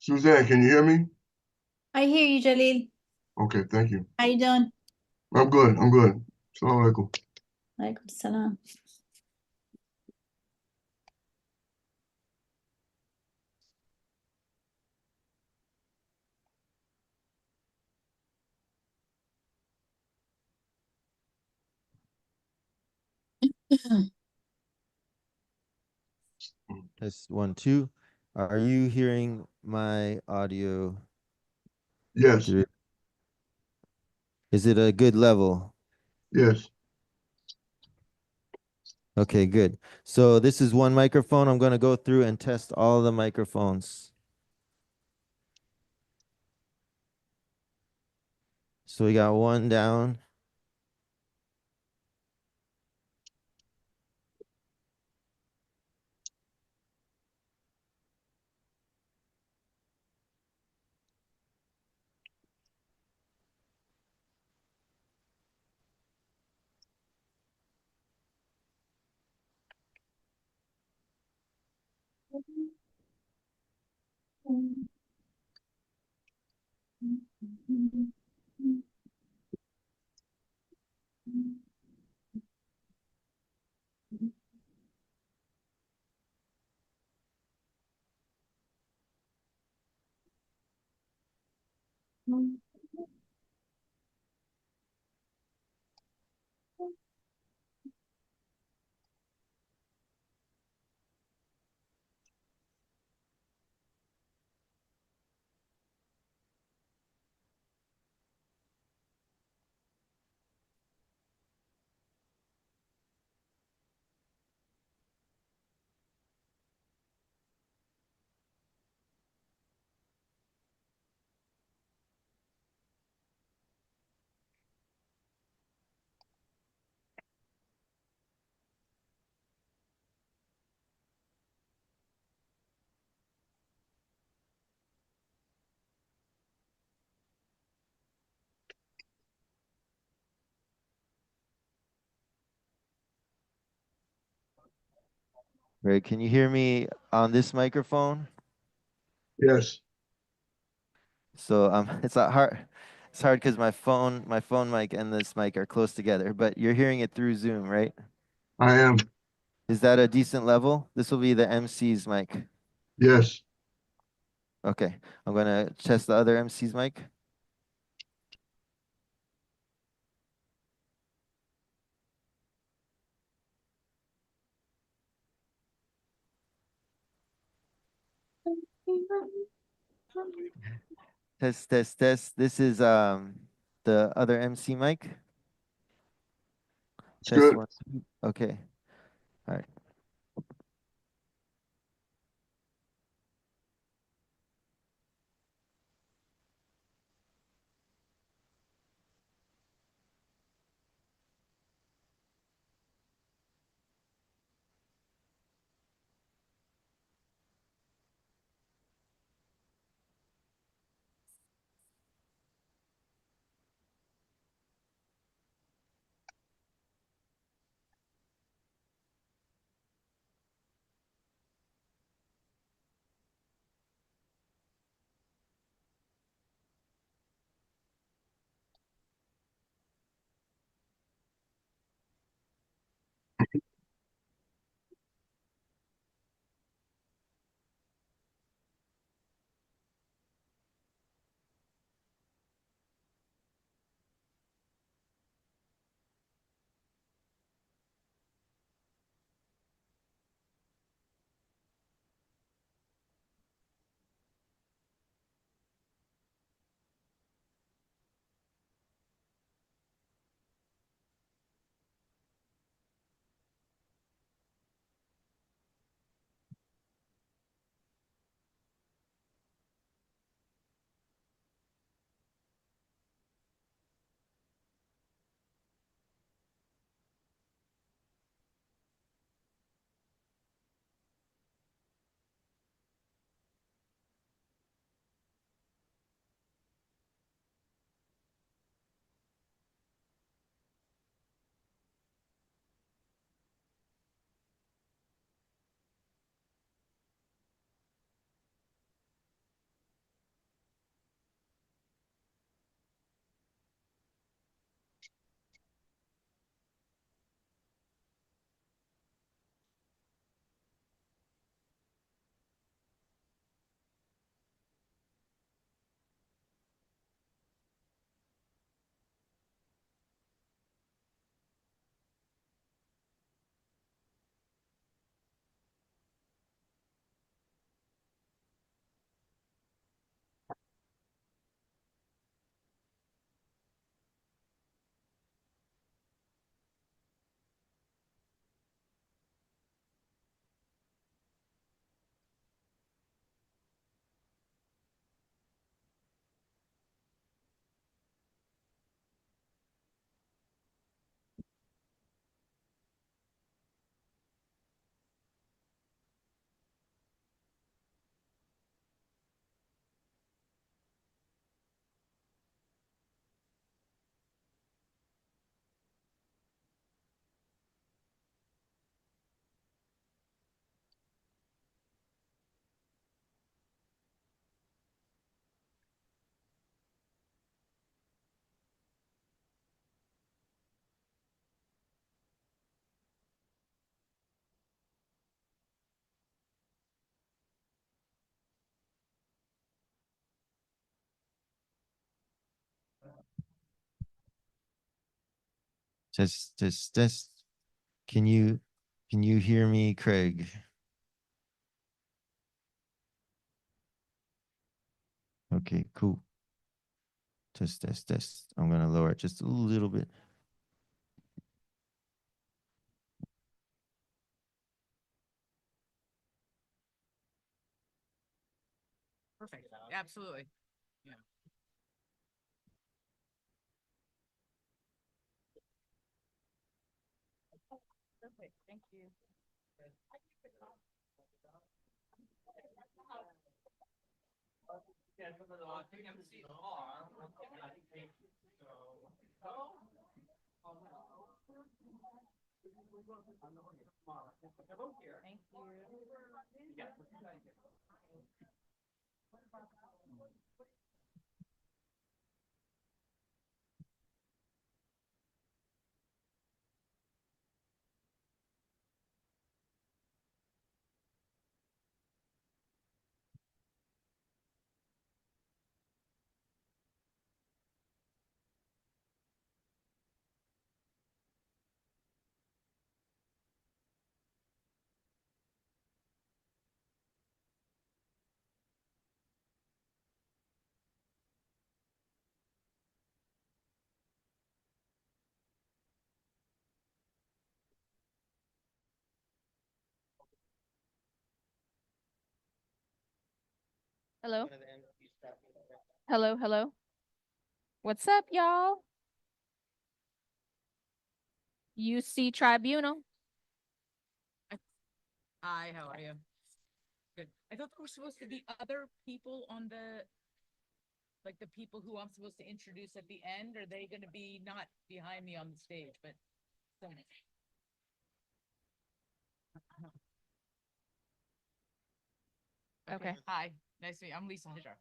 Suzanne, can you hear me? I hear you, Jalil. Okay, thank you. How you doing? I'm good. I'm good. Assalamu alaikum. Alaikum salam. Test one, two. Are you hearing my audio Yes, through? Is it a good level? yes. Okay, good. So this is one microphone. I'm going to go through and test all the microphones. So we got one down. Right. Can you hear me on this microphone? Yes, So it's not hard. It's hard because my phone mic and this mic are close together, but you're hearing it through Zoom, right? I am. Is that a decent level? This will be the MC's mic. Yes. Okay. I'm going to test the other MC's mic. Test, test, test. This is the other MC mic. It's Test good. one, two. Okay. All right. Test. Can you hear me, Craig? Okay, cool. Test. I'm gonna lower it just a little bit. Perfect. Absolutely. Yeah. Perfect. Thank you. Thank you. Hello. Hello. What's up, y'all? UC Tribunal. Hi, how are you? Good. I thought there were supposed to be other people on like the people who I'm supposed to introduce at the end. Are they going to be not behind me on the stage, but some... Okay. Hi, nice to meet you. I'm Lisa Hajar.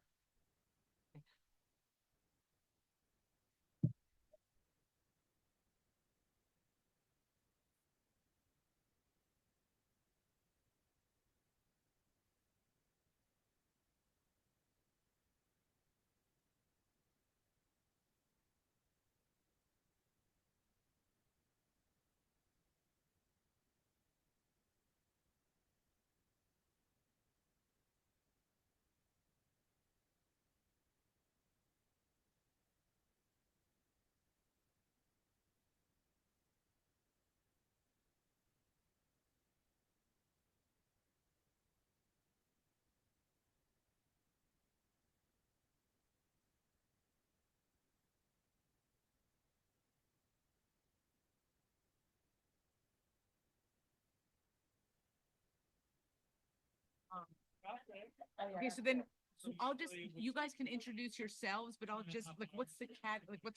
Okay, so then I'll just, you guys can introduce yourselves, but I'll just, like, what's the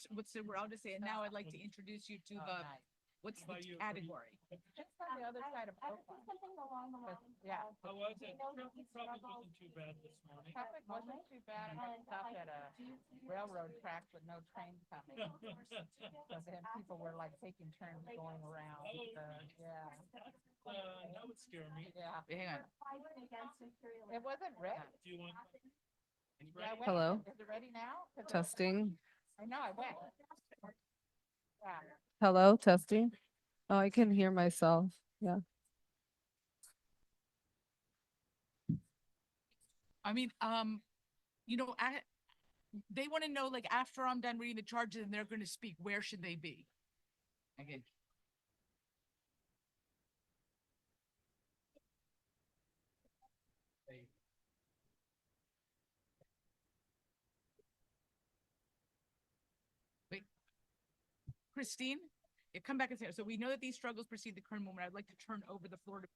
what's the, I'll just say, and now I'd like to introduce you to the, what's the category? Just on the other side of Oakland. Something along the lines. Yeah. How was it? Traffic probably wasn't too bad this morning. Traffic wasn't too bad. I stopped at a railroad track with no train coming. So then people were like taking turns going around. Yeah. That would scare me. Yeah. Hang on. It wasn't ready. Do you want? Yeah, I went- Hello. Is it ready now? 'Cause Testing. I know, I went. Yeah. Hello, testing. Oh, I can hear myself. Yeah. I mean, they want to know, like, after I'm done reading the charges and they're going to speak, where should they be? Okay. Wait, Christine, come back and say, so we know that these struggles precede the current moment. I'd like to turn over the floor to.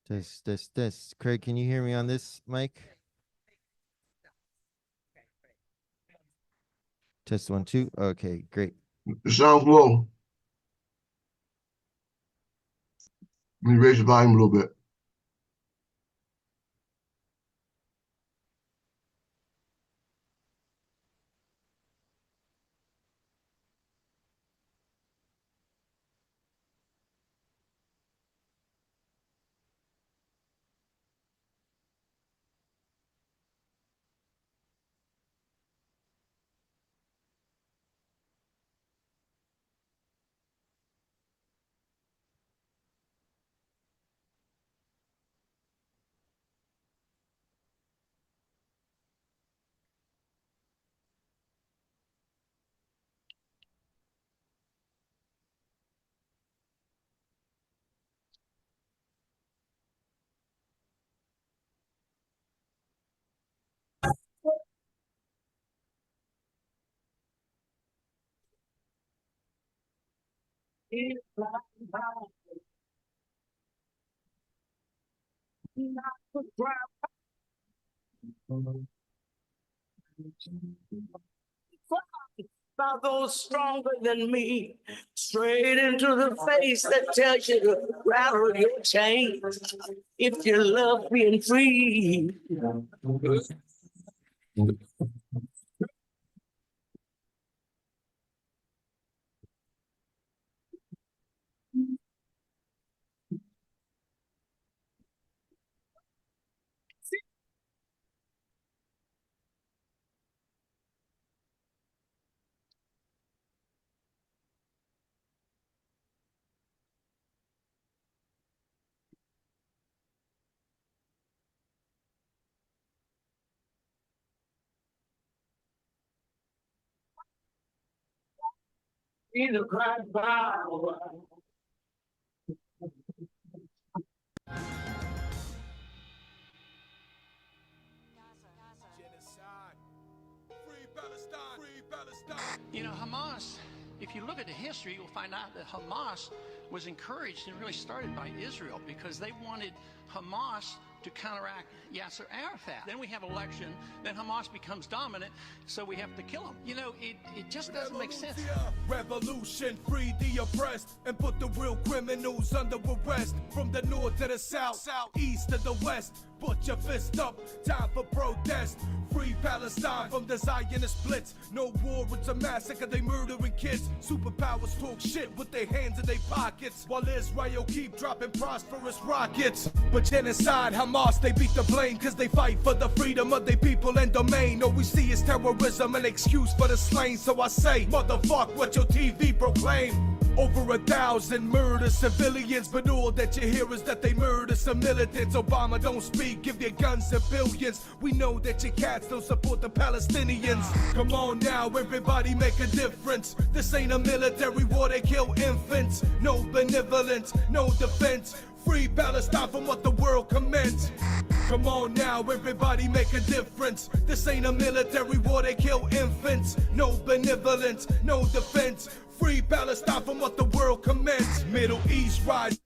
Test. Craig, can you hear me on this mic? Test 1, 2. Okay, great. The sound's low. Let me raise the volume a little bit. About those stronger than me, straight into the face that tells you to rattle your chains if you love being free. In a crack power. Genocide. Free Palestine. Free Palestine. You know, Hamas, if you look at the history, you'll find out that Hamas was encouraged and really started by Israel because they wanted Hamas to counteract Yasser Arafat. Then we have election, then Hamas becomes dominant, so we have to kill him. You know, it just doesn't make sense. Revolution, free the oppressed, and put the real criminals under arrest. From the north to the south, east to the west, put your fist up, time for protest. Free Palestine from the Zionist blitz. No war, it's a massacre, they murdering kids. Superpowers talk shit with their hands in their pockets, while Israel keep dropping prosperous rockets. But genocide, Hamas, they beat the blame, cause they fight for the freedom of their people and domain. All we see is terrorism, an excuse for the slain. So I say, motherfuck what your TV proclaim. Over 1,000 murder civilians, but all that you hear is that they murder some militants. Obama don't speak, give your guns and billions. We know that your cats don't support the Palestinians. Come on now, everybody make a difference. This ain't a military war, they kill infants. No benevolence, no defense. Free Palestine from what the world commends. Come on now, everybody make a difference. This ain't a military war, they kill infants. No benevolence, no defense. Free Palestine from what the world commends. Middle East rise.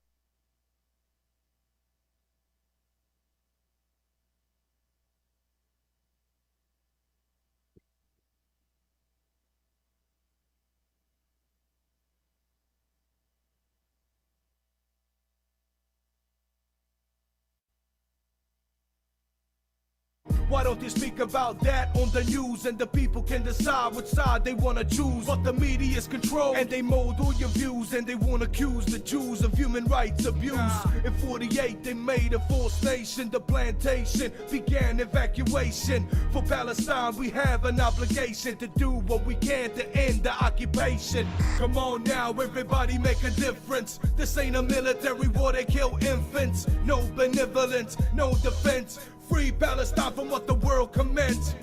Why don't they speak about that on the news, and the people can decide which side they wanna choose? But the media's control, and they mold all your views, and they wanna accuse the Jews of human rights abuse. In 48 they made a false nation, the plantation began evacuation. For Palestine we have an obligation to do what we can to end the occupation. Come on now, everybody make a difference. This ain't a military war, they kill infants. No benevolence, no defense. Free Palestine from what the world commends.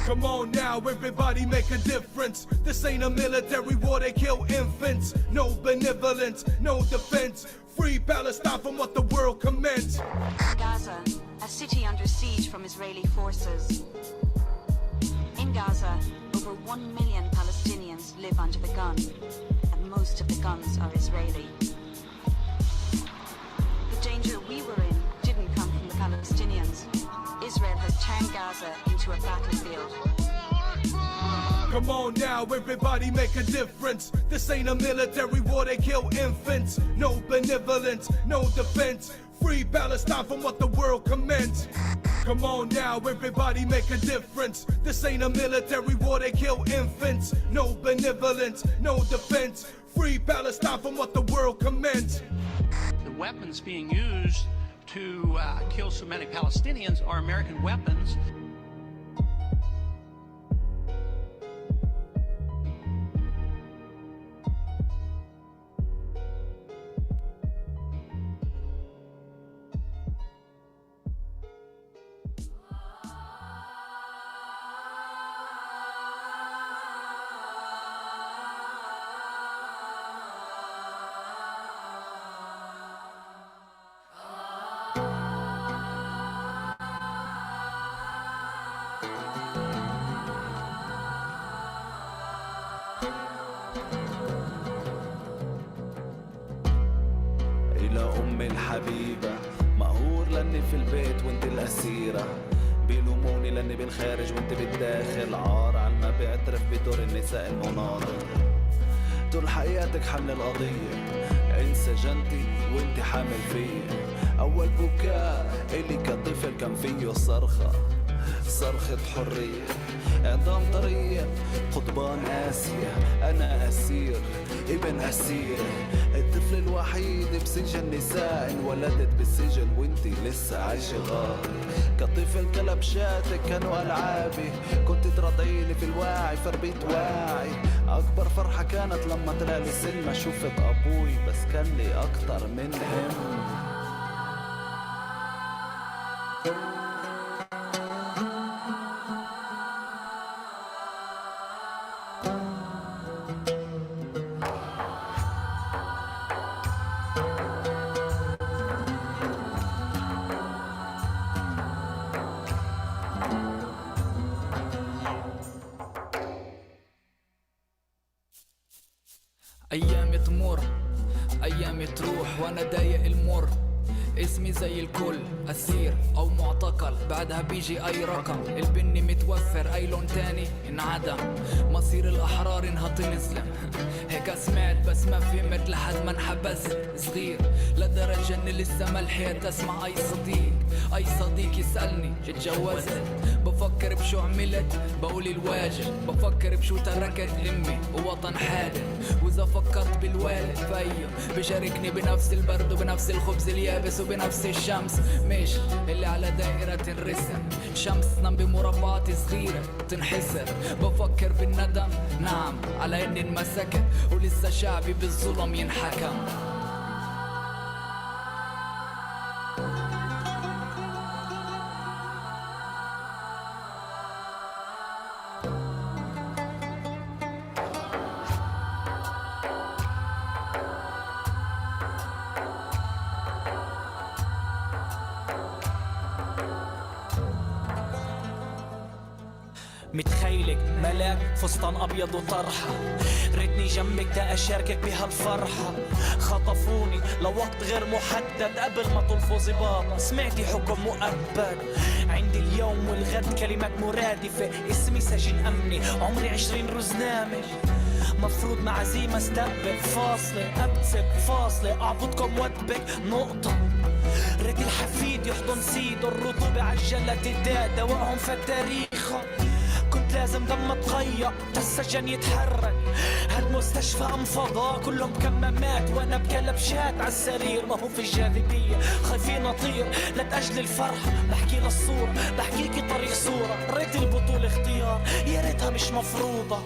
Come on now, everybody make a difference. This ain't a military war, they kill infants. No benevolence, no defense. Free Palestine from what the world commends. Gaza, a city under siege from Israeli forces. In Gaza, over 1 million Palestinians live under the gun, and most of the guns are Israeli. The danger we were in didn't come from the Palestinians. Israel has turned Gaza into a battlefield. Come on now, everybody make a difference. This ain't a military war, they kill infants. No benevolence, no defense. Free Palestine from what the world commends. Come on now, everybody make a difference. This ain't a military war, they kill infants. No benevolence, no defense. Free Palestine from what the world commends. The weapons being used to kill so many Palestinians are American weapons. الحبيبة مقهور لاني في البيت وانت الأسيرة بيلوموني لاني بالخارج وانت بالداخل عار على ما بعترف بدور النساء المناضل طول حياتك حل القضية انسجنتي وانت حامل فيا اول بكاء الي كطفل كان فيه صرخة حرية اعدام طريق قضبان آسيا انا اسير ابن اسير الطفل الوحيد بسجن نساء انولدت بالسجن وانتي لسه عايشة غار كطفل كلبشاتك كانوا العابي كنت ترضعيني في الواعي فربيت واعي اكبر فرحة كانت لما طلع لي سلمى شفت ابوي بس كان لي اكتر من هم أيامي تمر أيامي تروح وأنا ضايق المر اسمي زي الكل أسير أو معتقل بعدها بيجي أي رقم البني متوفر أي لون تاني انعدم مصير الأحرار إنها تنسلم هيك سمعت بس ما فهمت لحد ما انحبست صغير لدرجة إني لسه ما لحقت أسمع أي صديق يسألني اتجوزت بفكر بشو عملت بقول الواجب بفكر بشو تركت أمي ووطن حادث وإذا فكرت بالوالد فيه بشاركني بنفس البرد وبنفس الخبز اليابس وبنفس الشمس مش اللي على دائرة تنرسم شمسنا بمربعات صغيرة تنحسر بفكر بالندم نعم على إني انمسكت ولسه شعبي بالظلم ينحكم متخيلك ملاك فستان ابيض وطرحه ريتني جنبك تا اشاركك بهالفرحه خطفوني لوقت غير محدد قبل ما تلفظي بابا سمعتي حكم مؤبد عندي اليوم والغد كلمات مرادفه اسمي سجن امني عمري 20 رزنامه مفروض مع عزيمه استقبل فاصله ابتسم فاصله اعبدكم واتبك نقطه ريت الحفيد يحضن سيده الرطوبه عجلت الداء دواهم فالتاريخه كنت لازم دم تغير السجن يتحرك هالمستشفى ام فضاء كلهم كمامات وانا بكلبشات عالسرير ما هو في الجاذبيه خايفين اطير لتاجل الفرحه بحكي للصوره بحكيكي طريق صوره ريت البطوله اختيار يا ريتها مش مفروضه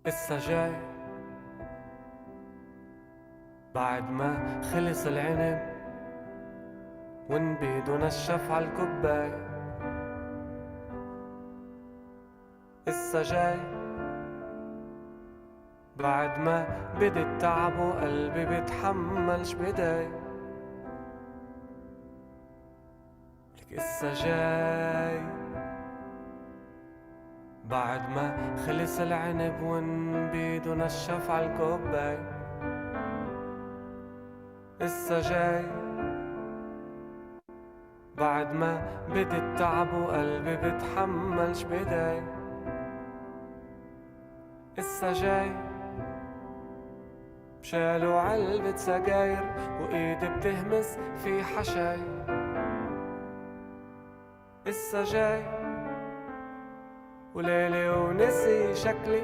لسه جاي بعد ما خلص العنب ونبيد ونشف عالكوباي. لسه جاي بعد ما بدي التعب وقلبي بيتحملش بداي. لك لسه جاي بعد ما خلص العنب ونبيد ونشف عالكوباي. لسه جاي بعد ما بدي التعب وقلبي بيتحملش بداي. لسه جاي بشالوا علبة سجاير وإيدي بتهمس في حشاي. لسه جاي وليلي ونسي شكلي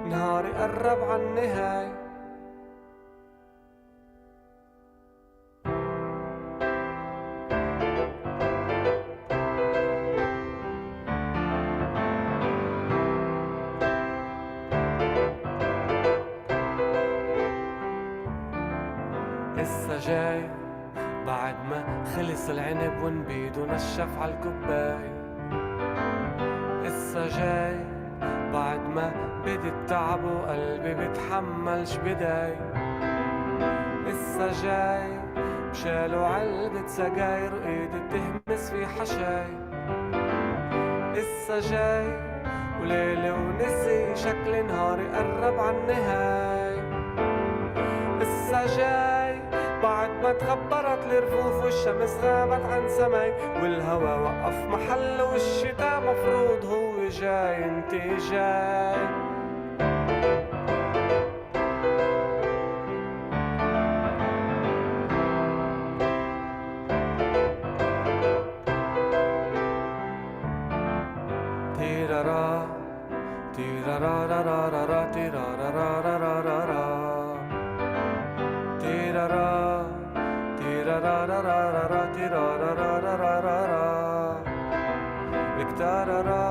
نهاري قرب عالنهاية. لسه جاي بعد ما خلص العنب ونبيد ونشف عالكوباي. لسه جاي بعد ما بدي التعب وقلبي بيتحملش بداي. لسه جاي بشالوا علبة سجاير وإيدي بتهمس في حشاي. لسه جاي وليلي ونسي شكلي نهاري قرب عالنهاية. لسه جاي بعد ما تخبرت الرفوف والشمس غابت عن سماي والهوا وقف محله والشتاء مفروض هو جاي. انتي جاي تيرارا تيرارارارارا تيرارارارارا تيرارا تيرارارارارا تيرارارارارا بكتارارا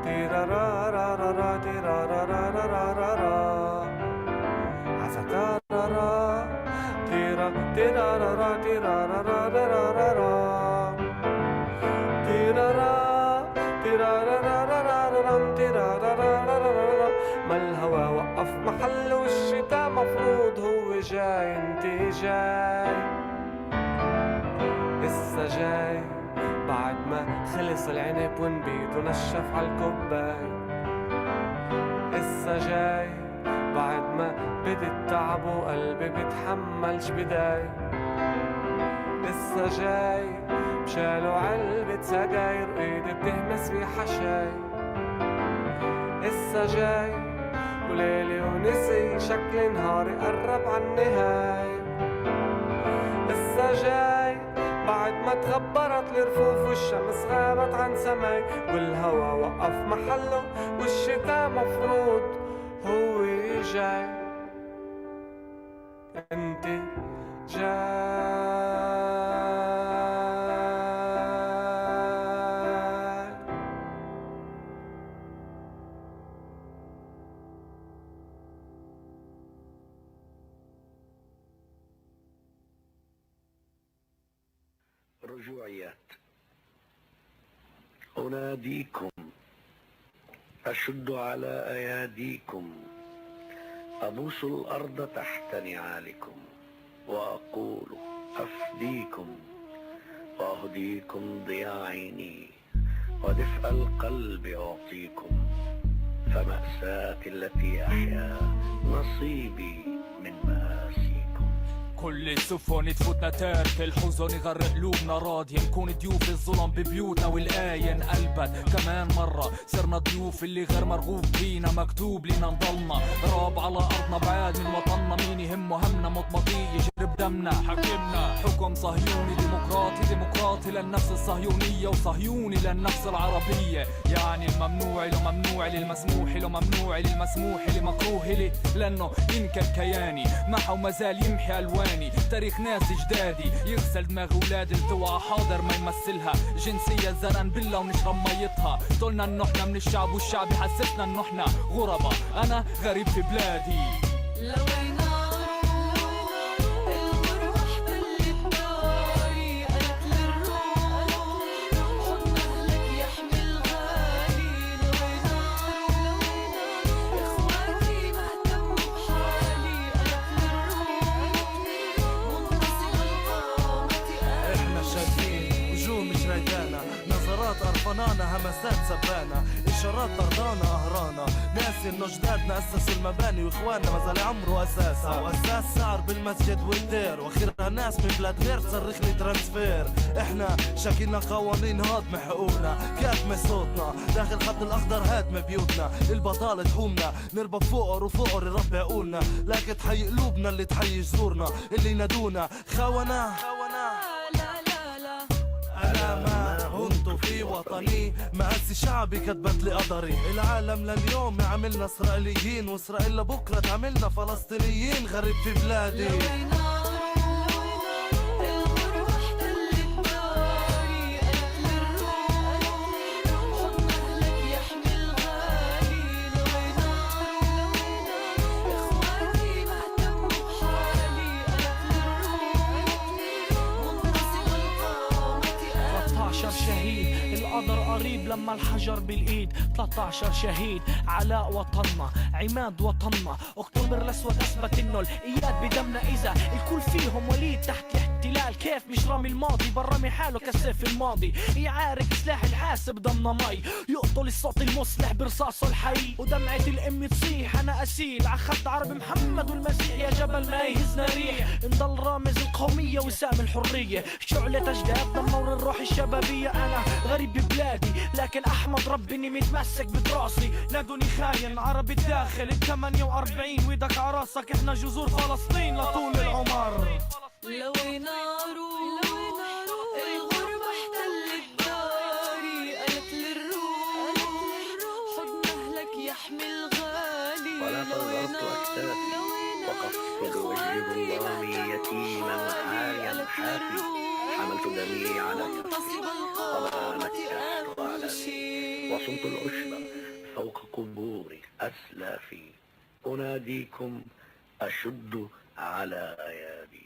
تيرارارارارا تيرارارارارا عسكارارا تيرارارا تيرارارارارا تيرارا تيرارارارارا تيرارارارارا ما الهوا وقف محله والشتاء مفروض هو جاي. انتي جاي لسه جاي بعد ما خلص العنب ونبيد ونشف عالكوباي. لسه جاي بعد ما بدي التعب وقلبي بيتحملش بداي. لسه جاي بشالوا علبة سجاير وإيدي بتهمس في حشاي. لسه جاي وليلي ونسي شكلي نهاري قرب عالنهاية. لسه جاي بعد ما تغبرت الرفوف والشمس غابت عن سماي والهوا وقف محله والشتاء مفروض هو جاي. انتي جاي رجوعيات. أناديكم أشد على أياديكم أبوس الأرض تحت نعالكم وأقول أفديكم وأهديكم ضياء عيني ودفء القلب أعطيكم فمأساتي التي أحيا نصيبي من مآسيكم. كل السفن تفوتنا تارك الحزن يغرق قلوبنا راضية نكون ضيوف الظلم ببيوتنا والآية انقلبت كمان مرة صرنا ضيوف اللي غير مرغوب فينا مكتوب لنا نضلنا راب على أرضنا بعاد من وطننا مين يهمه همنا مطمطي يجرب قدمنا حكمنا حكم صهيوني ديمقراطي للنفس الصهيونية وصهيوني للنفس العربية. يعني الممنوع له ممنوع للمسموح له ممنوع للمسموح لمكروه لي، لأنه ينكر كياني محى وما زال يمحي ألواني. تاريخ ناس جدادي يغسل دماغ أولاد التوعى حاضر ما يمثلها جنسية زرن بالله ونشرب ميتها. طولنا إنه إحنا من الشعب والشعب يحسسنا إنه إحنا غربة. أنا غريب في بلادي. أرفنانا همسات سبانا إشارات طردانا أهرانا ناسي إنه جدادنا أسسوا المباني وإخواننا ما زال عمره أساسها وأساس سعر بالمسجد والدير وأخيرا ناس من بلاد غير تصرخ لي ترانسفير. إحنا شاكلنا قوانين هضم حقوقنا كاتم صوتنا داخل خط الأخضر هادم بيوتنا. البطالة تحومنا نربط فقر وفقر يربي عقولنا لكن تحيي قلوبنا اللي تحيي جذورنا اللي ينادونا خونة. أنا ما هنت في وطني مقاسي شعبي كتبت لي قدري. العالم لليوم عملنا إسرائيليين وإسرائيل لبكرة تعملنا فلسطينيين. غريب في بلادي. القدر قريب لما الحجر بالايد. 13 شهيد علاء وطننا عماد وطننا. اكتوبر الاسود اثبت انه الاياد بدمنا اذا الكل فيهم وليد تحت الاحتلال. كيف مش رامي الماضي برمي حاله كالسيف الماضي. يعارك سلاح الحاسب ضمن مي يقتل الصوت المصلح برصاصه الحي. ودمعة الام تصيح انا اسيل عخد عرب محمد والمسيح يا جبل ما يهزنا ريح. نضل رامز القومية وسام الحرية شعلة اجداد دمر الروح الشبابية. انا غريب ببلادي لكن احمد ربي اني متمسك بدراسي. نادوني خاين عربي الداخل ال 48 ويدك عراسك. احنا جذور فلسطين لطول العمر. لوين الغربة احتلت داري قالت للروح حضن اهلك يحمي الغالي. ولا صغرت أكتافي وقفت وجه ظلامي يتيما عاريا حافي. حملت دمي على كفي وما نكشت على وصمت العشب فوق قبور أسلافي. أناديكم أشد على أياديكم.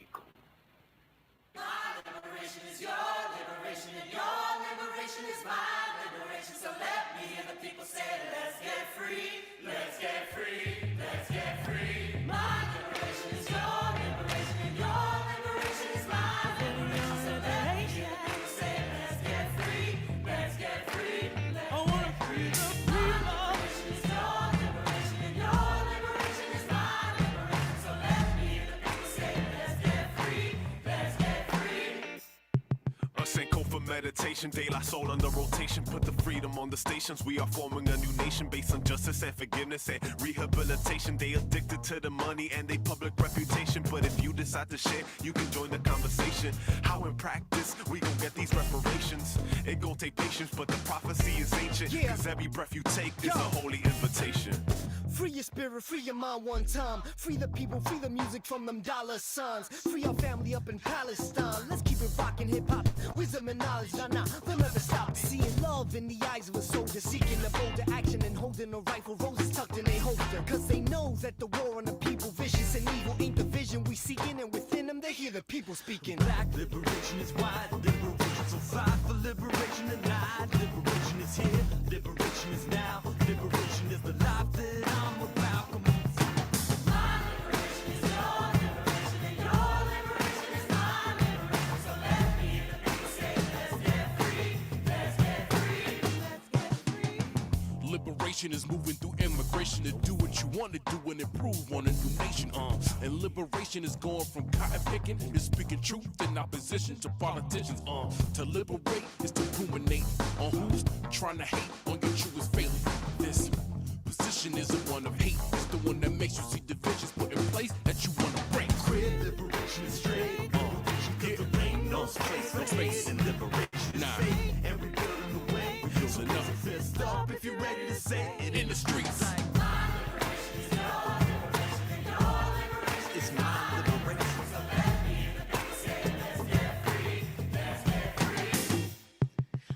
Meditation, daylight soul under rotation. Put the freedom on the stations. We are forming a new nation based on justice and forgiveness and rehabilitation. They addicted to the money and they public reputation. But if you decide to share, you can join the conversation. How in practice we gon' get these reparations? It gon' take patience, but the prophecy is ancient. Cause every breath you take is a holy invitation. Free your spirit, free your mind one time. Free the people, free the music from them dollar signs. Free our family up in Palestine. Let's keep it rockin' hip-hop, wisdom and knowledge. Nah, they'll never stop. Seeing love in the eyes of a soldier, seeking a bolder action and holding a rifle, roses tucked in a holster. Cause they know that the war on the people, vicious and evil, ain't the vision we seeking. And within them they hear the people speaking. Black liberation is wide, liberation so fight for liberation tonight. Liberation is here, liberation is now. Liberation is the life that I'm about. Come on. My liberation is your liberation and your liberation is my liberation. So let me hear the people say, let's get free, let's get free, let's get free. Liberation is moving through immigration to do what you want to do and improve on a new nation. And liberation is going from cotton picking to speaking truth in opposition to politicians. To liberate is to ruminate on who's trying to hate on your truest faith. This position isn't one of hate, it's the one that makes you see divisions put in place that you want to break. Quit liberation is straight. no space in liberation. Nah. And we building the way. So put your fist up if you're ready to say it in the streets. It's my liberation.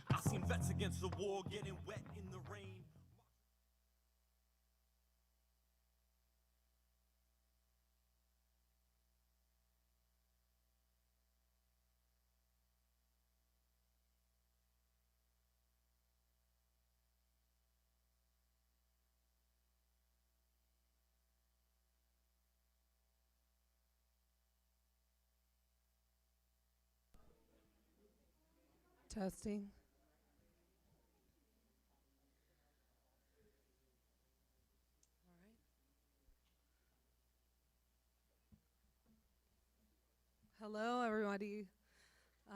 I seen vets against the war getting wet in the rain. Testing. Hello, everybody. Hi.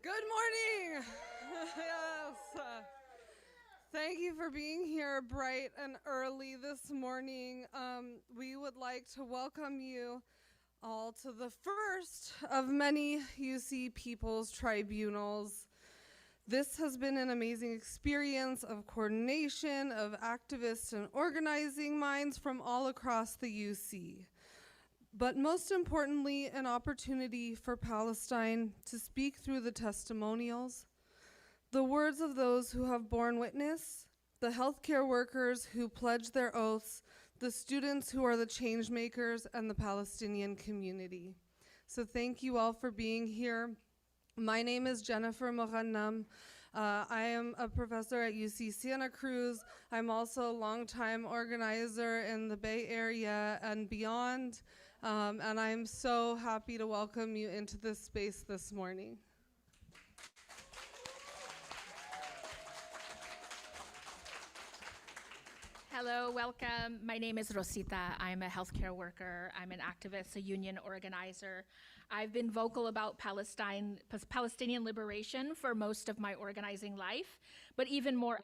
Good morning. Yes. Thank you for being here bright and early this morning. We would like to welcome you all to the first of many UC People's Tribunals. This has been an amazing experience of coordination of activists and organizing minds from all across the UC. But most importantly, an opportunity for Palestine to speak through the testimonials, the words of those who have borne witness, the healthcare workers who pledged their oaths, the students who are the change makers, and the Palestinian community. So thank you all for being here. My name is Jennifer Moghannam. I am a professor at UC Santa Cruz. I'm also a longtime organizer in the Bay Area and beyond. And I'm so happy to welcome you into this space this morning. Hello, welcome. My name is Rosita. I'm a healthcare worker. I'm an activist, a union organizer. I've been vocal about Palestinian liberation for most of my organizing life, but even more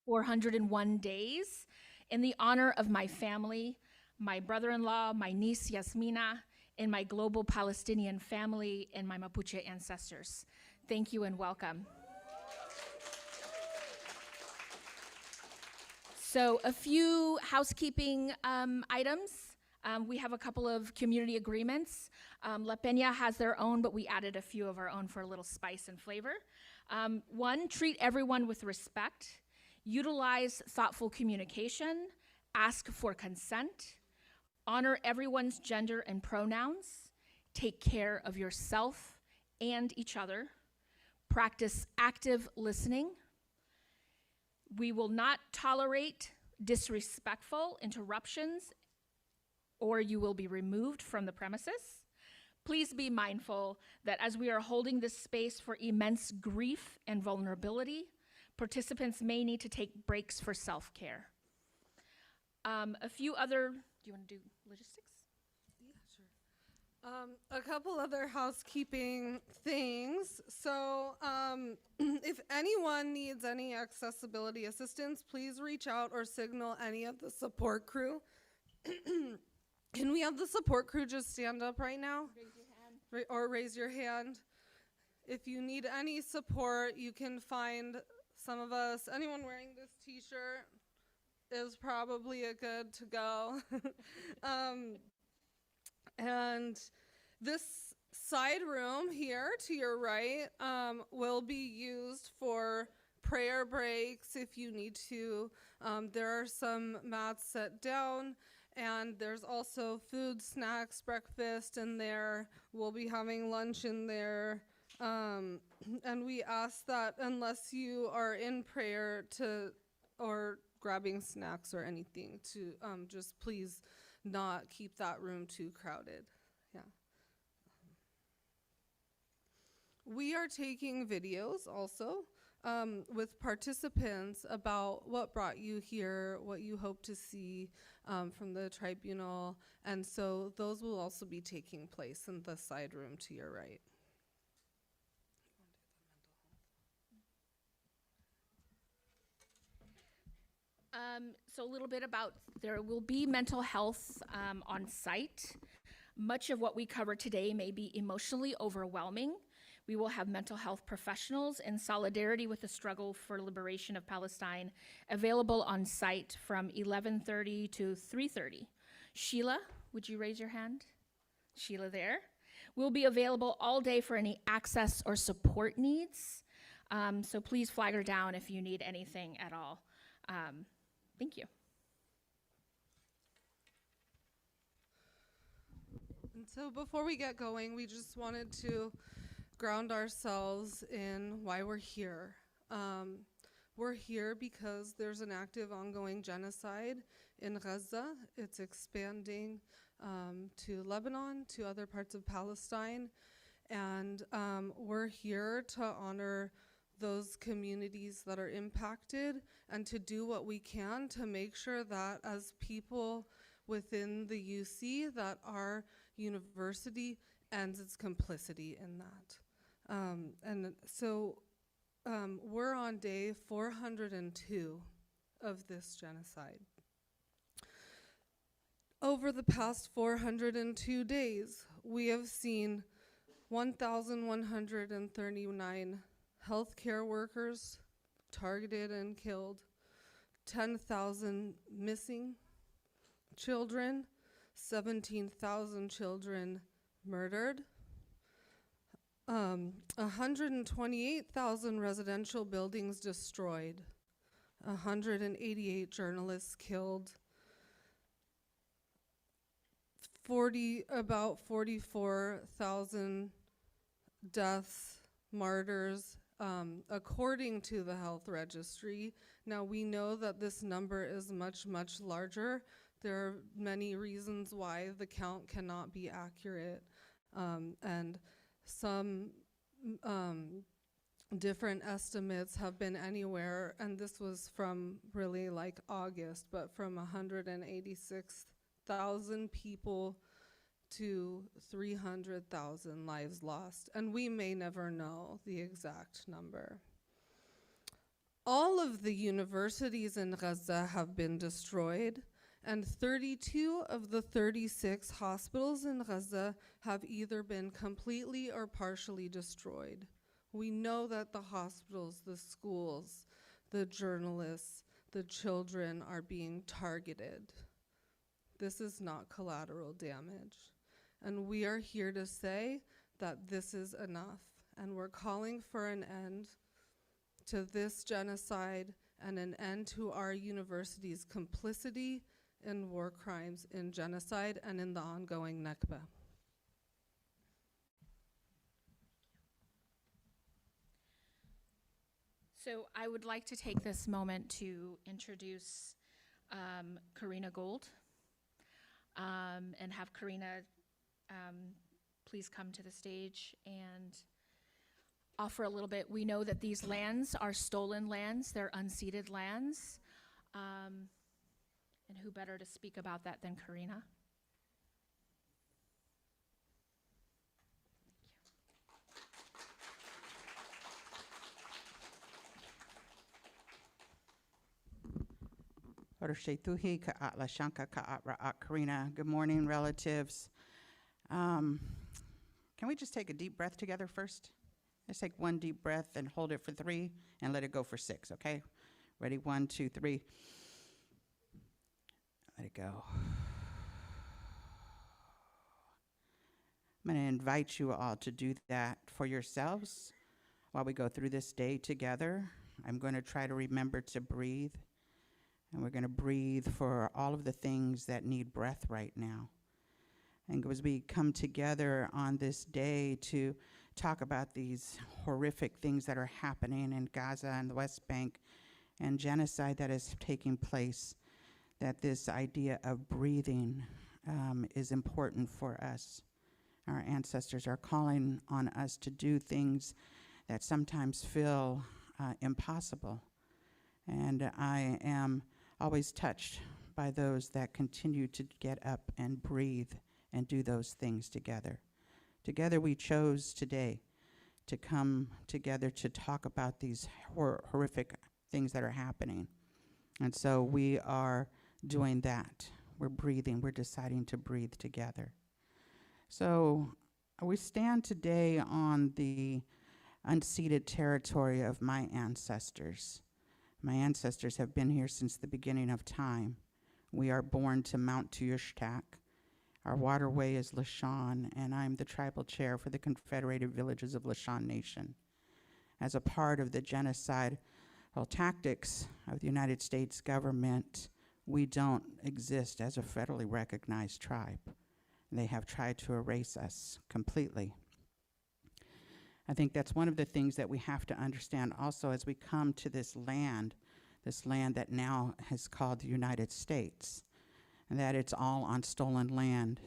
401 days in the honor of my family, my brother-in-law, my niece Yasmina, and my global Palestinian family and my Mapuche ancestors. Thank you and welcome. So a few housekeeping items. We have a couple of community agreements. La Peña has their own, but we added a few of our own for a little spice and flavor. One, treat everyone with respect. Utilize thoughtful communication. Ask for consent. Honor everyone's gender and pronouns. Take care of yourself and each other. Practice active listening. We will not tolerate disrespectful interruptions, or you will be removed from the premises. Please be mindful that as we are holding this space for immense grief and vulnerability, participants may need to take breaks for self-care. A few other, do you want to do logistics? A couple other housekeeping things. So if anyone needs any accessibility assistance, please reach out or signal any of the support crew. Can we have the support crew just stand up right now? Raise your hand. Or raise your hand. If you need any support, you can find some of us. Anyone wearing this t-shirt is probably a good to go. And this side room here to your right will be used for prayer breaks if you need to. There are some mats set down, and there's also food, snacks, breakfast in there. We'll be having lunch in there. And we ask that unless you are in prayer or grabbing snacks or anything, to just please not keep that room too crowded. Yeah. We are taking videos also with participants about what brought you here, what you hope to see from the tribunal, and so those will also be taking place in the side room to your right. So a little bit about, there will be mental health on site, Much of what we cover today may be emotionally overwhelming. We will have mental health professionals in solidarity with the struggle for liberation of Palestine available on site from 11:30 to 3:30. Sheila, would you raise your hand? Sheila there. We'll be available all day for any access or support needs. So please flag her down if you need anything at all. Thank you. And so before we get going, we just wanted to ground ourselves in why we're here. We're here because there's an active ongoing genocide in Gaza. It's expanding to Lebanon, to other parts of Palestine. And we're here to honor those communities that are impacted and to do what we can to make sure that as people within the UC, that our university ends its complicity in that. And so we're on day 402 of this genocide. Over the past 402 days, we have seen 1,139 healthcare workers targeted and killed, 10,000 missing children, 17,000 children murdered, 128,000 residential buildings destroyed, 188 journalists killed, about 44,000 deaths, martyrs, according to the health registry. Now we know that this number is much, much larger. There are many reasons why the count cannot be accurate. And some different estimates have been anywhere, and this was from really like August, but from 186,000 people to 300,000 lives lost. And we may never know the exact number. All of the universities in Gaza have been destroyed, and 32 of the 36 hospitals in Gaza have either been completely or partially destroyed. We know that the hospitals, the schools, the journalists, the children are being targeted. This is not collateral damage. And we are here to say that this is enough. And we're calling for an end to this genocide and an end to our university's complicity in war crimes, in genocide, and in the ongoing Nakba. So I would like to take this moment to introduce Karina Gold and have Karina please come to the stage and offer a little bit. We know that these lands are stolen lands, they're unceded lands. And who better to speak about that than Karina? Karina. Good morning, relatives. Can we just take a deep breath together first? Let's take one deep breath and hold it for 3 and let it go for 6, okay? Ready? 1, 2, 3. Let it go. I'm going to invite you all to do that for yourselves while we go through this day together. I'm going to try to remember to breathe. And we're going to breathe for all of the things that need breath right now. And as we come together on this day to talk about these horrific things that are happening in Gaza and the West Bank and genocide that is taking place, that this idea of breathing is important for us. Our ancestors are calling on us to do things that sometimes feel impossible. And I am always touched by those that continue to get up and breathe and do those things together. Together we chose today to come together to talk about these horrific things that are happening. And so we are doing that. We're breathing. We're deciding to breathe together. So we stand today on the unceded territory of my ancestors. My ancestors have been here since the beginning of time. We are born to Mount Tuyshtak. Our waterway is Lashawn, and I'm the tribal chair for the Confederated Villages of Lashawn Nation. As a part of the genocide tactics of the United States government, we don't exist as a federally recognized tribe. They have tried to erase us completely. I think that's one of the things that we have to understand also as we come to this land that now is called the United States, and that it's all on stolen land.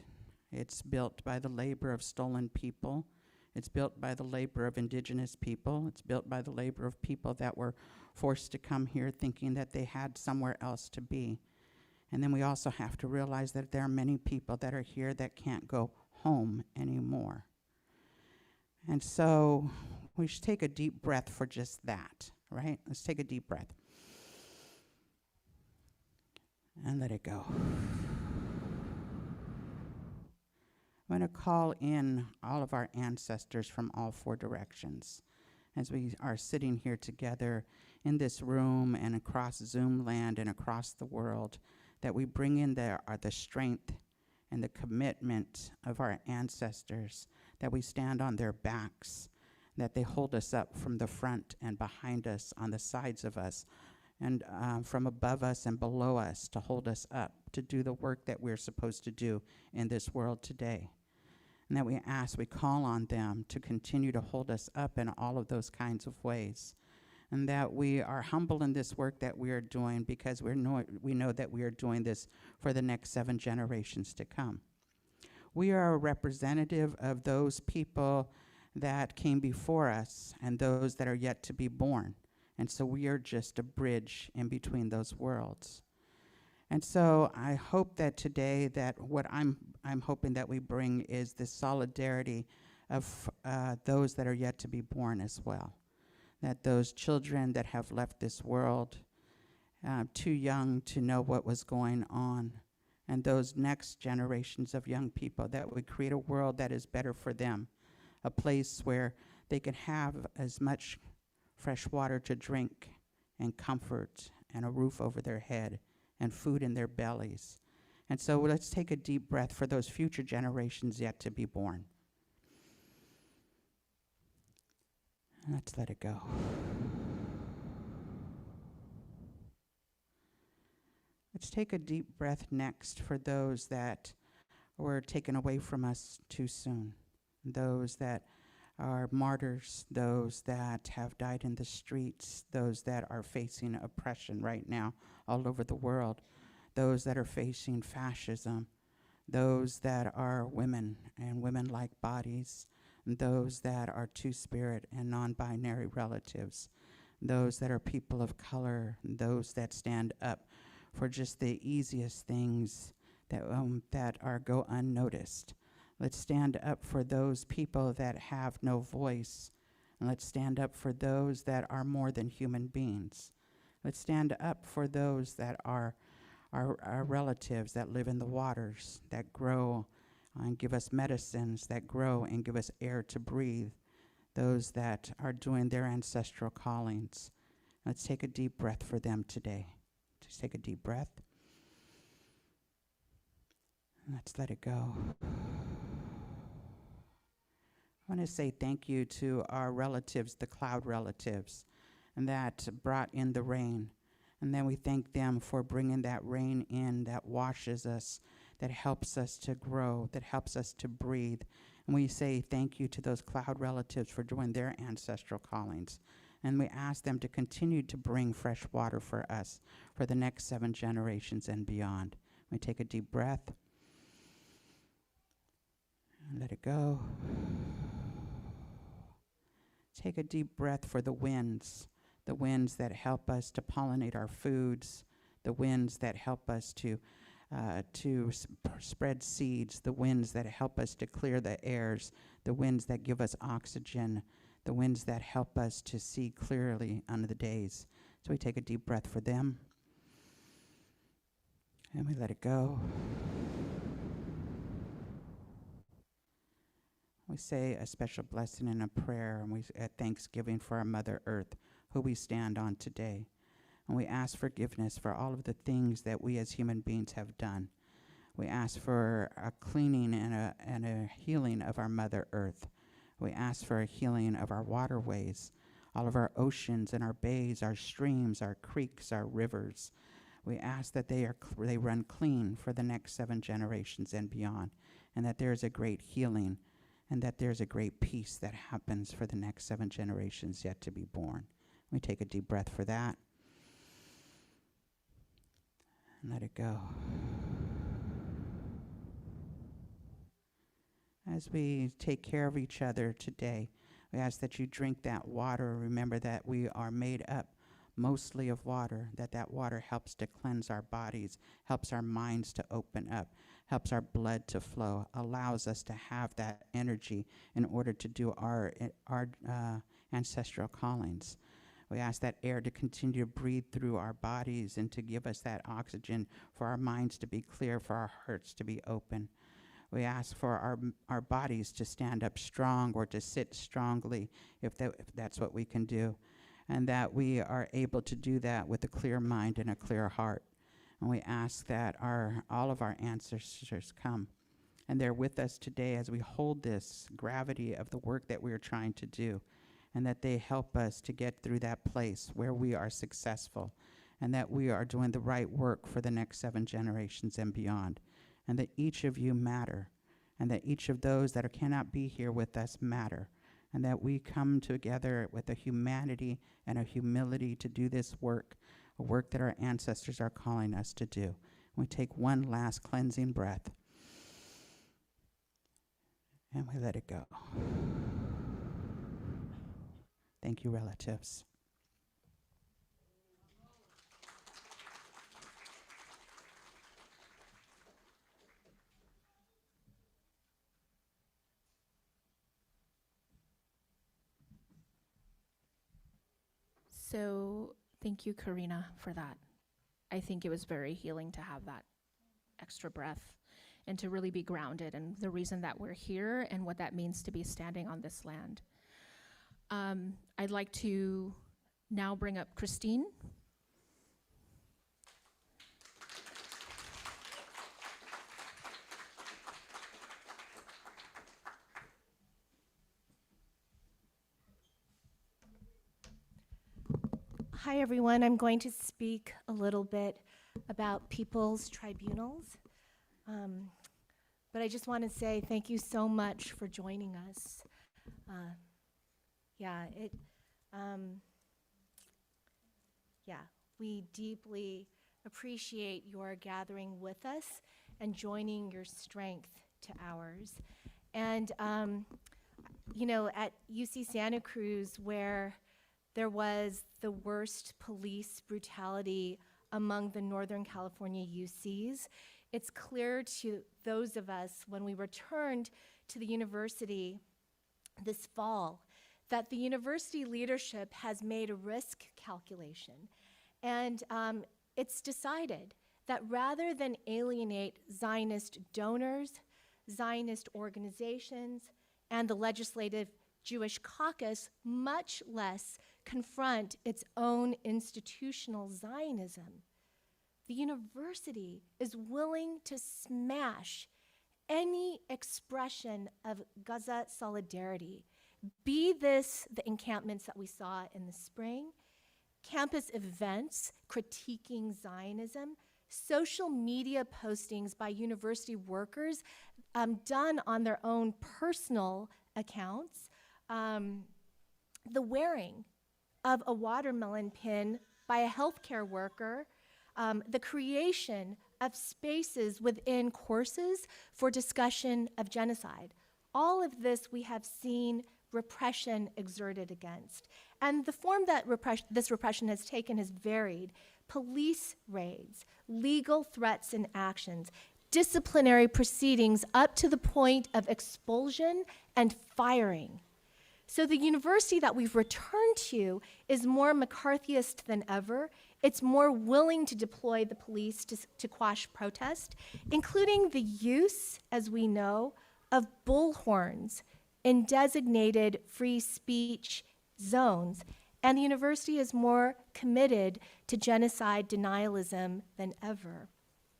It's built by the labor of stolen people. It's built by the labor of indigenous people. It's built by the labor of people that were forced to come here thinking that they had somewhere else to be. And then we also have to realize that there are many people that are here that can't go home anymore. And so we should take a deep breath for just that, right? Let's take a deep breath. And let it go. I'm going to call in all of our ancestors from all four directions as we are sitting here together in this room and across Zoom land and across the world, that we bring in the strength and the commitment of our ancestors, that we stand on their backs, that they hold us up from the front and behind us, on the sides of us, and from above us and below us, to hold us up, to do the work that we're supposed to do in this world today. And that we call on them to continue to hold us up in all of those kinds of ways. And that we are humble in this work that we are doing, because we know that we are doing this for the next 7 generations to come. We are a representative of those people that came before us and those that are yet to be born. And so we are just a bridge in between those worlds. And so I hope that today that what I'm hoping that we bring is the solidarity of those that are yet to be born as well. That those children that have left this world too young to know what was going on, and those next generations of young people, that would create a world that is better for them, a place where they can have as much fresh water to drink and comfort and a roof over their head and food in their bellies. And so let's take a deep breath for those future generations yet to be born. Let's let it go. Let's take a deep breath next for those that were taken away from us too soon, those that are martyrs, those that have died in the streets, those that are facing oppression right now all over the world, those that are facing fascism, those that are women and women-like bodies, those that are two-spirit and non-binary relatives, those that are people of color, those that stand up for just the easiest things that go unnoticed. Let's stand up for those people that have no voice, and let's stand up for those that are more than human beings. Let's stand up for those that are our relatives that live in the waters, that grow and give us medicines, that grow and give us air to breathe, those that are doing their ancestral callings. Let's take a deep breath for them today. Just take a deep breath. Let's let it go. I want to say thank you to our relatives, the cloud relatives, and that brought in the rain. And then we thank them for bringing that rain in that washes us, that helps us to grow, that helps us to breathe. And we say thank you to those cloud relatives for doing their ancestral callings. And we ask them to continue to bring fresh water for us for the next 7 generations and beyond. We take a deep breath and let it go. Take a deep breath for the winds that help us to pollinate our foods, the winds that help us to spread seeds, the winds that help us to clear the airs, the winds that give us oxygen, the winds that help us to see clearly on the days. So we take a deep breath for them, and we let it go. We say a special blessing and a prayer, and we at thanksgiving for our Mother Earth, who we stand on today. And we ask forgiveness for all of the things that we as human beings have done. We ask for a cleaning and a healing of our Mother Earth. We ask for a healing of our waterways, all of our oceans and our bays, our streams, our creeks, our rivers. We ask that they run clean for the next 7 generations and beyond, and that there is a great healing, and that there's a great peace that happens for the next 7 generations yet to be born. We take a deep breath for that. And let it go. As we take care of each other today, we ask that you drink that water. Remember that we are made up mostly of water, that water helps to cleanse our bodies, helps our minds to open up, helps our blood to flow, allows us to have that energy in order to do our ancestral callings. We ask that air to continue to breathe through our bodies and to give us that oxygen for our minds to be clear, for our hearts to be open. We ask for our bodies to stand up strong or to sit strongly if that's what we can do, and that we are able to do that with a clear mind and a clear heart. And we ask that all of our ancestors come, and they're with us today as we hold this gravity of the work that we are trying to do, and that they help us to get through that place where we are successful, and that we are doing the right work for the next 7 generations and beyond, and that each of you matter, and that each of those that cannot be here with us matter, and that we come together with a humanity and a humility to do this work, a work that our ancestors are calling us to do. We take one last cleansing breath, and we let it go. Thank you, relatives. So thank you, Karina, for that. I think it was very healing to have that extra breath and to really be grounded in the reason that we're here and what that means to be standing on this land. I'd like to now bring up Christine. Hi, everyone. I'm going to speak a little bit about people's tribunals. But I just want to say thank you so much for joining us. We deeply appreciate your gathering with us and joining your strength to ours. And, at UC Santa Cruz, where there was the worst police brutality among the Northern California UCs, it's clear to those of us when we returned to the university this fall that the university leadership has made a risk calculation. And it's decided that rather than alienate Zionist donors, Zionist organizations, and the legislative Jewish caucus, much less confront its own institutional Zionism, the university is willing to smash any expression of Gaza solidarity, be this the encampments that we saw in the spring, campus events critiquing Zionism, social media postings by university workers done on their own personal accounts, the wearing of a watermelon pin by a healthcare worker, the creation of spaces within courses for discussion of genocide. All of this we have seen repression exerted against. And the form that this repression has taken has varied. Police raids, legal threats and actions, disciplinary proceedings up to the point of expulsion and firing. So the university that we've returned to is more McCarthyist than ever. It's more willing to deploy the police to quash protest, including the use, as we know, of bullhorns in designated free speech zones, and the university is more committed to genocide denialism than ever.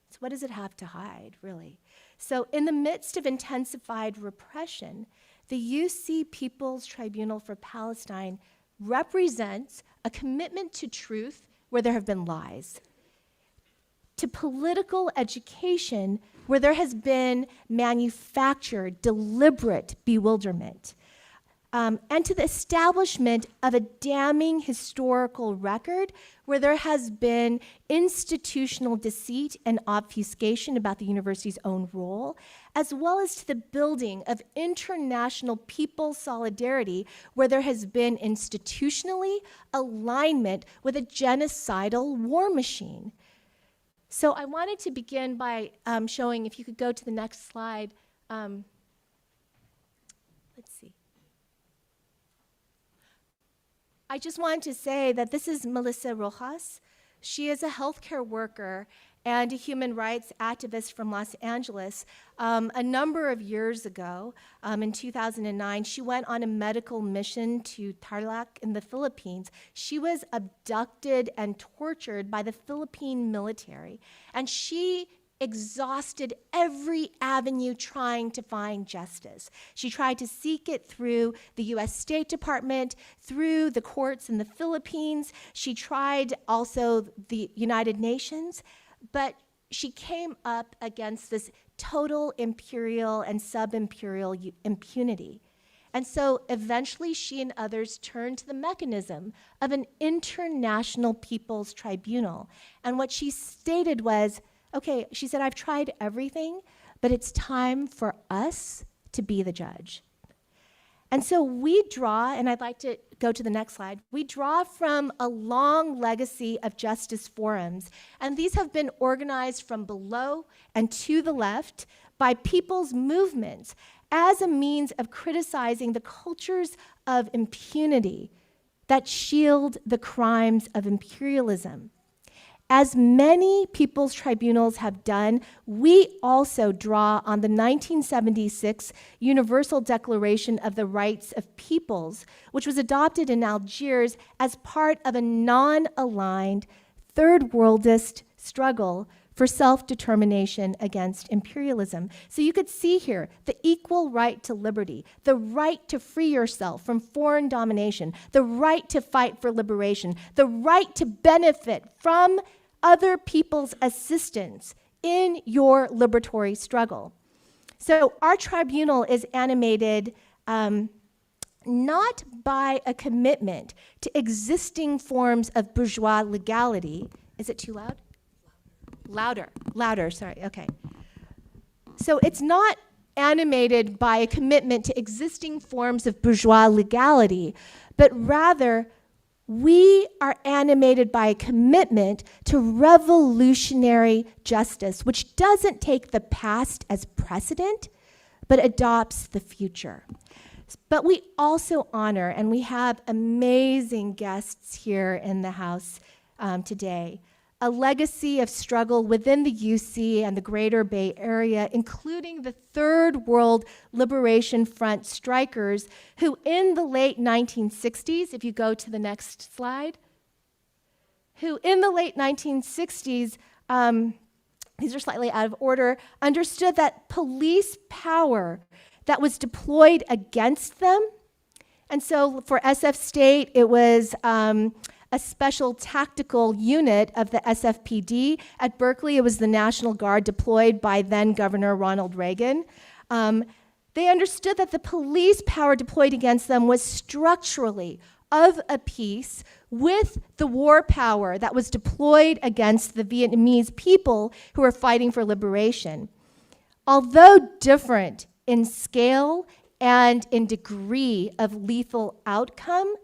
So what does it have to hide, really? So in the midst of intensified repression, the UC People's Tribunal for Palestine represents a commitment to truth where there have been lies, to political education where there has been manufactured, deliberate bewilderment, and to the establishment of a damning historical record where there has been institutional deceit and obfuscation about the university's own role, as well as to the building of international people solidarity where there has been institutionally alignment with a genocidal war machine. So I wanted to begin by showing, if you could go to the next slide. Let's see. I just wanted to say that this is Melissa Rojas. She is a healthcare worker and a human rights activist from Los Angeles. A number of years ago, in 2009, she went on a medical mission to Tarlac in the Philippines. She was abducted and tortured by the Philippine military, and she exhausted every avenue trying to find justice. She tried to seek it through the US State Department, through the courts in the Philippines. She tried also the United Nations, but she came up against this total imperial and sub-imperial impunity. And so eventually she and others turned to the mechanism of an international people's tribunal. And what she stated was, okay, she said, I've tried everything, but it's time for us to be the judge. And so we draw, and I'd like to go to the next slide, we draw from a long legacy of justice forums, and these have been organized from below and to the left by people's movements as a means of criticizing the cultures of impunity that shield the crimes of imperialism. As many people's tribunals have done, we also draw on the 1976 Universal Declaration of the Rights of Peoples, which was adopted in Algiers as part of a non-aligned, third worldist struggle for self-determination against imperialism. So you could see here the equal right to liberty, the right to free yourself from foreign domination, the right to fight for liberation, the right to benefit from other people's assistance in your liberatory struggle. So our tribunal is animated not by a commitment to existing forms of bourgeois legality. Is it too loud? Louder, sorry, okay. So it's not animated by a commitment to existing forms of bourgeois legality, but rather we are animated by a commitment to revolutionary justice, which doesn't take the past as precedent, but adopts the future. But we also honor, and we have amazing guests here in the house today, a legacy of struggle within the UC and the Greater Bay Area, including the Third World Liberation Front strikers who in the late 1960s, if you go to the next slide, who in the late 1960s, these are slightly out of order, understood that police power that was deployed against them, and so for SF State, it was a special tactical unit of the SFPD. At Berkeley, it was the National Guard deployed by then Governor Ronald Reagan. They understood that the police power deployed against them was structurally of a piece with the war power that was deployed against the Vietnamese people who were fighting for liberation. Although different in scale and in degree of lethal outcome,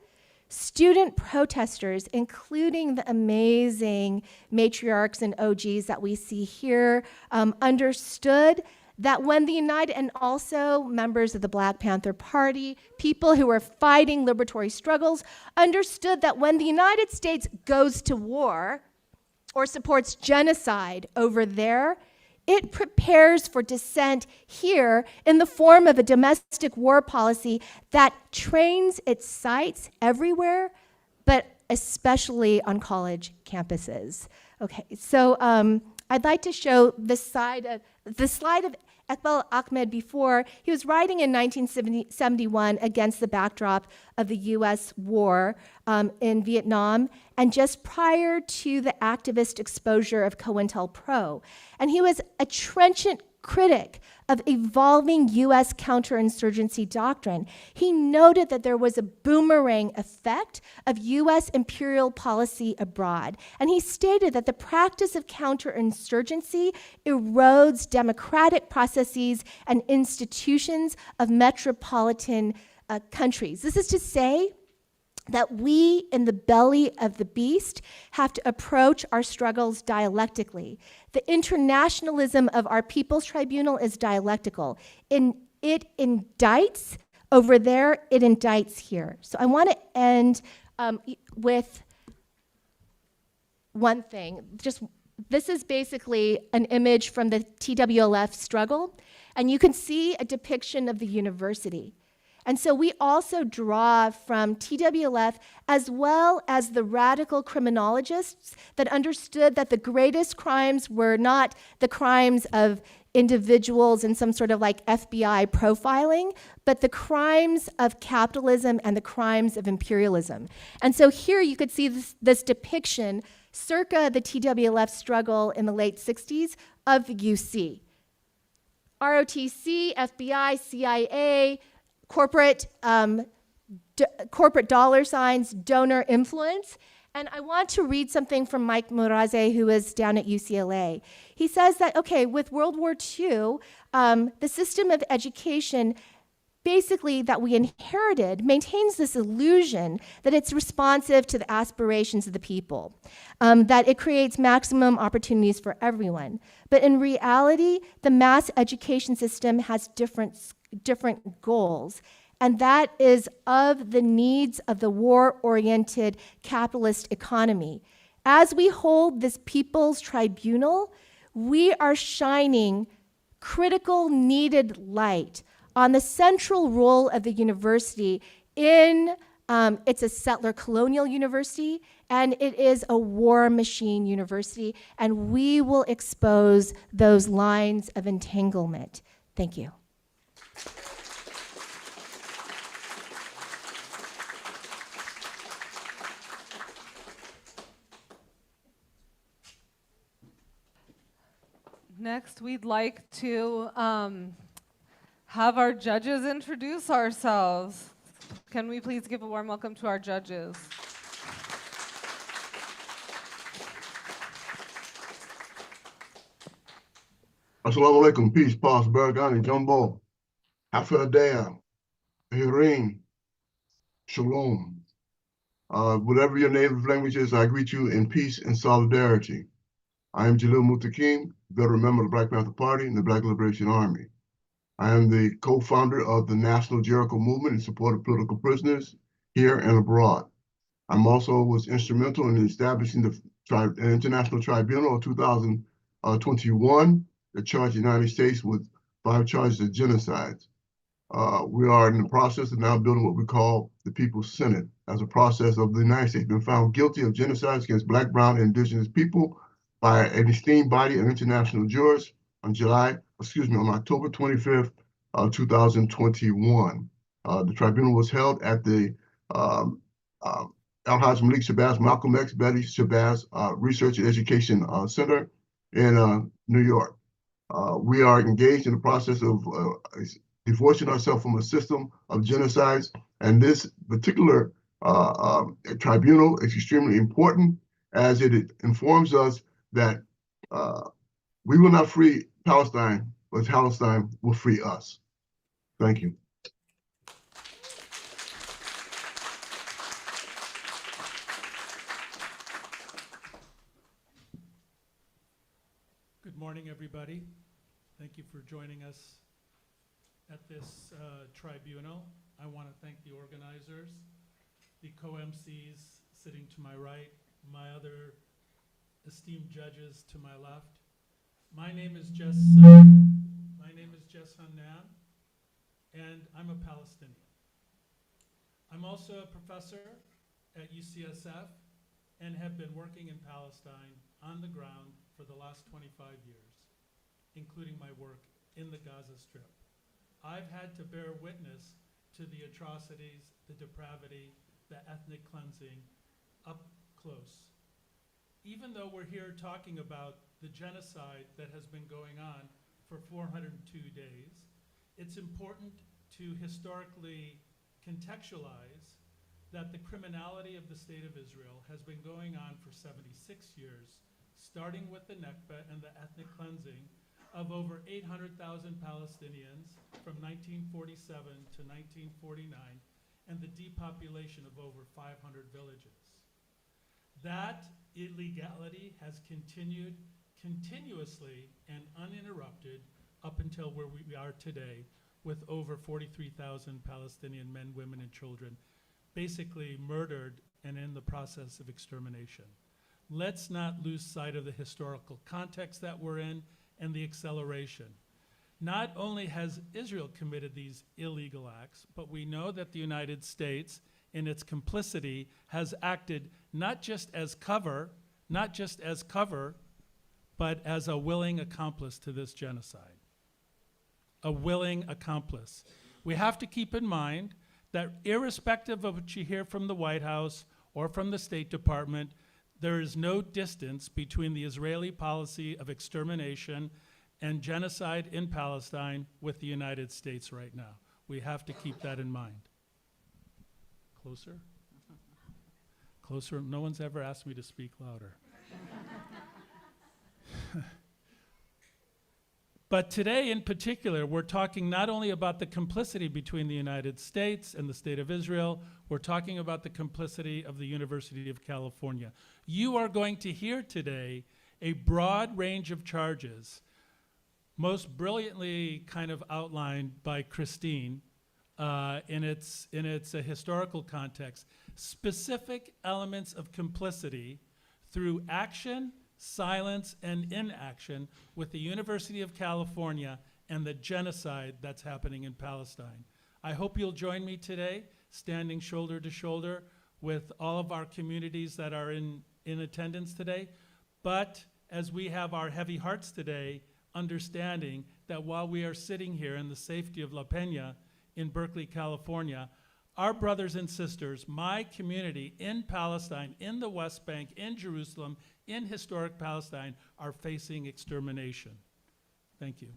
student protesters, including the amazing matriarchs and OGs that we see here, understood that when the United, and also members of the Black Panther Party, people who were fighting liberatory struggles, understood that when the United States goes to war or supports genocide over there, it prepares for dissent here in the form of a domestic war policy that trains its sites everywhere, but especially on college campuses. Okay, so I'd like to show the slide of Iqbal Ahmed before. He was writing in 1971 against the backdrop of the US war in Vietnam and just prior to the activist exposure of COINTELPRO. And he was a trenchant critic of evolving US counterinsurgency doctrine. He noted that there was a boomerang effect of US imperial policy abroad. And he stated that the practice of counterinsurgency erodes democratic processes and institutions of metropolitan countries. This is to say that we, in the belly of the beast, have to approach our struggles dialectically. The internationalism of our People's Tribunal is dialectical. It indicts over there, it indicts here. So I want to end with one thing. This is basically an image from the TWLF struggle, and you can see a depiction of the university. And so we also draw from TWLF as well as the radical criminologists that understood that the greatest crimes were not the crimes of individuals in some sort of like FBI profiling, but the crimes of capitalism and the crimes of imperialism. And so here you could see this depiction circa the TWLF struggle in the late 60s of the UC. ROTC, FBI, CIA, corporate dollar signs, donor influence. And I want to read something from Mike Muraze, who is down at UCLA. He says that, okay, with World War II, the system of education basically that we inherited maintains this illusion that it's responsive to the aspirations of the people, that it creates maximum opportunities for everyone. But in reality, the mass education system has different goals, and that is of the needs of the war-oriented capitalist economy. As we hold this People's Tribunal, we are shining critical needed light on the central role of the university in, it's a settler colonial university, and it is a war machine university, and we will expose those lines of entanglement. Thank you. Next, we'd like to have our judges introduce ourselves. Can we please give a warm welcome to our judges? Assalamu alaikum, peace, paz, Bergani, Jumbo, Afadea, Hirin, Shalom. Whatever your native language is, I greet you in peace and solidarity. I am Jalil Mutakim, veteran member of the Black Panther Party and the Black Liberation Army. I am the co-founder of the National Jericho Movement in support of political prisoners here and abroad. I'm also was instrumental in establishing the International Tribunal of 2021 that charged the United States with 5 charges of genocide. We are in the process of now building what we call the People's Senate as a process of the United States being found guilty of genocide against Black, Brown, and Indigenous people by an esteemed body of international jurors on October 25th, 2021. The tribunal was held at the Al-Haj Malik Shabazz, Malcolm X, Betty Shabazz Research and Education Center in New York. We are engaged in the process of divorcing ourselves from a system of genocides, and this particular tribunal is extremely important as it informs us that we will not free Palestine, but Palestine will free us. Thank you. Good morning, everybody. Thank you for joining us at this tribunal. I want to thank the organizers, the co-MCs sitting to my right, my other esteemed judges to my left, My name is Jess Hannan, and I'm a Palestinian. I'm also a professor at UCSF and have been working in Palestine on the ground for the last 25 years, including my work in the Gaza Strip. I've had to bear witness to the atrocities, the depravity, the ethnic cleansing up close. Even though we're here talking about the genocide that has been going on for 402 days, it's important to historically contextualize that the criminality of the State of Israel has been going on for 76 years, starting with the Nakba and the ethnic cleansing of over 800,000 Palestinians from 1947 to 1949, and the depopulation of over 500 villages. That illegality has continued continuously and uninterrupted up until where we are today, with over 43,000 Palestinian men, women, and children basically murdered and in the process of extermination. Let's not lose sight of the historical context that we're in and the acceleration. Not only has Israel committed these illegal acts, but we know that the United States, in its complicity, has acted not just as cover, but as a willing accomplice to this genocide. A willing accomplice. We have to keep in mind that irrespective of what you hear from the White House or from the State Department, there is no distance between the Israeli policy of extermination and genocide in Palestine with the United States right now. We have to keep that in mind. Closer? Closer? No one's ever asked me to speak louder. But today in particular, we're talking not only about the complicity between the United States and the State of Israel, we're talking about the complicity of the University of California. You are going to hear today a broad range of charges, most brilliantly kind of outlined by Christine in its historical context, specific elements of complicity through action, silence, and inaction with the University of California and the genocide that's happening in Palestine. I hope you'll join me today, standing shoulder to shoulder with all of our communities that are in attendance today. But as we have our heavy hearts today, understanding that while we are sitting here in the safety of La Peña in Berkeley, California, our brothers and sisters, my community in Palestine, in the West Bank, in Jerusalem, in historic Palestine, are facing extermination. Thank you.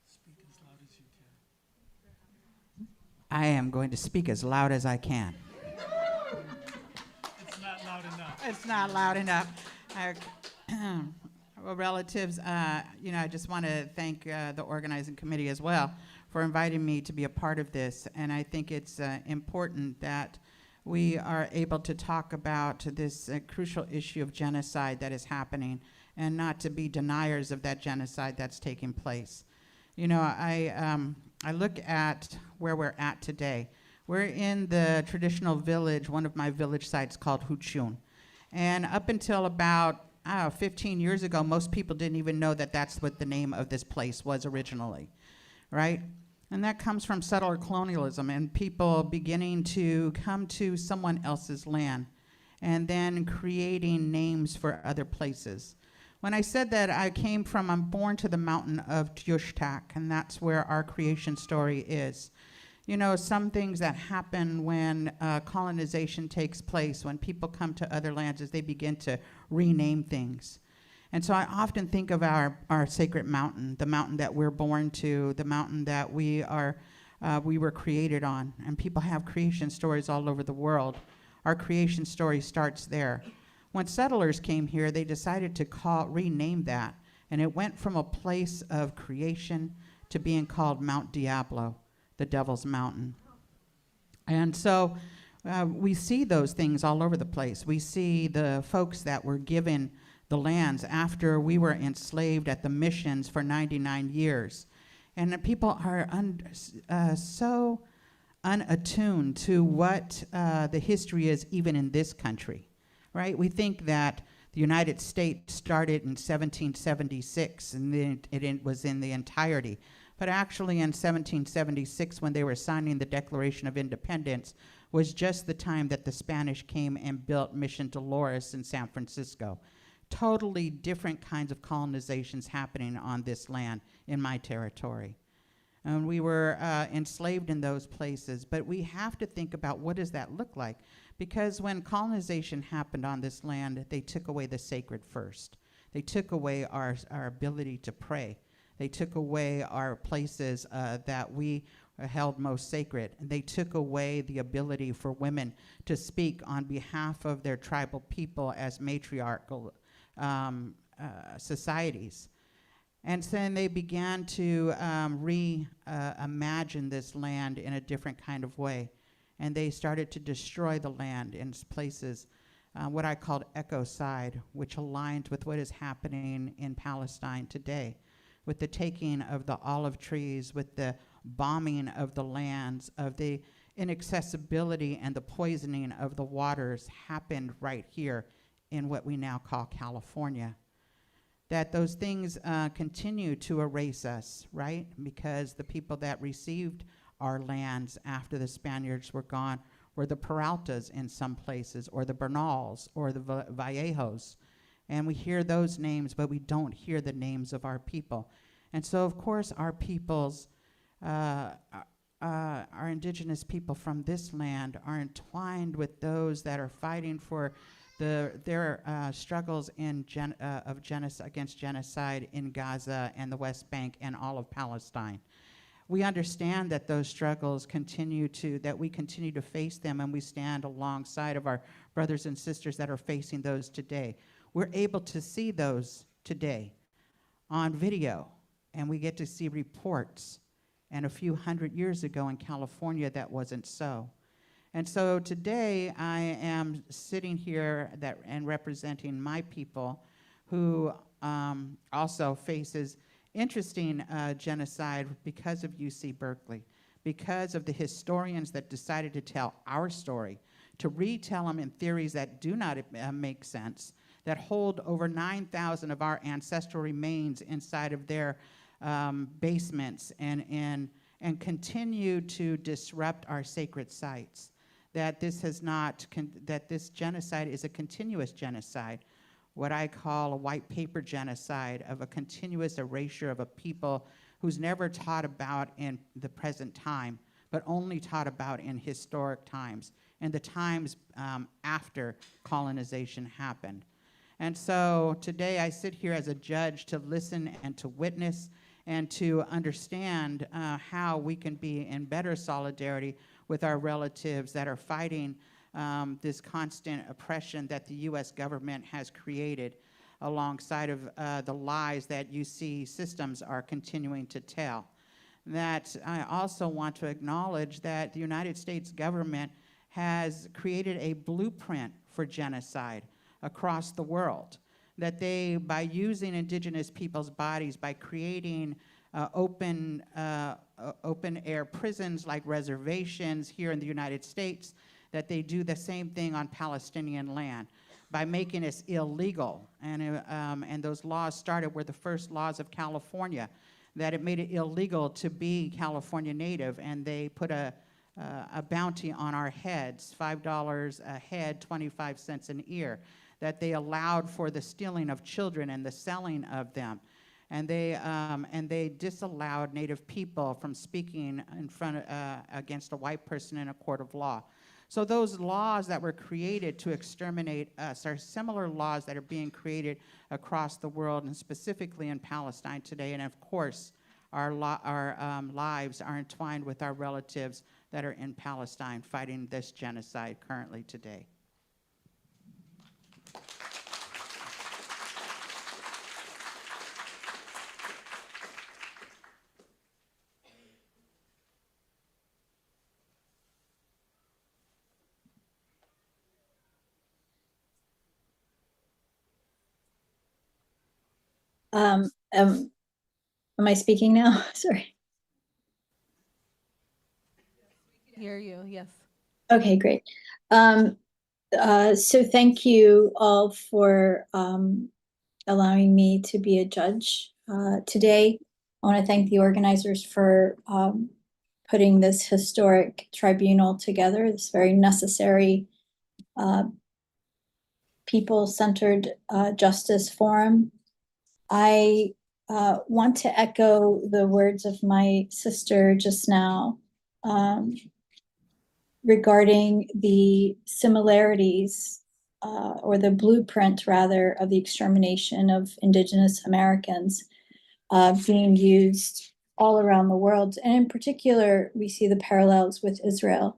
Speak as loud as you can. I am going to speak as loud as I can. It's not loud enough. It's not loud enough. Well, relatives, I just want to thank the organizing committee as well for inviting me to be a part of this. And I think it's important that we are able to talk about this crucial issue of genocide that is happening and not to be deniers of that genocide that's taking place. You know, I look at where we're at today. We're in the traditional village, one of my village sites called Huchun. And up until about 15 years ago, most people didn't even know that that's what the name of this place was originally, right? And that comes from settler colonialism and people beginning to come to someone else's land and then creating names for other places. When I said that I'm born to the mountain of Tyoshtak, and that's where our creation story is. You know, some things that happen when colonization takes place, when people come to other lands, is they begin to rename things. And so I often think of our sacred mountain, the mountain that we're born to, the mountain that we were created on. And people have creation stories all over the world. Our creation story starts there. When settlers came here, they decided to rename that. And it went from a place of creation to being called Mount Diablo, the Devil's Mountain. And so we see those things all over the place. We see the folks that were given the lands after we were enslaved at the missions for 99 years. And the people are so unattuned to what the history is even in this country, right? We think that the United States started in 1776 and then it was in the entirety. But actually in 1776, when they were signing the Declaration of Independence, was just the time that the Spanish came and built Mission Dolores in San Francisco. Totally different kinds of colonizations happening on this land in my territory. And we were enslaved in those places, but we have to think about what does that look like? Because when colonization happened on this land, they took away the sacred first. They took away our ability to pray. They took away our places that we held most sacred. And they took away the ability for women to speak on behalf of their tribal people as matriarchal societies. And so then they began to reimagine this land in a different kind of way. And they started to destroy the land in places, what I called ecocide, which aligns with what is happening in Palestine today, with the taking of the olive trees, with the bombing of the lands, of the inaccessibility and the poisoning of the waters happened right here in what we now call California. That those things continue to erase us, right? Because the people that received our lands after the Spaniards were gone were the Peraltas in some places, or the Bernals, or the Vallejos. And we hear those names, but we don't hear the names of our people. And so, of course, our peoples, our indigenous people from this land are entwined with those that are fighting for their struggles against genocide in Gaza and the West Bank and all of Palestine. We understand that those struggles that we continue to face them, and we stand alongside of our brothers and sisters that are facing those today. We're able to see those today on video, and we get to see reports. And a few hundred years ago in California, that wasn't so. And so today I am sitting here and representing my people who also faces interesting genocide because of UC Berkeley, because of the historians that decided to tell our story, to retell them in theories that do not make sense, that hold over 9,000 of our ancestral remains inside of their basements and continue to disrupt our sacred sites. That this genocide is a continuous genocide, what I call a white paper genocide of a continuous erasure of a people who's never taught about in the present time, but only taught about in historic times, and the times after colonization happened. And so today I sit here as a judge to listen and to witness and to understand how we can be in better solidarity with our relatives that are fighting this constant oppression that the U.S. government has created alongside of the lies that UC systems are continuing to tell. That I also want to acknowledge that the United States government has created a blueprint for genocide across the world. That they, by using indigenous people's bodies, by creating open air prisons like reservations here in the United States, that they do the same thing on Palestinian land by making it illegal. And those laws were the first laws of California, that it made it illegal to be California native, and they put a bounty on our heads, $5 a head, 25 cents an ear, that they allowed for the stealing of children and the selling of them. And they disallowed Native people from speaking in front against a white person in a court of law. So those laws that were created to exterminate us are similar laws that are being created across the world, and specifically in Palestine today. And of course, our lives are entwined with our relatives that are in Palestine fighting this genocide currently today. Am I speaking now? Sorry. hear you, yes. Okay, great. So thank you all for allowing me to be a judge today. I want to thank the organizers for putting this historic tribunal together, this very necessary people-centered justice forum. I want to echo the words of my sister just now regarding the similarities or the blueprint, rather, of the extermination of Indigenous Americans being used all around the world. And in particular, we see the parallels with Israel.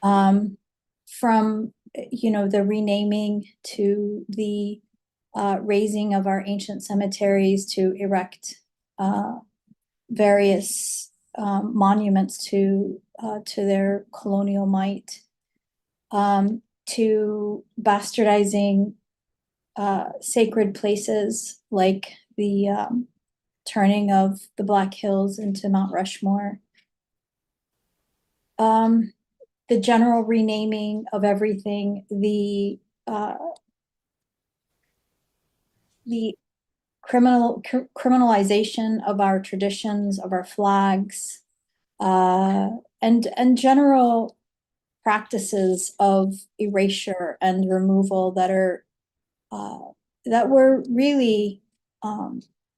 From, the renaming to the raising of our ancient cemeteries to erect various monuments to their colonial might, to bastardizing sacred places like the turning of the Black Hills into Mount Rushmore, the general renaming of everything, the criminalization of our traditions, of our flags, and general practices of erasure and removal that were really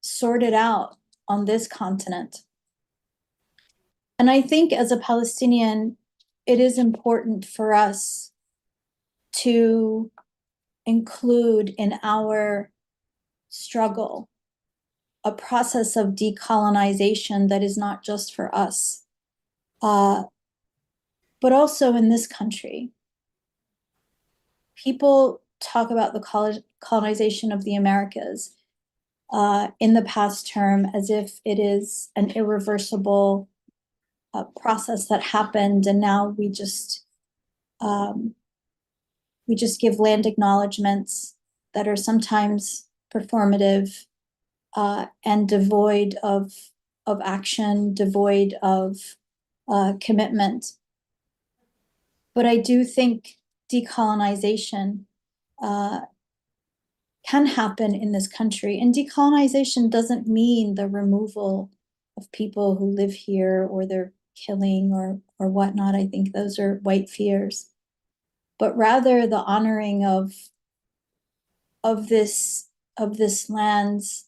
sorted out on this continent. And I think as a Palestinian, it is important for us to include in our struggle a process of decolonization that is not just for us, but also in this country. People talk about the colonization of the Americas in the past term as if it is an irreversible process that happened, and now we just give land acknowledgements that are sometimes performative and devoid of action, devoid of commitment. But I do think decolonization can happen in this country. And decolonization doesn't mean the removal of people who live here or their killing or whatnot. I think those are white fears. But rather the honoring of this land's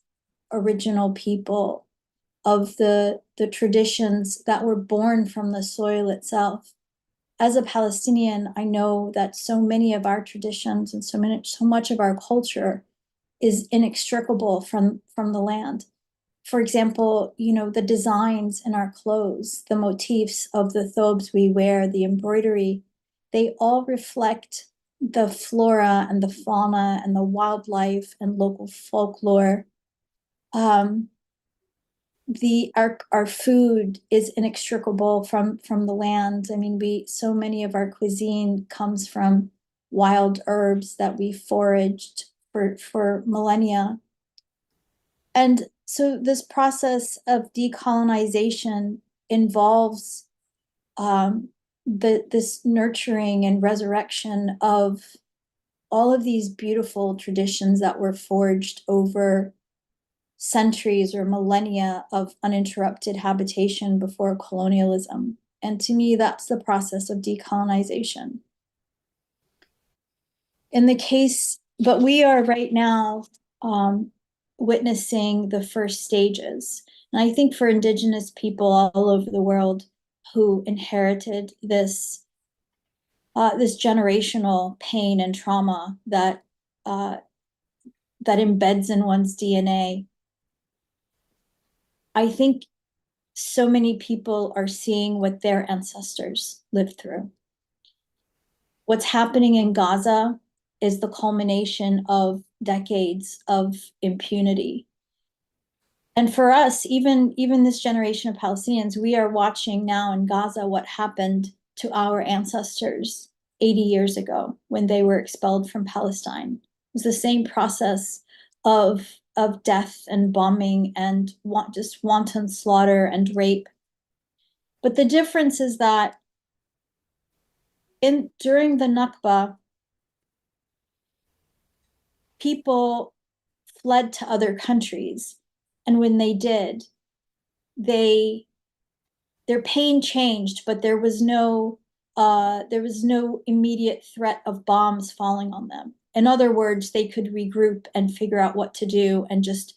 original people, of the traditions that were born from the soil itself. As a Palestinian, I know that so many of our traditions and so much of our culture is inextricable from the land. For example, the designs in our clothes, the motifs of the thobes we wear, the embroidery, they all reflect the flora and the fauna and the wildlife and local folklore. Our food is inextricable from the land. I mean, so many of our cuisine comes from wild herbs that we foraged for millennia. And so this process of decolonization involves this nurturing and resurrection of all of these beautiful traditions that were forged over centuries or millennia of uninterrupted habitation before colonialism. And to me, that's the process of decolonization. But we are right now witnessing the first stages. And I think for Indigenous people all over the world who inherited this generational pain and trauma that embeds in one's DNA, I think so many people are seeing what their ancestors lived through. What's happening in Gaza is the culmination of decades of impunity. And for us, even this generation of Palestinians, we are watching now in Gaza what happened to our ancestors 80 years ago when they were expelled from Palestine. It was the same process of death and bombing and just wanton slaughter and rape. But the difference is that during the Nakba, people fled to other countries. And when they did, their pain changed, but there was no immediate threat of bombs falling on them. In other words, they could regroup and figure out what to do and just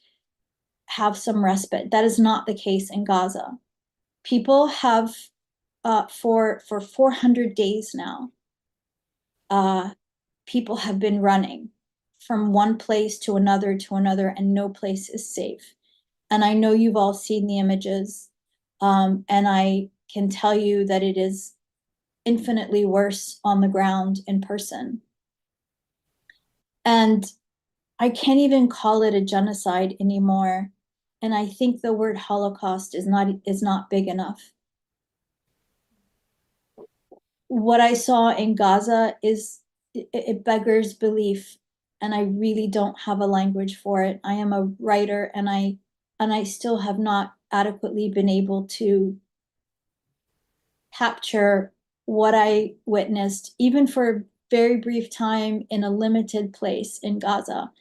have some respite. That is not the case in Gaza. People have, for 400 days now, people have been running from one place to another, and no place is safe. And I know you've all seen the images, and I can tell you that it is infinitely worse on the ground in person. And I can't even call it a genocide anymore. And I think the word Holocaust is not big enough. What I saw in Gaza it beggars belief, and I really don't have a language for it. I am a writer, and I still have not adequately been able to capture what I witnessed, even for a very brief time in a limited place in Gaza.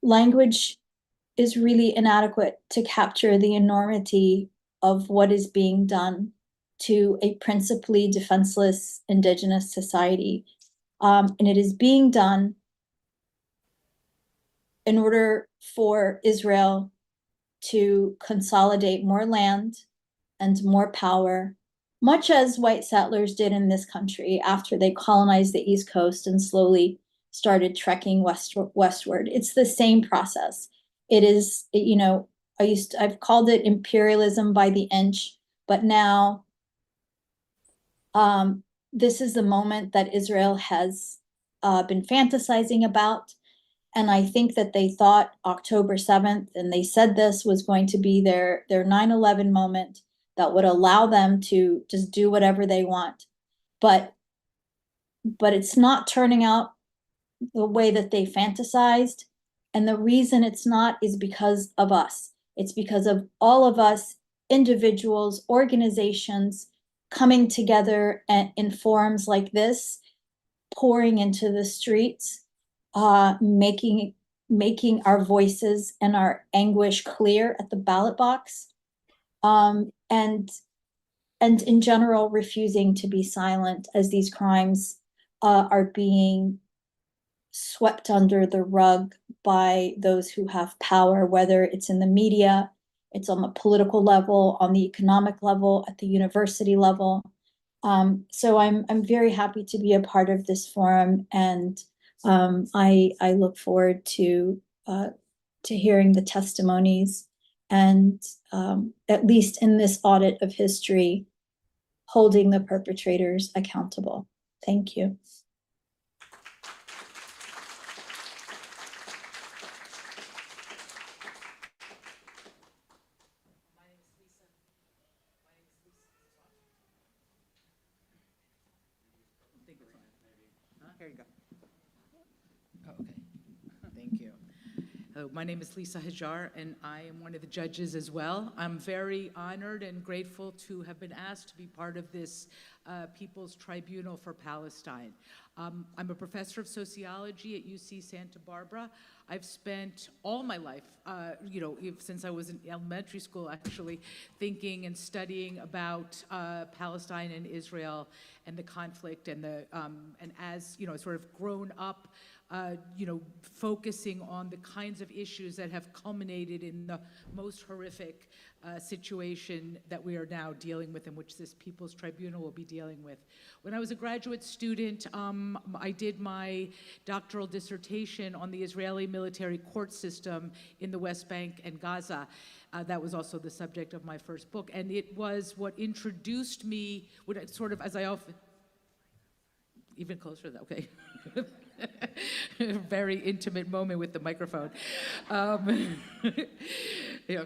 Language is really inadequate to capture the enormity of what is being done to a principally defenseless indigenous society. And it is being done in order for Israel to consolidate more land and more power, much as white settlers did in this country after they colonized the East Coast and slowly started trekking westward. It's the same process. It is, I've called it imperialism by the inch, but now this is the moment that Israel has been fantasizing about. And I think that they thought October 7th, and they said this was going to be their 9/11 moment that would allow them to just do whatever they want. But it's not turning out the way that they fantasized. And the reason it's not is because of us. It's because of all of us, individuals, organizations, coming together in forums like this, pouring into the streets, making our voices and our anguish clear at the ballot box, and in general refusing to be silent as these crimes are being swept under the rug by those who have power, whether it's in the media, it's on the political level, on the economic level, at the university level. So I'm very happy to be a part of this forum, and I look forward to hearing the testimonies, and at least in this audit of history, holding the perpetrators accountable. Thank you. Here you go. Oh, okay. Thank you. Hello, my name is Lisa Hajar, and I am one of the judges as well. I'm very honored and grateful to have been asked to be part of this People's Tribunal for Palestine. I'm a professor of sociology at UC Santa Barbara. I've spent all my life, since I was in elementary school, actually, thinking and studying about Palestine and Israel and the conflict, and as sort of grown up, focusing on the kinds of issues that have culminated in the most horrific situation that we are now dealing with, and which this People's Tribunal will be dealing with. When I was a graduate student, I did my doctoral dissertation on the Israeli military court system in the West Bank and Gaza. That was also the subject of my first book, and it was what introduced me, sort of, as I often, even closer, okay. Very intimate moment with the microphone. Yeah,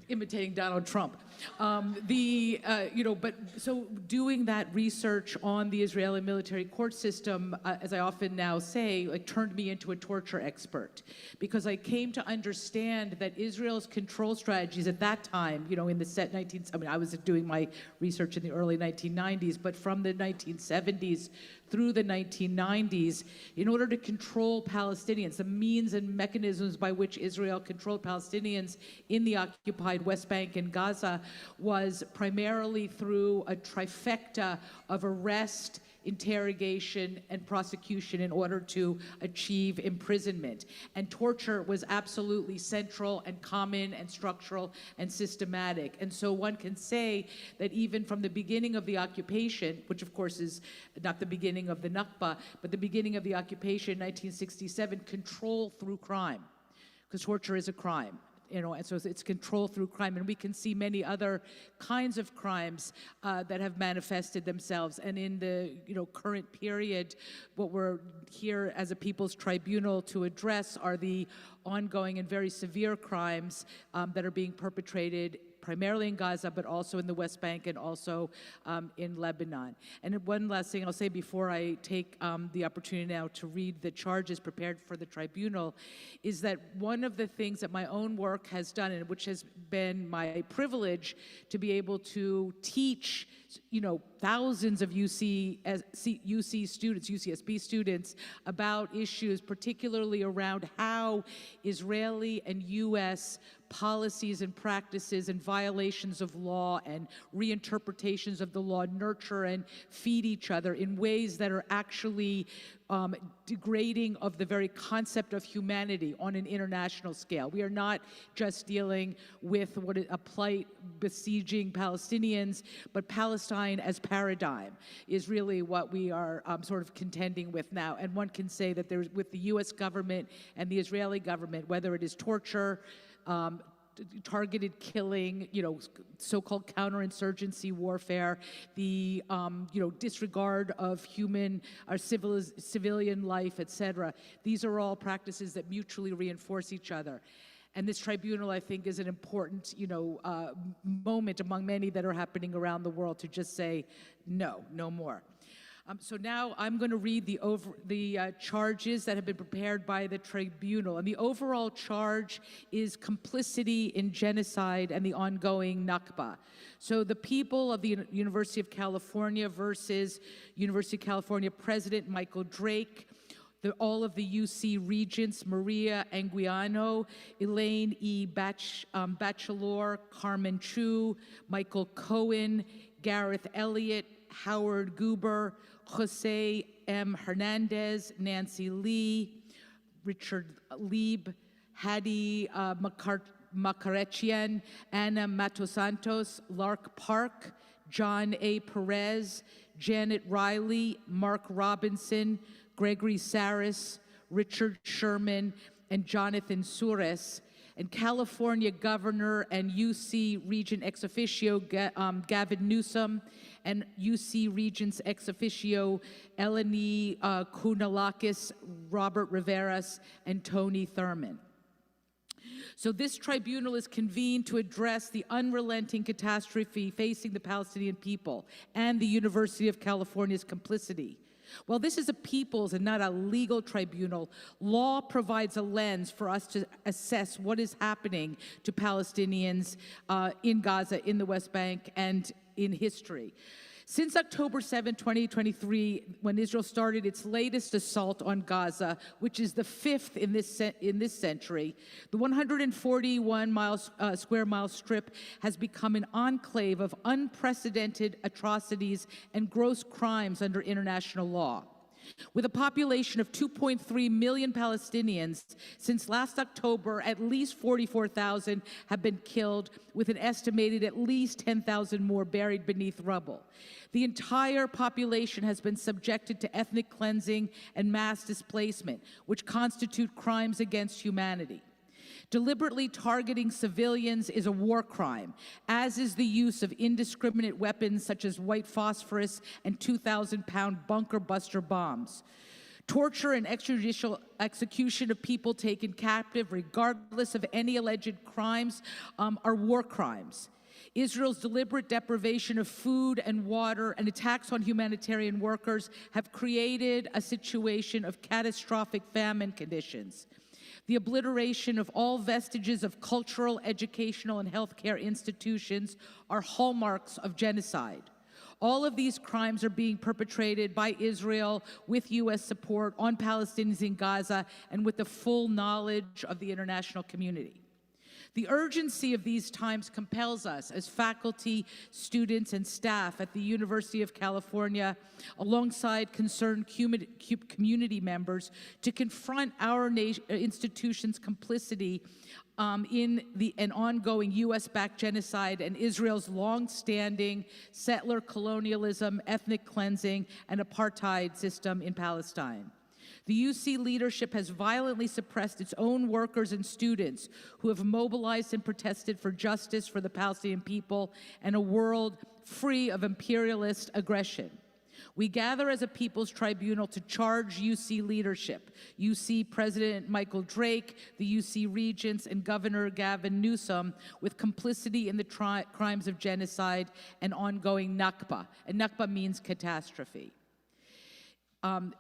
imitating Donald Trump. But so doing that research on the Israeli military court system, as I often now say, like turned me into a torture expert, because I came to understand that Israel's control strategies at that time, in the I was doing my research in the early 1990s, but from the 1970s through the 1990s, in order to control Palestinians, the means and mechanisms by which Israel controlled Palestinians in the occupied West Bank and Gaza was primarily through a trifecta of arrest, interrogation, and prosecution in order to achieve imprisonment. And torture was absolutely central and common and structural and systematic. And so one can say that even from the beginning of the occupation, which of course is not the beginning of the Nakba, but the beginning of the occupation in 1967, control through crime, because torture is a crime. And so it's control through crime. And we can see many other kinds of crimes that have manifested themselves. And in the current period, what we're here as a People's Tribunal to address are the ongoing and very severe crimes that are being perpetrated primarily in Gaza, but also in the West Bank and also in Lebanon. And one last thing I'll say before I take the opportunity now to read the charges prepared for the tribunal is that one of the things that my own work has done, and which has been my privilege to be able to teach thousands of UC students, UCSB students, about issues particularly around how Israeli and U.S. policies and practices and violations of law and reinterpretations of the law nurture and feed each other in ways that are actually degrading of the very concept of humanity on an international scale. We are not just dealing with a plight besieging Palestinians, but Palestine as paradigm is really what we are sort of contending with now. And one can say that there's, with the U.S. government and the Israeli government, whether it is torture, targeted killing, so-called counterinsurgency warfare, the disregard of human or civilian life, etc. These are all practices that mutually reinforce each other. And this tribunal, I think, is an important, moment among many that are happening around the world to just say, no more. So now I'm going to read the charges that have been prepared by the tribunal. And the overall charge is complicity in genocide and the ongoing Nakba. So the people of the University of California versus University of California President Michael Drake, all of the UC Regents, Maria Anguiano, Elaine E. Bachelor, Carmen Chu, Michael Cohen, Gareth Elliott, Howard Guber, Jose M. Hernandez, Nancy Lee, Richard Lieb, Hadi Makarechian, Anna Matosantos, Lark Park, John A. Perez, Janet Riley, Mark Robinson, Gregory Saris, Richard Sherman, and Jonathan Suarez, and California Governor and UC Regent ex officio Gavin Newsom, and UC Regents ex officio Eleni Kounalakis, Robert Riveras, and Tony Thurman. So this tribunal is convened to address the unrelenting catastrophe facing the Palestinian people and the University of California's complicity. While this is a people's and not a legal tribunal, law provides a lens for us to assess what is happening to Palestinians in Gaza, in the West Bank, and in history. Since October 7, 2023, when Israel started its latest assault on Gaza, which is the fifth in this century, the 141 square mile strip has become an enclave of unprecedented atrocities and gross crimes under international law. With a population of 2.3 million Palestinians, since last October, at least 44,000 have been killed, with an estimated at least 10,000 more buried beneath rubble. The entire population has been subjected to ethnic cleansing and mass displacement, which constitute crimes against humanity. Deliberately targeting civilians is a war crime, as is the use of indiscriminate weapons such as white phosphorus and 2,000-pound bunker buster bombs. Torture and extrajudicial execution of people taken captive, regardless of any alleged crimes, are war crimes. Israel's deliberate deprivation of food and water and attacks on humanitarian workers have created a situation of catastrophic famine conditions. The obliteration of all vestiges of cultural, educational, and healthcare institutions are hallmarks of genocide. All of these crimes are being perpetrated by Israel with U.S. support on Palestinians in Gaza and with the full knowledge of the international community. The urgency of these times compels us as faculty, students, and staff at the University of California, alongside concerned community members, to confront our institution's complicity in an ongoing U.S.-backed genocide and Israel's long-standing settler colonialism, ethnic cleansing, and apartheid system in Palestine. The UC leadership has violently suppressed its own workers and students who have mobilized and protested for justice for the Palestinian people and a world free of imperialist aggression. We gather as a People's Tribunal to charge UC leadership, UC President Michael Drake, the UC Regents, and Governor Gavin Newsom with complicity in the crimes of genocide and ongoing Nakba. And Nakba means catastrophe.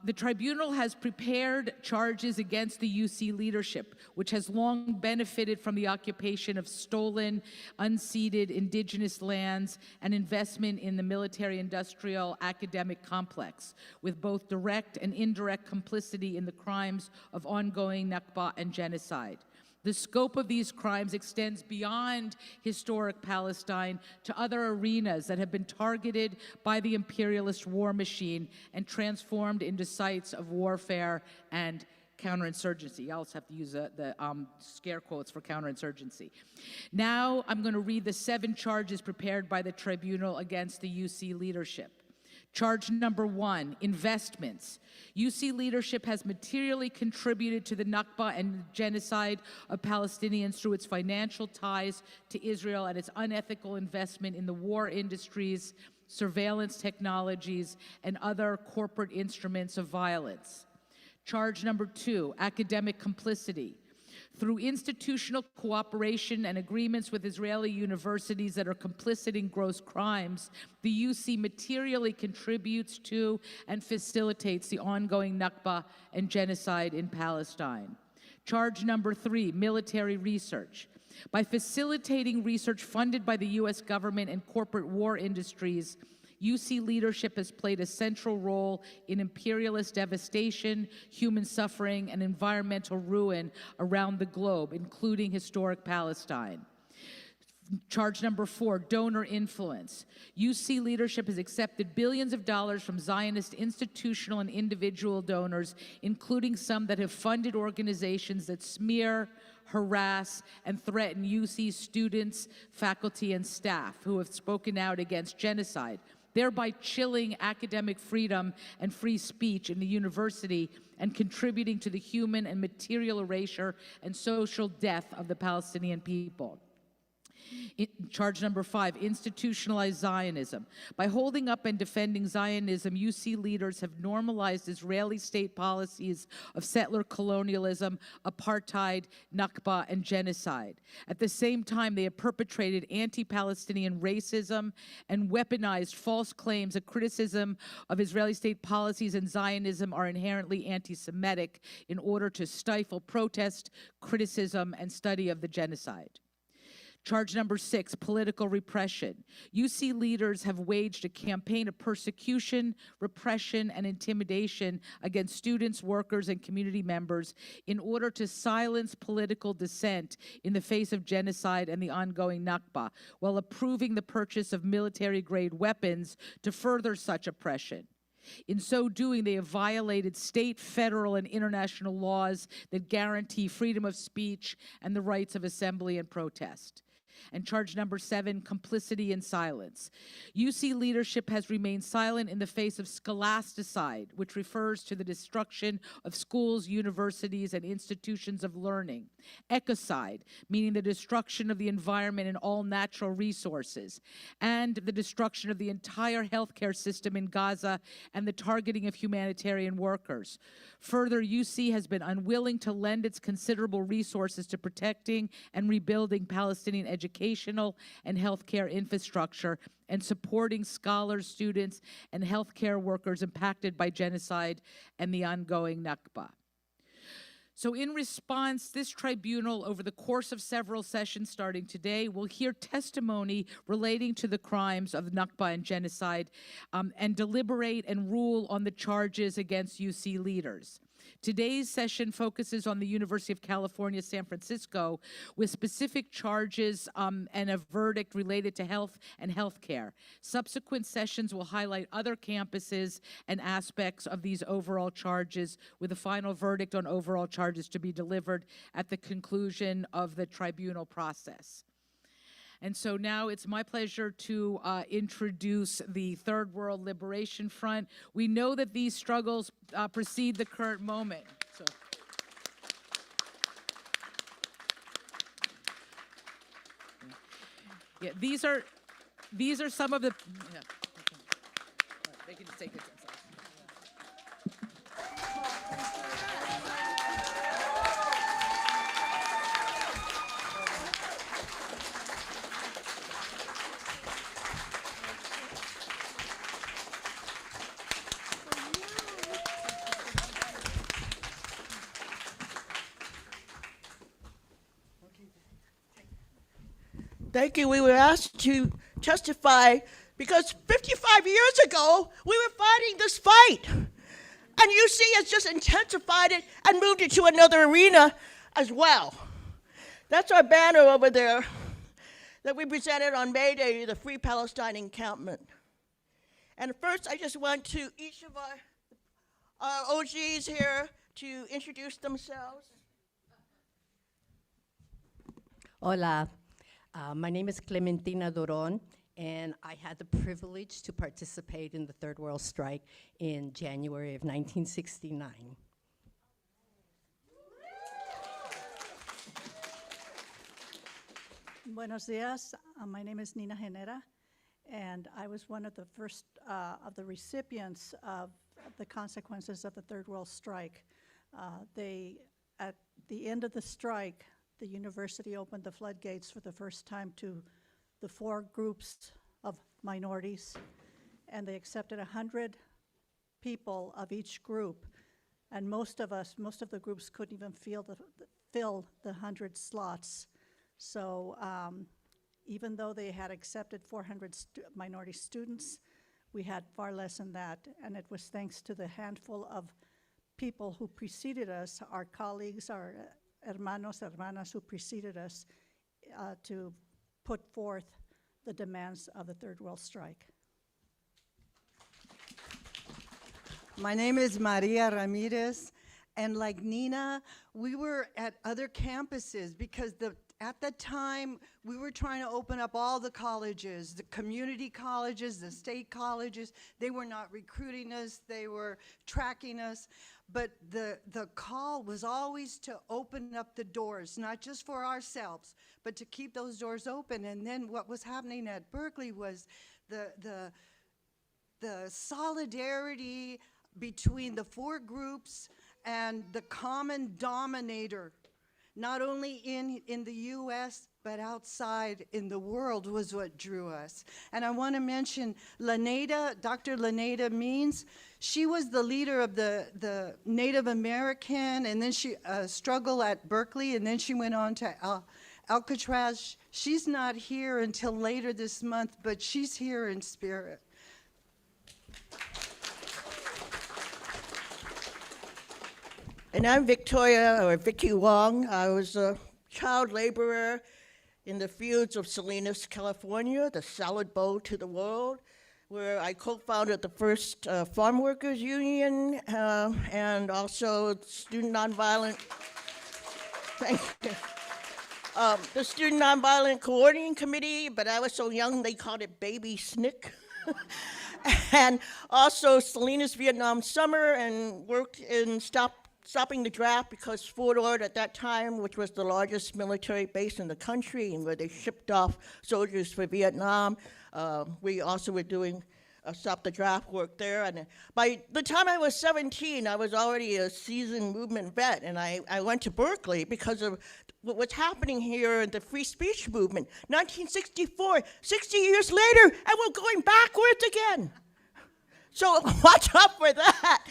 The tribunal has prepared charges against the UC leadership, which has long benefited from the occupation of stolen, unceded indigenous lands and investment in the military-industrial academic complex, with both direct and indirect complicity in the crimes of ongoing Nakba and genocide. The scope of these crimes extends beyond historic Palestine to other arenas that have been targeted by the imperialist war machine and transformed into sites of warfare and counterinsurgency. You also have to use the scare quotes for counterinsurgency. Now I'm going to read the 7 charges prepared by the tribunal against the UC leadership. Charge number 1, investments. UC leadership has materially contributed to the Nakba and genocide of Palestinians through its financial ties to Israel and its unethical investment in the war industries, surveillance technologies, and other corporate instruments of violence. Charge number 2, academic complicity. Through institutional cooperation and agreements with Israeli universities that are complicit in gross crimes, the UC materially contributes to and facilitates the ongoing Nakba and genocide in Palestine. Charge number 3, military research. By facilitating research funded by the U.S. government and corporate war industries, UC leadership has played a central role in imperialist devastation, human suffering, and environmental ruin around the globe, including historic Palestine. Charge number 4, donor influence. UC leadership has accepted billions of dollars from Zionist institutional and individual donors, including some that have funded organizations that smear, harass, and threaten UC students, faculty, and staff who have spoken out against genocide, thereby chilling academic freedom and free speech in the university and contributing to the human and material erasure and social death of the Palestinian people. Charge number 5, institutionalized Zionism. By holding up and defending Zionism, UC leaders have normalized Israeli state policies of settler colonialism, apartheid, Nakba, and genocide. At the same time, they have perpetrated anti-Palestinian racism and weaponized false claims that criticism of Israeli state policies and Zionism are inherently anti-Semitic in order to stifle protest, criticism, and study of the genocide. Charge number 6, political repression. UC leaders have waged a campaign of persecution, repression, and intimidation against students, workers, and community members in order to silence political dissent in the face of genocide and the ongoing Nakba, while approving the purchase of military-grade weapons to further such oppression. In so doing, they have violated state, federal, and international laws that guarantee freedom of speech and the rights of assembly and protest. And charge number 7, complicity and silence. UC leadership has remained silent in the face of scholasticide, which refers to the destruction of schools, universities, and institutions of learning. Ecocide, meaning the destruction of the environment and all natural resources, and the destruction of the entire healthcare system in Gaza and the targeting of humanitarian workers. Further, UC has been unwilling to lend its considerable resources to protecting and rebuilding Palestinian educational and healthcare infrastructure and supporting scholars, students, and healthcare workers impacted by genocide and the ongoing Nakba. So in response, this tribunal, over the course of several sessions starting today, will hear testimony relating to the crimes of Nakba and genocide and deliberate and rule on the charges against UC leaders. Today's session focuses on the University of California, San Francisco, with specific charges and a verdict related to health and healthcare. Subsequent sessions will highlight other campuses and aspects of these overall charges, with a final verdict on overall charges to be delivered at the conclusion of the tribunal process. And so now it's my pleasure to introduce the Third World Liberation Front. We know that these struggles precede the current moment. So. Yeah, these are some of the. Yeah. Right, they can just take it themselves. Thank you. We were asked to testify because 55 years ago, we were fighting this fight. And UC has just intensified it and moved it to another arena as well. That's our banner over there that we presented on May Day, the Free Palestine Encampment. And first, I just want to each of our OGs here to introduce themselves. Hola. My name is Clementina Doron, and I had the privilege to participate in the Third World Strike in January of 1969. Buenos dias. My name is Nina Genera, and I was one of the first of the recipients of the consequences of the Third World Strike. At the end of the strike, the university opened the floodgates for the first time to the 4 groups of minorities, and they accepted 100 people of each group. And most of the groups couldn't even fill the 100 slots. So even though they had accepted 400 minority students, we had far less than that. And it was thanks to the handful of people who preceded us, our colleagues, our hermanos, hermanas who preceded us to put forth the demands of the Third World Strike. My name is Maria Ramirez, and like Nina, we were at other campuses because at the time, we were trying to open up all the colleges, the community colleges, the state colleges. They were not recruiting us, they were tracking us. But the call was always to open up the doors, not just for ourselves, but to keep those doors open. And then what was happening at Berkeley was the solidarity between the 4 groups and the common dominator, not only in the US, but outside in the world was what drew us. And I want to mention Dr. Laneda Means. She was the leader of the Native American, and then she struggled at Berkeley, and then she went on to Alcatraz. She's not here until later this month, but she's here in spirit. And I'm Victoria, or Vicky Wong. I was a child laborer in the fields of Salinas, California, the salad bowl to the world, where I co-founded the first farm workers union and also student nonviolent, thank you. The Student Nonviolent Coordinating Committee, but I was so young they called it Baby SNCC. And also Salinas Vietnam Summer, and worked in Stop stopping the draft because Fort Ord at that time, which was the largest military base in the country and where they shipped off soldiers for Vietnam, we also were doing stop the draft work there. And by the time I was 17, I was already a seasoned movement vet, and I went to Berkeley because of what was happening here in the free speech movement. 1964, 60 years later, and we're going backwards again. So watch out for that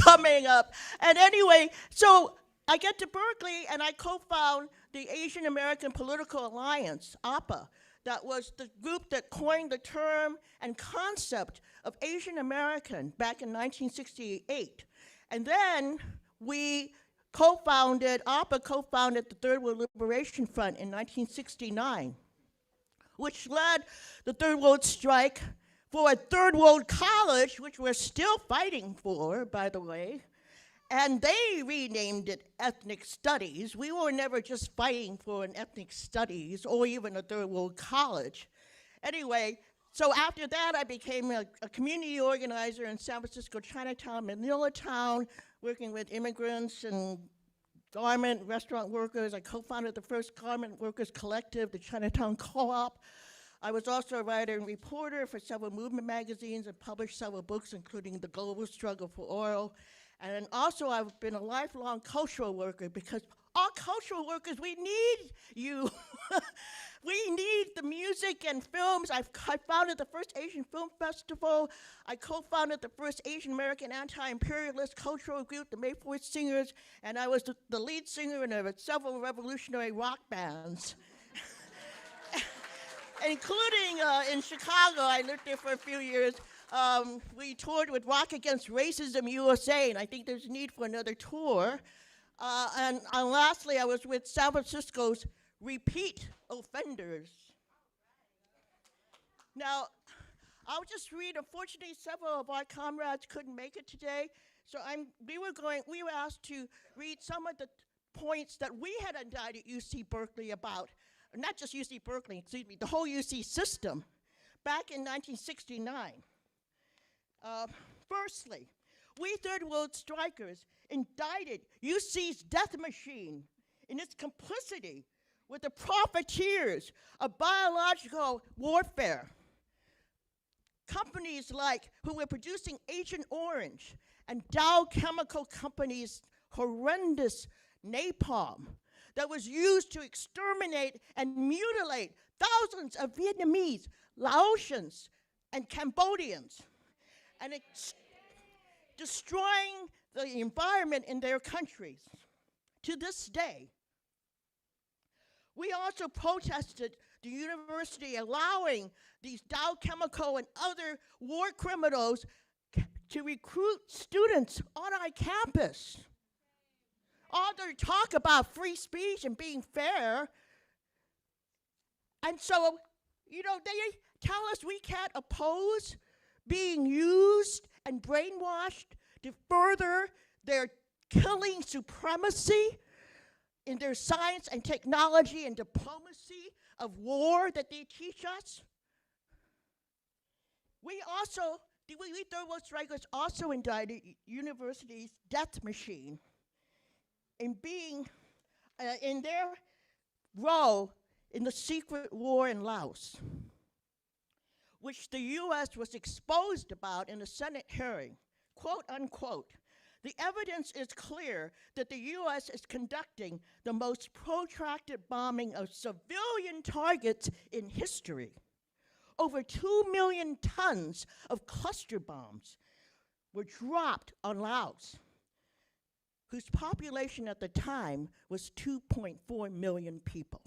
coming up. And anyway, so I get to Berkeley, and I co-found the Asian American Political Alliance, APA. That was the group that coined the term and concept of Asian American back in 1968. And then we APA co-founded the Third World Liberation Front in 1969, which led the Third World Strike for a Third World College, which we're still fighting for, by the way. And they renamed it Ethnic Studies. We were never just fighting for an Ethnic Studies or even a Third World College. Anyway, so after that, I became a community organizer in San Francisco, Chinatown, Manila Town, working with immigrants and garment, restaurant workers. I co-founded the first garment workers collective, the Chinatown Co-op. I was also a writer and reporter for several movement magazines and published several books, including The Global Struggle for Oil. And also I've been a lifelong cultural worker because all cultural workers, we need you. We need the music and films. I founded the first Asian Film Festival. I co-founded the first Asian American anti-imperialist cultural group, the May 4th Singers, and I was the lead singer in several revolutionary rock bands. Including in Chicago, I lived there for a few years. We toured with Rock Against Racism USA, and I think there's need for another tour. And lastly, I was with San Francisco's Repeat Offenders. Now, I'll just read, unfortunately, several of our comrades couldn't make it today, so we were asked to read some of the points that we had indicted UC Berkeley about, not just UC Berkeley, excuse me, the whole UC system, back in 1969. Firstly, we Third World Strikers indicted UC's death machine in its complicity with the profiteers of biological warfare. Companies who were producing Agent Orange and Dow Chemical Company's horrendous napalm that was used to exterminate and mutilate thousands of Vietnamese, Laotians, and Cambodians, and it's destroying the environment in their countries. To this day, we also protested the university allowing these Dow Chemical and other war criminals to recruit students on our campus. All their talk about free speech and being fair. And so, they tell us we can't oppose being used and brainwashed to further their killing supremacy in their science and technology and diplomacy of war that they teach us. We Third World Strikers also indicted university's death machine in being, in their role in the secret war in Laos, which the US was exposed about in a Senate hearing, quote unquote. The evidence is clear that the US is conducting the most protracted bombing of civilian targets in history. Over 2 million tons of cluster bombs were dropped on Laos, whose population at the time was 2.4 million people.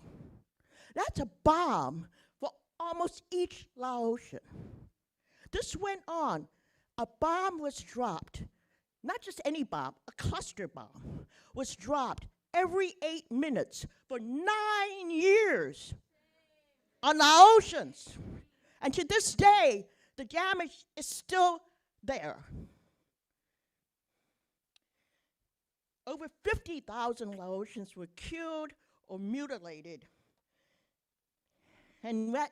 That's a bomb for almost each Laotian. This went on. A bomb was dropped, not just any bomb, a cluster bomb was dropped every 8 minutes for 9 years on Laotians. And to this day, the damage is still there. Over 50,000 Laotians were killed or mutilated, and yet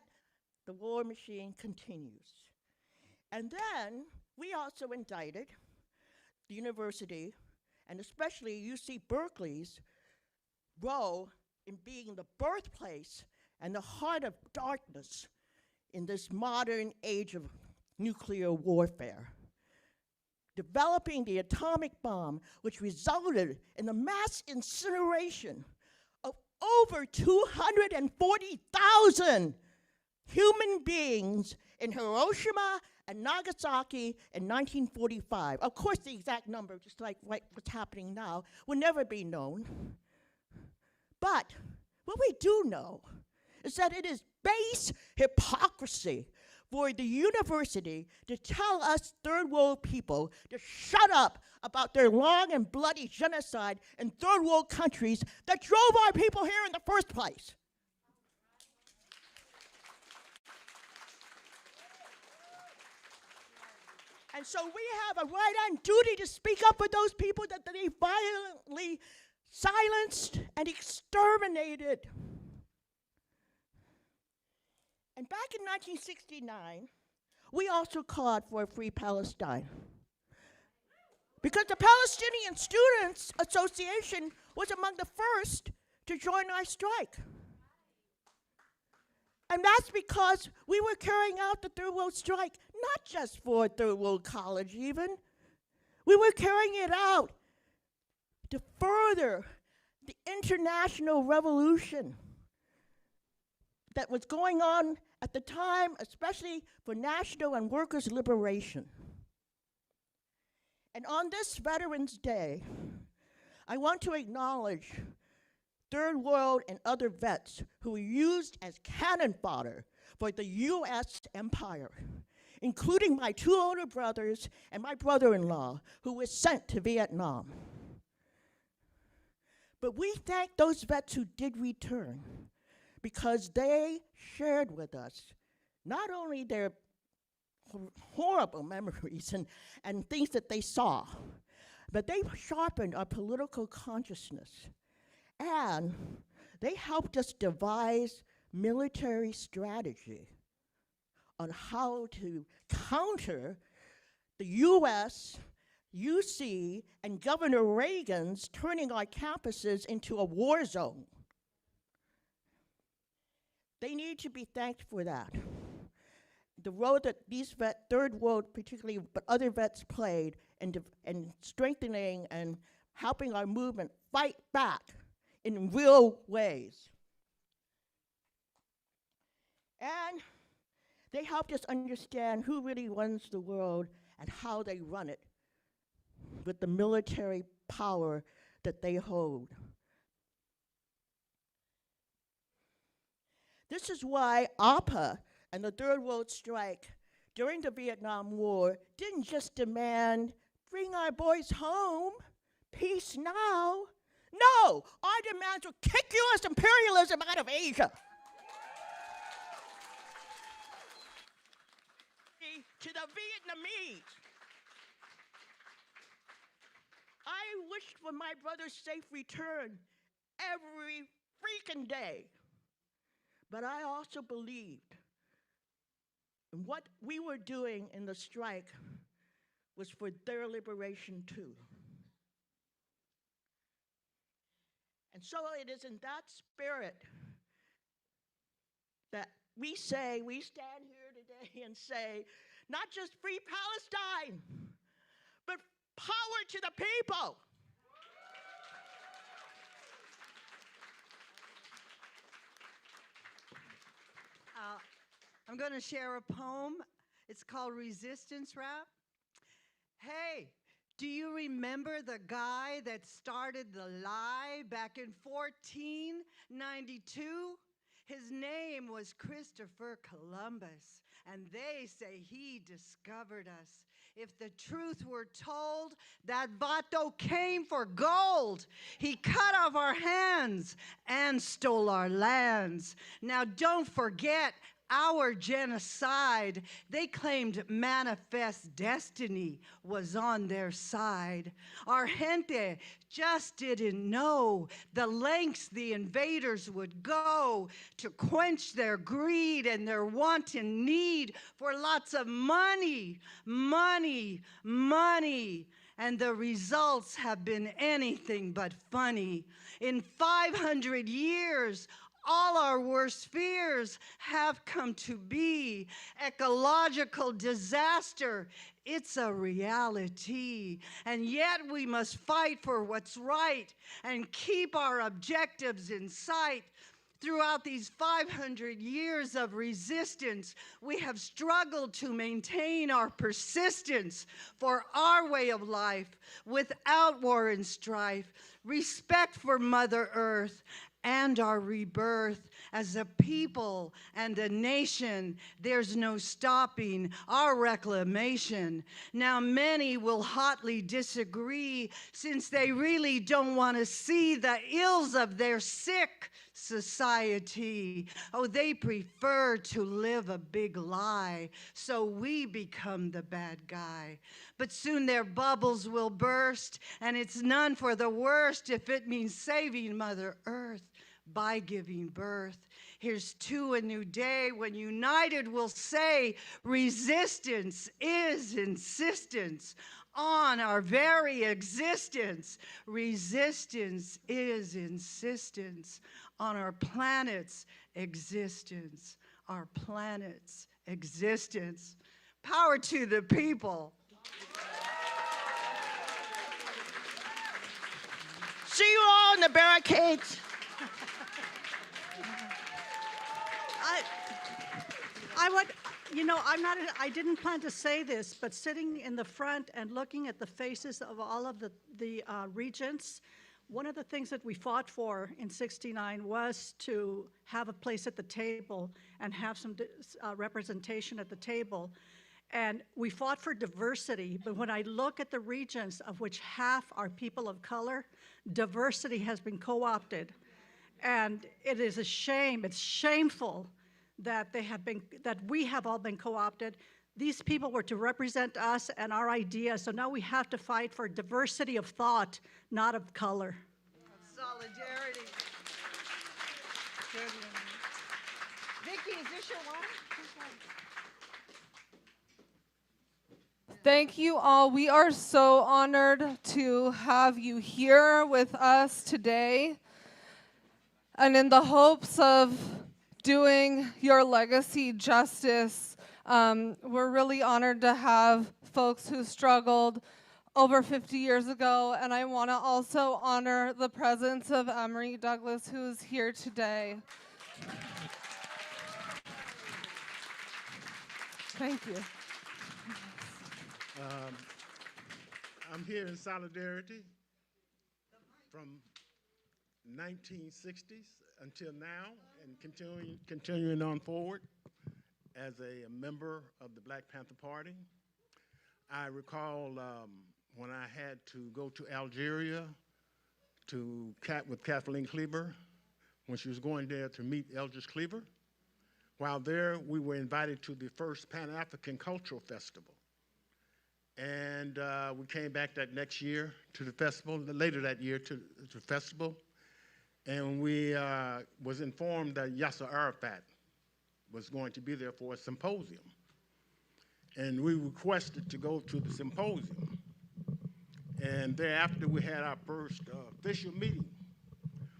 the war machine continues. And then we also indicted the university and especially UC Berkeley's role in being the birthplace and the heart of darkness in this modern age of nuclear warfare. Developing the atomic bomb, which resulted in the mass incineration of over 240,000 human beings in Hiroshima and Nagasaki in 1945. Of course, the exact number, just like what's happening now, will never be known. But what we do know is that it is base hypocrisy for the university to tell us third world people to shut up about their long and bloody genocide in third world countries that drove our people here in the first place. And so we have a right and duty to speak up for those people that they violently silenced and exterminated. And back in 1969, we also called for a free Palestine. Because the Palestinian Students Association was among the first to join our strike. And that's because we were carrying out the Third World Strike, not just for Third World College even. We were carrying it out to further the international revolution that was going on at the time, especially for national and workers' liberation. And on this Veterans Day, I want to acknowledge Third World and other vets who were used as cannon fodder for the U.S. empire, including my two older brothers and my brother-in-law, who was sent to Vietnam. But we thank those vets who did return, because they shared with us not only their horrible memories and things that they saw, but they sharpened our political consciousness. And they helped us devise military strategy on how to counter the US, UC, and Governor Reagan's turning our campuses into a war zone. They need to be thanked for that. The role that these Third World, particularly, but other vets played in strengthening and helping our movement fight back in real ways. And they helped us understand who really runs the world and how they run it with the military power that they hold. This is why APA and the Third World Strike during the Vietnam War didn't just demand, bring our boys home, peace now. No, our demands were kick U.S. imperialism out of Asia. To the Vietnamese. I wished for my brother's safe return every freaking day. But I also believed what we were doing in the strike was for their liberation too. And so it is in that spirit that we stand here today and say, not just free Palestine, but power to the people. I'm going to share a poem. It's called Resistance Rap. Hey, do you remember the guy that started the lie back in 1492? His name was Christopher Columbus, and they say he discovered us. If the truth were told, that vato came for gold. He cut off our hands and stole our lands. Now don't forget our genocide. They claimed manifest destiny was on their side. Our gente just didn't know the lengths the invaders would go to quench their greed and their wanton need for lots of money, money, money. and the results have been anything but funny. In 500 years, all our worst fears have come to be. Ecological disaster, it's a reality. And yet we must fight for what's right and keep our objectives in sight. Throughout these 500 years of resistance, we have struggled to maintain our persistence for our way of life without war and strife, respect for Mother Earth, and our rebirth as a people and a nation. There's no stopping our reclamation. Now, many will hotly disagree since they really don't want to see the ills of their sick society. Oh, they prefer to live a big lie, so we become the bad guy. But soon their bubbles will burst, and it's none for the worst if it means saving Mother Earth by giving birth. Here's to a new day when united we'll say resistance is insistence on our very existence. Resistance is insistence on our planet's existence. Our planet's existence. Power to the people. See you all in the barricades. I didn't plan to say this, but sitting in the front and looking at the faces of all of the regents, one of the things that we fought for in '69 was to have a place at the table and have some representation at the table. And we fought for diversity, but when I look at the regents, of which half are people of color, diversity has been co-opted. And it is a shame, it's shameful that we have all been co-opted. These people were to represent us and our ideas, so now we have to fight for diversity of thought, not of color. Solidarity. Vicki, is this your one? Thank you all. We are so honored to have you here with us today. And in the hopes of doing your legacy justice, we're really honored to have folks who struggled over 50 years ago. And I want to also honor the presence of Emery Douglas, who's here today. Thank you. I'm here in solidarity from 1960s until now, and continuing on forward as a member of the Black Panther Party. I recall when I had to go to Algeria with Kathleen Cleaver, when she was going there to meet Eldridge Cleaver. While there, we were invited to the first Pan-African Cultural Festival. And we came back that next year to the festival, later that year to the festival, and we was informed that Yasser Arafat was going to be there for a symposium. And we requested to go to the symposium. And thereafter, we had our first official meeting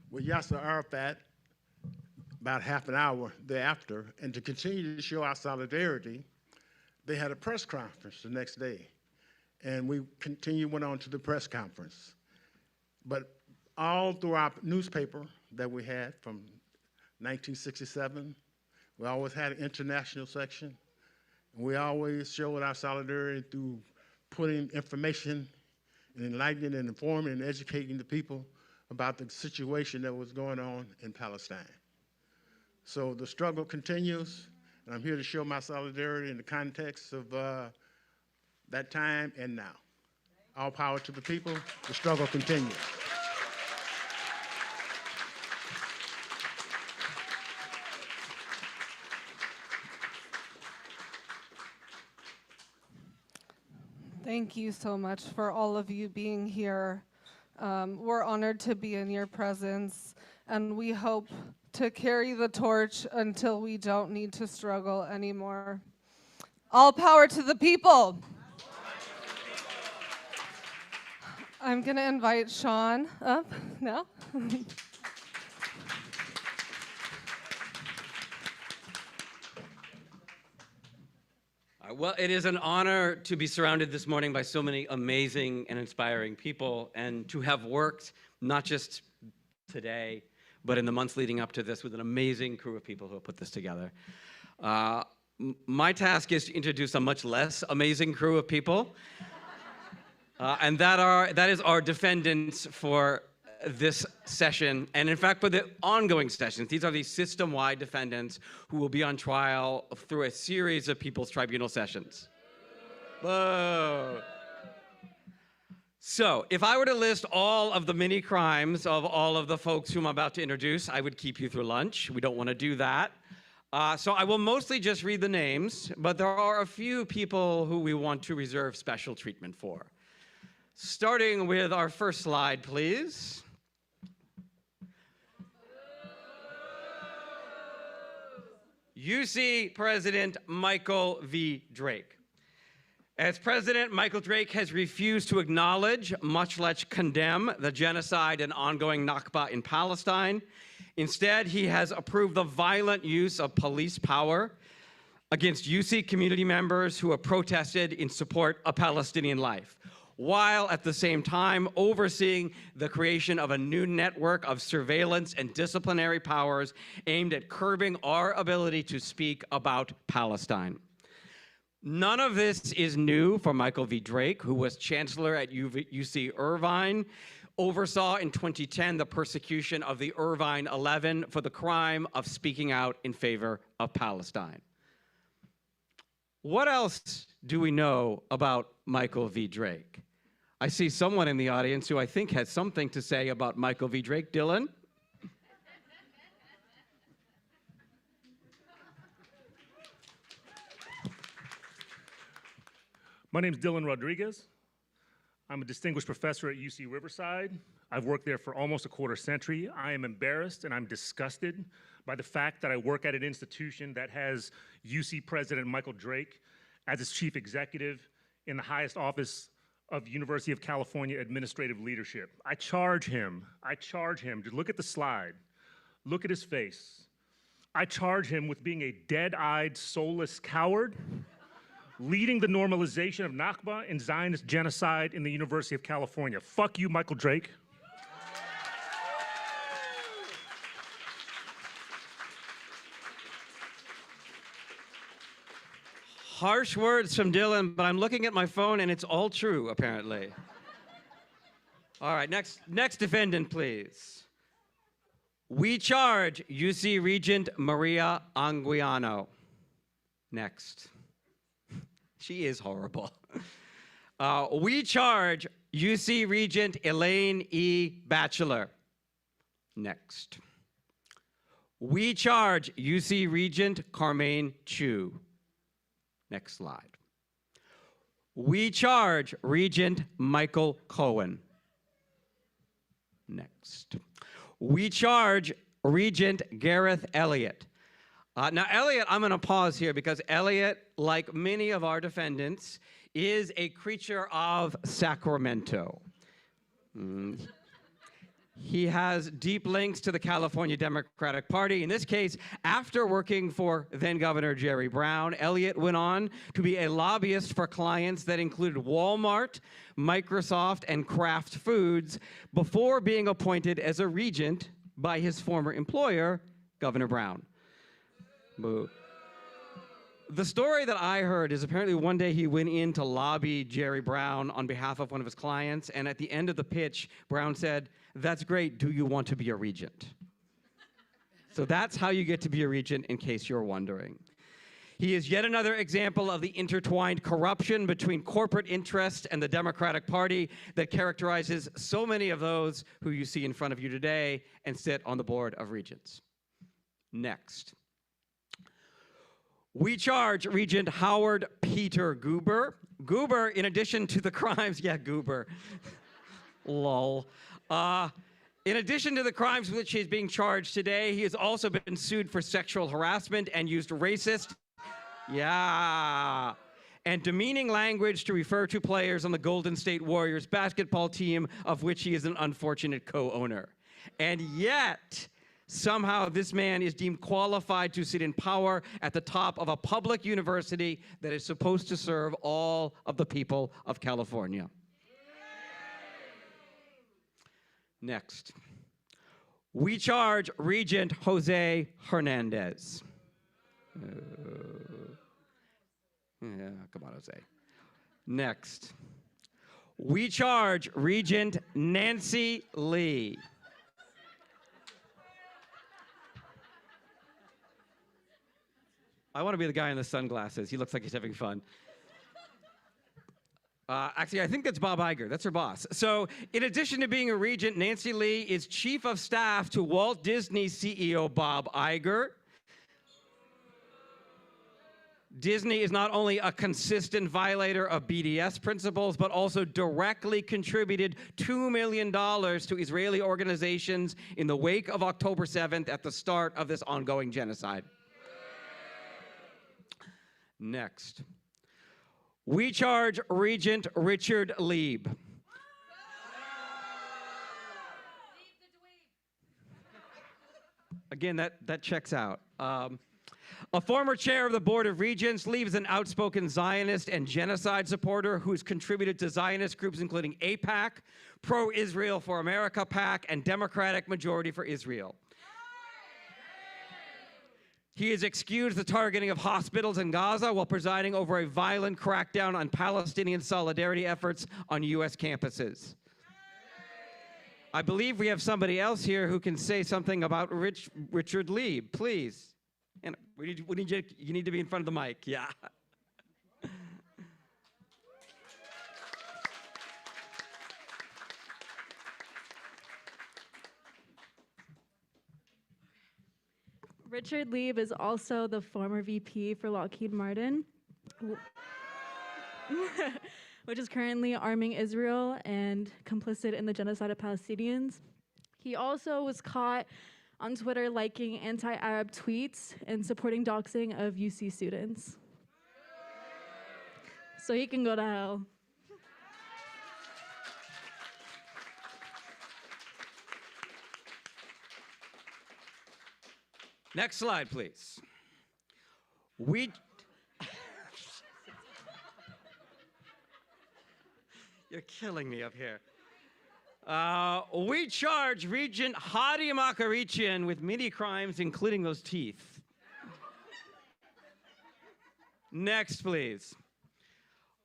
with Yasser Arafat about half an hour thereafter. And to continue to show our solidarity, they had a press conference the next day. And we went on to the press conference. But all through our newspaper that we had from 1967, we always had an international section. And we always showed our solidarity through putting information and enlightening and informing and educating the people about the situation that was going on in Palestine. So the struggle continues, and I'm here to show my solidarity in the context of that time and now. All power to the people. The struggle continues. Thank you so much for all of you being here. We're honored to be in your presence, and we hope to carry the torch until we don't need to struggle anymore. All power to the people. I'm going to invite Sean up now. Well, it is an honor to be surrounded this morning by so many amazing and inspiring people, and to have worked not just today, but in the months leading up to this with an amazing crew of people who have put this together. My task is to introduce a much less amazing crew of people, and that is our defendants for this session, and in fact for the ongoing sessions. These are the system-wide defendants who will be on trial through a series of people's tribunal sessions. Whoa. So, if I were to list all of the many crimes of all of the folks whom I'm about to introduce, I would keep you through lunch. We don't want to do that. So I will mostly just read the names, but there are a few people who we want to reserve special treatment for. Starting with our first slide, please. UC President Michael V. Drake. As president, Michael Drake has refused to acknowledge, much less condemn, the genocide and ongoing Nakba in Palestine. Instead, he has approved the violent use of police power against UC community members who have protested in support of Palestinian life, while at the same time overseeing the creation of a new network of surveillance and disciplinary powers aimed at curbing our ability to speak about Palestine. None of this is new for Michael V. Drake, who was chancellor at UC Irvine, oversaw in 2010 the persecution of the Irvine 11 for the crime of speaking out in favor of Palestine. What else do we know about Michael V. Drake? I see someone in the audience who I think has something to say about Michael V. Drake. Dylan? My name is Dylan Rodriguez. I'm a distinguished professor at UC Riverside. I've worked there for almost a quarter century. I am embarrassed and I'm disgusted by the fact that I work at an institution that has UC President Michael Drake as its chief executive in the highest office of University of California administrative leadership. I charge him, to look at the slide, look at his face. I charge him with being a dead-eyed, soulless coward, leading the normalization of Nakba and Zionist genocide in the University of California. Fuck you, Michael Drake. Harsh words from Dylan, but I'm looking at my phone and it's all true, apparently. All right, next defendant, please. We charge UC Regent Maria Anguiano. Next. She is horrible. We charge UC Regent Elaine E. Batchelor. Next. We charge UC Regent Carmaine Chu. Next slide. We charge Regent Michael Cohen. Next. We charge Regent Gareth Elliott. Now, Elliott, I'm going to pause here because Elliott, like many of our defendants, is a creature of Sacramento. He has deep links to the California Democratic Party. In this case, after working for then-Governor Jerry Brown, Elliott went on to be a lobbyist for clients that included Walmart, Microsoft, and Kraft Foods before being appointed as a regent by his former employer, Governor Brown. Boo. The story that I heard is apparently one day he went in to lobby Jerry Brown on behalf of one of his clients, and at the end of the pitch, Brown said, "That's great, do you want to be a regent?" So that's how you get to be a regent, in case you're wondering. He is yet another example of the intertwined corruption between corporate interest and the Democratic Party that characterizes so many of those who you see in front of you today and sit on the board of regents. Next. We charge Regent Howard Peter Goober. Goober, in addition to the crimes, yeah, Goober, lol. In addition to the crimes with which he is being charged today, he has also been sued for sexual harassment and used racist, yeah, and demeaning language to refer to players on the Golden State Warriors basketball team, of which he is an unfortunate co-owner. And yet, somehow this man is deemed qualified to sit in power at the top of a public university that is supposed to serve all of the people of California. Next, we charge Regent Jose Hernandez. Yeah, come on, Jose. Next, we charge Regent Nancy Lee. I want to be the guy in the sunglasses. He looks like he's having fun. Actually, I think that's Bob Iger. That's her boss. So, in addition to being a regent, Nancy Lee is chief of staff to Walt Disney CEO Bob Iger. Disney is not only a consistent violator of BDS principles, but also directly contributed $2 million to Israeli organizations in the wake of October 7th at the start of this ongoing genocide. Next, we charge Regent Richard Lieb. Again, that checks out. A former chair of the Board of Regents, Lieb is an outspoken Zionist and genocide supporter who has contributed to Zionist groups including AIPAC, Pro-Israel for America PAC, and Democratic Majority for Israel. He has excused the targeting of hospitals in Gaza while presiding over a violent crackdown on Palestinian solidarity efforts on U.S. campuses. I believe we have somebody else here who can say something about Richard Lieb, please. And you need to be in front of the mic, yeah. Richard Lieb is also the former VP for Lockheed Martin, which is currently arming Israel and complicit in the genocide of Palestinians. He also was caught on Twitter liking anti-Arab tweets and supporting doxing of UC students. So he can go to hell. Next slide, please. You're killing me up here. We charge Regent Hadi Makarichian with many crimes, including those teeth. Next, please.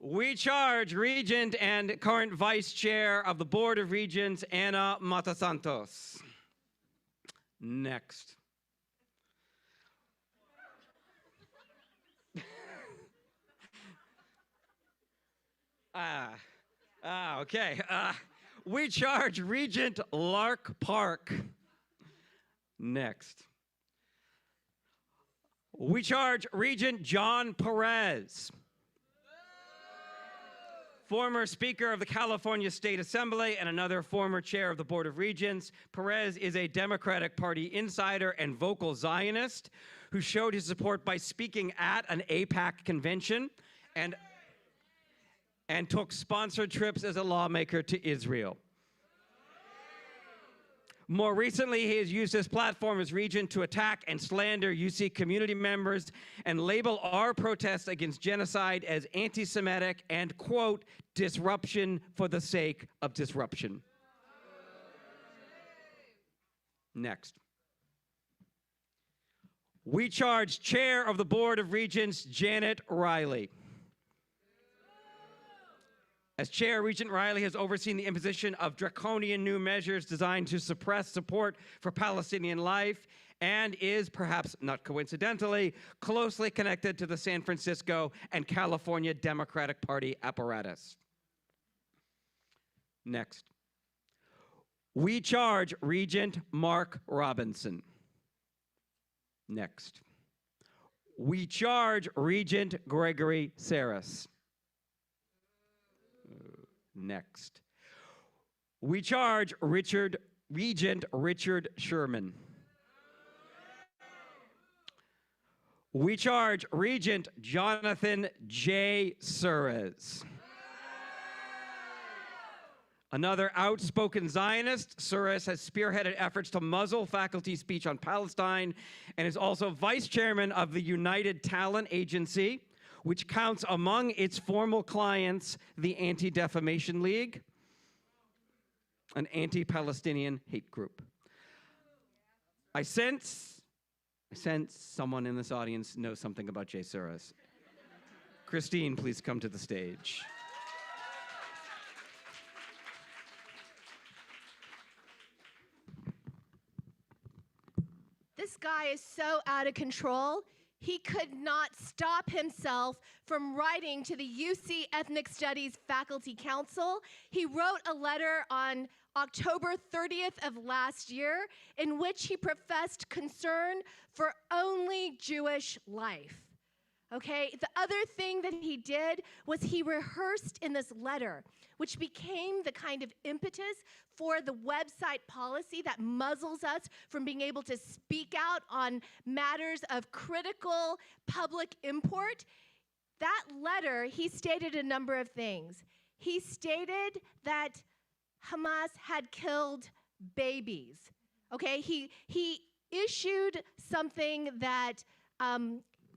We charge Regent and current Vice Chair of the Board of Regents, Ana Matasantos. Next. Okay. We charge Regent Lark Park. Next. We charge Regent John Perez, former Speaker of the California State Assembly and another former chair of the Board of Regents. Perez is a Democratic Party insider and vocal Zionist who showed his support by speaking at an AIPAC convention and took sponsored trips as a lawmaker to Israel. More recently, he has used his platform as regent to attack and slander UC community members and label our protests against genocide as anti-Semitic and, quote, disruption for the sake of disruption. Next. We charge Chair of the Board of Regents, Janet Riley. As chair, Regent Riley has overseen the imposition of draconian new measures designed to suppress support for Palestinian life and is, perhaps not coincidentally, closely connected to the San Francisco and California Democratic Party apparatus. Next. We charge Regent Mark Robinson. Next. We charge Regent Gregory Saris. Next. We charge Regent Richard Sherman. We charge Regent Jonathan J. Suarez. Another outspoken Zionist, Suarez has spearheaded efforts to muzzle faculty speech on Palestine and is also vice chairman of the United Talent Agency, which counts among its formal clients the Anti-Defamation League, an anti-Palestinian hate group. I sense someone in this audience knows something about Jay Suarez. Christine, please come to the stage. This guy is so out of control, he could not stop himself from writing to the UC Ethnic Studies Faculty Council. He wrote a letter on October 30th of last year in which he professed concern for only Jewish life. Okay, the other thing that he did was he rehearsed in this letter, which became the kind of impetus for the website policy that muzzles us from being able to speak out on matters of critical public import. That letter, he stated a number of things. He stated that Hamas had killed babies. Okay, he issued something that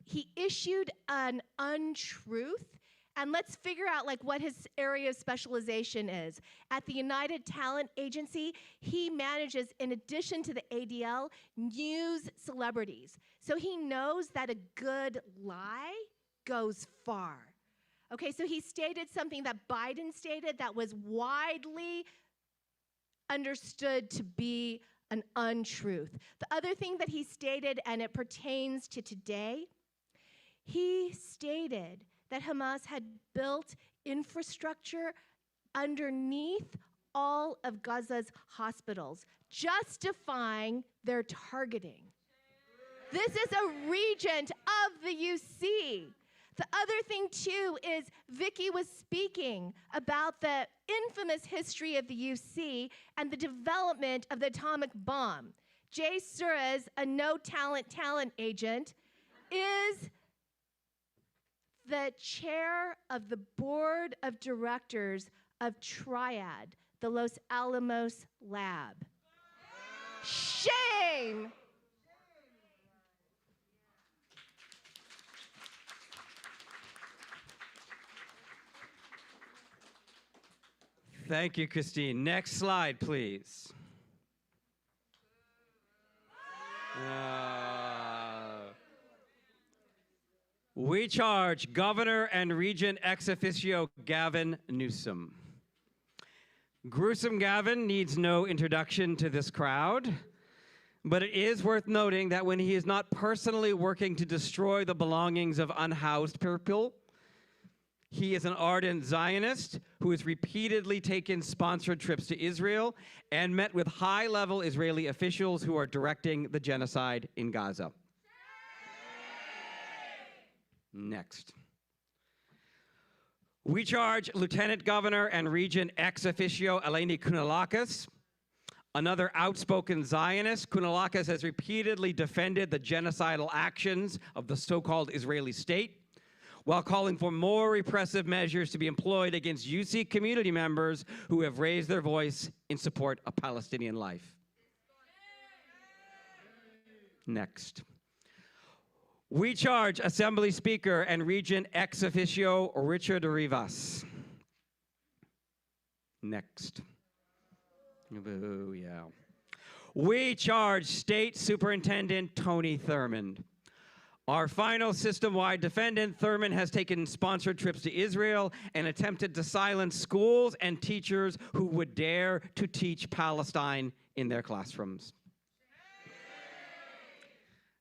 he issued an untruth, and let's figure out like what his area of specialization is. At the United Talent Agency, he manages, in addition to the ADL, news celebrities. So he knows that a good lie goes far. Okay, so he stated something that Biden stated that was widely understood to be an untruth. The other thing that he stated, and it pertains to today, he stated that Hamas had built infrastructure underneath all of Gaza's hospitals, justifying their targeting. This is a regent of the UC. The other thing, too, is Vicky was speaking about the infamous history of the UC and the development of the atomic bomb. Jay Suarez, a no-talent talent agent, is the chair of the board of directors of Triad, the Los Alamos lab. Shame! Thank you, Christine. Next slide, please. We charge Governor and Regent ex officio Gavin Newsom. Gruesome Gavin needs no introduction to this crowd, but it is worth noting that when he is not personally working to destroy the belongings of unhoused people, he is an ardent Zionist who has repeatedly taken sponsored trips to Israel and met with high-level Israeli officials who are directing the genocide in Gaza. Next. We charge Lieutenant Governor and Regent ex officio Eleni Kounalakis, another outspoken Zionist. Kounalakis has repeatedly defended the genocidal actions of the so-called Israeli state, while calling for more repressive measures to be employed against UC community members who have raised their voice in support of Palestinian life. Next. We charge Assembly Speaker and Regent ex officio Richard Rivas. Next. Oh, yeah. We charge State Superintendent Tony Thurmond. Our final system-wide defendant, Thurmond, has taken sponsored trips to Israel and attempted to silence schools and teachers who would dare to teach Palestine in their classrooms.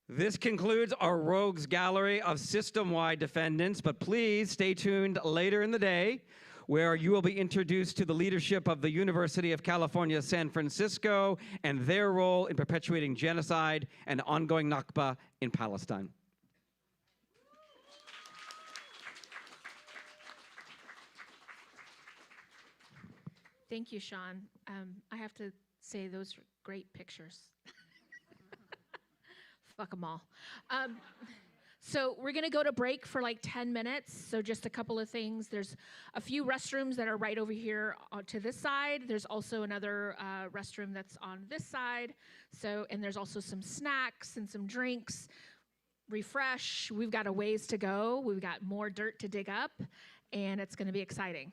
This concludes our rogues gallery of system-wide defendants, but please stay tuned later in the day where you will be introduced to the leadership of the University of California, San Francisco, and their role in perpetuating genocide and ongoing Nakba in Palestine. Thank you, Sean. I have to say those are great pictures. Fuck them all. So we're going to go to break for like 10 minutes. So just a couple of things. There's a few restrooms that are right over here to this side. There's also another restroom that's on this side. So, and there's also some snacks and some drinks. Refresh. We've got a ways to go. We've got more dirt to dig up, and it's going to be exciting.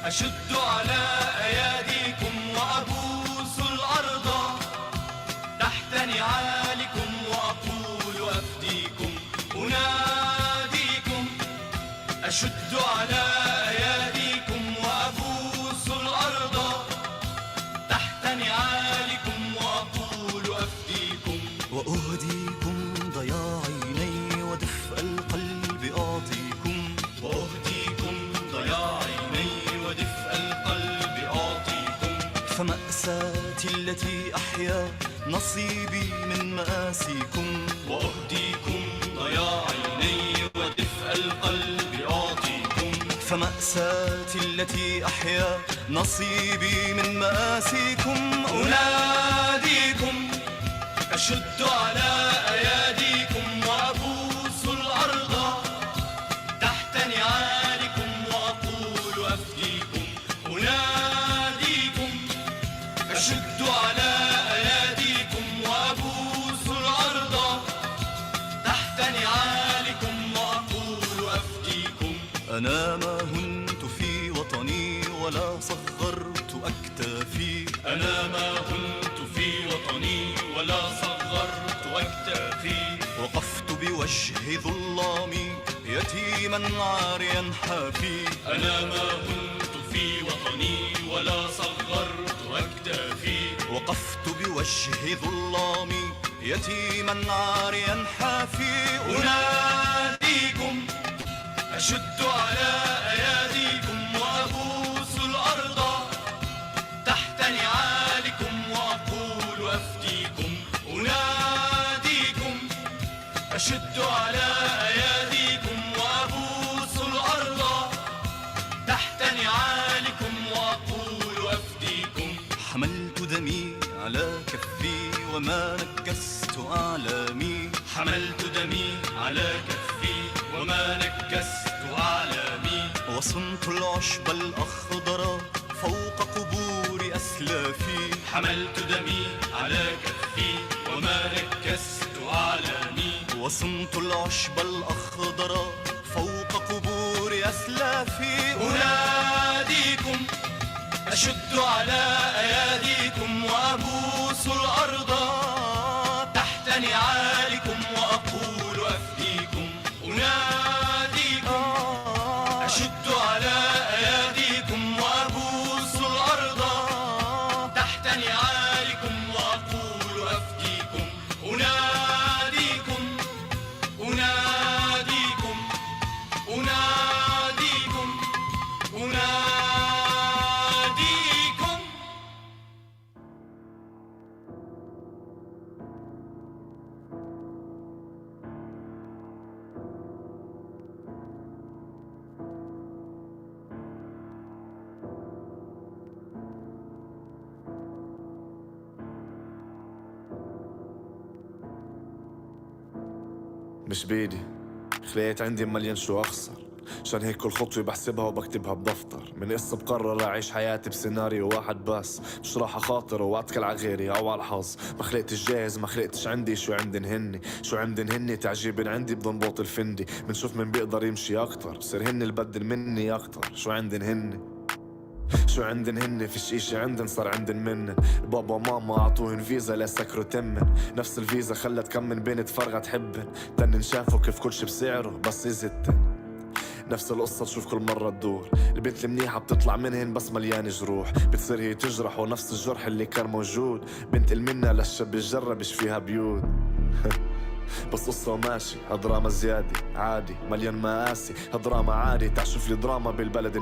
أشد على أياديكم وأبوس الأرض تحت نعالكم وأقول أفديكم أناديكم أشد على أياديكم وأبوس الأرض تحت نعالكم وأقول أفديكم وأهديكم ضياع عيني ودفء القلب أعطيكم وأهديكم ضياع عيني ودفء القلب أعطيكم فمأساتي التي أحيا نصيبي من مآسيكم وأهديكم ضياع عيني ودفء القلب أعطيكم فمأساتي التي أحيا نصيبي من مآسيكم أناديكم أشد على أياديكم وأبوس الأرض تحت نعالكم وأقول أفديكم أناديكم أشد على أياديكم وأبوس الأرض تحت نعالكم وأقول أفديكم أنا ما هنت في وطني ولا صغرت أكتافي أنا ما هنت في وطني ولا صغرت أكتافي وقفت بوجه ظلامي يتيما عاريا حافي أنا ما هنت في وطني ولا صغرت أكتافي وقفت بوجه ظلامي يتيما عاريا حافي أناديكم أشد على أياديكم وأبوس الأرض تحت نعالكم وأقول أفديكم أناديكم أشد على أياديكم وأبوس الأرض تحت نعالكم وأقول أفديكم حملت دمي على كفي وما نكست أعلامي حملت دمي على كفي وما نكست أعلامي وصنت العشب الأخضر فوق قبور أسلافي حملت دمي على كفي وما نكست أعلامي وصنت العشب الأخضر فوق قبور أسلافي أناديكم أشد على أياديكم وأبوس الأرض تحت نعالكم وأقول أفديكم مش بيدي خليت عندي مليان شو أخسر عشان هيك كل خطوة بحسبها وبكتبها بدفتر من قصة بقرر أعيش حياتي بسيناريو واحد بس مش راح أخاطر وأتكل على غيري أو على الحظ ما خلقتش جاهز ما خلقتش عندي شو عندن هني شو عندن هني تعجيبن عندي بدون بوط الفندي منشوف من بيقدر يمشي أكتر بصير هني البدل مني أكتر شو عندن هني شو عندن هني فيش إشي عندن صار عندن منن بابا وماما أعطوهن فيزا لسكروا تمن نفس الفيزا خلت كم من بنت فرغة تحبن تنن شافوا كيف كل شي بسعره بس يزتن نفس القصة تشوف كل مرة تدور البنت المنيحة بتطلع منهن بس مليان جروح بتصير هي تجرح ونفس الجرح اللي كان موجود بنت المنة للشاب يجربش فيها بيود بس قصة وماشي هدراما زيادة عادي مليان مقاسي هدراما عادي تعشوف لي دراما بالبلد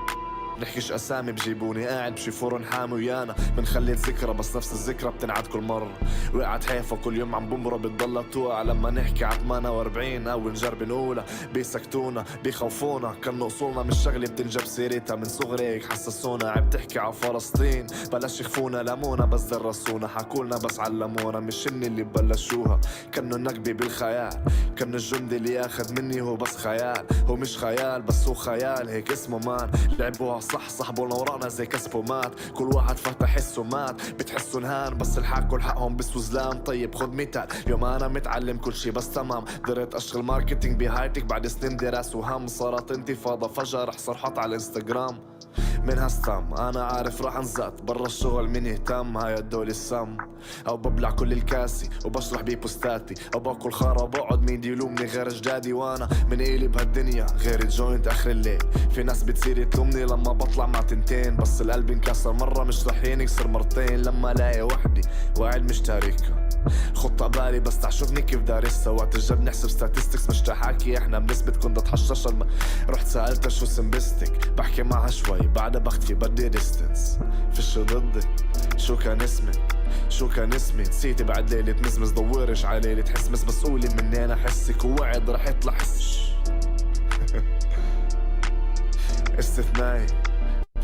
نحكيش أسامي بجيبوني قاعد بشي فرن حامي ويانا بنخلي الذكرى بس نفس الذكرى بتنعاد كل مرة وقعت حيفا كل يوم عم بمرة بتضلها توقع لما نحكي ع 48 أو نجرب نقولها بيسكتونا بيخوفونا كأنه أصولنا مش شغلة بتنجب سيرتها من صغري هيك حسسونا عم تحكي ع فلسطين بلاش يخفونا لمونا بس درسونا حكولنا بس علمونا مش هني اللي ببلشوها كأنه النكبة بالخيال كأنه الجندي اللي أخذ مني هو بس خيال هو مش خيال بس هو خيال هيك اسمه مان لعبوها صح صاحبونا ورانا زي كسبه مات كل واحد فتح حسه مات بتحسوا نهان بس الحق كل حقهم بس وزلام طيب خد مثال اليوم انا متعلم كل شي بس تمام قدرت اشتغل ماركتينج بهايتك بعد سنين دراسة وهم صارت انتفاضة فجأة رح صار حط على الانستغرام من هالستام انا عارف راح انزات برا الشغل من يهتم هاي الدول السم او ببلع كل الكاسي وبشرح بيه بوستاتي او باكل خارة وبقعد مين يلومني غير جدادي وانا من إلي بهالدنيا غير الجوينت اخر الليل في ناس بتصير تلومني لما بطلع مع تنتين بس القلب انكسر مرة مش رح ينكسر مرتين لما الاقي وحدي وقاعد مش تاركها خطة بالي بس تعشوفني كيف دارسها وقت الجد نحسب statistics مش تحاكي احنا بنثبت كنت اتحشش رحت سألتها شو سمبستك بحكي معها شوي بعدها بختفي بدي ديستنس فيش ضدك شو كان اسمي نسيتي بعد ليلة مزمز دورش على ليلة حسمس بس قولي مني انا حسك ووعد رح يطلع حس استثنائي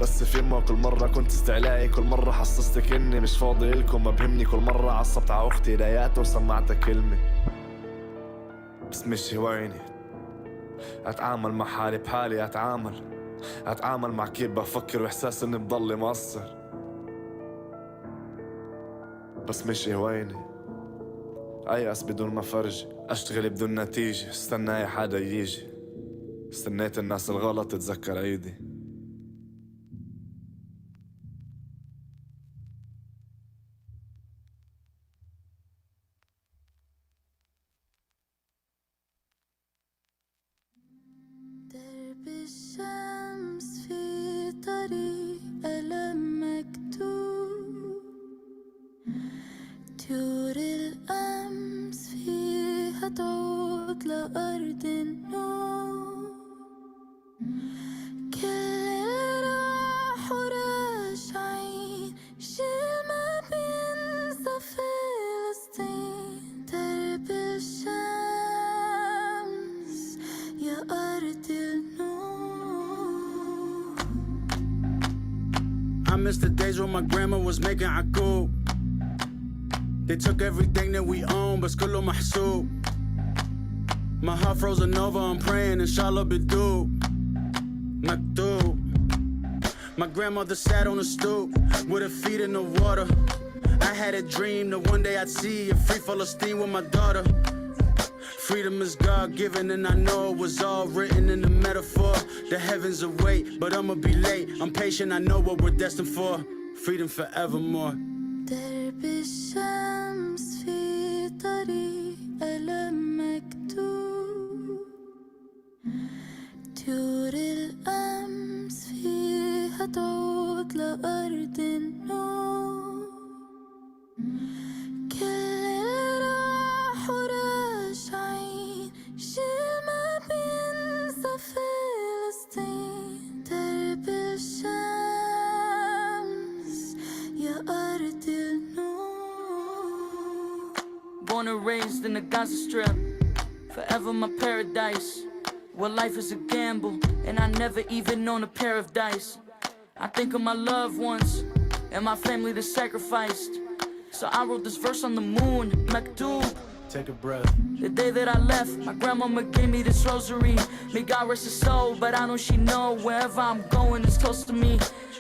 بس في ما كل مرة كنت استعلائي كل مرة حسستك اني مش فاضي لكم ما بهمني كل مرة عصبت على اختي لياتها وسمعتها كلمة بس مش هوايني اتعامل مع حالي بحالي اتعامل مع كيف بفكر واحساس اني بضلي مقصر بس مش هوايني ايأس بدون ما فرجي اشتغل بدون نتيجة استنى اي حدا يجي استنيت الناس الغلط تتذكر عيدي درب الشمس في طريق ألم مكتوب طيور الأمس فيها تعود لأرض النور كل اللي راحوا راجعين شيل ما بينسى فلسطين درب الشمس يا أرض النور I miss the days when my grandma was making akub. They took everything that we own, but كله محسوب. My heart frozen over, I'm praying, inshallah bidoob. Maktoob. My grandmother sat on a stoop with her feet in the water. I had a dream that one day I'd see a free Palestine with my daughter. Freedom is God-given and I know it was all written in the metaphor. The heavens await, but I'ma be late. I'm patient, I know what we're destined for. Freedom forevermore. درب الشمس في طريق ألم مكتوب طيور الأمس فيها تعود لأرض النور كل اللي راحوا راجعين شيل ما بينسى فلسطين درب الشمس يا أرض النور Born and raised in the Gaza Strip, forever my paradise. Where life is a gamble, and I never even own a pair of dice. I think of my loved ones, and my family that sacrificed. So I wrote this verse on the moon, Maktoob. Take a breath. The day that I left, my grandmama gave me this rosary. May God rest her soul, but I know she know wherever I'm going is close to me.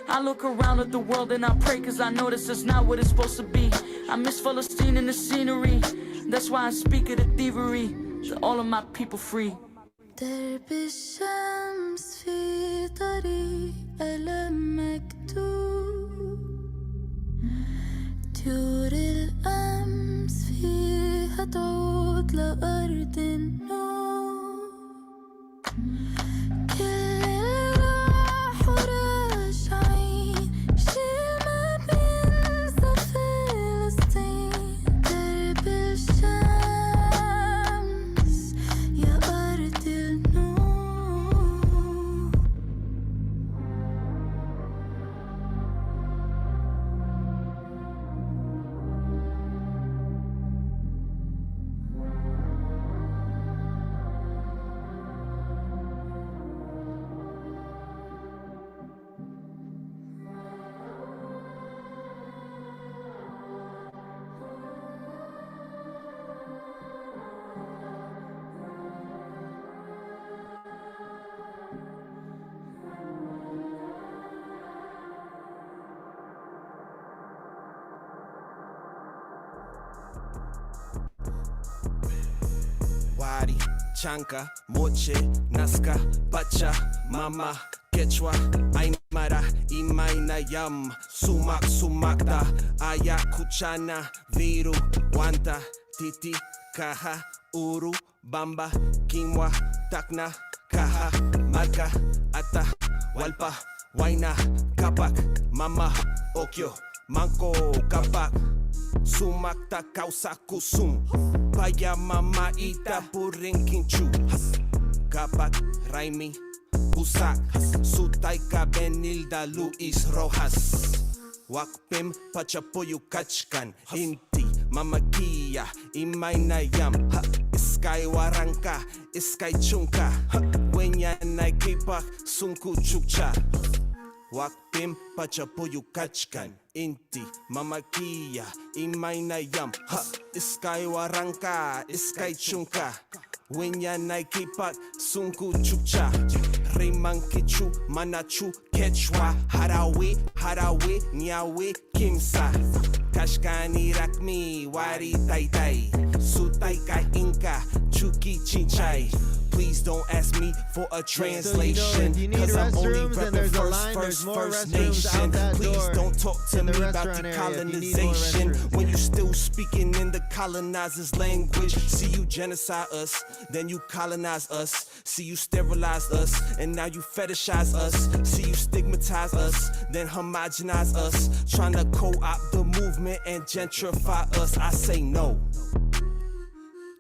I look around at the world and I pray, cause I know this is not what it's supposed to be. I miss Palestine and the scenery. That's why I speak of the thievery, to all of my people free. درب الشمس في طريق ألم مكتوب طيور الأمس فيها تعود لأرض النور كل اللي راحوا راجعين شيل ما بينسى فلسطين درب الشمس يا أرض النور Wadi, Chanka, Moche, Naska, Pacha, Mama, Quechua, Aymara, Imaina Yam, Sumak, Sumakta, Aya, Kuchana, Viru, Wanta, Titi, Kaha, Uru, Bamba, Kimwa, Takna, Kaha, Marka, Ata, Walpa, Waina, Kapak, Mama, Okyo, Manko, Kapak, Sumakta, Kausa, Kusum. Paya mama ita puring kinchu Kapak, Raimi, Busak Sutaika Benilda Luis Rojas Wakpim Pachapoyu Kachkan Inti Mamakia Imainayam Iskay Waranka Iskay Chunka Wenya Naikipak Sunku Chukcha Wakpim Pachapoyu Kachkan Inti Mamakia Imainayam Iskay Waranka Iskay Chunka Wenya Naikipak Sunku Chukcha Rimankichu Manachu Quechua Harawi Harawi Nyawi Kimsa Kashkani Rakmi Wari Taitai Sutaika Inka Chuki Chinchay Please don't ask me for a translation, cause I'm only repping First Nation. Please don't talk to me about decolonization when you still speaking in the colonizer's language. See you genocide us, then you colonize us. See you sterilize us, and now you fetishize us. See you stigmatize us, then homogenize us. Trying to co-opt the movement and gentrify us. I say no.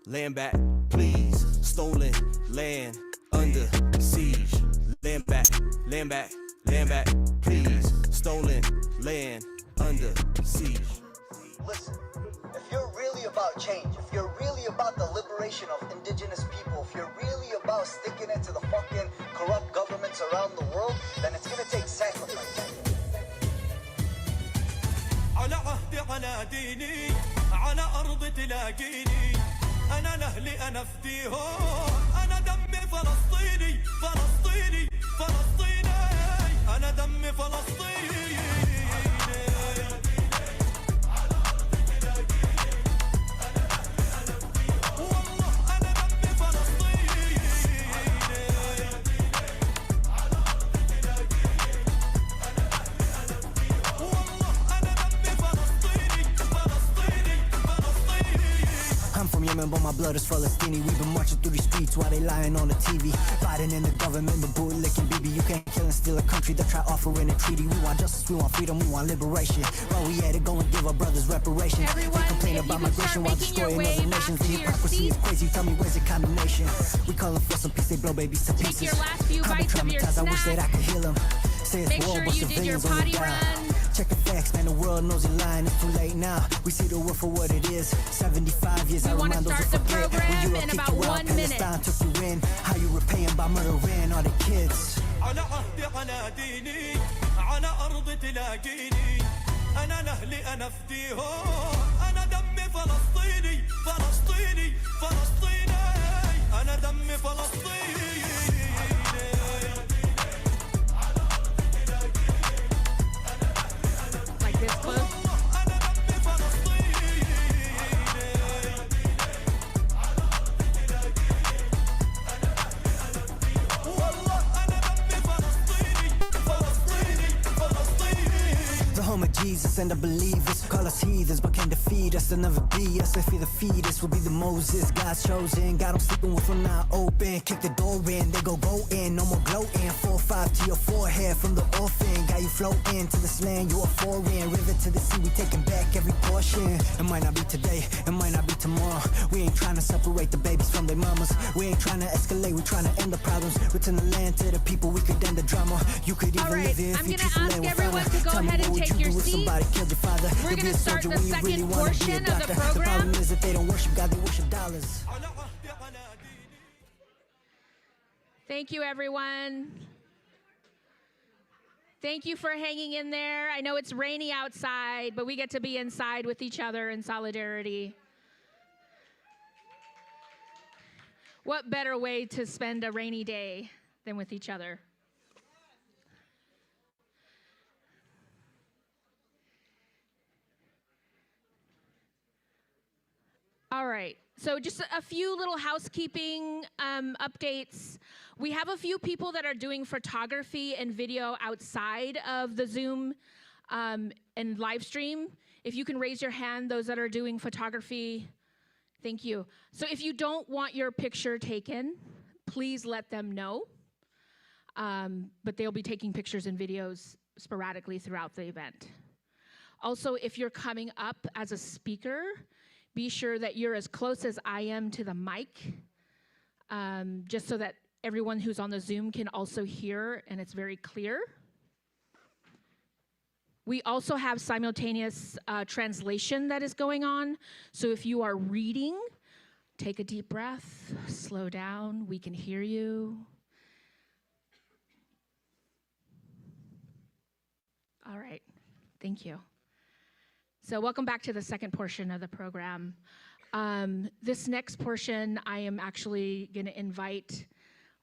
Land back, please. Stolen land under siege. Land back, land back, land back, please. Stolen land under siege. Listen, if you're really about change, if you're really about the liberation of indigenous people, if you're really about sticking it to the fucking corrupt governments around the world, then it's gonna take sacrifice. على عهدي على ديني على أرض تلاقيني أنا لأهلي أنا فديهم أنا دمي فلسطيني فلسطيني فلسطيني أنا دمي فلسطيني Yemen, but my blood is Palestinian. We've been marching through the streets while they lying on the TV. Fighting in the government, the bootlicking BB. You can't kill and steal a country that try offering a treaty. We want justice, we want freedom, we want liberation. While we at it, go and give our brothers reparations. Everyone, we complain about migration while destroying other nations. The hypocrisy is crazy, tell me where's the condemnation? We calling for some peace, they blow babies to pieces. Take your last few I've been bites of your traumatized, I wish snack. that I could heal them. Say it's Make war, sure but you did your civilians only potty die. run. Check the facts, man, the world knows you're lying. It's too late now. We see the world for what it is. 75 years, I remind those who forget. When you in kick about you out, 1 minute. Palestine took you in. How you repaying by murdering all the kids? على عهدي على ديني على أرض تلاقيني أنا لأهلي أنا فديهم أنا دمي فلسطيني فلسطيني فلسطيني أنا دمي فلسطيني Like this close? The home of Jesus and the believers call us heathens, but can't defeat us. They'll never be us. If you're the fetus, we'll be the Moses, God's chosen. Got them sleeping with one eye open. Kick the door in, they go in. No more gloating. 4-5 to your forehead from the orphan. Got you floating to this land, you are foreign. River to the sea, we taking back every portion. It might not be today, it might not be tomorrow. We ain't trying to separate the babies from their mamas. We ain't trying to escalate, we trying to end the problems. Return the land to the people, we could end the drama. You could even live here if you choose to land with everyone to go ahead and take your seat. We're going to start the second portion of the program. The problem is that they don't worship God, they worship dollars. Thank you, everyone. Thank you for hanging in there. I know it's rainy outside, but we get to be inside with each other in solidarity. What better way to spend a rainy day than with each other? All right, so just a few little housekeeping updates. We have a few people that are doing photography and video outside of the Zoom and live stream. If you can raise your hand, those that are doing photography, thank you. So if you don't want your picture taken, please let them know. But they'll be taking pictures and videos sporadically throughout the event. Also, if you're coming up as a speaker, be sure that you're as close as I am to the mic, just so that everyone who's on the Zoom can also hear and it's very clear. We also have simultaneous translation that is going on. So if you are reading, take a deep breath, slow down, we can hear you. All right, thank you. So welcome back to the second portion of the program. This next portion, I am actually going to invite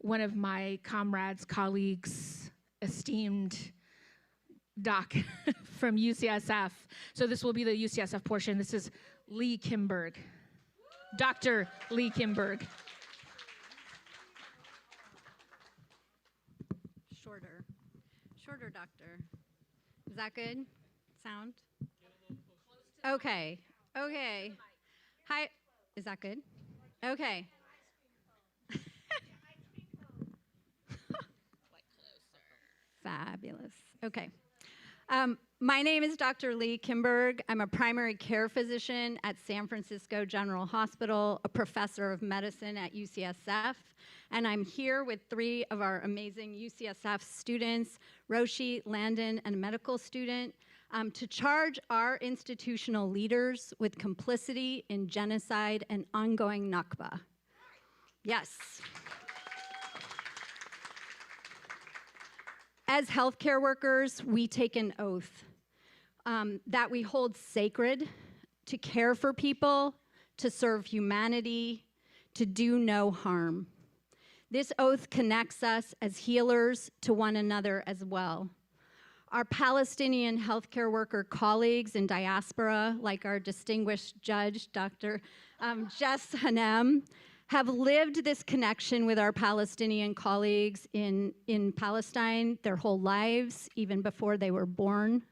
one of my comrades, colleagues, esteemed doc from UCSF. So this will be the UCSF portion. This is Lee Kimberg, Dr. Lee Kimberg. Shorter, doctor. Is that good? Sound? Okay. Hi. Is that good? Okay. Fabulous. Okay. My name is Dr. Lee Kimberg. I'm a primary care physician at San Francisco General Hospital, a professor of medicine at UCSF, and I'm here with 3 of our amazing UCSF students, Roshi, Landon, and a medical student, to charge our institutional leaders with complicity in genocide and ongoing Nakba. Yes. As healthcare workers, we take an oath that we hold sacred to care for people, to serve humanity, to do no harm. This oath connects us as healers to one another as well. Our Palestinian healthcare worker colleagues in diaspora, like our distinguished judge, Dr. Jess Hanem, have lived this connection with our Palestinian colleagues in Palestine their whole lives, even before they were born.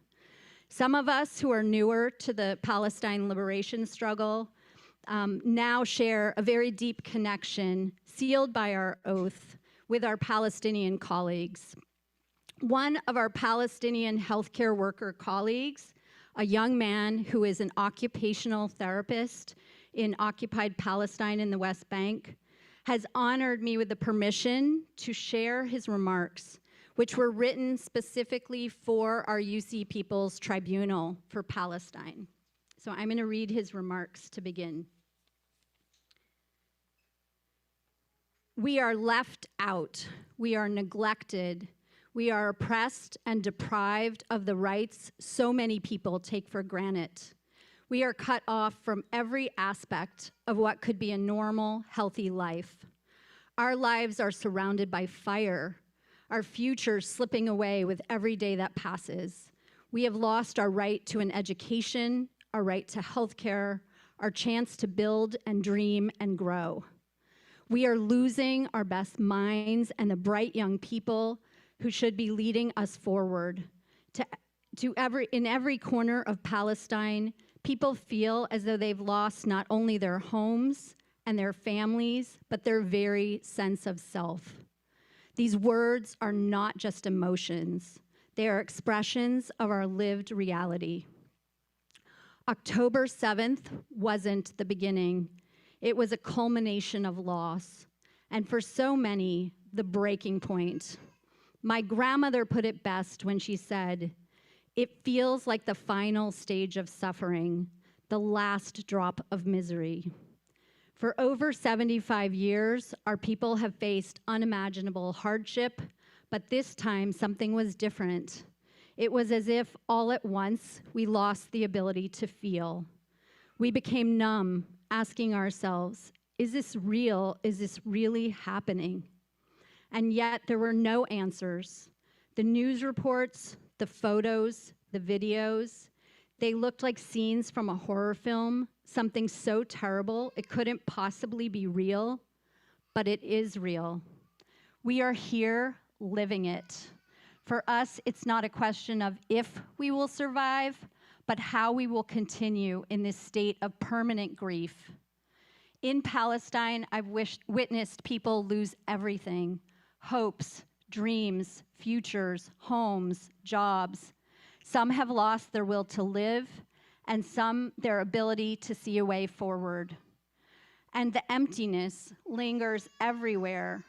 Some of us who are newer to the Palestine liberation struggle now share a very deep connection, sealed by our oath, with our Palestinian colleagues. One of our Palestinian healthcare worker colleagues, a young man who is an occupational therapist in occupied Palestine in the West Bank, has honored me with the permission to share his remarks, which were written specifically for our UC People's Tribunal for Palestine. So I'm going to read his remarks to begin. We are left out. We are neglected. We are oppressed and deprived of the rights so many people take for granted. We are cut off from every aspect of what could be a normal, healthy life. Our lives are surrounded by fire, our future slipping away with every day that passes. We have lost our right to an education, our right to healthcare, our chance to build and dream and grow. We are losing our best minds and the bright young people who should be leading us forward. In every corner of Palestine, people feel as though they've lost not only their homes and their families, but their very sense of self. These words are not just emotions. They are expressions of our lived reality. October 7th wasn't the beginning. It was a culmination of loss, and for so many, the breaking point. My grandmother put it best when she said, "It feels like the final stage of suffering, the last drop of misery." For over 75 years, our people have faced unimaginable hardship, but this time something was different. It was as if all at once we lost the ability to feel. We became numb, asking ourselves, is this real? Is this really happening? And yet there were no answers. The news reports, the photos, the videos, they looked like scenes from a horror film, something so terrible it couldn't possibly be real, but it is real. We are here living it. For us, it's not a question of if we will survive, but how we will continue in this state of permanent grief. In Palestine, I've witnessed people lose everything: hopes, dreams, futures, homes, jobs. Some have lost their will to live, and some their ability to see a way forward. And the emptiness lingers everywhere,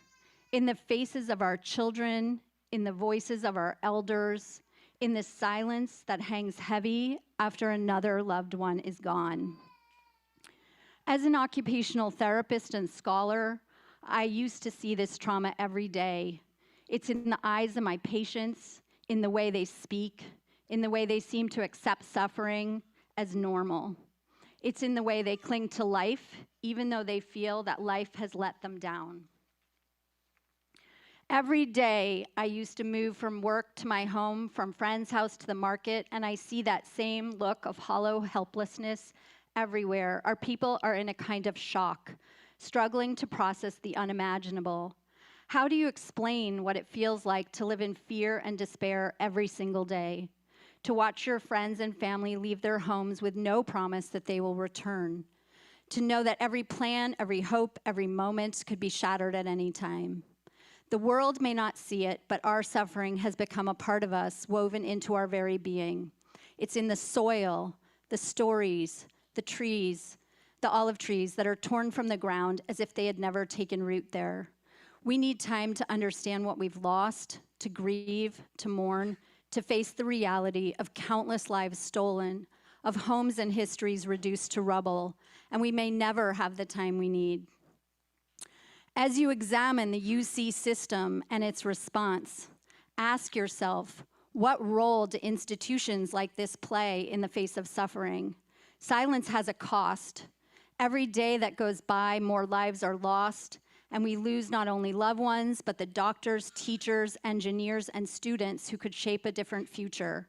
in the faces of our children, in the voices of our elders, in the silence that hangs heavy after another loved one is gone. As an occupational therapist and scholar, I used to see this trauma every day. It's in the eyes of my patients, in the way they speak, in the way they seem to accept suffering as normal. It's in the way they cling to life, even though they feel that life has let them down. Every day, I used to move from work to my home, from friend's house to the market, and I see that same look of hollow helplessness everywhere. Our people are in a kind of shock, struggling to process the unimaginable. How do you explain what it feels like to live in fear and despair every single day? To watch your friends and family leave their homes with no promise that they will return? To know that every plan, every hope, every moment could be shattered at any time? The world may not see it, but our suffering has become a part of us, woven into our very being. It's in the soil, the stories, the trees, the olive trees that are torn from the ground as if they had never taken root there. We need time to understand what we've lost, to grieve, to mourn, to face the reality of countless lives stolen, of homes and histories reduced to rubble, and we may never have the time we need. As you examine the UC system and its response, ask yourself, what role do institutions like this play in the face of suffering? Silence has a cost. Every day that goes by, more lives are lost, and we lose not only loved ones, but the doctors, teachers, engineers, and students who could shape a different future.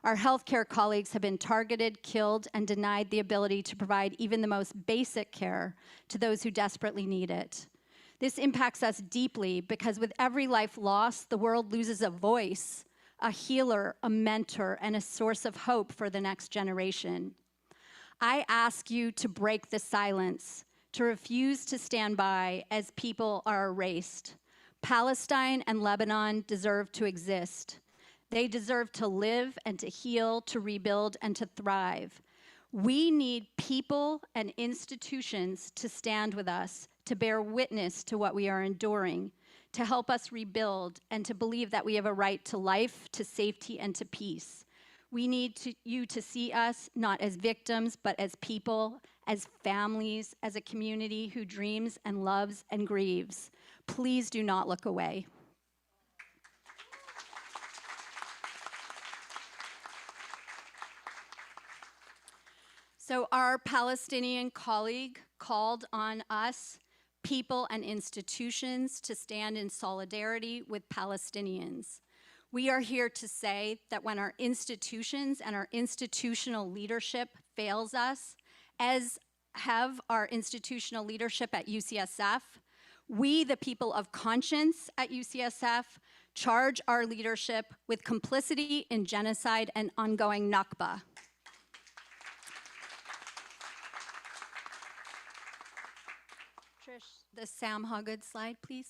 Our healthcare colleagues have been targeted, killed, and denied the ability to provide even the most basic care to those who desperately need it. This impacts us deeply because with every life lost, the world loses a voice, a healer, a mentor, and a source of hope for the next generation. I ask you to break the silence, to refuse to stand by as people are erased. Palestine and Lebanon deserve to exist. They deserve to live and to heal, to rebuild and to thrive. We need people and institutions to stand with us, to bear witness to what we are enduring, to help us rebuild, and to believe that we have a right to life, to safety, and to peace. We need you to see us not as victims, but as people, as families, as a community who dreams and loves and grieves. Please do not look away. So our Palestinian colleague called on us, people and institutions, to stand in solidarity with Palestinians. We are here to say that when our institutions and our institutional leadership fails us, as have our institutional leadership at UCSF, we, the people of conscience at UCSF, charge our leadership with complicity in genocide and ongoing Nakba. Trish, the Sam Hoggood slide, please.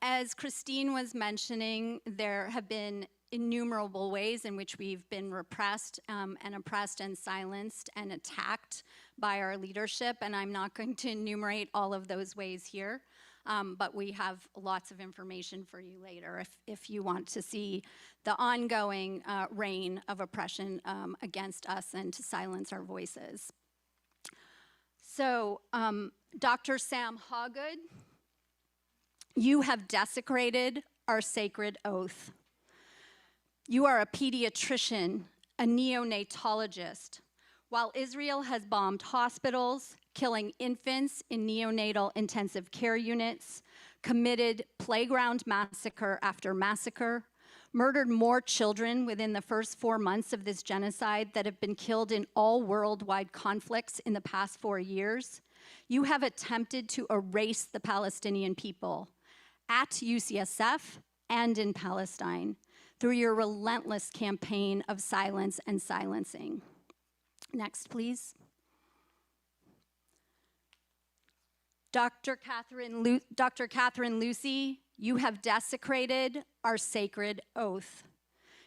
As Christine was mentioning, there have been innumerable ways in which we've been repressed and oppressed and silenced and attacked by our leadership, and I'm not going to enumerate all of those ways here, but we have lots of information for you later if you want to see the ongoing reign of oppression against us and to silence our voices. So, Dr. Sam Hoggood, you have desecrated our sacred oath. You are a pediatrician, a neonatologist. While Israel has bombed hospitals, killing infants in neonatal intensive care units, committed playground massacre after massacre, murdered more children within the first 4 months of this genocide that have been killed in all worldwide conflicts in the past 4 years, you have attempted to erase the Palestinian people at UCSF and in Palestine through your relentless campaign of silence and silencing. Next, please. Dr. Catherine Lucy, you have desecrated our sacred oath.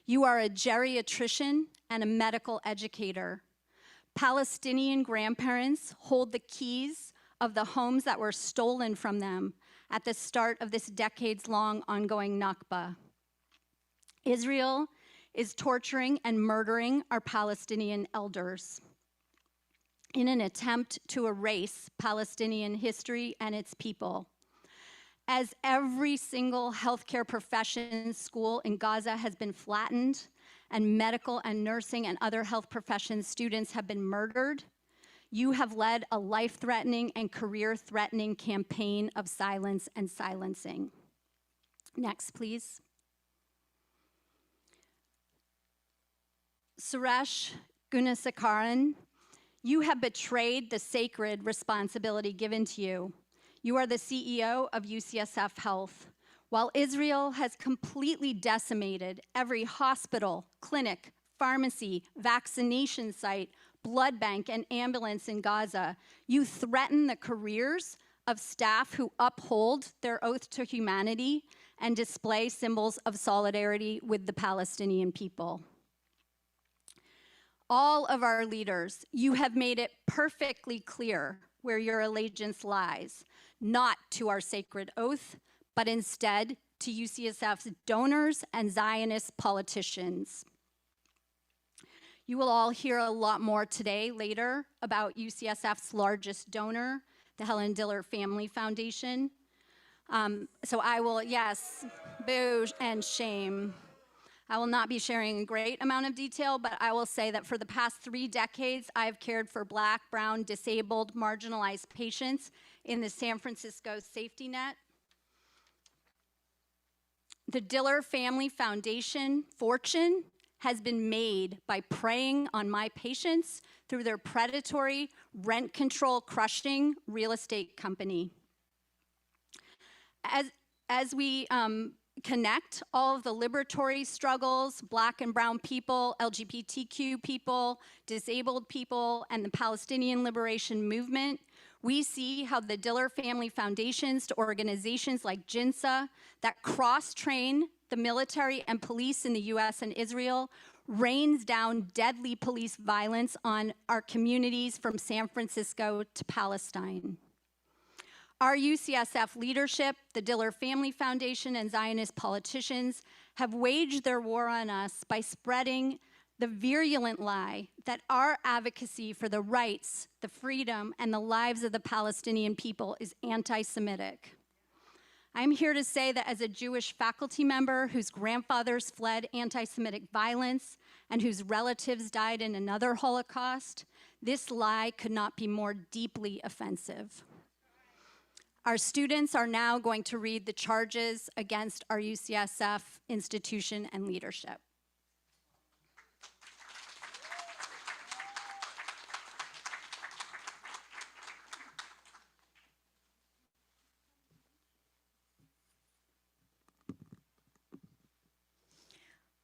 You are a geriatrician and a medical educator. Palestinian grandparents hold the keys of the homes that were stolen from them at the start of this decades-long ongoing Nakba. Israel is torturing and murdering our Palestinian elders in an attempt to erase Palestinian history and its people. As every single healthcare profession school in Gaza has been flattened, and medical and nursing and other health profession students have been murdered, you have led a life-threatening and career-threatening campaign of silence and silencing. Next, please. Suresh Gunasekaran, you have betrayed the sacred responsibility given to you. You are the CEO of UCSF Health. While Israel has completely decimated every hospital, clinic, pharmacy, vaccination site, blood bank, and ambulance in Gaza, you threaten the careers of staff who uphold their oath to humanity and display symbols of solidarity with the Palestinian people. All of our leaders, you have made it perfectly clear where your allegiance lies, not to our sacred oath, but instead to UCSF's donors and Zionist politicians. You will all hear a lot more today, later, about UCSF's largest donor, the Helen Diller Family Foundation. So I will, yes, boo and shame. I will not be sharing a great amount of detail, but I will say that for the past 3 decades, I've cared for Black, brown, disabled, marginalized patients in the San Francisco safety net. The Diller Family Foundation fortune has been made by preying on my patients through their predatory, rent control crushing real estate company. As we connect all of the liberatory struggles, Black and brown people, LGBTQ people, disabled people, and the Palestinian liberation movement, we see how the Diller Family Foundations to organizations like JINSA that cross-train the military and police in the US and Israel rains down deadly police violence on our communities from San Francisco to Palestine. Our UCSF leadership, the Diller Family Foundation, and Zionist politicians have waged their war on us by spreading the virulent lie that our advocacy for the rights, the freedom, and the lives of the Palestinian people is anti-Semitic. I'm here to say that as a Jewish faculty member whose grandfathers fled anti-Semitic violence and whose relatives died in another Holocaust, this lie could not be more deeply offensive. Our students are now going to read the charges against our UCSF institution and leadership.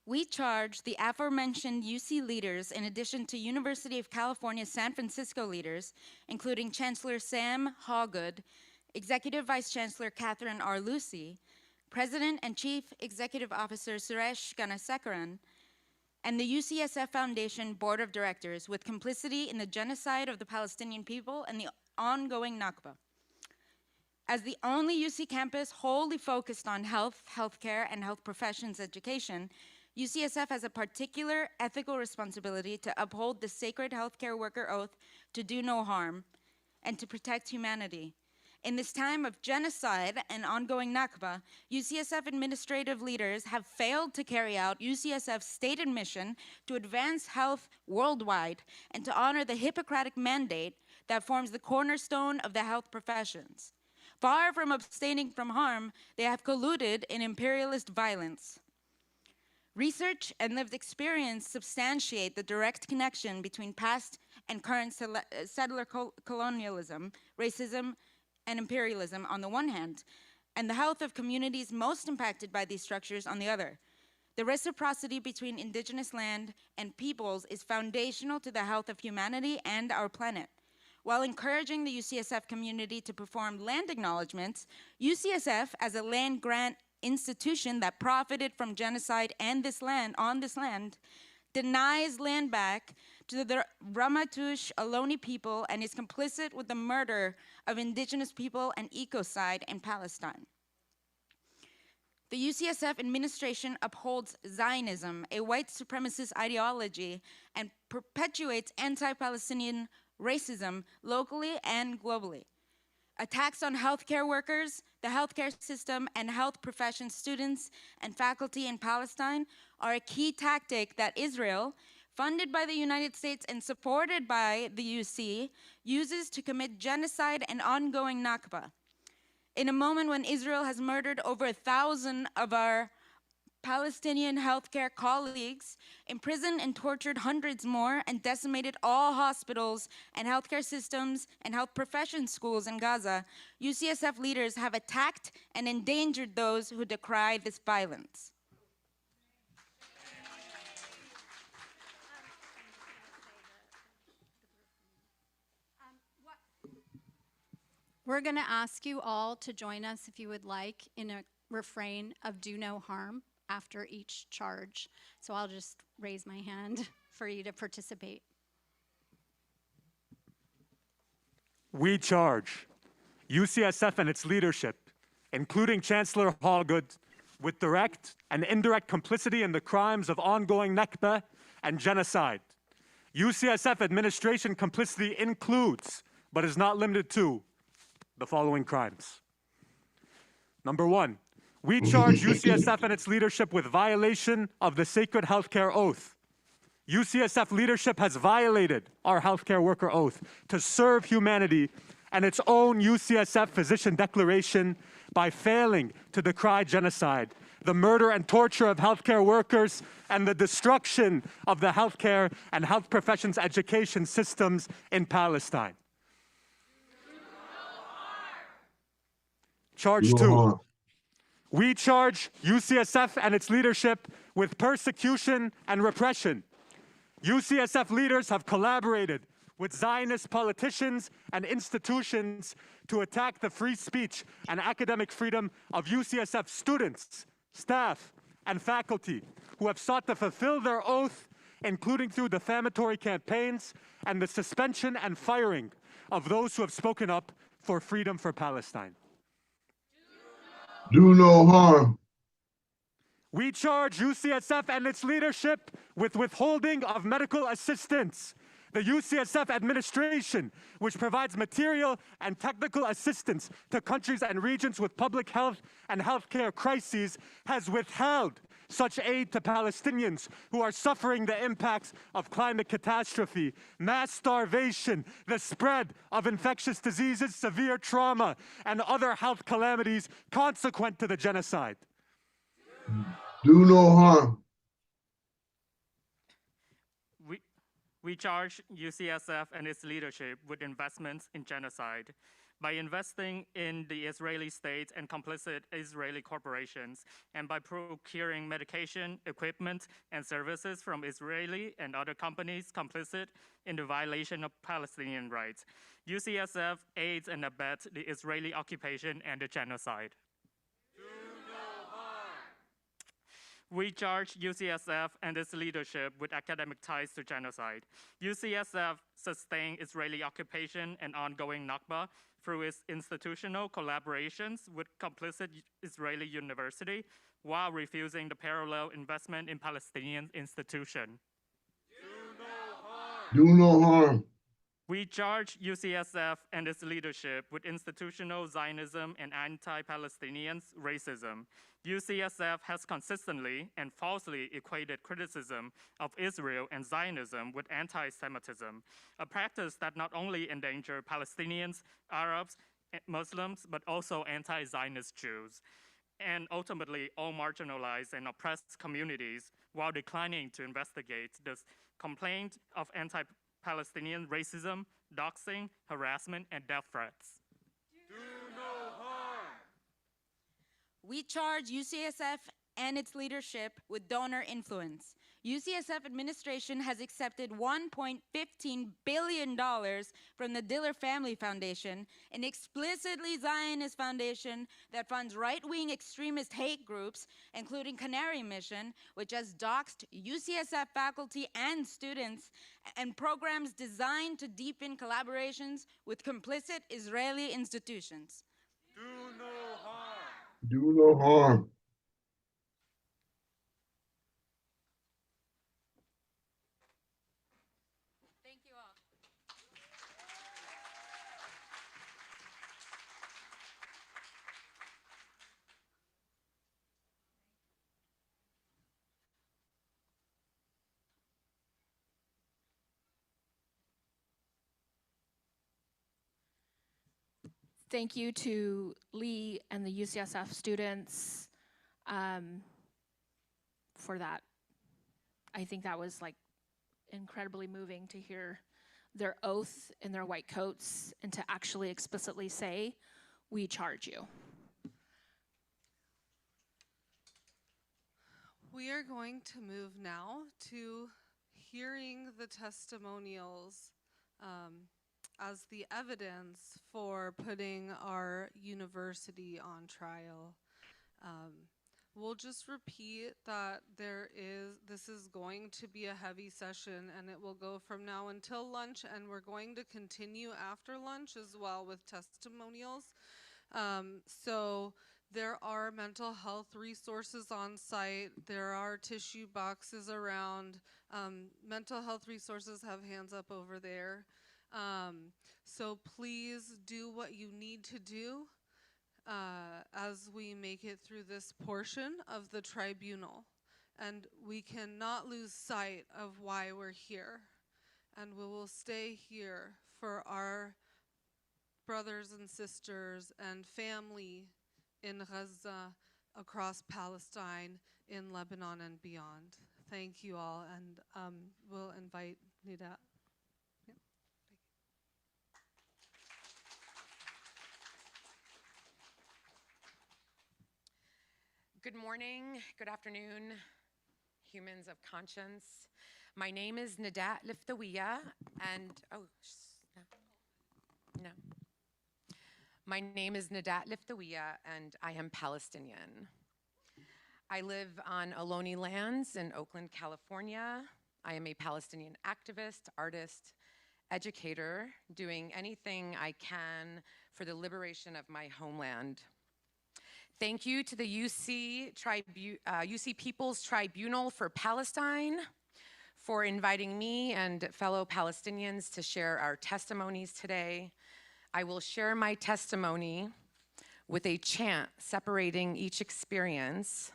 We charge the aforementioned UC leaders, in addition to University of California, San Francisco leaders, including Chancellor Sam Hawgood, Executive Vice Chancellor Catherine R. Lucy, President and Chief Executive Officer Suresh Ganasekaran, and the UCSF Foundation Board of Directors with complicity in the genocide of the Palestinian people and the ongoing Nakba. As the only UC campus wholly focused on health, healthcare, and health professions education, UCSF has a particular ethical responsibility to uphold the sacred healthcare worker oath to do no harm and to protect humanity. In this time of genocide and ongoing Nakba, UCSF administrative leaders have failed to carry out UCSF's stated mission to advance health worldwide and to honor the Hippocratic mandate that forms the cornerstone of the health professions. Far from abstaining from harm, they have colluded in imperialist violence. Research and lived experience substantiate the direct connection between past and current settler colonialism, racism, and imperialism on the one hand, and the health of communities most impacted by these structures on the other. The reciprocity between indigenous land and peoples is foundational to the health of humanity and our planet. While encouraging the UCSF community to perform land acknowledgements, UCSF, as a land grant institution that profited from genocide and on this land, denies land back to the Ramaytush Ohlone people and is complicit with the murder of indigenous people and ecocide in Palestine. The UCSF administration upholds Zionism, a white supremacist ideology, and perpetuates anti-Palestinian racism locally and globally. Attacks on healthcare workers, the healthcare system, and health profession students and faculty in Palestine are a key tactic that Israel, funded by the United States and supported by the UC, uses to commit genocide and ongoing Nakba. In a moment when Israel has murdered over 1,000 of our Palestinian healthcare colleagues, imprisoned and tortured hundreds more, and decimated all hospitals and healthcare systems and health profession schools in Gaza, UCSF leaders have attacked and endangered those who decry this violence. We're going to ask you all to join us, if you would like, in a refrain of do no harm after each charge. So I'll just raise my hand for you to participate. We charge UCSF and its leadership, including Chancellor Hallgood, with direct and indirect complicity in the crimes of ongoing Nakba and genocide. UCSF administration complicity includes, but is not limited to, the following crimes. Number one, we charge UCSF and its leadership with violation of the sacred healthcare oath. UCSF leadership has violated our healthcare worker oath to serve humanity and its own UCSF physician declaration by failing to decry genocide, the murder and torture of healthcare workers, and the destruction of the healthcare and health professions education systems in Palestine. Charge two. We charge UCSF and its leadership with persecution and repression. UCSF leaders have collaborated with Zionist politicians and institutions to attack the free speech and academic freedom of UCSF students, staff, and faculty who have sought to fulfill their oath, including through defamatory campaigns and the suspension and firing of those who have spoken up for freedom for Palestine. Do no harm. We charge UCSF and its leadership with withholding of medical assistance. The UCSF administration, which provides material and technical assistance to countries and regions with public health and healthcare crises, has withheld such aid to Palestinians who are suffering the impacts of climate catastrophe, mass starvation, the spread of infectious diseases, severe trauma, and other health calamities consequent to the genocide. Do no harm. We charge UCSF and its leadership with investments in genocide. By investing in the Israeli state and complicit Israeli corporations, and by procuring medication, equipment, and services from Israeli and other companies complicit in the violation of Palestinian rights, UCSF aids and abets the Israeli occupation and the genocide. We charge UCSF and its leadership with academic ties to genocide. UCSF sustained Israeli occupation and ongoing Nakba through its institutional collaborations with complicit Israeli university while refusing the parallel investment in Palestinian institution. Do no harm. We charge UCSF and its leadership with institutional Zionism and anti-Palestinian racism. UCSF has consistently and falsely equated criticism of Israel and Zionism with anti-Semitism, a practice that not only endangers Palestinians, Arabs, Muslims, but also anti-Zionist Jews, and ultimately all marginalized and oppressed communities, while declining to investigate this complaint of anti-Palestinian racism, doxing, harassment, and death threats. We charge UCSF and its leadership with donor influence. UCSF administration has accepted $1.15 billion from the Diller Family Foundation, an explicitly Zionist foundation that funds right-wing extremist hate groups, including Canary Mission, which has doxed UCSF faculty and students, and programs designed to deepen collaborations with complicit Israeli institutions. Do no harm. Thank you all. Thank you to Lee and the UCSF students for that. I think that was like incredibly moving to hear their oath in their white coats and to actually explicitly say, we charge you. We are going to move now to hearing the testimonials as the evidence for putting our university on trial. We'll just repeat that this is going to be a heavy session, and it will go from now until lunch, and we're going to continue after lunch as well with testimonials. So there are mental health resources on site. There are tissue boxes around. Mental health resources have hands up over there. So please do what you need to do as we make it through this portion of the tribunal. And we cannot lose sight of why we're here. And we will stay here for our brothers and sisters and family in Gaza, across Palestine, in Lebanon and beyond. Thank you all, and we'll invite Nida. Good morning, good afternoon, humans of conscience. My name is Nadat Liftawiya, and no. My name is Nadat Liftawiya, and I am Palestinian. I live on Ohlone lands in Oakland, California. I am a Palestinian activist, artist, educator, doing anything I can for the liberation of my homeland. Thank you to the UC People's Tribunal for Palestine for inviting me and fellow Palestinians to share our testimonies today. I will share my testimony with a chant separating each experience,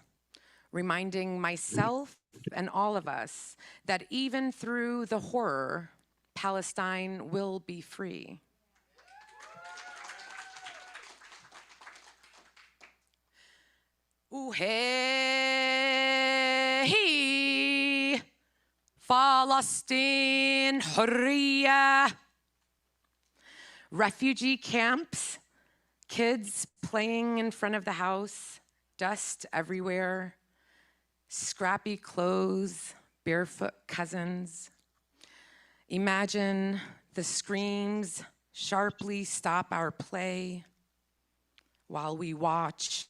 reminding myself and all of us that even through the horror, Palestine will be free. وهي فلسطين حرية. Refugee camps, kids playing in front of the house, dust everywhere, scrappy clothes, barefoot cousins. Imagine the screams sharply stop our play while we watch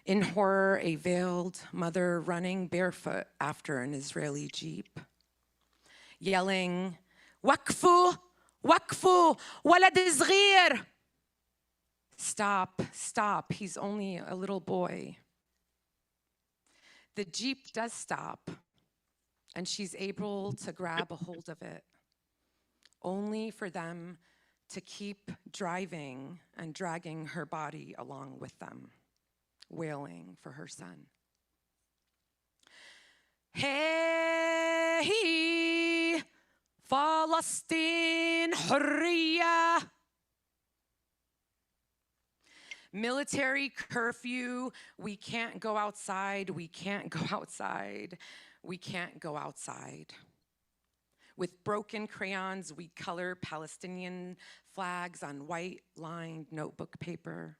in horror a veiled mother running barefoot after an Israeli jeep, yelling, "Waqfu, waqfu, walad صغير." Stop, stop, he's only a little boy. The jeep does stop, and she's able to grab a hold of it, only for them to keep driving and dragging her body along with them, wailing for her son. Hey, Palestine حرية. Military curfew, we can't go outside, we can't go outside, we can't go outside. With broken crayons, we color Palestinian flags on white-lined notebook paper.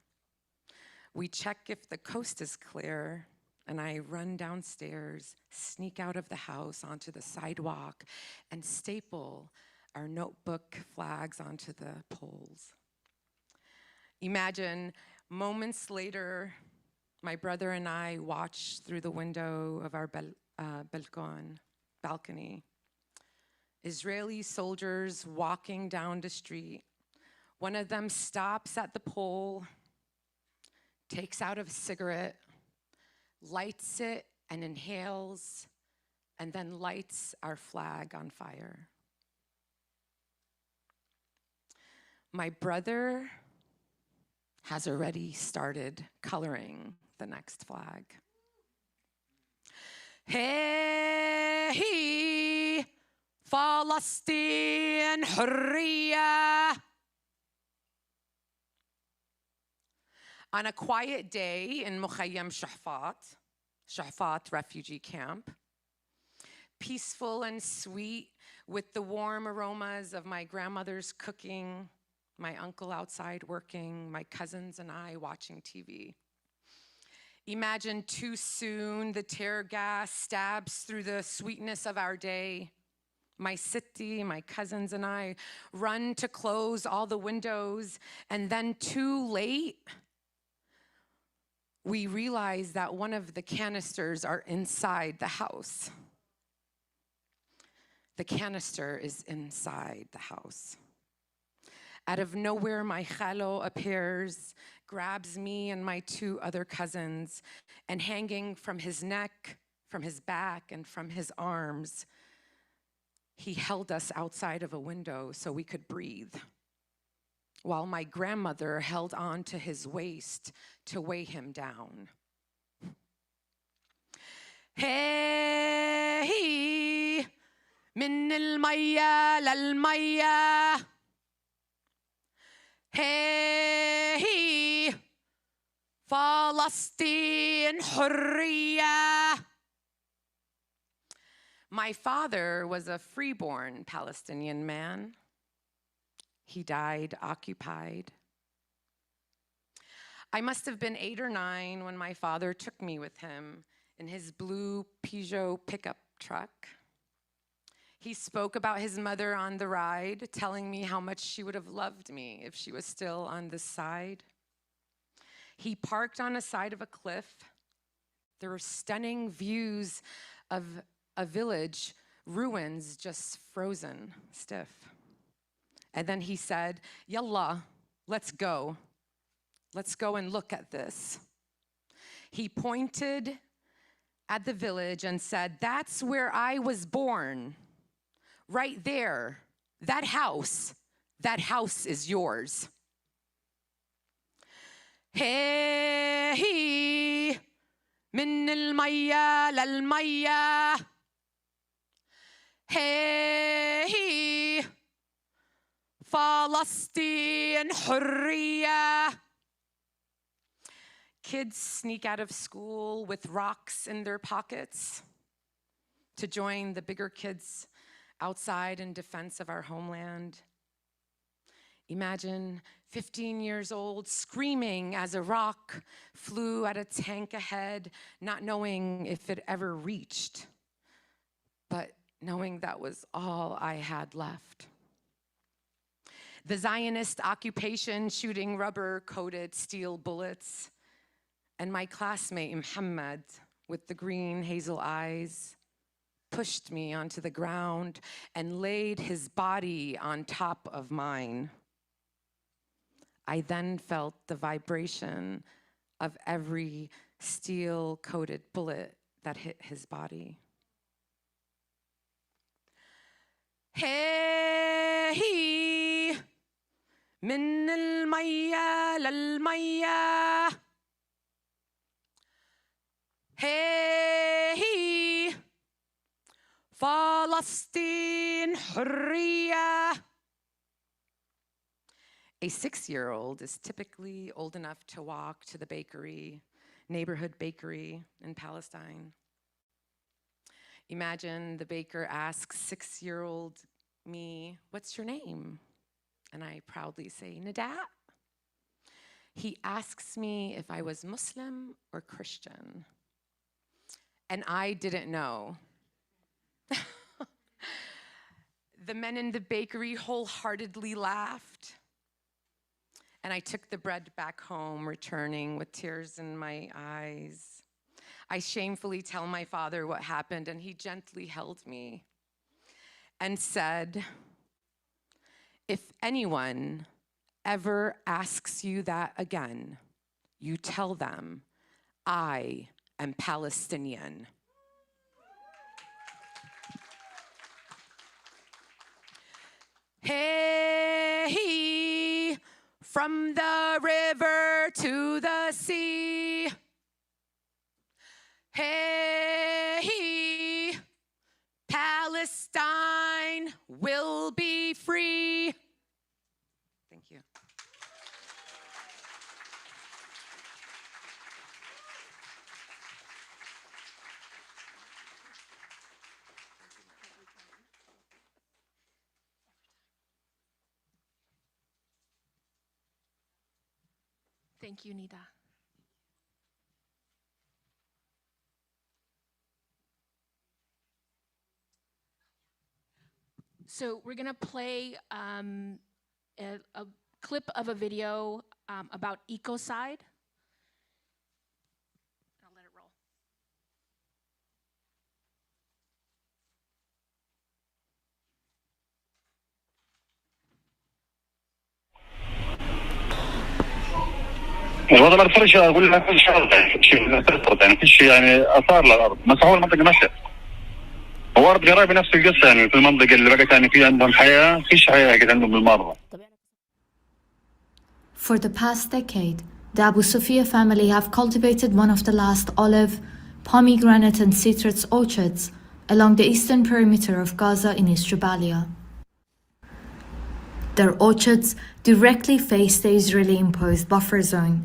We check if the coast is clear, and I run downstairs, sneak out of the house onto the sidewalk, and staple our notebook flags onto the poles. Imagine moments later, my brother and I watch through the window of our balcony. Israeli soldiers walking down the street. One of them stops at the pole, takes out a cigarette, lights it and inhales, and then lights our flag on fire. My brother has already started coloring the next flag. Hey, Palestine حرية. On a quiet day in Mukhayyam Shahfat refugee camp, peaceful and sweet with the warm aromas of my grandmother's cooking, my uncle outside working, my cousins and I watching TV. Imagine too soon the tear gas stabs through the sweetness of our day. My city, my cousins and I run to close all the windows, and then too late, we realize that one of the canisters are inside the house. The canister is inside the house. Out of nowhere, my khalo appears, grabs me and my two other cousins, and hanging from his neck, from his back, and from his arms, he held us outside of a window so we could breathe, while my grandmother held on to his waist to weigh him down. Hey, min al-maya lal-maya. Hey, Palestine حرية. My father was a freeborn Palestinian man. He died occupied. I must have been 8 or 9 when my father took me with him in his blue Peugeot pickup truck. He spoke about his mother on the ride, telling me how much she would have loved me if she was still on this side. He parked on a side of a cliff. There were stunning views of a village, ruins just frozen stiff. And then he said, "Yalla, let's go. Let's go and look at this." He pointed at the village and said, "That's where I was born. right there, that house is yours. Hey, من المية للمية. Hey, فلسطين حرية. Kids sneak out of school with rocks in their pockets to join the bigger kids outside in defense of our homeland. Imagine 15 years old screaming as a rock flew at a tank ahead, not knowing if it ever reached, but knowing that was all I had left. The Zionist occupation shooting rubber-coated steel bullets, and my classmate Muhammad with the green hazel eyes pushed me onto the ground and laid his body on top of mine. I then felt the vibration of every steel-coated bullet that hit his body. Hey, من المية للمية. Hey, فلسطين حرية. A 6-year-old is typically old enough to walk to the neighborhood bakery in Palestine. Imagine the baker asks 6-year-old me, "What's your name?" And I proudly say, "Nadat." He asks me if I was Muslim or Christian. And I didn't know. The men in the bakery wholeheartedly laughed. And I took the bread back home, returning with tears in my eyes. I shamefully tell my father what happened, and he gently held me and said, "If anyone ever asks you that again, you tell them, I am Palestinian." Hey, from the river to the sea. Hey, Palestine will be free. Thank you. Thank you, Nida. So we're gonna play a clip of a video about Ecocide. I'll let it roll. الوضع الارض فرش اقول لك كل شيء يعني كل شيء يعني اثار للارض مسحوا المنطقه نفسها. هو ارض قريبه نفس القصه يعني في المنطقه اللي بقت يعني في عندهم حياه فيش حياه قد عندهم بالمره. For the past decade, the Abu Sofia family have cultivated one of the last olive, pomegranate and citrus orchards along the eastern perimeter of Gaza in East Jabalia. Their orchards directly face the Israeli-imposed buffer zone,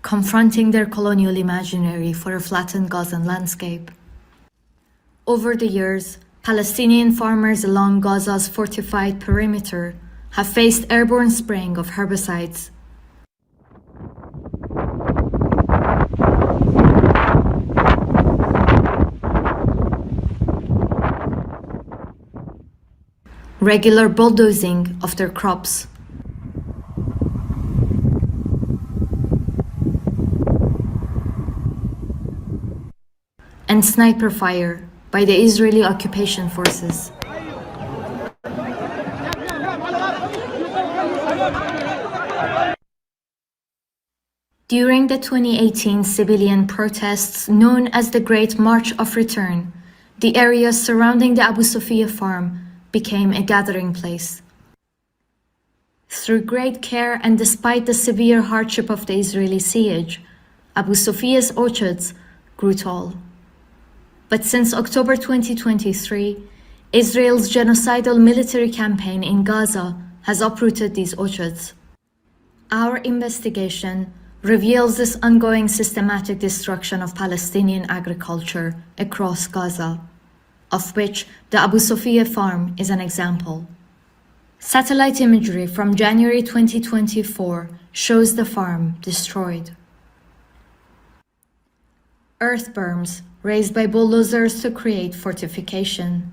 confronting their colonial imaginary for a flattened Gazan landscape. Over the years, Palestinian farmers along Gaza's fortified perimeter have faced airborne spraying of herbicides. Regular bulldozing of their crops. And sniper fire by the Israeli occupation forces. During the 2018 civilian protests known as the Great March of Return, the areas surrounding the Abu Sofia farm became a gathering place. Through great care and despite the severe hardship of the Israeli siege, Abu Sophia's orchards grew tall. But since October 2023, Israel's genocidal military campaign in Gaza has uprooted these orchards. Our investigation reveals this ongoing systematic destruction of Palestinian agriculture across Gaza, of which the Abu Sophia farm is an example. Satellite imagery from January 2024 shows the farm destroyed. Earth berms raised by bulldozers to create fortification,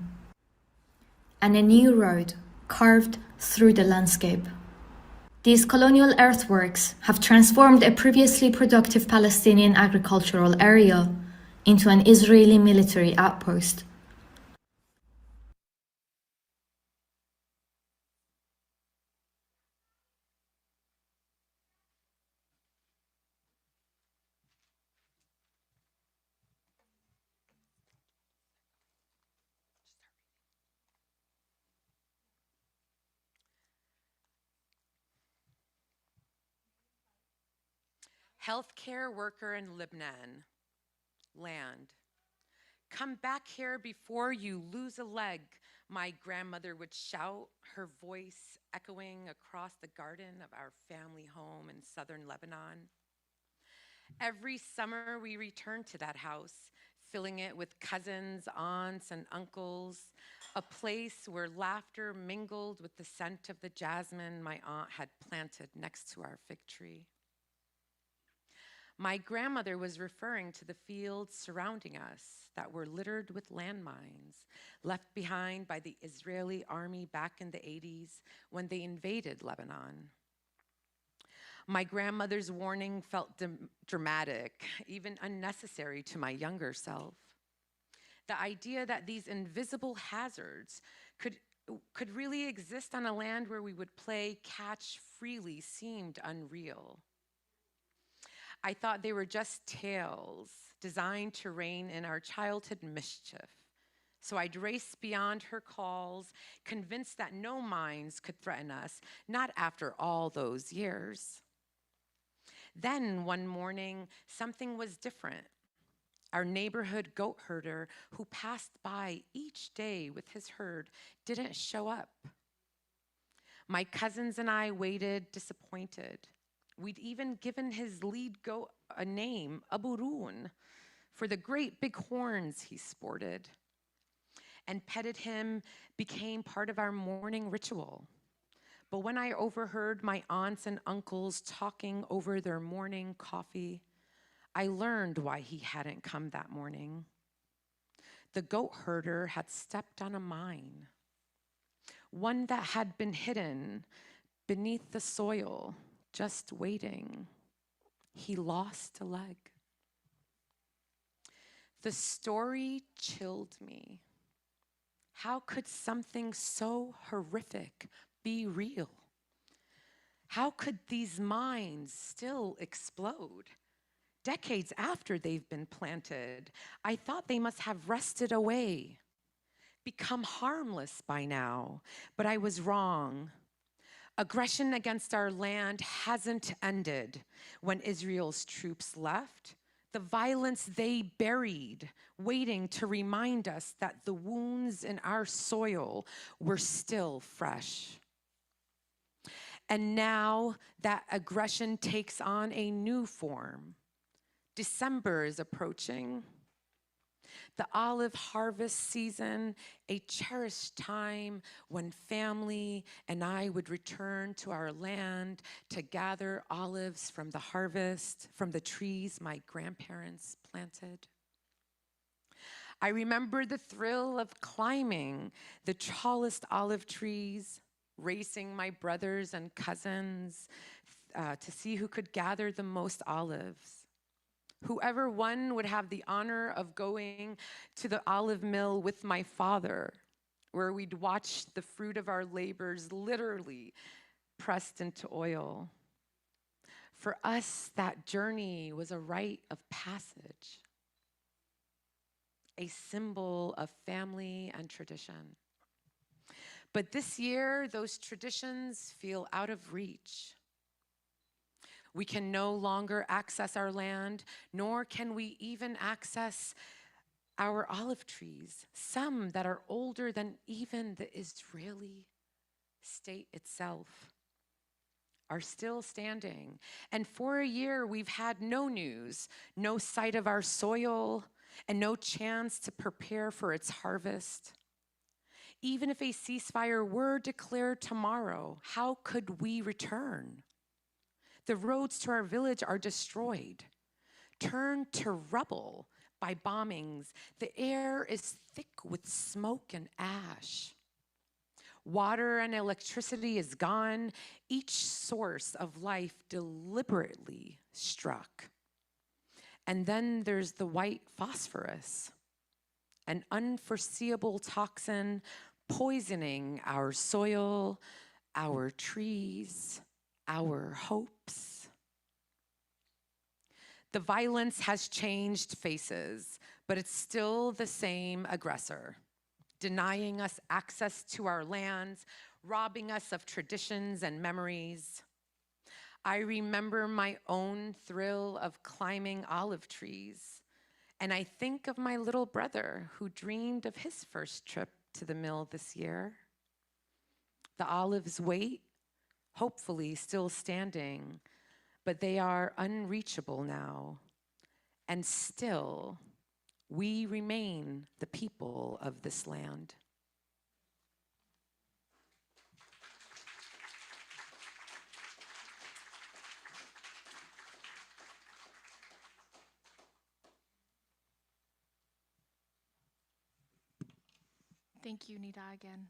and a new road carved through the landscape. These colonial earthworks have transformed a previously productive Palestinian agricultural area into an Israeli military outpost. Healthcare worker in Lebanon, land. Come back here before you lose a leg, my grandmother would shout, her voice echoing across the garden of our family home in southern Lebanon. Every summer we returned to that house, filling it with cousins, aunts, and uncles, a place where laughter mingled with the scent of the jasmine my aunt had planted next to our fig tree. My grandmother was referring to the fields surrounding us that were littered with landmines left behind by the Israeli army back in the 80s when they invaded Lebanon. My grandmother's warning felt dramatic, even unnecessary to my younger self. The idea that these invisible hazards could really exist on a land where we would play catch freely seemed unreal. I thought they were just tales designed to rein in our childhood mischief. So I'd race beyond her calls, convinced that no mines could threaten us, not after all those years. Then one morning, something was different. Our neighborhood goat herder, who passed by each day with his herd, didn't show up. My cousins and I waited disappointed. We'd even given his lead goat a name, Aburun, for the great big horns he sported. And petted him became part of our morning ritual. But when I overheard my aunts and uncles talking over their morning coffee, I learned why he hadn't come that morning. The goat herder had stepped on a mine, one that had been hidden beneath the soil, just waiting. He lost a leg. The story chilled me. How could something so horrific be real? How could these mines still explode? Decades after they've been planted, I thought they must have rusted away, become harmless by now, but I was wrong. Aggression against our land hasn't ended when Israel's troops left. The violence they buried, waiting to remind us that the wounds in our soil were still fresh. And now that aggression takes on a new form. December is approaching. The olive harvest season, a cherished time when family and I would return to our land to gather olives from the harvest, from the trees my grandparents planted. I remember the thrill of climbing the tallest olive trees, racing my brothers and cousins to see who could gather the most olives. Whoever won would have the honor of going to the olive mill with my father, where we'd watch the fruit of our labors literally pressed into oil. For us, that journey was a rite of passage, a symbol of family and tradition. But this year, those traditions feel out of reach. We can no longer access our land, nor can we even access our olive trees, some that are older than even the Israeli state itself, are still standing. And for a year, we've had no news, no sight of our soil, and no chance to prepare for its harvest. Even if a ceasefire were declared tomorrow, how could we return? The roads to our village are destroyed, turned to rubble by bombings. The air is thick with smoke and ash. Water and electricity is gone, each source of life deliberately struck. And then there's the white phosphorus, an unforeseeable toxin poisoning our soil, our trees, our hopes. The violence has changed faces, but it's still the same aggressor, denying us access to our lands, robbing us of traditions and memories. I remember my own thrill of climbing olive trees, and I think of my little brother who dreamed of his first trip to the mill this year. The olives wait, hopefully still standing, but they are unreachable now. And still, we remain the people of this land. Thank you, Nida, again.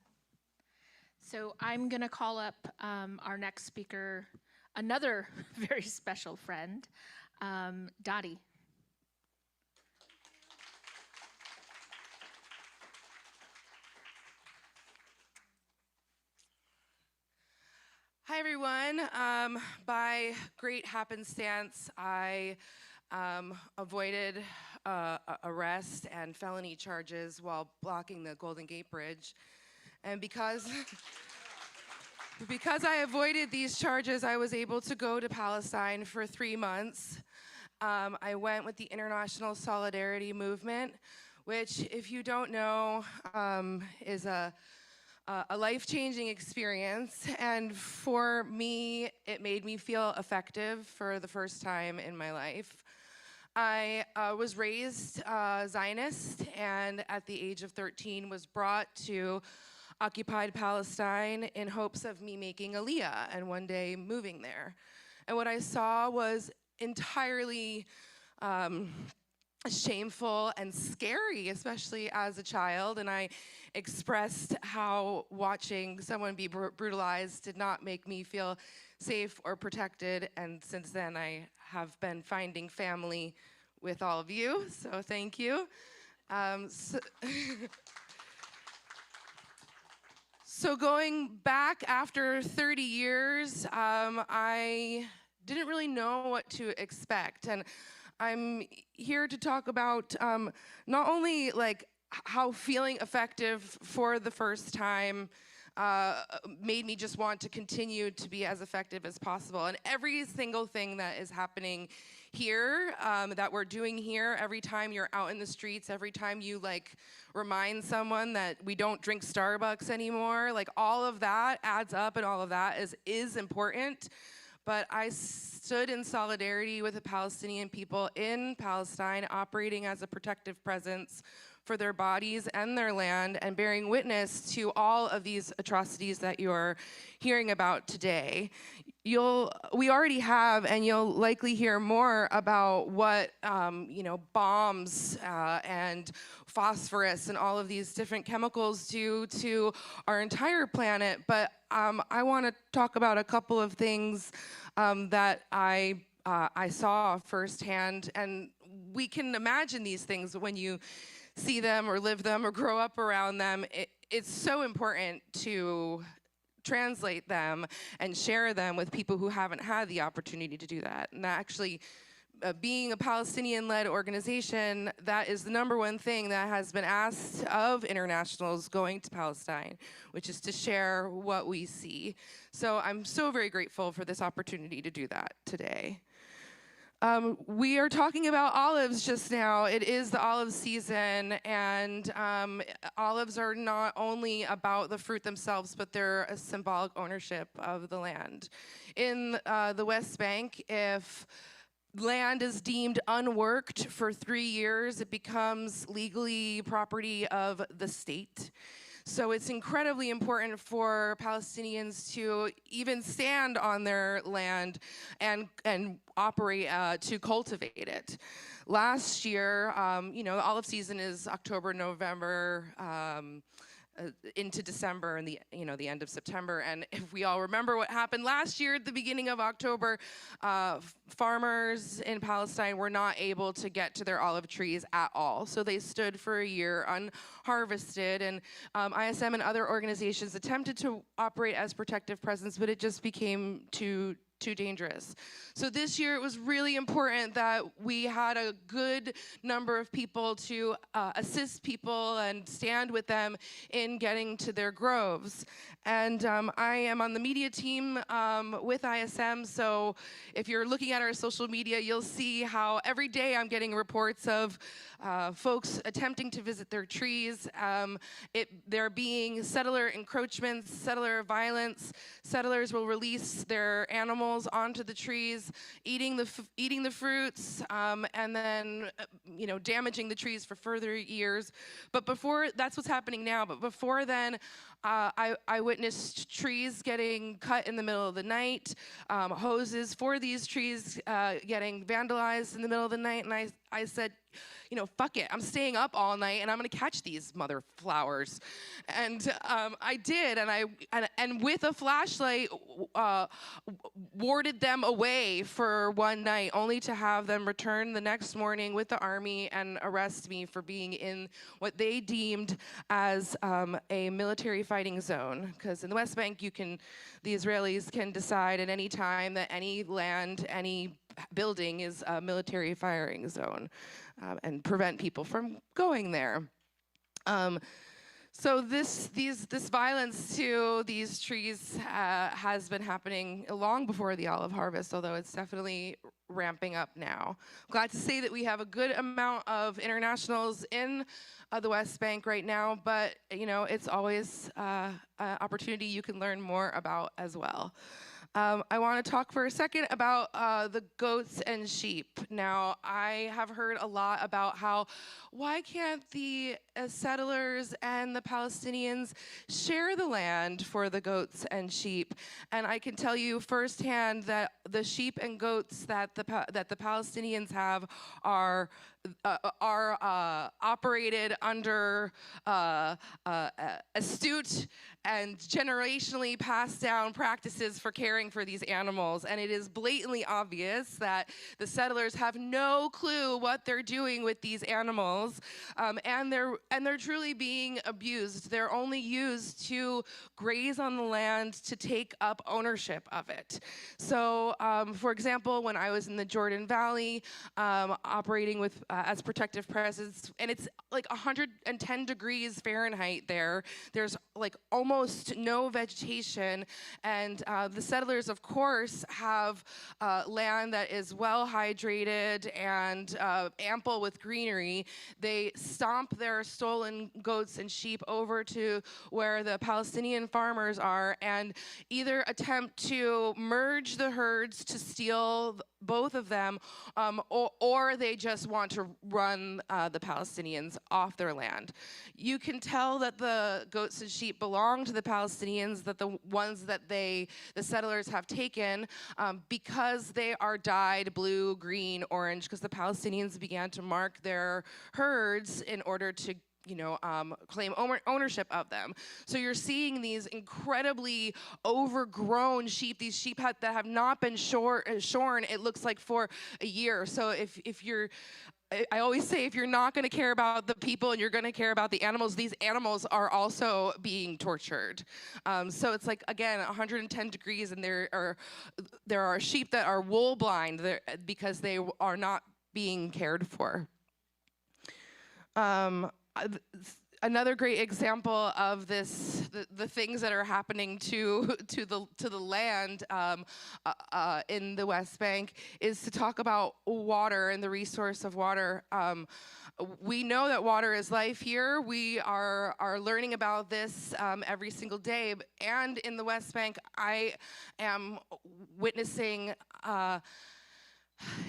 So I'm going to call up our next speaker, another very special friend, Dottie. Hi, everyone. By great happenstance, I avoided arrest and felony charges while blocking the Golden Gate Bridge. And because I avoided these charges, I was able to go to Palestine for 3 months. I went with the International Solidarity Movement, which, if you don't know, is a life-changing experience. And for me, it made me feel effective for the first time in my life. I was raised Zionist, and at the age of 13 was brought to occupied Palestine in hopes of me making Aliyah and one day moving there. And what I saw was entirely shameful and scary, especially as a child. And I expressed how watching someone be brutalized did not make me feel safe or protected. And since then, I have been finding family with all of you, so thank you. So going back after 30 years, I didn't really know what to expect. And I'm here to talk about not only like how feeling effective for the first time made me just want to continue to be as effective as possible. And every single thing that is happening here, that we're doing here, every time you're out in the streets, every time you like remind someone that we don't drink Starbucks anymore, like all of that adds up, and all of that is important. But I stood in solidarity with the Palestinian people in Palestine, operating as a protective presence for their bodies and their land, and bearing witness to all of these atrocities that you're hearing about today. We already have, and you'll likely hear more about what bombs and phosphorus and all of these different chemicals do to our entire planet. But I want to talk about a couple of things that I saw firsthand, and we can imagine these things when you see them or live them or grow up around them. It's so important to translate them and share them with people who haven't had the opportunity to do that. And that actually being a Palestinian-led organization, that is the #1 thing that has been asked of internationals going to Palestine, which is to share what we see. So I'm so very grateful for this opportunity to do that today. We are talking about olives just now. It is the olive season, and olives are not only about the fruit themselves, but they're a symbolic ownership of the land. In the West Bank, if land is deemed unworked for 3 years, it becomes legally property of the state. So it's incredibly important for Palestinians to even stand on their land and operate to cultivate it. Last year, the olive season is October, November, into December and the end of September. And if we all remember what happened last year at the beginning of October, farmers in Palestine were not able to get to their olive trees at all. So they stood for a year unharvested, and ISM and other organizations attempted to operate as protective presence, but it just became too dangerous. So this year it was really important that we had a good number of people to assist people and stand with them in getting to their groves. And I am on the media team with ISM, so if you're looking at our social media, you'll see how every day I'm getting reports of folks attempting to visit their trees. There being settler encroachments, settler violence. Settlers will release their animals onto the trees, eating the fruits, and then damaging the trees for further years. But that's what's happening now. But before then, I witnessed trees getting cut in the middle of the night, hoses for these trees getting vandalized in the middle of the night, and I said, fuck it, I'm staying up all night and I'm gonna catch these mother flowers. And I did, and with a flashlight warded them away for one night, only to have them return the next morning with the army and arrest me for being in what they deemed as a military fighting zone. Because in the West Bank, the Israelis can decide at any time that any land, any building is a military firing zone, and prevent people from going there. So this violence to these trees has been happening long before the olive harvest, although it's definitely ramping up now. I'm glad to say that we have a good amount of internationals in the West Bank right now, but it's always an opportunity you can learn more about as well. I want to talk for a second about the goats and sheep. Now, I have heard a lot about why can't the settlers and the Palestinians share the land for the goats and sheep? And I can tell you firsthand that the sheep and goats that the Palestinians have are operated under astute and generationally passed down practices for caring for these animals. And it is blatantly obvious that the settlers have no clue what they're doing with these animals, and they're truly being abused. They're only used to graze on the land, to take up ownership of it. So, for example, when I was in the Jordan Valley, operating with as protective presence, and it's like 110 degrees Fahrenheit there. There's like almost no vegetation, and the settlers, of course, have land that is well hydrated and ample with greenery. They stomp their stolen goats and sheep over to where the Palestinian farmers are and either attempt to merge the herds to steal both of them, or they just want to run the Palestinians off their land. You can tell that the goats and sheep belong to the Palestinians, that the ones that the settlers have taken, because they are dyed blue, green, orange, because the Palestinians began to mark their herds in order to claim ownership of them. So you're seeing these incredibly overgrown sheep, these sheep that have not been shorn, it looks like, for a year. So if you're I always say, if you're not going to care about the people and you're going to care about the animals, these animals are also being tortured. So it's like, again, 110 degrees, and there are sheep that are wool blind because they are not being cared for. Another great example of this, the things that are happening to the land in the West Bank, is to talk about water and the resource of water. We know that water is life here. We are learning about this every single day. And in the West Bank, I am witnessing.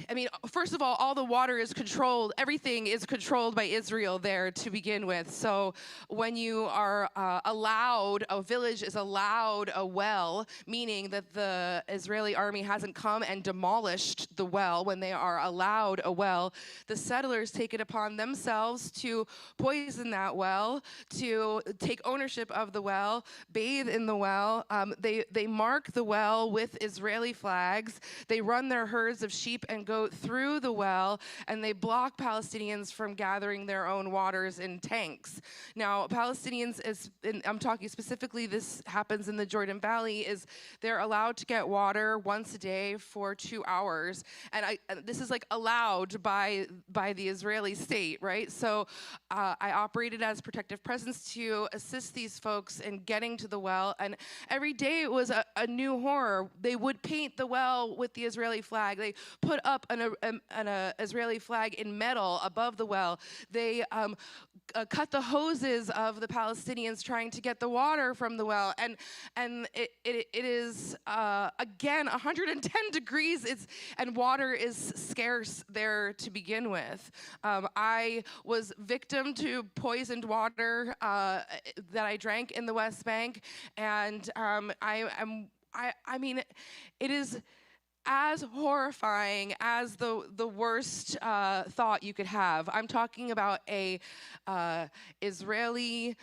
I mean, first of all the water is controlled. Everything is controlled by Israel there to begin with. So when you are allowed, a village is allowed a well, meaning that the Israeli army hasn't come and demolished the well. When they are allowed a well, the settlers take it upon themselves to poison that well, to take ownership of the well, bathe in the well. They mark the well with Israeli flags. They run their herds of sheep and goat through the well, and they block Palestinians from gathering their own waters in tanks. Now, Palestinians, I'm talking specifically, this happens in the Jordan Valley, is they're allowed to get water once a day for 2 hours, and this is like allowed by the Israeli state, right? So I operated as protective presence to assist these folks in getting to the well, and every day it was a new horror. They would paint the well with the Israeli flag. They put up an Israeli flag in metal above the well. They cut the hoses of the Palestinians trying to get the water from the well, and it is again 110 degrees. And water is scarce there to begin with. I was victim to poisoned water that I drank in the West Bank, and I mean, it is as horrifying as the worst thought you could have. I'm talking about a Israeli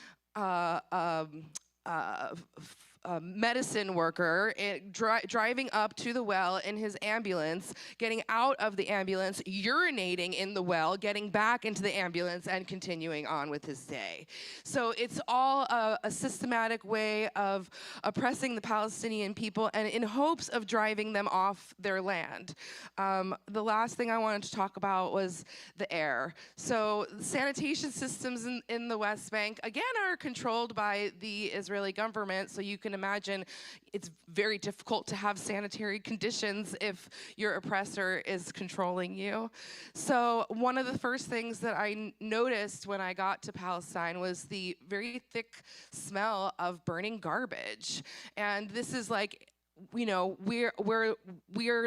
medicine worker driving up to the well in his ambulance, getting out of the ambulance, urinating in the well, getting back into the ambulance, and continuing on with his day. So it's all a systematic way of oppressing the Palestinian people, and in hopes of driving them off their land. The last thing I wanted to talk about was the air. So sanitation systems in the West Bank, again, are controlled by the Israeli government, so you can imagine it's very difficult to have sanitary conditions if your oppressor is controlling you. So one of the first things that I noticed when I got to Palestine was the very thick smell of burning garbage. And this is like, you know, we're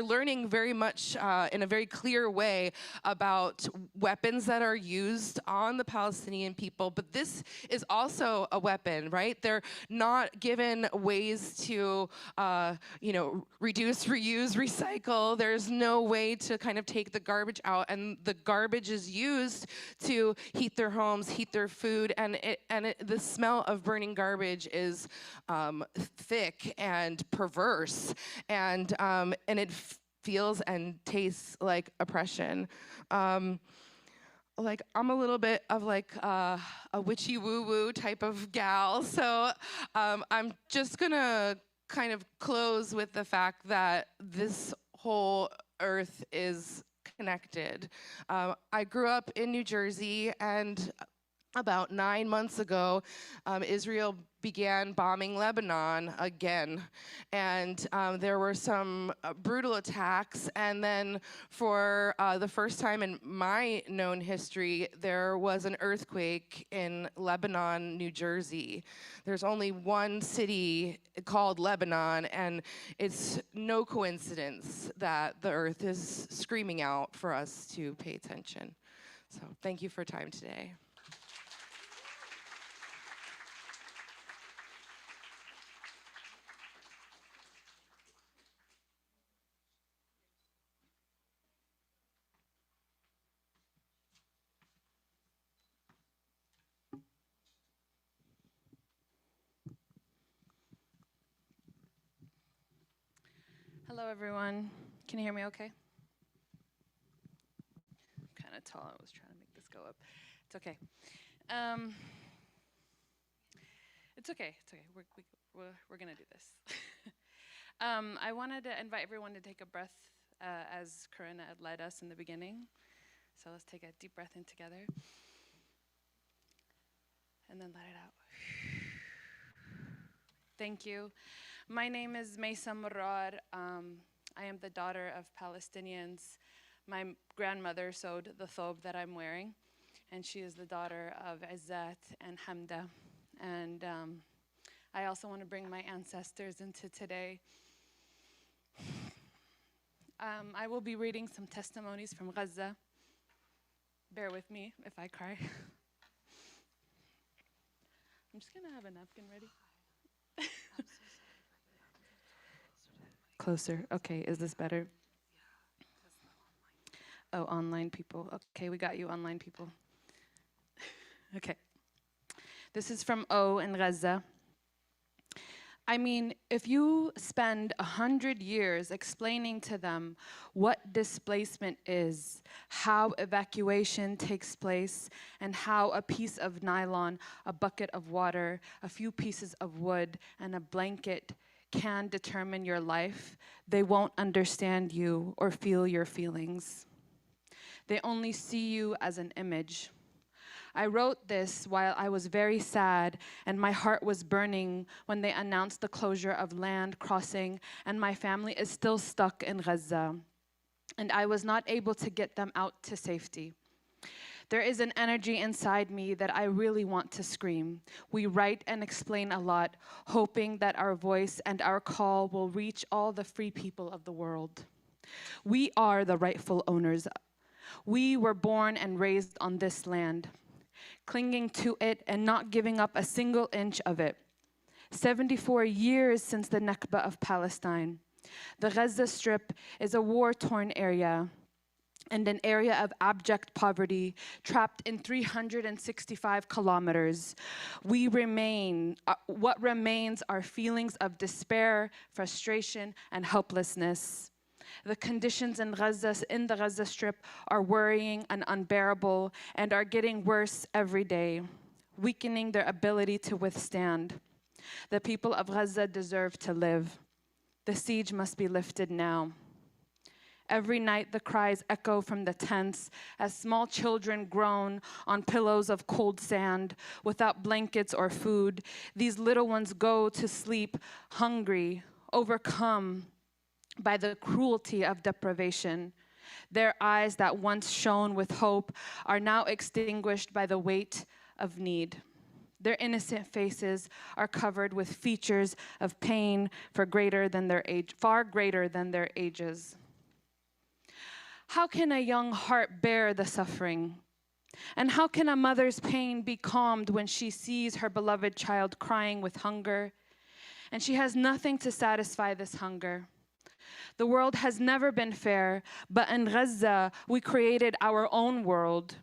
learning very much in a very clear way about weapons that are used on the Palestinian people, but this is also a weapon, right? They're not given ways to, you know, reduce, reuse, recycle. There's no way to kind of take the garbage out, and the garbage is used to heat their homes, heat their food, and the smell of burning garbage is thick and perverse. And it feels and tastes like oppression. Like, I'm a little bit of like a witchy woo-woo type of gal, so I'm just gonna kind of close with the fact that this whole earth is connected. I grew up in New Jersey, and about 9 months ago, Israel began bombing Lebanon again. And there were some brutal attacks. And then for the first time in my known history, there was an earthquake in Lebanon, New Jersey. There's only one city called Lebanon, and it's no coincidence that the earth is screaming out for us to pay attention. So thank you for your time today. Hello, everyone. Can you hear me okay? Kind of tall. I was trying to make this go up. It's okay. It's okay. It's okay. We're gonna do this. I wanted to invite everyone to take a breath as Corinna had led us in the beginning. So let's take a deep breath in together. And then let it out. Thank you. My name is Maysa Murad. I am the daughter of Palestinians. My grandmother sewed the thobe that I'm wearing, and she is the daughter of Izzat and Hamda. And I also want to bring my ancestors into today. I will be reading some testimonies from Gaza. Bear with me if I cry. I'm just gonna have a napkin ready. Closer. Okay, is this better? Oh, online people. Okay, we got you, online people. Okay. This is from O in Gaza. I mean, if you spend 100 years explaining to them what displacement is, how evacuation takes place, and how a piece of nylon, a bucket of water, a few pieces of wood, and a blanket can determine your life, they won't understand you or feel your feelings. They only see you as an image. I wrote this while I was very sad and my heart was burning when they announced the closure of land crossing, and my family is still stuck in Gaza, and I was not able to get them out to safety. There is an energy inside me that I really want to scream. We write and explain a lot, hoping that our voice and our call will reach all the free people of the world. We are the rightful owners. We were born and raised on this land, clinging to it and not giving up a single inch of it. 74 years since the Nakba of Palestine. The Gaza Strip is a war-torn area and an area of abject poverty, trapped in 365 kilometers. What remains are feelings of despair, frustration, and helplessness. The conditions in the Gaza Strip are worrying and unbearable and are getting worse every day, weakening their ability to withstand. The people of Gaza deserve to live. The siege must be lifted now. Every night the cries echo from the tents as small children groan on pillows of cold sand without blankets or food. These little ones go to sleep hungry, overcome by the cruelty of deprivation. Their eyes that once shone with hope are now extinguished by the weight of need. Their innocent faces are covered with features of pain far greater than their ages. How can a young heart bear the suffering? And how can a mother's pain be calmed when she sees her beloved child crying with hunger, and she has nothing to satisfy this hunger? The world has never been fair, but in Gaza, we created our own world.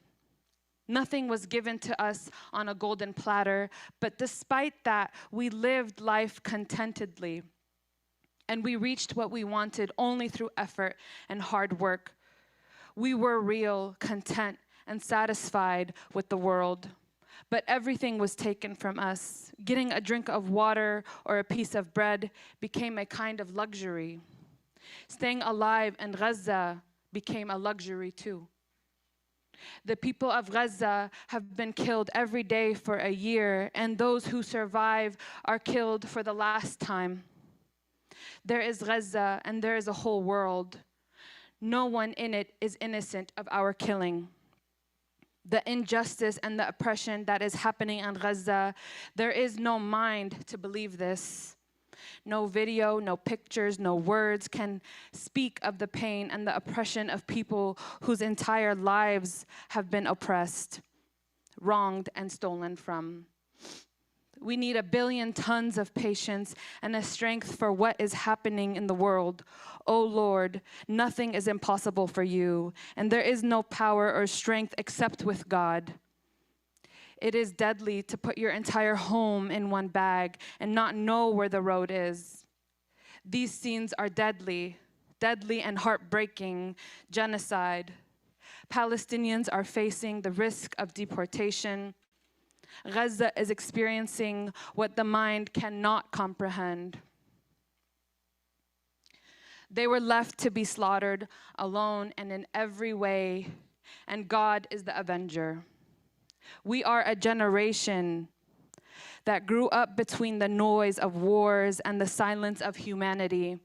Nothing was given to us on a golden platter, but despite that, we lived life contentedly. And we reached what we wanted only through effort and hard work. We were real, content, and satisfied with the world. But everything was taken from us. Getting a drink of water or a piece of bread became a kind of luxury. Staying alive in Gaza became a luxury too. The people of Gaza have been killed every day for a year, and those who survive are killed for the last time. There is Gaza, and there is a whole world. No one in it is innocent of our killing. The injustice and the oppression that is happening in Gaza, there is no mind to believe this. No video, no pictures, no words can speak of the pain and the oppression of people whose entire lives have been oppressed, wronged, and stolen from. We need 1 billion tons of patience and a strength for what is happening in the world. Oh Lord, nothing is impossible for you, and there is no power or strength except with God. It is deadly to put your entire home in one bag and not know where the road is. These scenes are deadly and heartbreaking, genocide. Palestinians are facing the risk of deportation. Gaza is experiencing what the mind cannot comprehend. They were left to be slaughtered alone and in every way, and God is the avenger. We are a generation that grew up between the noise of wars and the silence of humanity.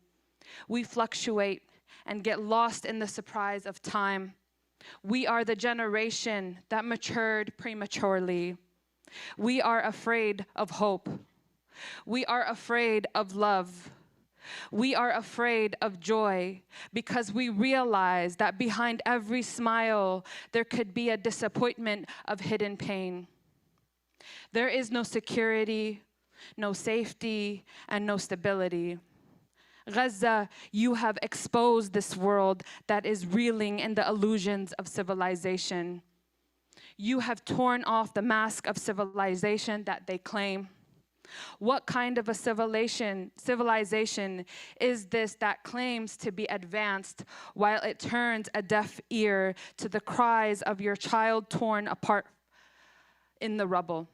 We fluctuate and get lost in the surprise of time. We are the generation that matured prematurely. We are afraid of hope. We are afraid of love. We are afraid of joy because we realize that behind every smile, there could be a disappointment of hidden pain. There is no security, no safety, and no stability. Gaza, you have exposed this world that is reeling in the illusions of civilization. You have torn off the mask of civilization that they claim. What kind of a civilization is this that claims to be advanced while it turns a deaf ear to the cries of your child torn apart in the rubble?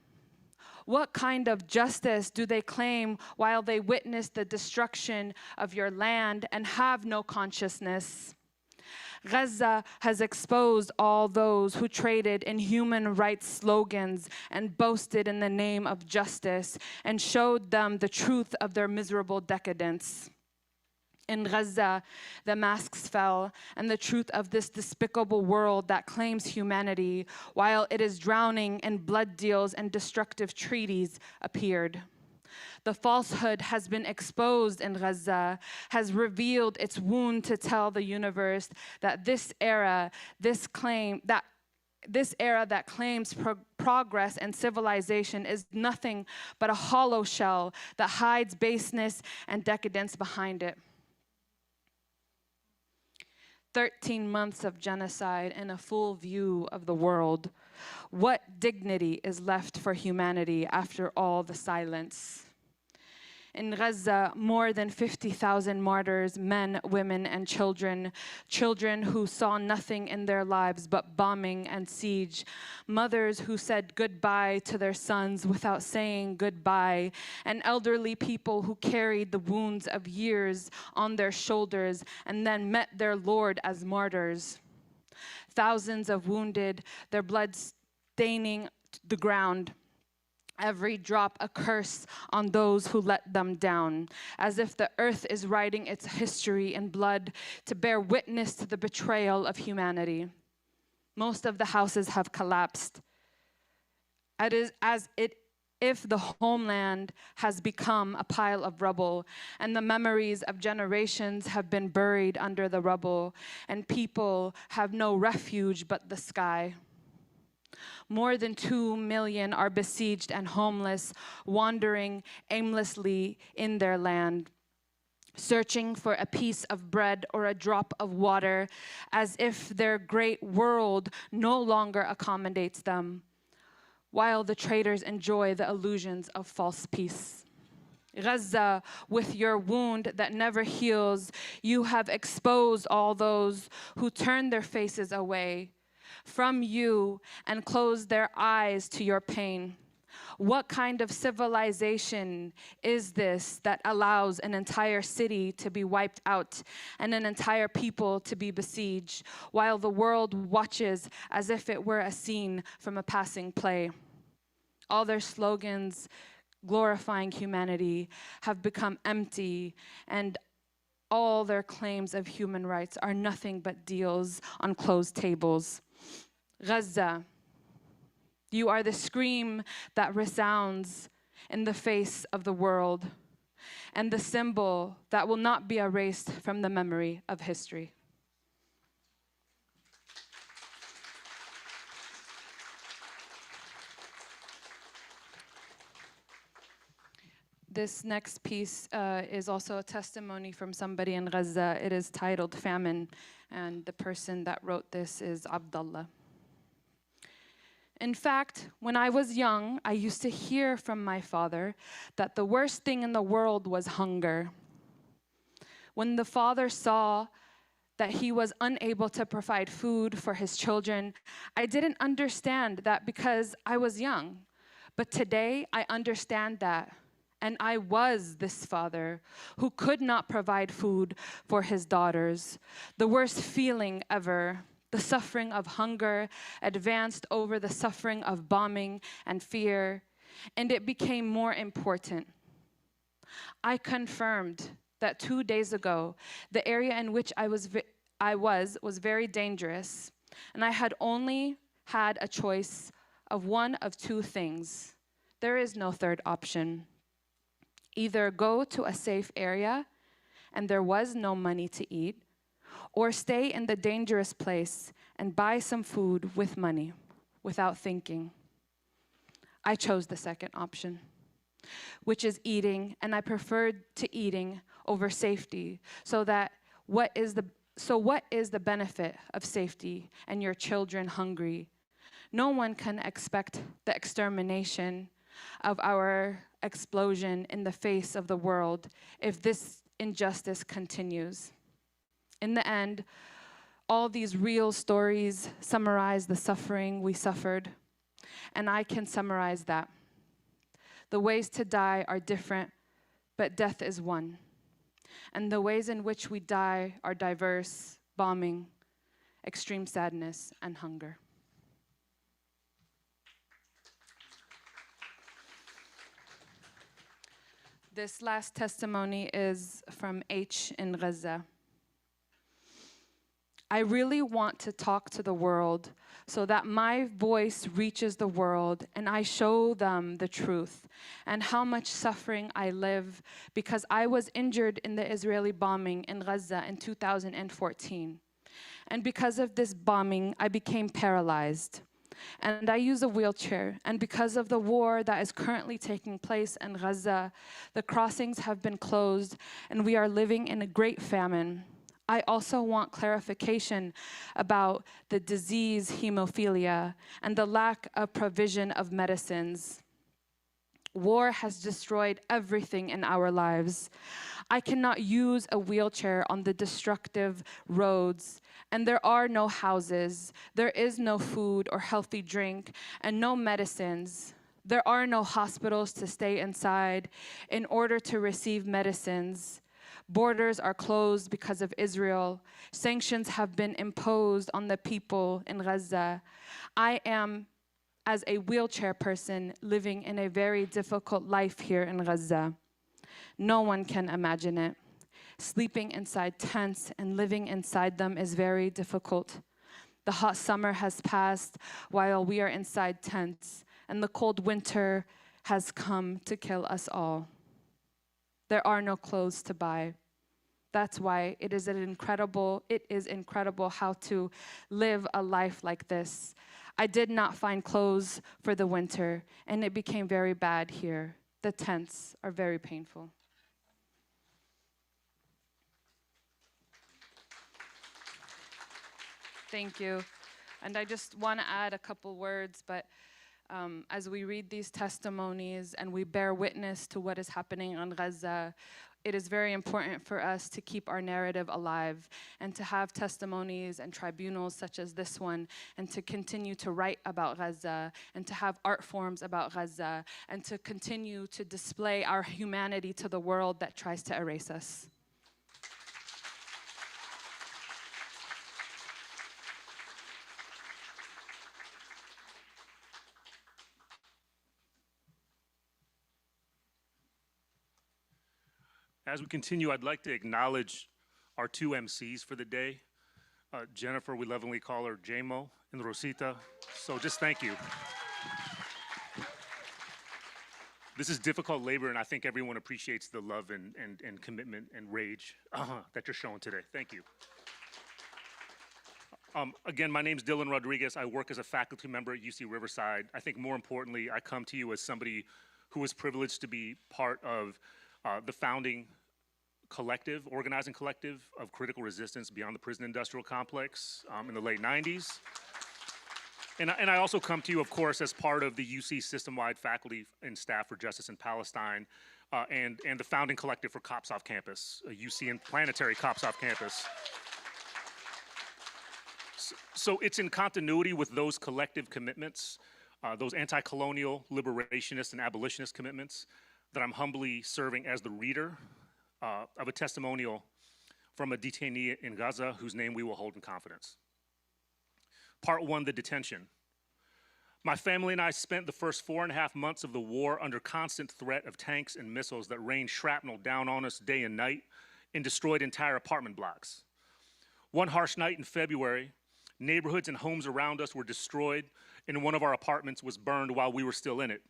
What kind of justice do they claim while they witness the destruction of your land and have no consciousness? Gaza has exposed all those who traded in human rights slogans and boasted in the name of justice and showed them the truth of their miserable decadence. In Gaza, the masks fell, and the truth of this despicable world that claims humanity, while it is drowning in blood deals and destructive treaties, appeared. The falsehood has been exposed in Gaza, has revealed its wound to tell the universe that this era that claims progress and civilization is nothing but a hollow shell that hides baseness and decadence behind it. 13 months of genocide and a full view of the world. What dignity is left for humanity after all the silence? In Gaza, more than 50,000 martyrs, men, women, and children who saw nothing in their lives but bombing and siege, mothers who said goodbye to their sons without saying goodbye, and elderly people who carried the wounds of years on their shoulders and then met their Lord as martyrs. Thousands of wounded, their blood staining the ground. Every drop a curse on those who let them down, as if the earth is writing its history in blood to bear witness to the betrayal of humanity. Most of the houses have collapsed. It is as if the homeland has become a pile of rubble, and the memories of generations have been buried under the rubble, and people have no refuge but the sky. More than 2 million are besieged and homeless, wandering aimlessly in their land, searching for a piece of bread or a drop of water, as if their great world no longer accommodates them, while the traitors enjoy the illusions of false peace. Gaza, with your wound that never heals, you have exposed all those who turn their faces away from you and close their eyes to your pain. What kind of civilization is this that allows an entire city to be wiped out and an entire people to be besieged, while the world watches as if it were a scene from a passing play? All their slogans glorifying humanity have become empty, and all their claims of human rights are nothing but deals on closed tables. Gaza, you are the scream that resounds in the face of the world, and the symbol that will not be erased from the memory of history. This next piece is also a testimony from somebody in Gaza. It is titled Famine, and the person that wrote this is Abdullah. In fact, when I was young, I used to hear from my father that the worst thing in the world was hunger. When the father saw that he was unable to provide food for his children. I didn't understand that because I was young. But today I understand that. And I was this father who could not provide food for his daughters. The worst feeling ever, the suffering of hunger, advanced over the suffering of bombing and fear. And it became more important. I confirmed that 2 days ago, the area in which I was very dangerous, and I had only had a choice of one of two things. There is no third option. Either go to a safe area, and there was no money to eat, or stay in the dangerous place and buy some food with money, without thinking. I chose the second option, which is eating, and I preferred to eating over safety. So what is the benefit of safety and your children hungry? No one can expect the extermination of our explosion in the face of the world if this injustice continues. In the end, all these real stories summarize the suffering we suffered, and I can summarize that. The ways to die are different, but death is one. And the ways in which we die are diverse: bombing, extreme sadness, and hunger. This last testimony is from H in Gaza. I really want to talk to the world so that my voice reaches the world and I show them the truth and how much suffering I live because I was injured in the Israeli bombing in Gaza in 2014. And because of this bombing, I became paralyzed. And I use a wheelchair. And because of the war that is currently taking place in Gaza, the crossings have been closed and we are living in a great famine. I also want clarification about the disease hemophilia and the lack of provision of medicines. War has destroyed everything in our lives. I cannot use a wheelchair on the destructive roads, and there are no houses, there is no food or healthy drink, and no medicines. There are no hospitals to stay inside in order to receive medicines. Borders are closed because of Israel. Sanctions have been imposed on the people in Gaza. I am, as a wheelchair person, living in a very difficult life here in Gaza. No one can imagine it. Sleeping inside tents and living inside them is very difficult. The hot summer has passed while we are inside tents, and the cold winter has come to kill us all. There are no clothes to buy. That's why it is incredible how to live a life like this. I did not find clothes for the winter, and it became very bad here. The tents are very painful. Thank you. And I just want to add a couple words, but as we read these testimonies and we bear witness to what is happening on Gaza, it is very important for us to keep our narrative alive and to have testimonies and tribunals such as this one and to continue to write about Gaza and to have art forms about Gaza and to continue to display our humanity to the world that tries to erase us. As we continue, I'd like to acknowledge our two MCs for the day. Jennifer, we lovingly call her JMO, and Rosita. So just thank you. This is difficult labor, and I think everyone appreciates the love and commitment and rage that you're showing today. Thank you. Again, my name's Dylan Rodriguez. I work as a faculty member at UC Riverside. I think more importantly, I come to you as somebody who was privileged to be part of the founding organizing collective of critical resistance beyond the prison industrial complex in the late 90s. And I also come to you, of course, as part of the UC system-wide faculty and staff for justice in Palestine and the founding collective for Cops Off Campus, a UC and planetary Cops Off Campus. So it's in continuity with those collective commitments, those anti-colonial, liberationist, and abolitionist commitments, that I'm humbly serving as the reader of a testimonial from a detainee in Gaza whose name we will hold in confidence. Part 1, the detention. My family and I spent the first 4.5 months of the war under constant threat of tanks and missiles that rained shrapnel down on us day and night and destroyed entire apartment blocks. One harsh night in February, neighborhoods and homes around us were destroyed, and one of our apartments was burned while we were still in it.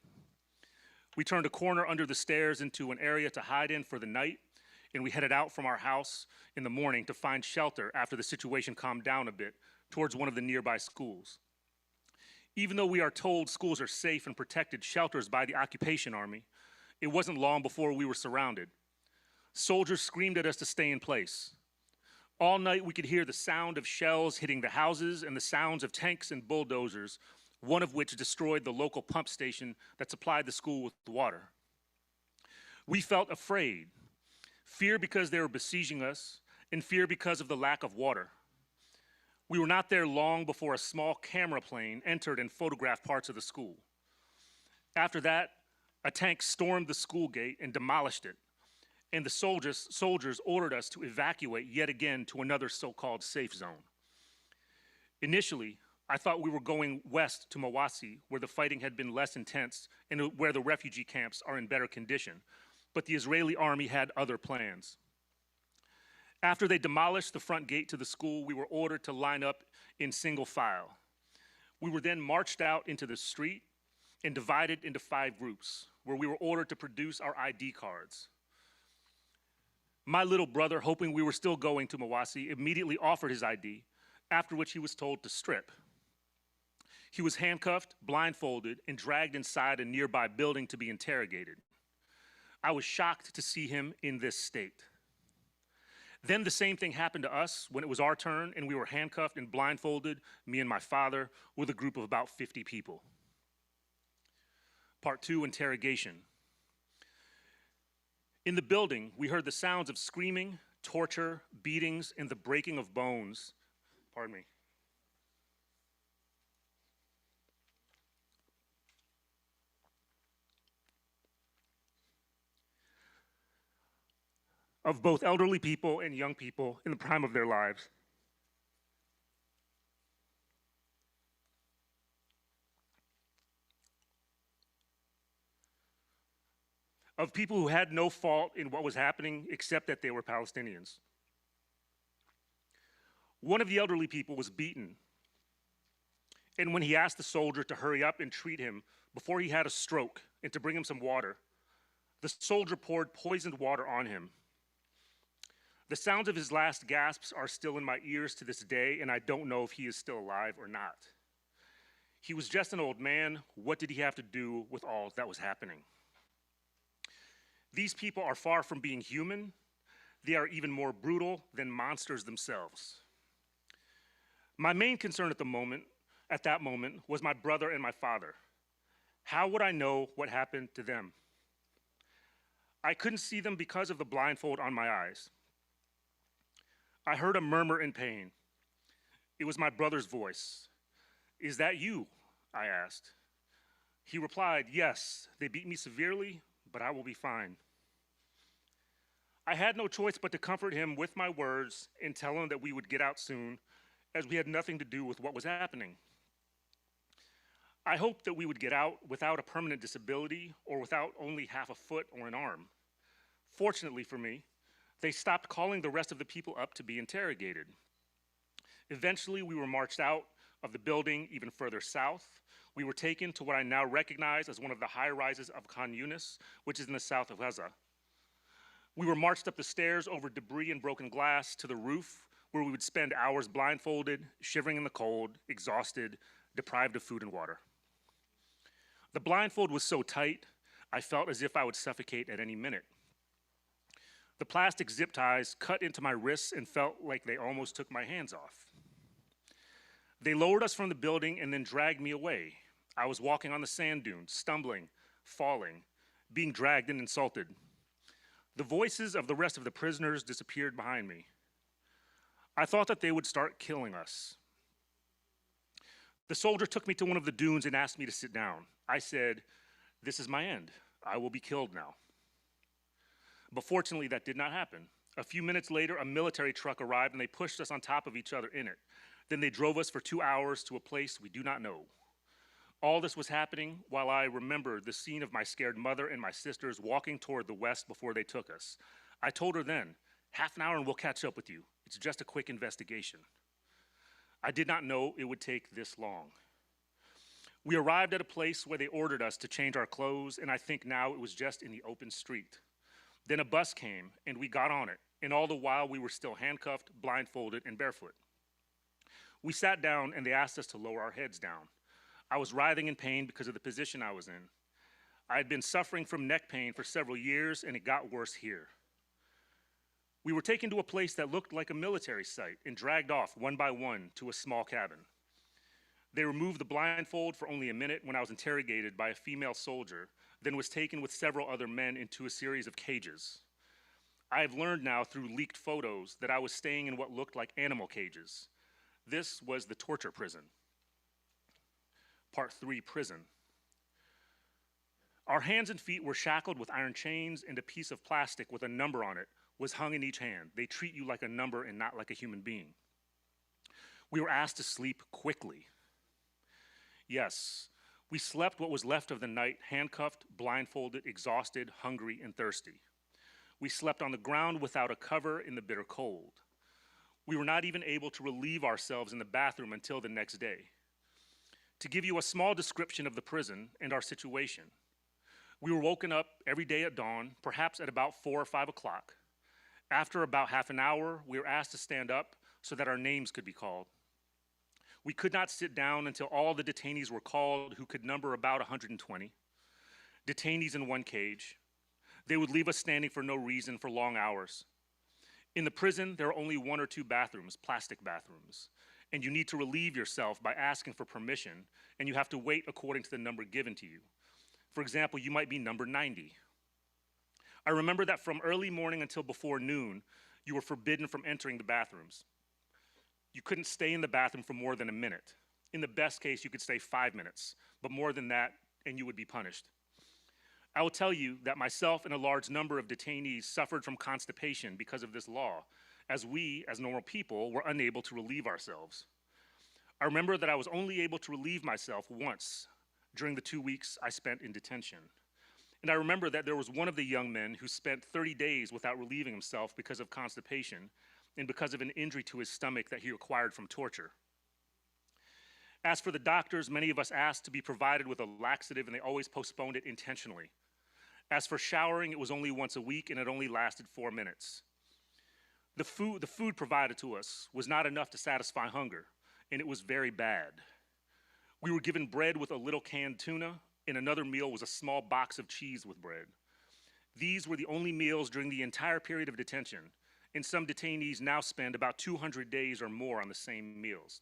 We turned a corner under the stairs into an area to hide in for the night, and we headed out from our house in the morning to find shelter after the situation calmed down a bit towards one of the nearby schools. Even though we are told schools are safe and protected shelters by the occupation army, it wasn't long before we were surrounded. Soldiers screamed at us to stay in place. All night we could hear the sound of shells hitting the houses and the sounds of tanks and bulldozers, one of which destroyed the local pump station that supplied the school with water. We felt afraid, fear because they were besieging us, and fear because of the lack of water. We were not there long before a small camera plane entered and photographed parts of the school. After that, a tank stormed the school gate and demolished it, and the soldiers ordered us to evacuate yet again to another so-called safe zone. Initially, I thought we were going west to Mawasi, where the fighting had been less intense and where the refugee camps are in better condition, but the Israeli army had other plans. After they demolished the front gate to the school, we were ordered to line up in single file. We were then marched out into the street and divided into 5 groups, where we were ordered to produce our ID cards. My little brother, hoping we were still going to Mawasi, immediately offered his ID, after which he was told to strip. He was handcuffed, blindfolded, and dragged inside a nearby building to be interrogated. I was shocked to see him in this state. Then the same thing happened to us when it was our turn and we were handcuffed and blindfolded, me and my father, with a group of about 50 people. Part 2, interrogation. In the building, we heard the sounds of screaming, torture, beatings, and the breaking of bones. Pardon me. Of both elderly people and young people in the prime of their lives. Of people who had no fault in what was happening except that they were Palestinians. One of the elderly people was beaten, and when he asked the soldier to hurry up and treat him before he had a stroke and to bring him some water, the soldier poured poisoned water on him. The sounds of his last gasps are still in my ears to this day, and I don't know if he is still alive or not. He was just an old man. What did he have to do with all that was happening? These people are far from being human. They are even more brutal than monsters themselves. My main concern at that moment, was my brother and my father. How would I know what happened to them? I couldn't see them because of the blindfold on my eyes. I heard a murmur in pain. It was my brother's voice. "Is that you?" I asked. He replied, "Yes, they beat me severely, but I will be fine." I had no choice but to comfort him with my words and tell him that we would get out soon, as we had nothing to do with what was happening. I hoped that we would get out without a permanent disability or without only half a foot or an arm. Fortunately for me, they stopped calling the rest of the people up to be interrogated. Eventually, we were marched out of the building even further south. We were taken to what I now recognize as one of the high-rises of Khan Yunis, which is in the south of Gaza. We were marched up the stairs over debris and broken glass to the roof, where we would spend hours blindfolded, shivering in the cold, exhausted, deprived of food and water. The blindfold was so tight, I felt as if I would suffocate at any minute. The plastic zip ties cut into my wrists and felt like they almost took my hands off. They lowered us from the building and then dragged me away. I was walking on the sand dunes, stumbling, falling, being dragged and insulted. The voices of the rest of the prisoners disappeared behind me. I thought that they would start killing us. The soldier took me to one of the dunes and asked me to sit down. I said, "This is my end. I will be killed now." But fortunately, that did not happen. A few minutes later, a military truck arrived and they pushed us on top of each other in it. Then they drove us for 2 hours to a place we do not know. All this was happening while I remembered the scene of my scared mother and my sisters walking toward the west before they took us. I told her then, "Half an hour and we'll catch up with you. It's just a quick investigation." I did not know it would take this long. We arrived at a place where they ordered us to change our clothes, and I think now it was just in the open street. Then a bus came, and we got on it, and all the while we were still handcuffed, blindfolded, and barefoot. We sat down, and they asked us to lower our heads down. I was writhing in pain because of the position I was in. I had been suffering from neck pain for several years, and it got worse here. We were taken to a place that looked like a military site and dragged off one by one to a small cabin. They removed the blindfold for only a minute when I was interrogated by a female soldier, then was taken with several other men into a series of cages. I have learned now through leaked photos that I was staying in what looked like animal cages. This was the torture prison. Part 3, prison. Our hands and feet were shackled with iron chains, and a piece of plastic with a number on it was hung in each hand. They treat you like a number and not like a human being. We were asked to sleep quickly. Yes, we slept what was left of the night, handcuffed, blindfolded, exhausted, hungry, and thirsty. We slept on the ground without a cover in the bitter cold. We were not even able to relieve ourselves in the bathroom until the next day. To give you a small description of the prison and our situation, we were woken up every day at dawn, perhaps at about 4 or 5 o'clock. After about half an hour, we were asked to stand up so that our names could be called. We could not sit down until all the detainees were called, who could number about 120. Detainees in one cage. They would leave us standing for no reason for long hours. In the prison, there are only 1 or 2 bathrooms, plastic bathrooms, and you need to relieve yourself by asking for permission, and you have to wait according to the number given to you. For example, you might be number 90. I remember that from early morning until before noon, you were forbidden from entering the bathrooms. You couldn't stay in the bathroom for more than a minute. In the best case, you could stay 5 minutes, but more than that, and you would be punished. I will tell you that myself and a large number of detainees suffered from constipation because of this law, as we, as normal people, were unable to relieve ourselves. I remember that I was only able to relieve myself once during the 2 weeks I spent in detention. And I remember that there was one of the young men who spent 30 days without relieving himself because of constipation and because of an injury to his stomach that he acquired from torture. As for the doctors, many of us asked to be provided with a laxative, and they always postponed it intentionally. As for showering, it was only once a week, and it only lasted 4 minutes. The food provided to us was not enough to satisfy hunger, and it was very bad. We were given bread with a little canned tuna, and another meal was a small box of cheese with bread. These were the only meals during the entire period of detention, and some detainees now spend about 200 days or more on the same meals.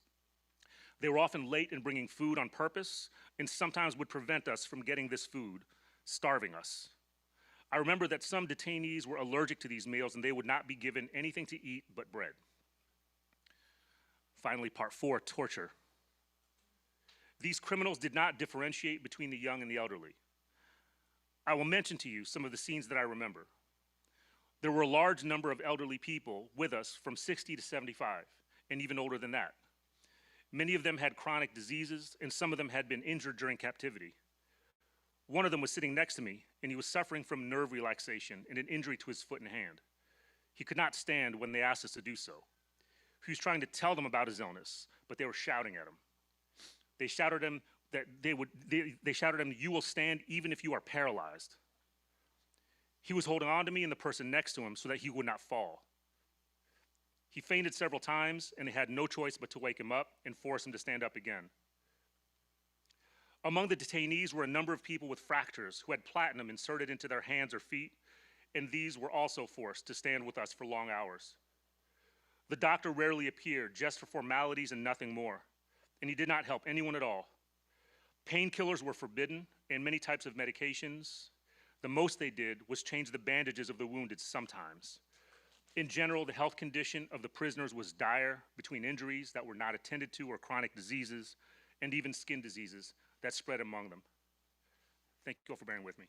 They were often late in bringing food on purpose, and sometimes would prevent us from getting this food, starving us. I remember that some detainees were allergic to these meals, and they would not be given anything to eat but bread. Finally, part 4, torture. These criminals did not differentiate between the young and the elderly. I will mention to you some of the scenes that I remember. There were a large number of elderly people with us from 60 to 75, and even older than that. Many of them had chronic diseases, and some of them had been injured during captivity. One of them was sitting next to me, and he was suffering from nerve relaxation and an injury to his foot and hand. He could not stand when they asked us to do so. He was trying to tell them about his illness, but they were shouting at him. They shouted at him that they shouted at him, "You will stand even if you are paralyzed." He was holding on to me and the person next to him so that he would not fall. He fainted several times, and they had no choice but to wake him up and force him to stand up again. Among the detainees were a number of people with fractures who had platinum inserted into their hands or feet, and these were also forced to stand with us for long hours. The doctor rarely appeared, just for formalities and nothing more, and he did not help anyone at all. Painkillers were forbidden, and many types of medications. The most they did was change the bandages of the wounded sometimes. In general, the health condition of the prisoners was dire, between injuries that were not attended to or chronic diseases, and even skin diseases that spread among them. Thank you all for bearing with me.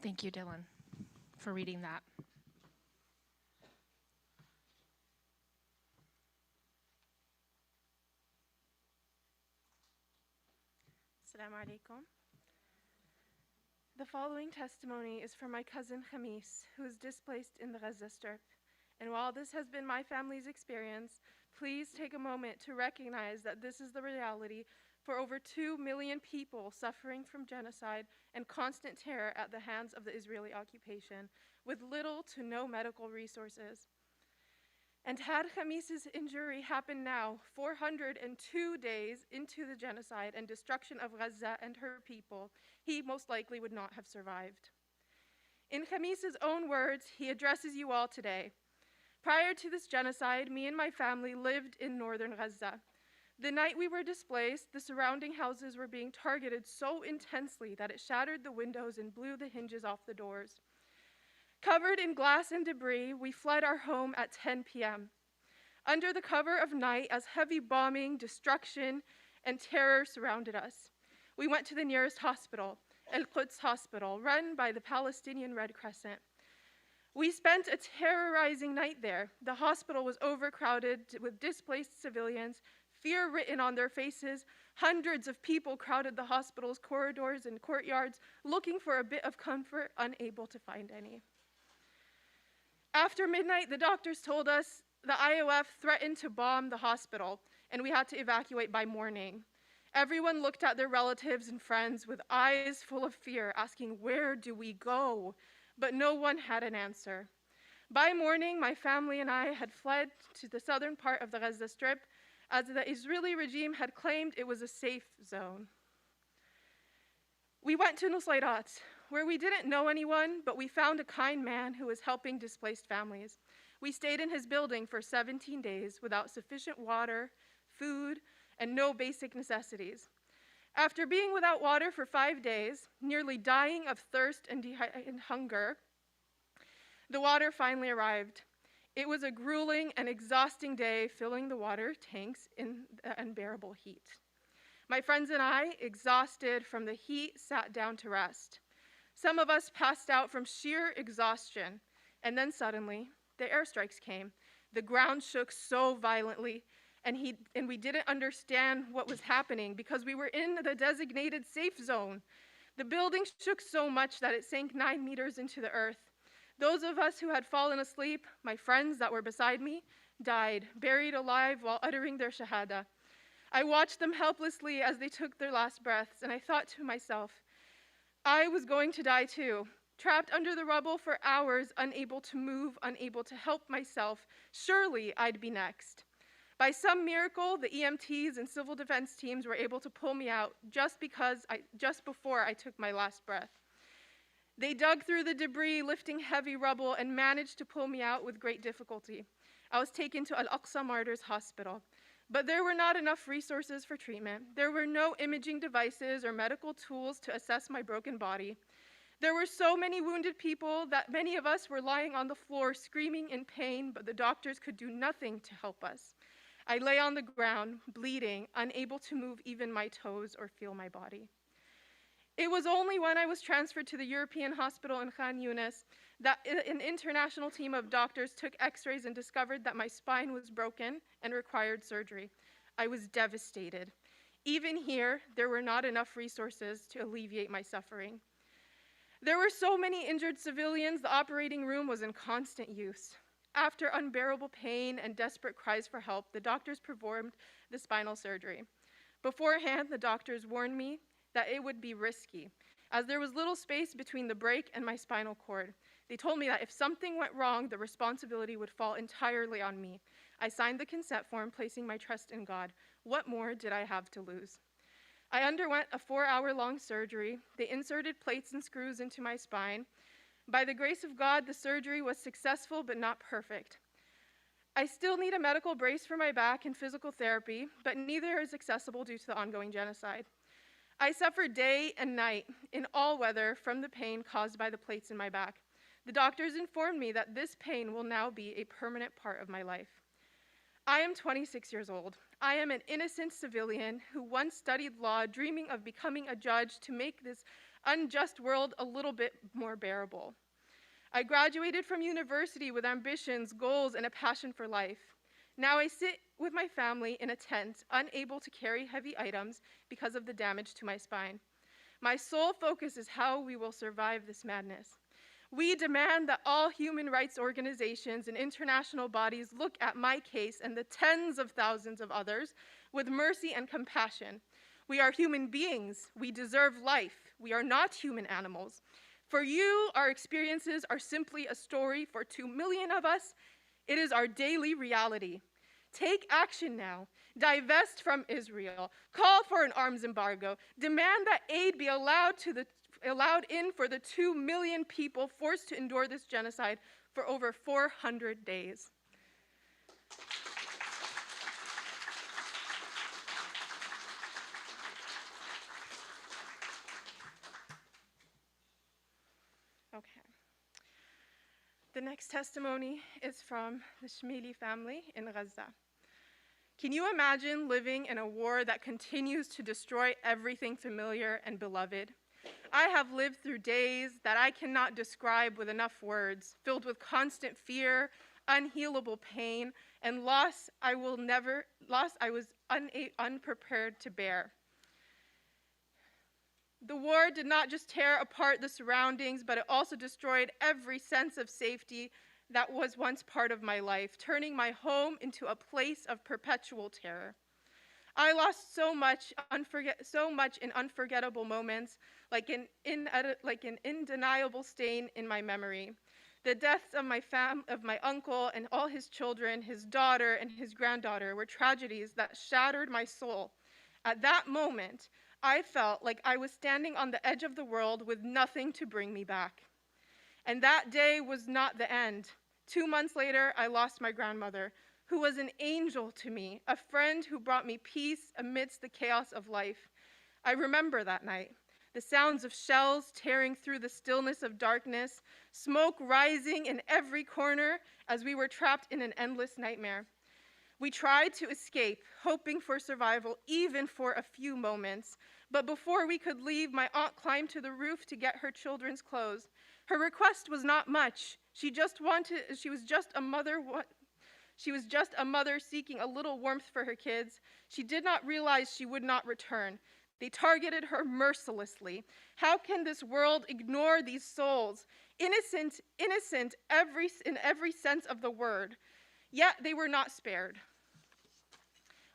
Thank you, Dylan, for reading that. Assalamu alaikum. The following testimony is from my cousin Khamis, who is displaced in the Gaza Strip. And while this has been my family's experience, please take a moment to recognize that this is the reality for over 2 million people suffering from genocide and constant terror at the hands of the Israeli occupation, with little to no medical resources. And had Khamis's injury happened now, 402 days into the genocide and destruction of Gaza and her people, he most likely would not have survived. In Khamis's own words, he addresses you all today. Prior to this genocide, me and my family lived in northern Gaza. The night we were displaced, the surrounding houses were being targeted so intensely that it shattered the windows and blew the hinges off the doors. Covered in glass and debris, we fled our home at 10 p.m. Under the cover of night, as heavy bombing, destruction, and terror surrounded us, we went to the nearest hospital, Al-Quds Hospital, run by the Palestinian Red Crescent. We spent a terrorizing night there. The hospital was overcrowded with displaced civilians, fear written on their faces. Hundreds of people crowded the hospital's corridors and courtyards, looking for a bit of comfort, unable to find any. After midnight, the doctors told us the IOF threatened to bomb the hospital, and we had to evacuate by morning. Everyone looked at their relatives and friends with eyes full of fear, asking, "Where do we go?" But no one had an answer. By morning, my family and I had fled to the southern part of the Gaza Strip, as the Israeli regime had claimed it was a safe zone. We went to Nusayrat, where we didn't know anyone, but we found a kind man who was helping displaced families. We stayed in his building for 17 days without sufficient water, food, and no basic necessities. After being without water for 5 days, nearly dying of thirst and hunger, the water finally arrived. It was a grueling and exhausting day filling the water tanks in the unbearable heat. My friends and I, exhausted from the heat, sat down to rest. Some of us passed out from sheer exhaustion, and then suddenly, the airstrikes came. The ground shook so violently, and we didn't understand what was happening because we were in the designated safe zone. The building shook so much that it sank 9 meters into the earth. Those of us who had fallen asleep, my friends that were beside me, died, buried alive while uttering their shahada. I watched them helplessly as they took their last breaths, and I thought to myself, I was going to die too, trapped under the rubble for hours, unable to move, unable to help myself. Surely I'd be next. By some miracle, the EMTs and civil defense teams were able to pull me out just before I took my last breath. They dug through the debris, lifting heavy rubble, and managed to pull me out with great difficulty. I was taken to Al-Aqsa Martyrs Hospital. But there were not enough resources for treatment. There were no imaging devices or medical tools to assess my broken body. There were so many wounded people that many of us were lying on the floor screaming in pain, but the doctors could do nothing to help us. I lay on the ground, bleeding, unable to move even my toes or feel my body. It was only when I was transferred to the European hospital in Khan Yunis that an international team of doctors took x-rays and discovered that my spine was broken and required surgery. I was devastated. Even here, there were not enough resources to alleviate my suffering. There were so many injured civilians, the operating room was in constant use. After unbearable pain and desperate cries for help, the doctors performed the spinal surgery. Beforehand, the doctors warned me that it would be risky, as there was little space between the break and my spinal cord. They told me that if something went wrong, the responsibility would fall entirely on me. I signed the consent form, placing my trust in God. What more did I have to lose? I underwent a 4-hour-long surgery. They inserted plates and screws into my spine. By the grace of God, the surgery was successful but not perfect. I still need a medical brace for my back and physical therapy, but neither is accessible due to the ongoing genocide. I suffer day and night in all weather from the pain caused by the plates in my back. The doctors informed me that this pain will now be a permanent part of my life. I am 26 years old. I am an innocent civilian who once studied law, dreaming of becoming a judge to make this unjust world a little bit more bearable. I graduated from university with ambitions, goals, and a passion for life. Now I sit with my family in a tent, unable to carry heavy items because of the damage to my spine. My sole focus is how we will survive this madness. We demand that all human rights organizations and international bodies look at my case and the tens of thousands of others with mercy and compassion. We are human beings. We deserve life. We are not human animals. For you, our experiences are simply a story. For 2 million of us, it is our daily reality. Take action now. Divest from Israel. Call for an arms embargo. Demand that aid be allowed in for the 2 million people forced to endure this genocide for over 400 days. Okay. The next testimony is from the Shmili family in Gaza. Can you imagine living in a war that continues to destroy everything familiar and beloved? I have lived through days that I cannot describe with enough words, filled with constant fear, unhealable pain, and loss I was unprepared to bear. The war did not just tear apart the surroundings, but it also destroyed every sense of safety that was once part of my life, turning my home into a place of perpetual terror. I lost so much in unforgettable moments, like an undeniable stain in my memory. The deaths of my uncle and all his children, his daughter and his granddaughter, were tragedies that shattered my soul. At that moment, I felt like I was standing on the edge of the world with nothing to bring me back. And that day was not the end. 2 months later, I lost my grandmother, who was an angel to me, a friend who brought me peace amidst the chaos of life. I remember that night, the sounds of shells tearing through the stillness of darkness, smoke rising in every corner as we were trapped in an endless nightmare. We tried to escape, hoping for survival even for a few moments. But before we could leave, my aunt climbed to the roof to get her children's clothes. Her request was not much. She was just a mother seeking a little warmth for her kids. She did not realize she would not return. They targeted her mercilessly. How can this world ignore these souls? Innocent in every sense of the word. Yet they were not spared.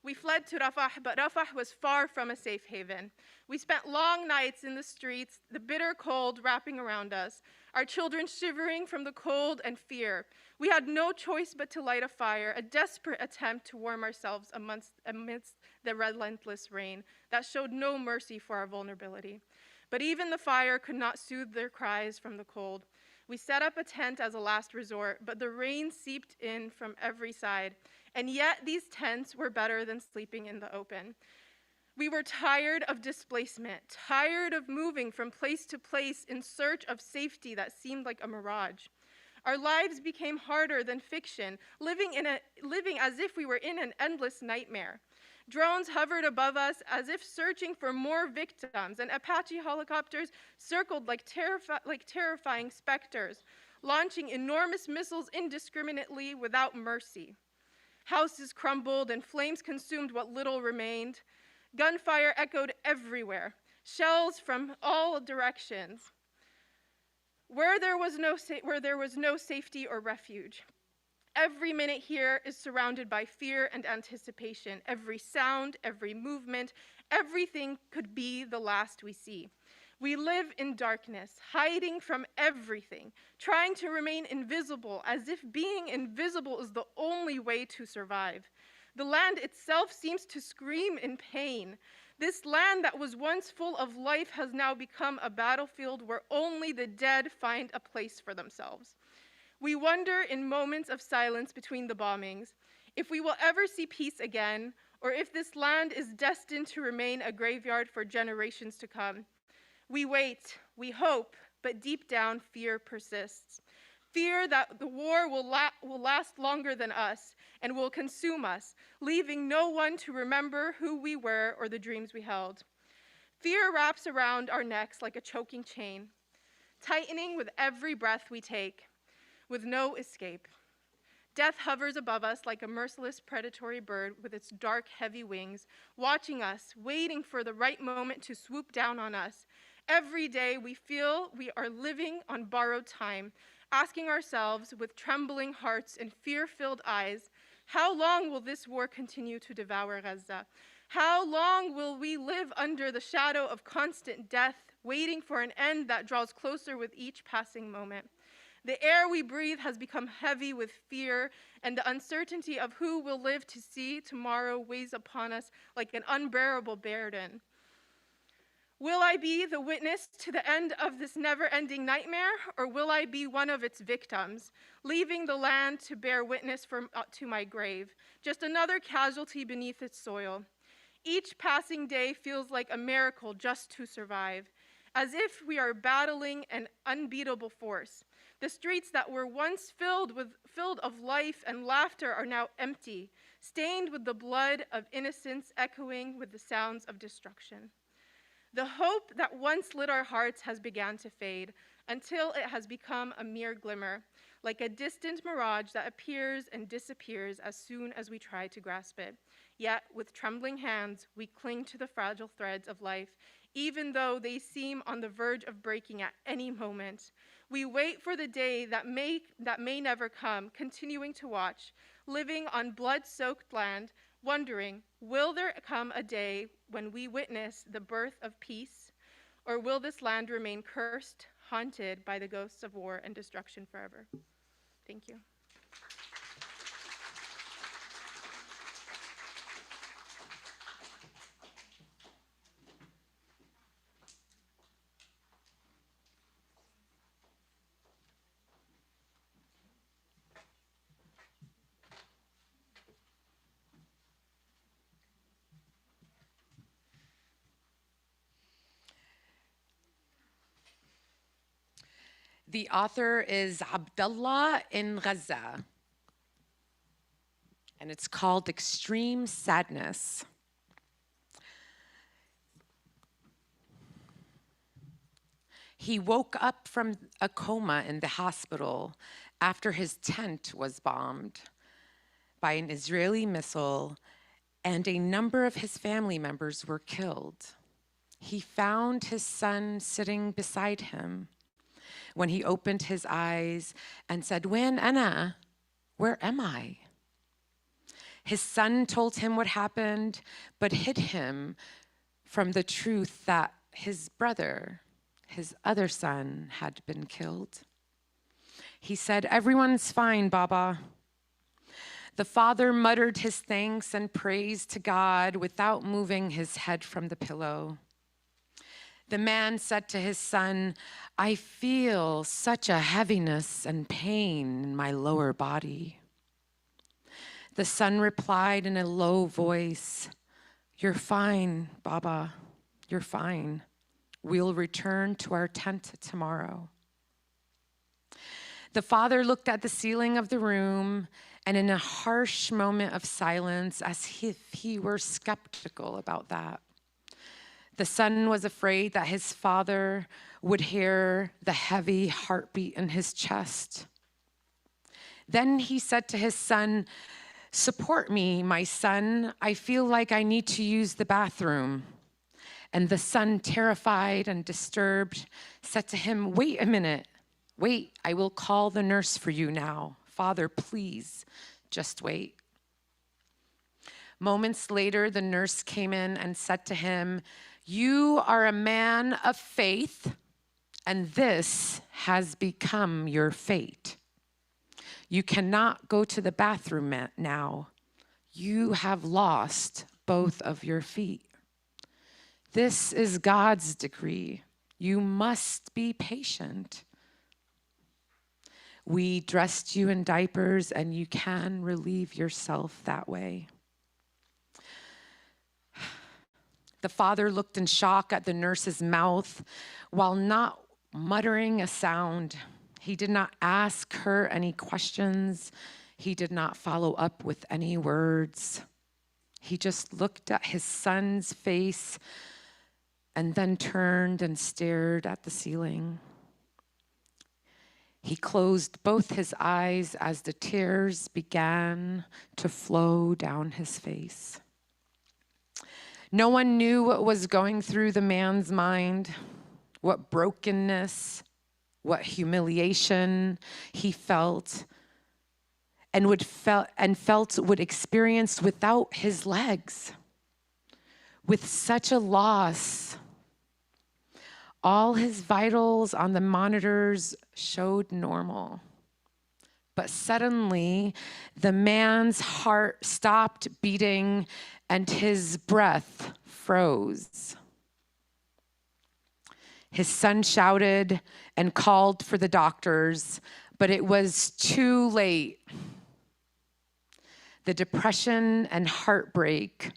We fled to Rafah, but Rafah was far from a safe haven. We spent long nights in the streets, the bitter cold wrapping around us, our children shivering from the cold and fear. We had no choice but to light a fire, a desperate attempt to warm ourselves amidst the relentless rain that showed no mercy for our vulnerability. But even the fire could not soothe their cries from the cold. We set up a tent as a last resort, but the rain seeped in from every side. And yet these tents were better than sleeping in the open. We were tired of displacement, tired of moving from place to place in search of safety that seemed like a mirage. Our lives became harder than fiction, living as if we were in an endless nightmare. Drones hovered above us as if searching for more victims, and Apache helicopters circled like terrifying specters, launching enormous missiles indiscriminately without mercy. Houses crumbled and flames consumed what little remained. Gunfire echoed everywhere, shells from all directions, where there was no safety or refuge. Every minute here is surrounded by fear and anticipation. Every sound, every movement, everything could be the last we see. We live in darkness, hiding from everything, trying to remain invisible, as if being invisible is the only way to survive. The land itself seems to scream in pain. This land that was once full of life has now become a battlefield where only the dead find a place for themselves. We wonder in moments of silence between the bombings if we will ever see peace again, or if this land is destined to remain a graveyard for generations to come. We wait, we hope, but deep down, fear persists. Fear that the war will last longer than us and will consume us, leaving no one to remember who we were or the dreams we held. Fear wraps around our necks like a choking chain, tightening with every breath we take, with no escape. Death hovers above us like a merciless predatory bird with its dark, heavy wings, watching us, waiting for the right moment to swoop down on us. Every day we feel we are living on borrowed time, asking ourselves with trembling hearts and fear-filled eyes, how long will this war continue to devour Gaza? How long will we live under the shadow of constant death, waiting for an end that draws closer with each passing moment? The air we breathe has become heavy with fear, and the uncertainty of who will live to see tomorrow weighs upon us like an unbearable burden. Will I be the witness to the end of this never-ending nightmare, or will I be one of its victims, leaving the land to bear witness to my grave, just another casualty beneath its soil? Each passing day feels like a miracle just to survive, as if we are battling an unbeatable force. The streets that were once filled of life and laughter are now empty, stained with the blood of innocence, echoing with the sounds of destruction. The hope that once lit our hearts has begun to fade, until it has become a mere glimmer, like a distant mirage that appears and disappears as soon as we try to grasp it. Yet, with trembling hands, we cling to the fragile threads of life, even though they seem on the verge of breaking at any moment. We wait for the day that may never come, continuing to watch, living on blood-soaked land, wondering, will there come a day when we witness the birth of peace, or will this land remain cursed, haunted by the ghosts of war and destruction forever? Thank you. The author is Abdullah in Gaza, and it's called Extreme Sadness. He woke up from a coma in the hospital after his tent was bombed by an Israeli missile, and a number of his family members were killed. He found his son sitting beside him when he opened his eyes and said, "Wen ana? Where am I?" His son told him what happened, but hid him from the truth that his brother, his other son, had been killed. He said, "Everyone's fine, Baba." The father muttered his thanks and praise to God without moving his head from the pillow. The man said to his son, "I feel such a heaviness and pain in my lower body." The son replied in a low voice, "You're fine, Baba, you're fine. We'll return to our tent tomorrow." The father looked at the ceiling of the room, and in a harsh moment of silence, as if he were skeptical about that, the son was afraid that his father would hear the heavy heartbeat in his chest. Then he said to his son, "Support me, my son. I feel like I need to use the bathroom." And the son, terrified and disturbed, said to him, "Wait a minute. Wait, I will call the nurse for you now. Father, please, just wait." Moments later, the nurse came in and said to him, "You are a man of faith, and this has become your fate. You cannot go to the bathroom now. You have lost both of your feet. This is God's decree. You must be patient." We dressed you in diapers, and you can relieve yourself that way. The father looked in shock at the nurse's mouth while not muttering a sound. He did not ask her any questions. He did not follow up with any words. He just looked at his son's face and then turned and stared at the ceiling. He closed both his eyes as the tears began to flow down his face. No one knew what was going through the man's mind, what brokenness, what humiliation he felt and would experience without his legs. With such a loss, all his vitals on the monitors showed normal. But suddenly, the man's heart stopped beating and his breath froze. His son shouted and called for the doctors, but it was too late. The depression and heartbreak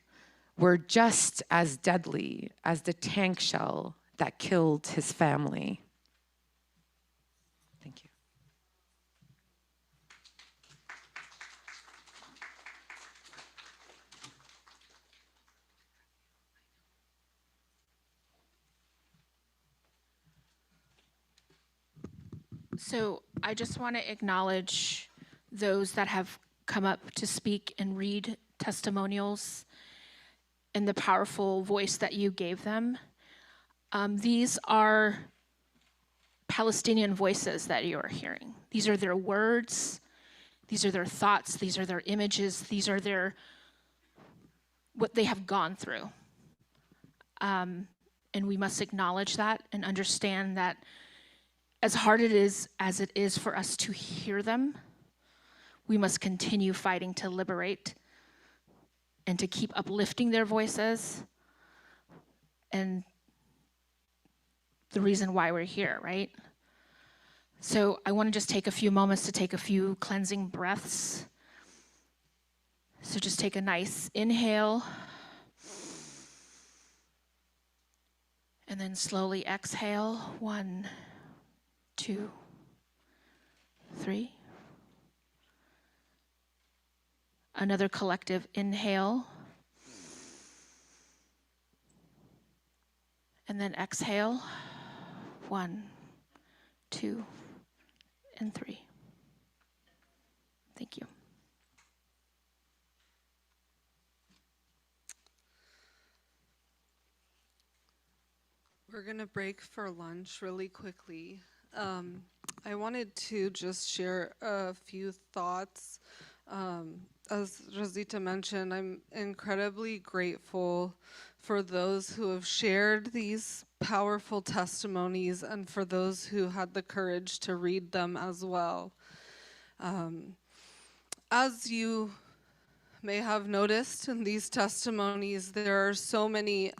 were just as deadly as the tank shell that killed his family. Thank you. So I just want to acknowledge those that have come up to speak and read testimonials and the powerful voice that you gave them. These are Palestinian voices that you are hearing. These are their words, these are their thoughts, these are their images, these are what they have gone through. And we must acknowledge that and understand that as hard as it is for us to hear them, we must continue fighting to liberate and to keep uplifting their voices and the reason why we're here, right? So I want to just take a few moments to take a few cleansing breaths. So just take a nice inhale and then slowly exhale. 1, 2, 3. Another collective inhale. And then exhale. 1, 2, and 3. Thank you. We're going to break for lunch really quickly. I wanted to just share a few thoughts. As Rosita mentioned, I'm incredibly grateful for those who have shared these powerful testimonies and for those who had the courage to read them as well. As you may have noticed in these testimonies, there are so many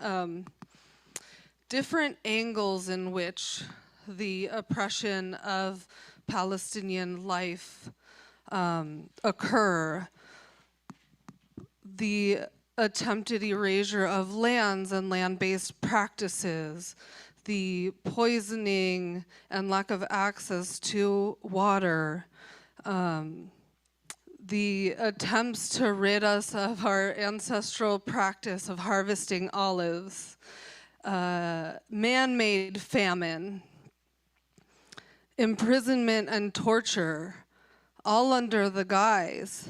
different angles in which the oppression of Palestinian life occur. The attempted erasure of lands and land-based practices, the poisoning and lack of access to water, the attempts to rid us of our ancestral practice of harvesting olives, man-made famine, imprisonment and torture, all under the guise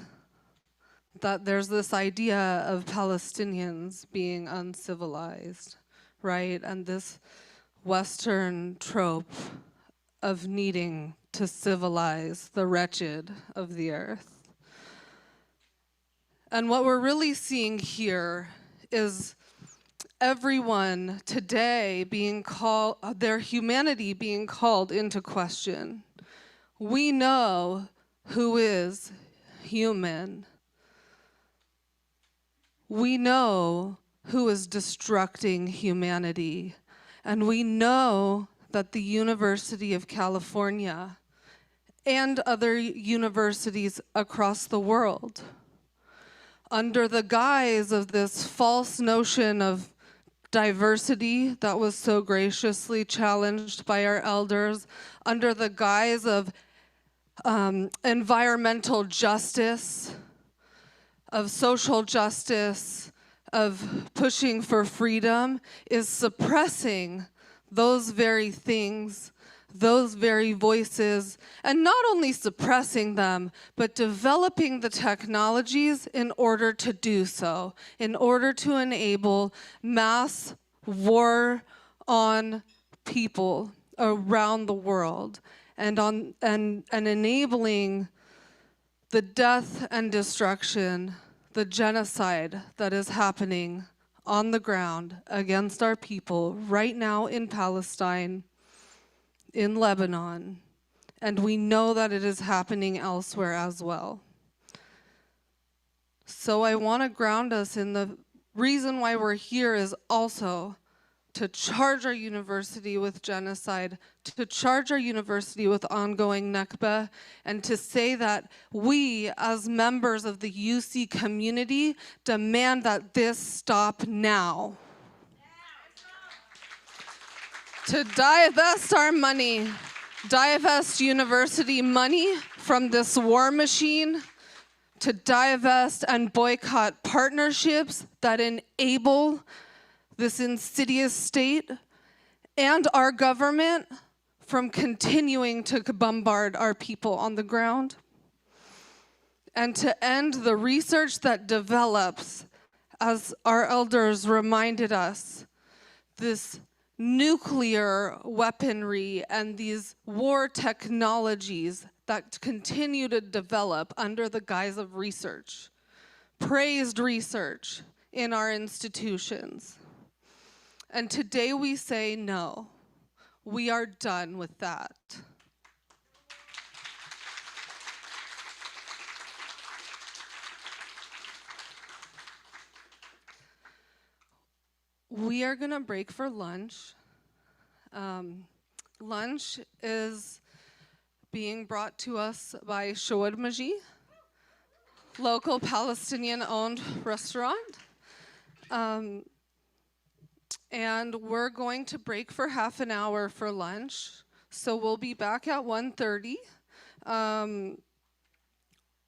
that there's this idea of Palestinians being uncivilized, right? And this Western trope of needing to civilize the wretched of the earth. And what we're really seeing here is everyone today being called, their humanity being called into question. We know who is human. We know who is destructing humanity. And we know that the University of California and other universities across the world. Under the guise of this false notion of diversity that was so graciously challenged by our elders, under the guise of environmental justice, of social justice, of pushing for freedom, is suppressing those very things, those very voices, and not only suppressing them, but developing the technologies in order to do so, in order to enable mass war on people around the world, and enabling the death and destruction, the genocide that is happening on the ground against our people right now in Palestine, in Lebanon, and we know that it is happening elsewhere as well. So I want to ground us in the reason why we're here is also to charge our university with genocide, to charge our university with ongoing Nakba, and to say that we, as members of the UC community, demand that this stop now. To divest our money, divest university money from this war machine, to divest and boycott partnerships that enable this insidious state and our government from continuing to bombard our people on the ground, and to end the research that develops, as our elders reminded us, this nuclear weaponry and these war technologies that continue to develop under the guise of research, praised research in our institutions. And today we say no, we are done with that. We are gonna break for lunch. Lunch is being brought to us by Shawarmaji, local Palestinian-owned restaurant. And we're going to break for half an hour for lunch. So we'll be back at 1:30.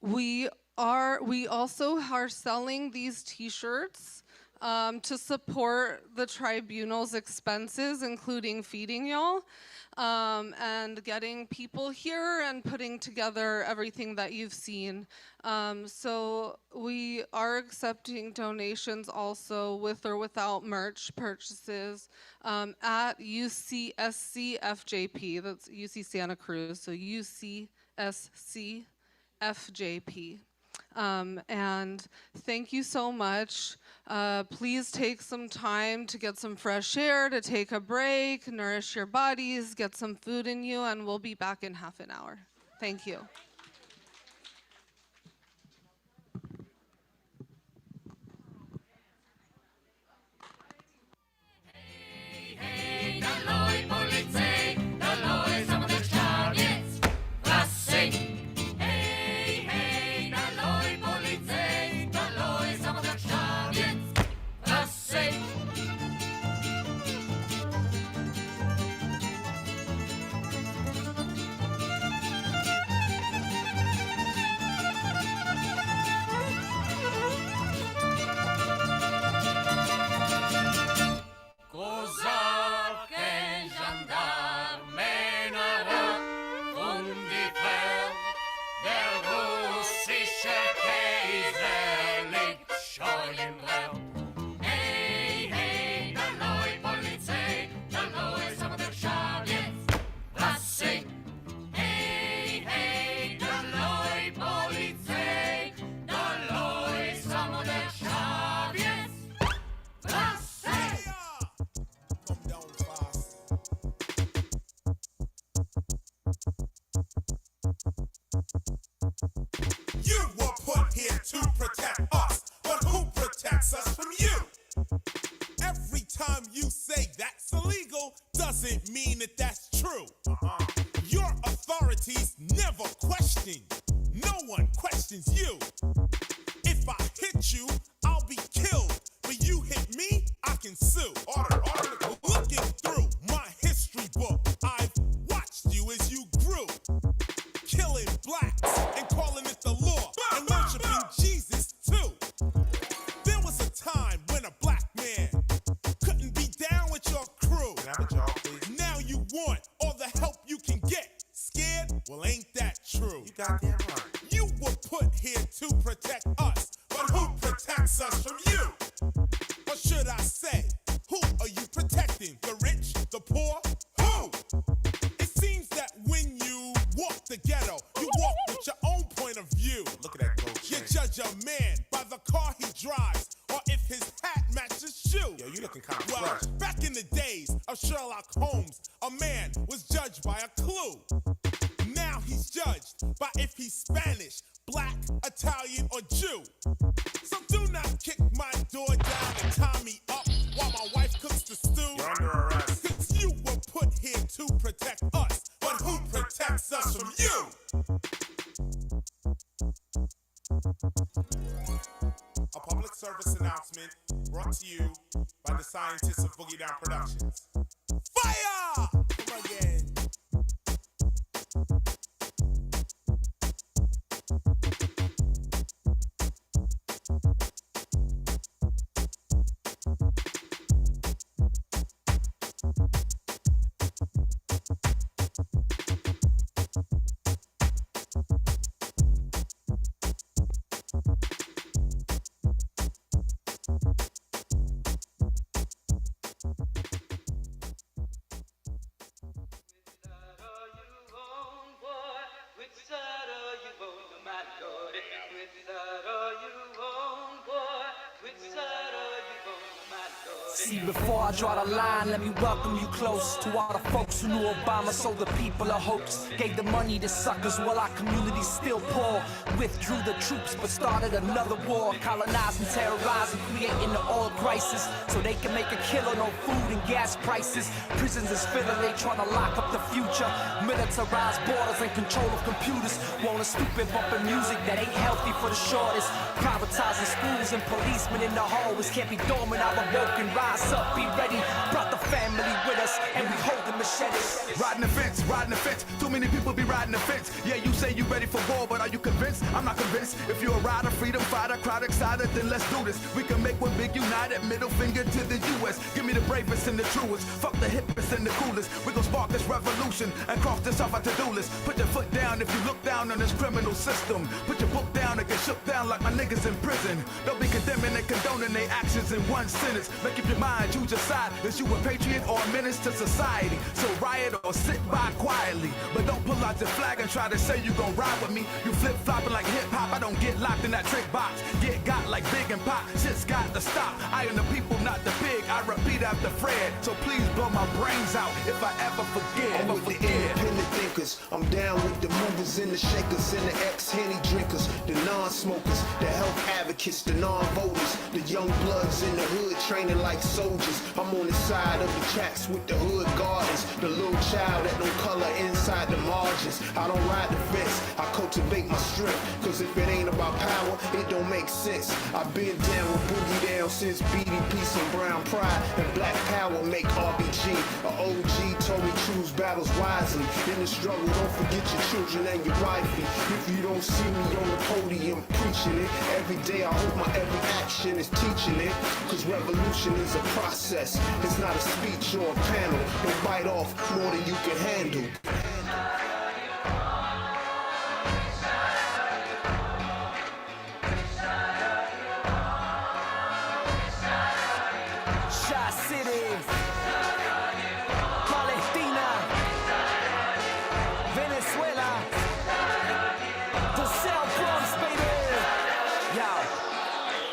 We also are selling these t-shirts to support the tribunal's expenses, including feeding y'all, and getting people here and putting together everything that you've seen. So we are accepting donations also with or without merch purchases at UCSC FJP, that's UC Santa Cruz, so UCSC FJP. And thank you so much. Please take some time to get some fresh air, to take a break, nourish your bodies, get some food in you, and we'll be back in half an hour. Thank you. You were put here to protect us, but who protects us from you? Every time you say that's illegal, doesn't mean that that's true. Your authorities never never question. No one questions you. If I hit you, I'll be killed. But you hit me, I can sue. Order. Looking through my history book, I've watched you as you grew. Killing blacks and calling it the law. And worshiping Jesus too. There was a time when a black man couldn't be down with your crew. Now you want all the help you can get. Scared? Well, ain't that true? You goddamn right. You were put here to protect us, but who protects us from you? Or should I say, who are you protecting? The rich? The poor? Who? It seems that when you walk the ghetto, you walk with your own point of view. Look at that gold chain. You judge a man by the car he drives, or if his hat matches shoe. Yo, you looking kind of fresh. Back in the days of Sherlock Holmes, a man was judged by a clue. Now he's judged by if he's Spanish, black, Italian, or Jew. So do not kick my door down and tie me up while my wife cooks the stew. You're under arrest. 'Cause you were put here to protect us, but who protects us from you? A public service announcement brought to you by the scientists of Boogie Down Productions. Fire! Come again. See, before I draw the line, let me welcome you close to all the folks who knew Obama sold the people a hoax. Gave the money to suckers while our community's still poor. Withdrew the troops but started another war. Colonizing, terrorizing, creating the oil crisis so they can make a kill on no food and gas prices. Prisons is filling, they trying to lock up the future. Militarized borders and control of computers. Want a stupid bumping music that ain't healthy for the shortest. Privatizing schools and policemen in the hallways. Can't be dormant, I awoke and rise up, be ready. Brought the family with us and we hold the machetes. Riding the fence, too many people be riding the fence. Yeah, you say you ready for war, but are you convinced? I'm not convinced. If you're a rider, freedom fighter, crowd excited, then let's do this. We can make one big united, middle finger to the US. Give me the bravest and the truest, fuck the hippest and the coolest. We gon' spark this revolution and cross this off our to-do list. Put your foot down if you look down on this criminal system. Put your book down and get shook down like my niggas in prison. Don't be condemning and condoning their actions in one sentence. Make up your mind, choose your side. Is you a patriot or a menace to society? So riot or sit by quietly. But don't pull out your flag and try to say you gon' ride with me. You flip-flopping like hip-hop, I don't get locked in that trick box. Get got like Big and Pop, shit's got to stop. I am the people, not the pig, I repeat after Fred. So please blow my brains out if I ever forget. I'm with the independent thinkers, I'm down with the movers and the shakers and the ex-Henny drinkers, the non-smokers, the health advocates, the non-voters, the young bloods in the hood training like soldiers. I'm on the side of the tracks with the hood gardens, the little child that don't color inside the margins. I don't ride the fence, I cultivate my strength, cause if it ain't about power, it don't make sense. I've been down with Boogie Down since BDP, some brown pride, and black power make RBG. A OG told me choose battles wisely. In the struggle, don't forget your children and your wifey. If you don't see me on the podium preaching it, every day I hope my every action is teaching it. Cause revolution is a process, it's not a speech or a panel. Don't bite off more than you can handle. Shot City, Palestina, Venezuela, the South Bronx, baby. Yo,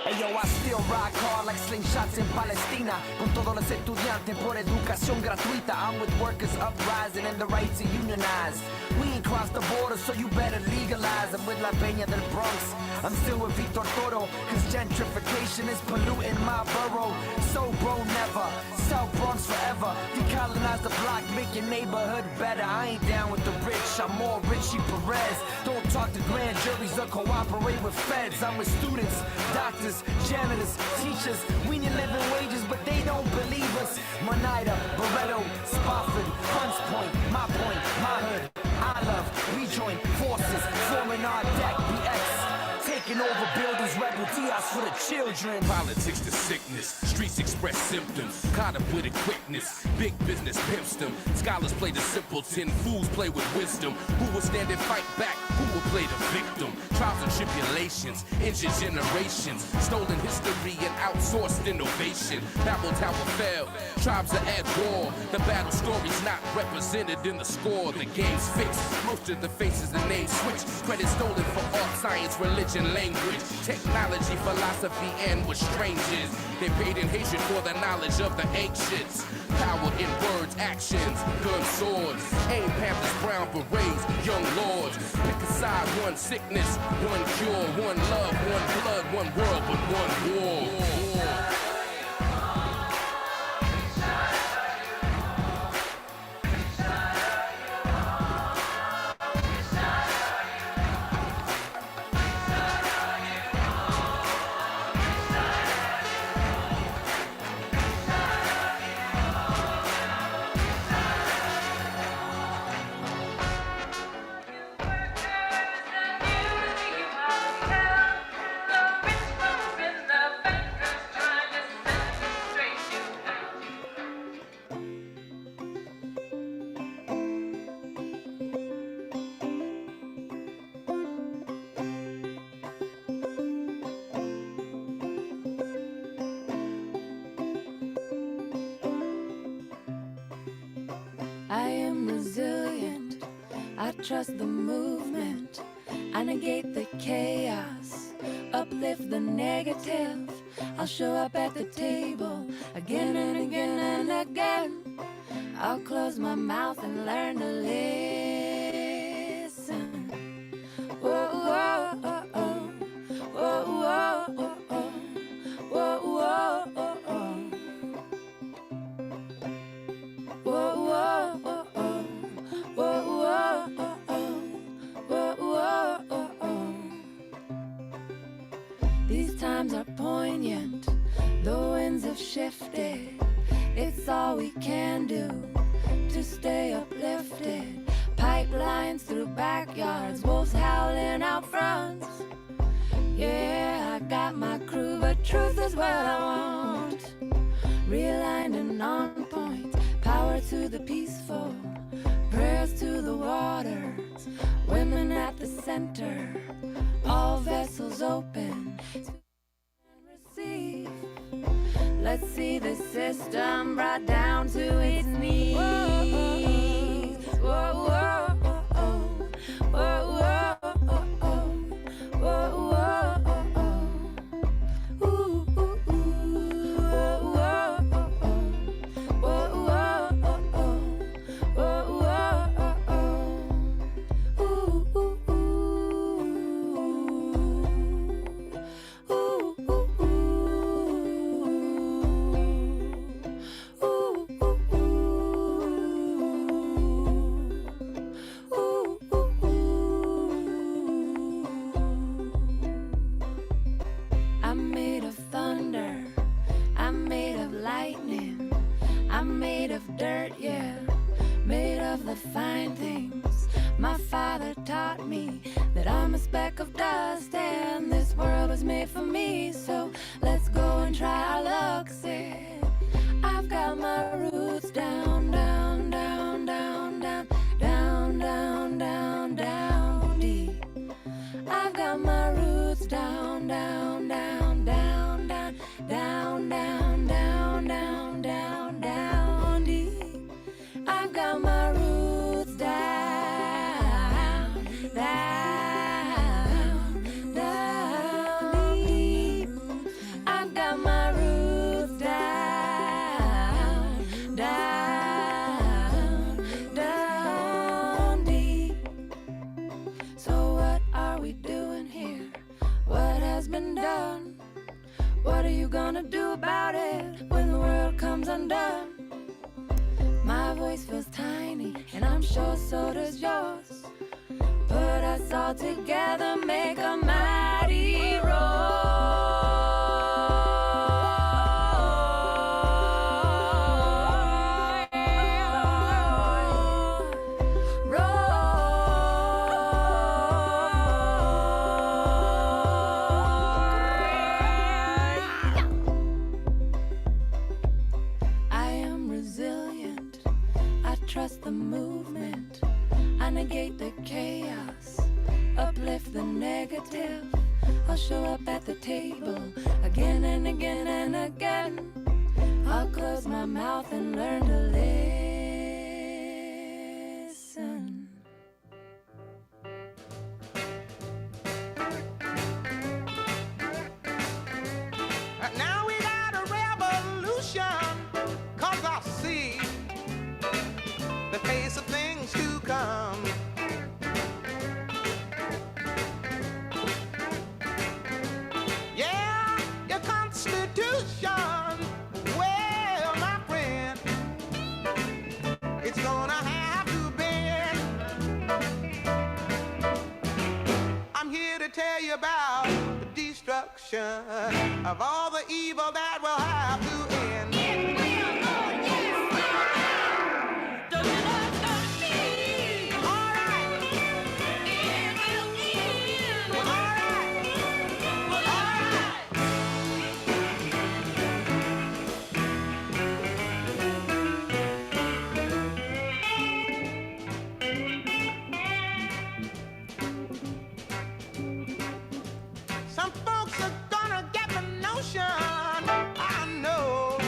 hey yo, I still rock hard like slingshots in Palestina. Con todos los estudiantes por educación gratuita. I'm with workers uprising and the right to unionize. We ain't crossed the border, so you better legalize. I'm with La Peña del Bronx. I'm still with Victor Toro, cause gentrification is polluting my borough. So bro, never, South Bronx forever. Decolonize the block, make your neighborhood better. I ain't down with the rich, wish I'm more Richie Perez. Don't talk to grand juries or cooperate with feds. I'm with students, doctors, janitors, teachers. We need living wages, but they don't believe us. Monida, Barretto, Spofford, Hunts Point, my hood. I love, we join forces, forming our deck, BX. Taking over buildings, rebel Diaz for the children. Politics to sickness, streets express symptoms. Caught up with a quickness, big business pimps them. Scholars play the simpleton, fools play with wisdom. Who will stand and fight back? Who will play the victim? Trials and tribulations, injured generations. Stolen history and outsourced innovation. Babel Tower fell, tribes are at war. The battle story's not represented in the score. The game's fixed, most of the faces and names switched. Credit stolen for art, science, religion, language, technology, philosophy, and with strangers. They paid in hatred for the knowledge of the ancients. Power in words, actions, guns, swords. Aim Panthers, brown berets, young lords. Pick a side, one sickness, one cure, one love, one blood, one world, but one war. I am resilient, I trust the movement, I negate the chaos, uplift the negative. I'll show up at the table again and again and again. I'll close my mouth and learn to listen. Whoa, whoa, oh, oh. Whoa, whoa, oh, oh. Whoa, whoa, oh, oh. Whoa, whoa, oh, oh. Whoa, whoa, oh, oh. Whoa, whoa, oh, oh. These times are poignant, the winds have shifted. It's all we can do to stay uplifted. Pipelines through backyards, wolves howling out fronts. Yeah, I got my crew, but truth is what I want. Realigned and on point, power to the peaceful, prayers to the waters, women at the center, all vessels open to receive. Let's see the system brought down to its knees. Whoa, whoa, oh, oh. Whoa, whoa, oh, oh. Whoa, whoa, oh, oh. Ooh, ooh, ooh. Whoa, whoa, oh, oh. Whoa, whoa, oh, oh. Whoa, whoa, oh, oh. Ooh, ooh, ooh. Ooh, ooh, ooh. I'm made of thunder, I'm made of lightning, I'm made of dirt, yeah, made of the fine things. My father taught me that I'm a speck of dust and this world was made for me. So let's go and try our luck, say I've got my roots down, down, down, down, down, down, down, down, down deep. I've got my roots down, down, down, down, down, down, down, down, down, down, down deep. I've got my roots down, down, down deep. I've got my roots down, down, down deep. So what are we doing here? What has been done? What are you gonna do about it when the world comes undone? My voice feels tiny, and I'm sure so does yours. Let's all together make a mighty trust the movement. I negate the chaos, uplift the negative. I'll show up at the table again and again and again. I'll close my mouth and learn to listen. Now we got a revolution, 'cause I see the face of things to come. Yeah, your Constitution, well, my friend, it's gonna have to bend. I'm here to tell you about the destruction of all the evil that will have to end. Some folks are gonna get the notion, I know.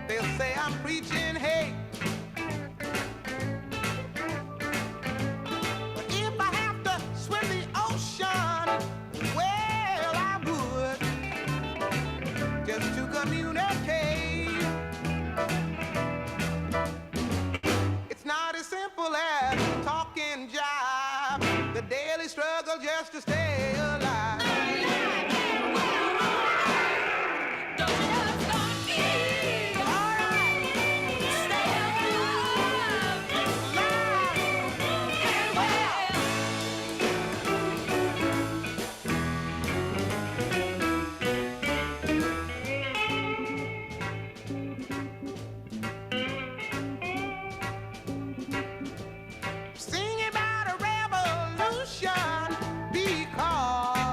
They'll say I'm preaching hate. But if I have to swim the ocean, well, I would, just to communicate. It's not as simple as talking jive, the daily struggle just to stay alive. Sing about a revolution because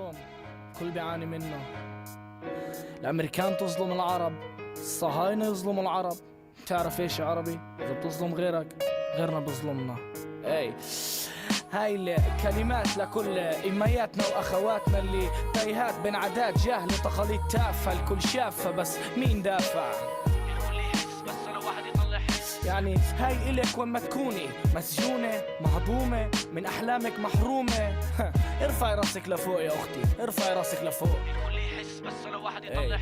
ظلم كل بيعاني منه. الأمريكان تظلم العرب، الصهاينة يظلموا العرب. تعرف ايش يا عربي؟ إذا بتظلم غيرك غيرنا بظلمنا. اي هاي الكلمات لكل إمياتنا وأخواتنا اللي تايهات بين عادات جهل وتقاليد تافهة. الكل شافة بس مين دافع؟ يعني هاي إلك وما تكوني مسجونة مهضومة من أحلامك محرومة. ارفعي راسك لفوق يا أختي، ارفعي راسك لفوق. بس لو واحد يطلع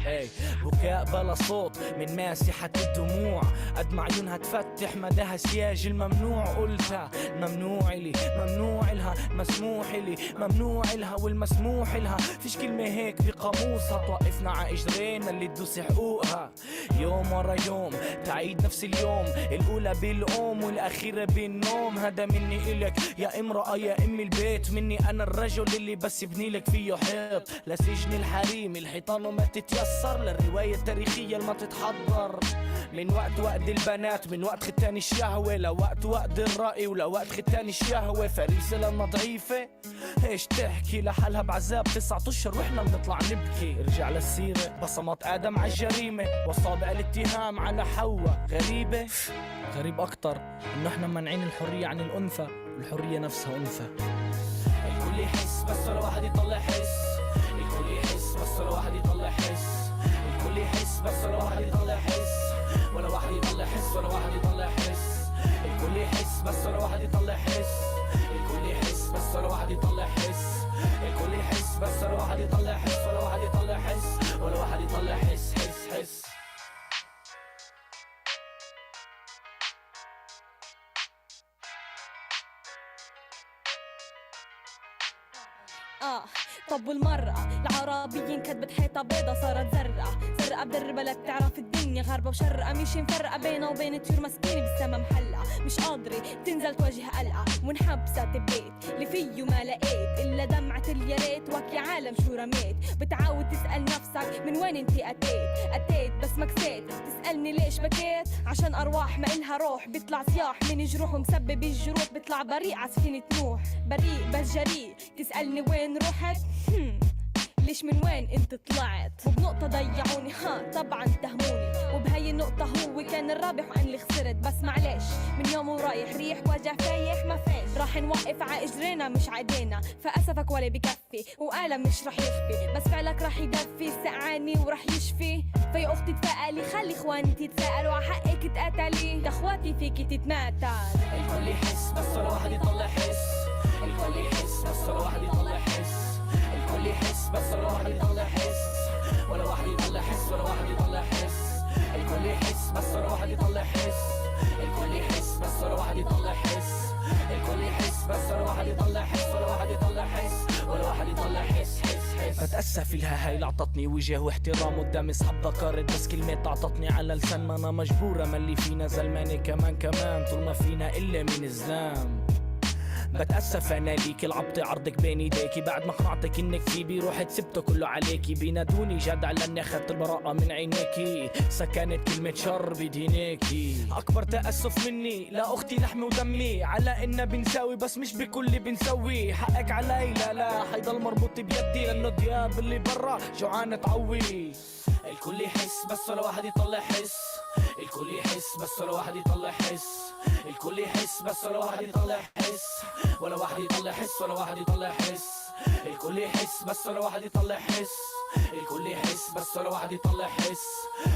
بكاء بلا صوت من ماسحة الدموع، قد ما عيونها تفتح مداها سياج الممنوع. قلتها ممنوع لي ممنوع لها، مسموح لي ممنوع لها والمسموح لها. فيش كلمة هيك بقاموسها توقفنا ع اجرينا اللي تدوس حقوقها. يوم ورا يوم تعيد نفس اليوم، الأولى بالأم والأخيرة بالنوم. هذا مني إلك يا امرأة يا أم البيت، مني أنا الرجل اللي بس يبني لك فيه حيط. لسجن الحريم الحيطان وما تتيسر، للرواية التاريخية اللي ما تتحضر. من وقت البنات، من وقت ختان الشهوة لوقت الرأي ولوقت ختان الشهوة. فريسة لما ضعيفة ايش تحكي لحالها بعذاب 9 أشهر واحنا بنطلع نبكي. ارجع للسيرة بصمات آدم عالجريمة وصابع الاتهام على حواء. غريبة غريب أكتر إنه احنا مانعين الحرية عن الأنثى والحرية نفسها أنثى. الكل يحس بس ولا واحد يطلع حس، الكل يحس بس ولا واحد يطلع حس، الكل يحس بس ولا واحد يطلع حس، ولا واحد يطلع حس ولا واحد يطلع حس. الكل يحس بس ولا واحد يطلع حس، الكل يحس بس ولا واحد يطلع حس، الكل يحس بس ولا واحد يطلع حس، ولا واحد يطلع حس، ولا واحد يطلع حس حس حس. طب والمرأة العربيين كتبت حيطة بيضة صارت زرقاء بدربة لا بتعرف الدنيا غربة وشرقة. مش مفرقة بينها وبين طيور مسكينة بالسما محلقة، مش قادرة تنزل تواجه قلقة وانحبست ببيت اللي فيه ما لقيت إلا دمعة الياريت. وك يا عالم شو رميت؟ بتعاود تسأل نفسك من وين انتي أتيت بس ما كسيت. تسألني ليش بكيت؟ عشان أرواح ما إلها روح بيطلع صياح من جروح ومسبب الجروح بيطلع بريء عسفينة نوح. بريء بس جريء. تسألني وين رحت؟ ليش من وين انت طلعت؟ وبنقطة ضيعوني طبعا اتهموني، وبهاي النقطة هو كان الرابح وأنا اللي خسرت. بس معلش من يوم ورايح ريح وجع فايح ما فيش، راح نوقف ع اجرينا مش عدينا. فأسفك ولا بكفي وقالم مش راح يخفي، بس فعلك راح يدفي سقعاني وراح يشفي. فيا اختي تفائلي خلي اخواني تتساءلوا ع حقك تقتلي، ده اخواتي فيكي تتماتل. الكل يحس بس ولا واحد يطلع حس، الكل يحس بس ولا واحد يطلع حس، الكل يحس بس ولا واحد يطلع حس، ولا واحد يطلع حس، ولا واحد يطلع حس. الكل يحس بس ولا واحد يطلع حس، الكل يحس بس ولا واحد يطلع حس، الكل يحس بس ولا واحد يطلع حس، ولا واحد يطلع حس، ولا واحد يطلع حس حس. بتأسف لها هاي اللي عطتني وجه واحترام قدام اصحاب ذكرت، بس كلمات عطتني على لسان ما انا مجبورة. ما اللي فينا زلماني كمان طول ما فينا الا من الزلام. بتأسف أنا ليكي لعبتي عرضك بين ايديكي، بعد ما قنعتك انك في رحت سبته كله عليكي. بينادوني جدع لاني اخذت البراءة من عينيكي، سكنت كلمة شر بدينيكي. اكبر تأسف مني لا اختي لحمي ودمي، على اننا بنساوي بس مش بكل اللي بنسوي. حقك علي لا حيضل مربوط بيدي، لانه دياب اللي برا جوعان تعوي. الكل يحس بس ولا واحد يطلع حس، الكل يحس بس ولا واحد يطلع حس، الكل يحس بس ولا واحد يطلع حس، ولا واحد يطلع حس، ولا واحد يطلع حس. الكل يحس بس ولا واحد يطلع حس، الكل يحس بس ولا واحد يطلع حس،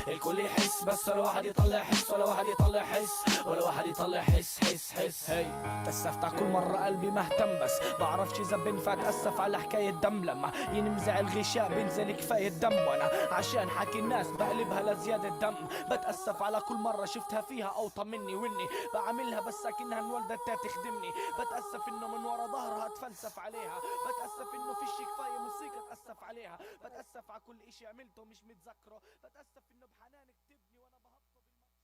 الكل يحس بس ولا واحد يطلع حس، ولا واحد يطلع حس، ولا واحد يطلع حس حس حس. هي تأسفت على كل مرة قلبي مهتم، بس بعرفش إذا بنفع أتأسف على حكاية دم. لما ينمزع الغشاء بنزل كفاية دم، وأنا عشان حكي الناس بقلبها لزيادة دم. بتأسف على كل مرة شفتها فيها أوطى مني وإني بعملها بس أكنها انولدت تخدمني. بتأسف إنه من ورا ظهرها أتفلسف عليها، بتأسف إنه فيش كفاية موسيقى أتأسف عليها، بتأسف على كل إشي عملته مش متذكره، بتأسف إنه بحنانك تبني وأنا بهطه بالمقصود.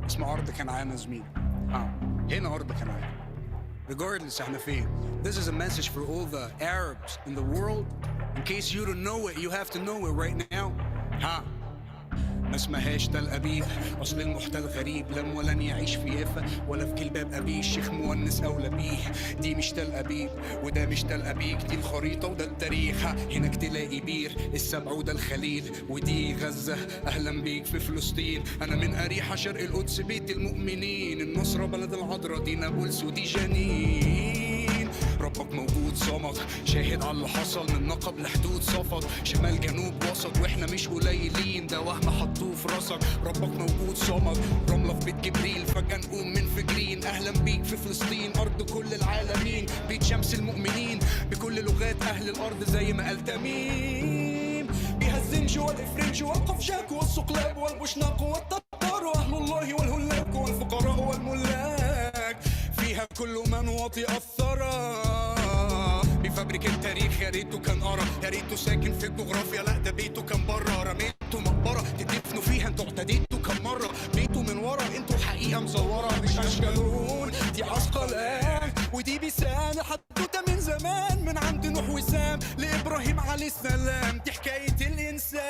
اسمه أرض كنعان يا زميلي. هنا أرض كنعان. Regardless احنا فين. This is a message for all the Arabs in the world. In case you don't know it, you have to know it right now. ما اسمهاش تل أبيب. أصل المحتل غريب لم ولن يعيش في يافا ولا في جلباب أبيه. الشيخ مونس أولى بيه. دي مش تل أبيب وده مش تل أبيك، دي الخريطة وده التاريخ. هناك تلاقي بير السبع وده الخليل، ودي غزة أهلا بيك في فلسطين. أنا من أريحة شرق القدس بيت المؤمنين، النصرة بلد العذراء دي نابلس ودي جنين. ربك موجود صمد شاهد على اللي حصل من نقب لحدود صفد، شمال جنوب وسط واحنا مش قليلين، ده وهم حطوه في راسك. ربك موجود صمد رملة في بيت جبريل فجأة نقوم منفجرين. أهلا بيك في فلسطين أرض كل العالمين، بيت شمس المؤمنين بكل لغات أهل الأرض زي ما قال تميم. بها الزنج والإفرنج والقفشاك والصقلاب والبشناق والتتار وأهل الله والهلاك والفقراء والملاك، فيها كل من وطئ الثرى. بفبرك التاريخ يا ريته كان قرا، يا ريته ساكن في الجغرافيا، لا ده بيته كان بره. رميته مقبره تدفنوا فيها انتوا اعتديتوا كم مره، بيته من ورا انتوا حقيقه مزوره. مش اشكالون دي عسقلان ودي بيسان، حدوته من زمان من عند نوح وسام لابراهيم عليه السلام. دي حكايه الانسان،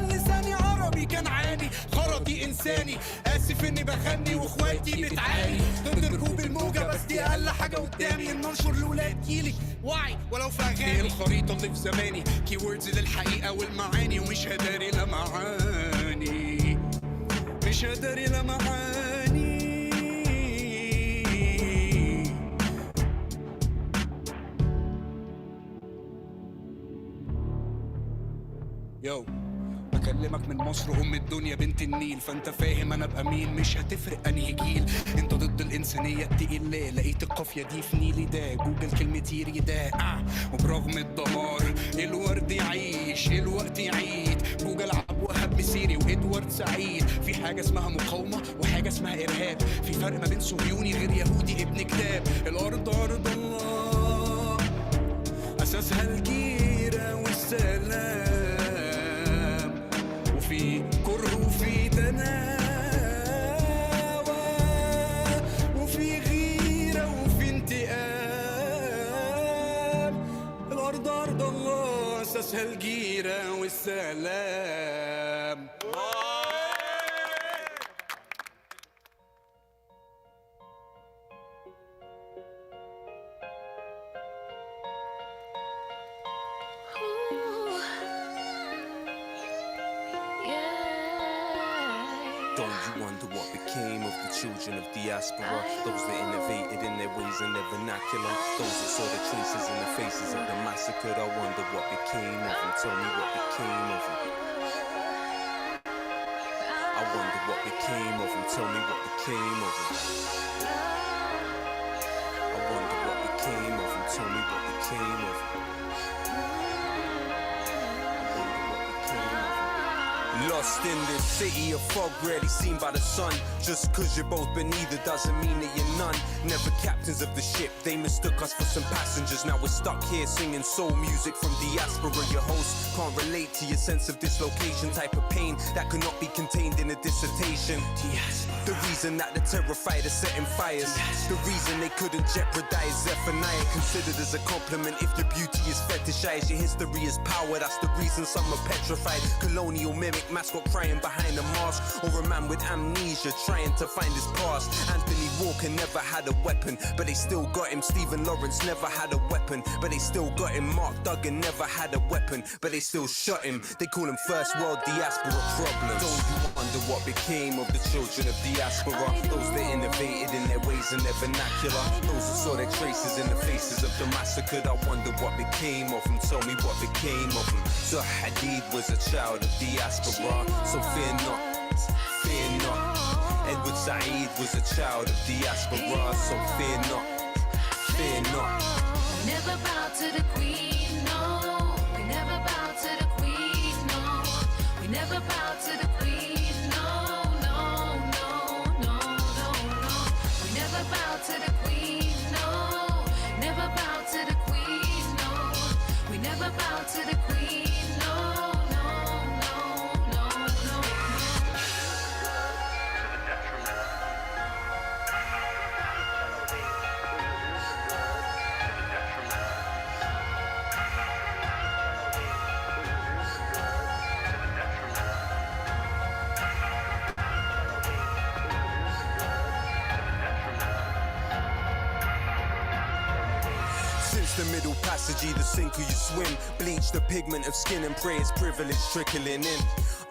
لساني عربي كان عاني غرضي انساني، اسف اني بغني واخواتي بتعاني ضد ركوب الموجه، بس دي اقل حاجه قدامي ان انشر لولاد جيلي وعي ولو في اغاني. الخريطه اللي في زماني كي ووردز للحقيقه والمعاني، ومش هداري لا معاني، مش هداري لا معاني. يو بكلمك من مصر ام الدنيا بنت النيل، فانت فاهم انا ابقى مين، مش هتفرق انهي جيل. انت ضد الانسانيه تقيل ليه، لقيت القافيه دي في نيلي ده جوجل كلمتي ريدا. وبرغم الدمار الورد يعيش الوقت يعيد، جوجل عب وهب مسيري وادوارد سعيد. في حاجه اسمها مقاومه وحاجه اسمها ارهاب، في فرق ما بين صهيوني غير يهودي ابن كتاب. الارض ارض الله اساسها الجيره والسلام، في كره وفي تناوى وفي غيرة وفي انتقام. الأرض أرض الله أساسها الجيرة والسلام. Don't you wonder what became of the children of diaspora? Those that innovated in their ways and their vernacular, those that saw the traces in the faces of the massacred. I wonder what became of them. Tell me what became of them. I wonder what became of them. Tell me what became of them. I wonder what became of them. Tell me what became of them. Lost in this city of fog, rarely seen by the sun. Just cause you're both beneath it doesn't mean that you're none. Never captains of the ship, they mistook us for some passengers. Now we're stuck here singing soul music from diaspora. Your host can't relate to your sense of dislocation, type of pain that could not be contained in a dissertation. The reason that the terrified are setting fires, the reason they couldn't jeopardize Zephaniah. Considered as a compliment if your beauty is fetishized, your history is power, that's the reason some are petrified. Colonial mimic mascot crying behind a mask, or a man with amnesia trying to find his past. Anthony Walker never had a weapon, but they still got him. Stephen Lawrence never had a weapon, but they still got him. Mark Duggan never had a weapon, but they still shot him. They call him first world diaspora problems. Don't you wonder what became of the children of diaspora? Those that innovated in their ways and their vernacular, those that saw their traces in the faces of the massacred. I wonder what became of them. Tell me what became of them. Zah Hadid was a child of diaspora, so fear not, fear not. Edward Said was a child of diaspora, so fear not, fear not. We never bow to the queen, no. We never bow to the queen, no. We never bow to the queen, no, no, no, no, no, no. We never bow to the queen, no. Never bow to the queen, no. We never bow to the queen, no, no, no, no, no. the middle passage, either sink or you swim. Bleach the pigment of skin and pray it's privilege trickling in.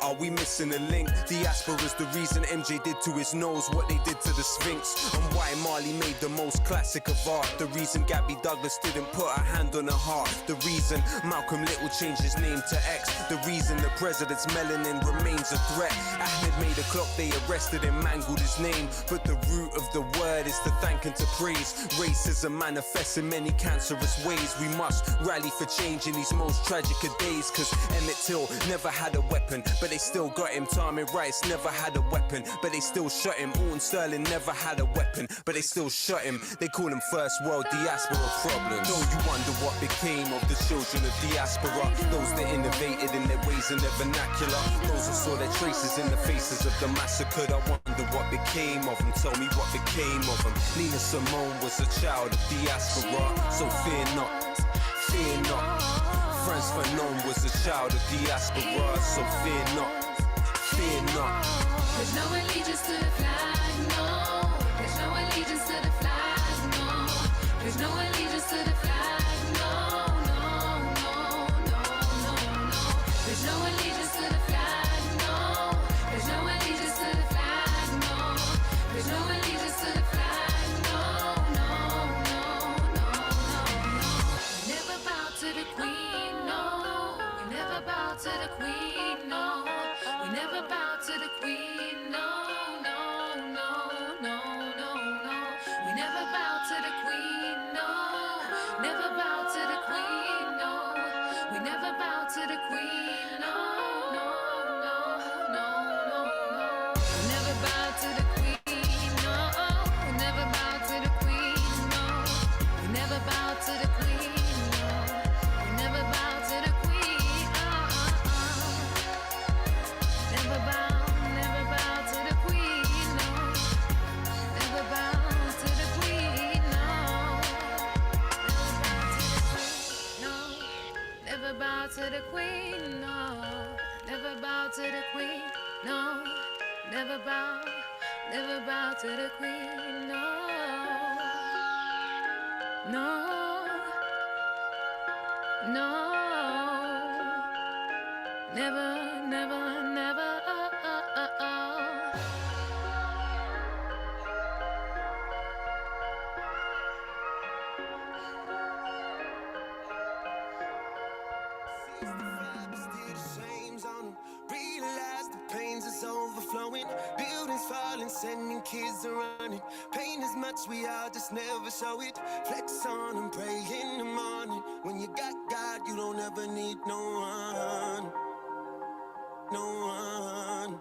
Are we missing a link? Diaspora's the reason MJ did to his nose what they did to the Sphinx, and why Marley made the most classic of art. The reason Gabby Douglas didn't put her hand on her heart. The reason Malcolm Little changed his name to X. The reason the president's melanin remains a threat. Ahmed made a clock, they arrested him, mangled his name. But the root of the word is to thank and to praise. Racism manifests in many cancerous ways. We must rally for change in these most tragic of days. Cause Emmett Till never had a weapon, but they still got him. Tamir Rice never had a weapon, but they still shot him. Alton Sterling never had a weapon, but they still shot him. They call him first world diaspora problems. Though you wonder what became of the children of diaspora, those that innovated in their ways and their vernacular, those who saw their traces in the faces of the massacred. I wonder what became of them. Tell me what became of them. Nina Simone was a child of diaspora, so fear not, fear not. Frantz Fanon was a child of diaspora, so fear not, fear not. There's no allegiance to the flag, no. There's no allegiance to the flag, no. There's no allegiance to the flag, no, no, no, no, no, no. There's no allegiance to the flag, no. There's no allegiance to the flag, no. There's no allegiance to the flag, no, no, no, no, no, no. We never bow to the queen, no. We never bow to the queen, no. We never bow to the queen, no, no, no, no, no, no. We never bow to the queen, no. Never bow to the queen, no. We never bow to the queen, no, no, no, no, no, no. We never bow to the queen, no. We never bow to the queen, no. We never bow to the queen, no. We never bow to the queen, Never bow, never bow to the queen, no. Never bow to the queen, no. Never bow to the queen, no. Never bow to the queen, no. Never bow, never bow to the queen, no. No, no. Never, never, never. Realize the pains is overflowing, buildings falling, sending kids are running. Pain is much, we all just never show it. Flex on and pray in the morning. When you got God, you don't ever need no one. No one.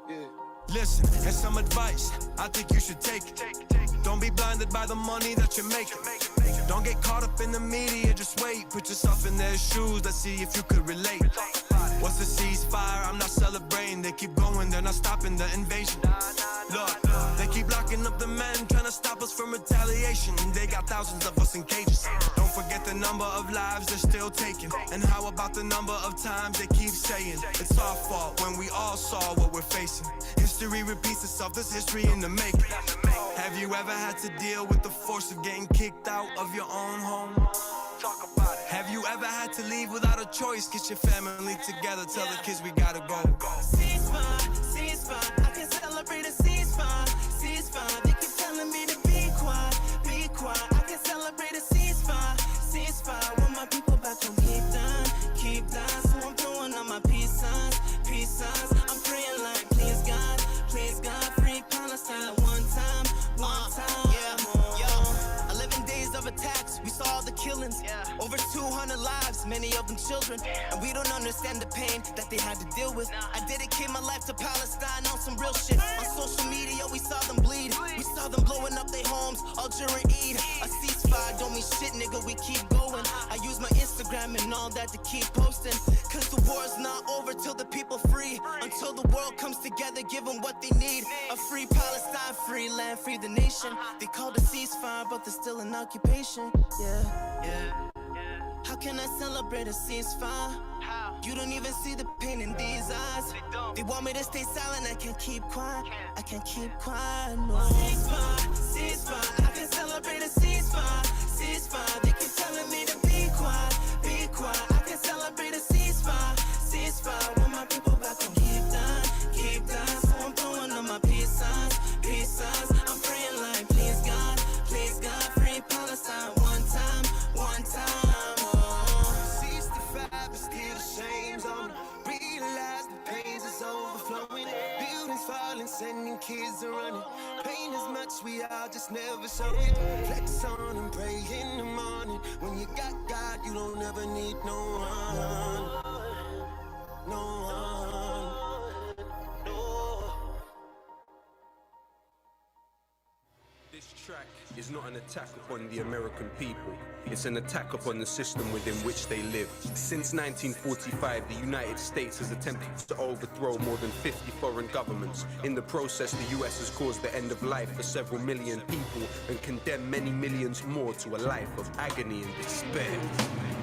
Yeah. Listen, and some advice I think you should take. Don't be blinded by the money that you're making. Don't get caught up in the media, just wait. Put yourself in their shoes, let's see if you could relate. What's the ceasefire? I'm not celebrating. They keep going, they're not stopping the invasion. Look, they keep locking up the men, trying to stop us from retaliation. They got thousands of us in cages. Don't forget the number of lives they're still taking. And how about the number of times they keep saying it's our fault when we all saw what we're facing. History repeats itself, there's history in the making. Have you ever had to deal with the force of getting kicked out of your own home? Talk about it. Have you ever had to leave without a choice? Get your family together, tell the kids we gotta go. Ceasefire, ceasefire, I can celebrate a ceasefire, ceasefire. They keep telling me to be quiet, be quiet. I can celebrate a ceasefire, ceasefire. Want my people back home, keep down. So I'm throwing on my peace signs, peace signs. I'm praying like, please God, free Palestine one time, one time. Yeah, yo, 11 days of attacks, we saw the killings. Over 200 lives, many of them children. And we don't understand the pain that they had to deal with. I dedicate my life to Palestine on some real shit. On social media, we saw them bleed. We saw them blowing up their homes, all during Eid. A ceasefire don't mean shit, nigga, we keep going. I use my Instagram and all that to keep posting. Cause the war's not over till the people free. Until the world comes together, give them what they need. A free Palestine, free land, free the nation. They called a ceasefire, but they're still in occupation. Yeah. How can I celebrate a ceasefire? You don't even see the pain in these eyes. They want me to stay silent, I can't keep quiet. I can't keep quiet, no. Ceasefire, ceasefire. I can celebrate a ceasefire, ceasefire. They keep telling violence, sending kids are running. Pain as much, we all just never show it. Flex on and pray in the morning. When you got God, you don't ever need no one. No one. No. This track is not an attack upon the American people. It's an attack upon the system within which they live. Since 1945, the United States has attempted to overthrow more than 50 foreign governments. In the process, the US has caused the end of life for several million people and condemned many millions more to a life of agony and despair.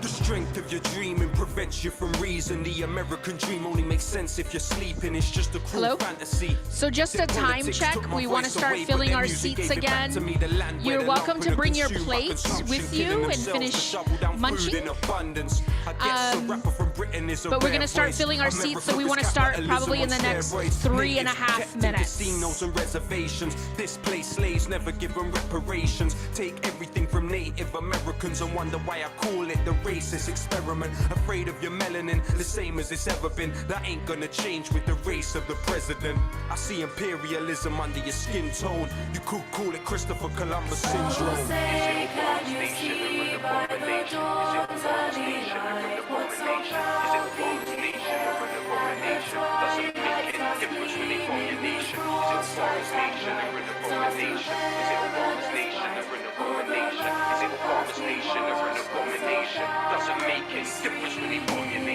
The strength of your dreaming prevents you from reason. The American dream only makes sense if you're sleeping. It's just a cruel fantasy. So just a time check. We want to start filling our seats again. You're welcome to bring your plates with you and finish munching. But we're going to start filling our seats, so we want to start probably in the next 3.5 minutes. Displaced slaves never given reparations. Take everything from Native Americans and wonder why I call it the racist experiment. Afraid of your melanin, the same as it's ever been. That ain't gonna change with the race of the president. I see imperialism under your skin tone. You could call it Christopher Columbus syndrome. Say, can you see by the dawn's early light what's so proudly there? And the twilight has gleaming with frost like thunder. Tossed to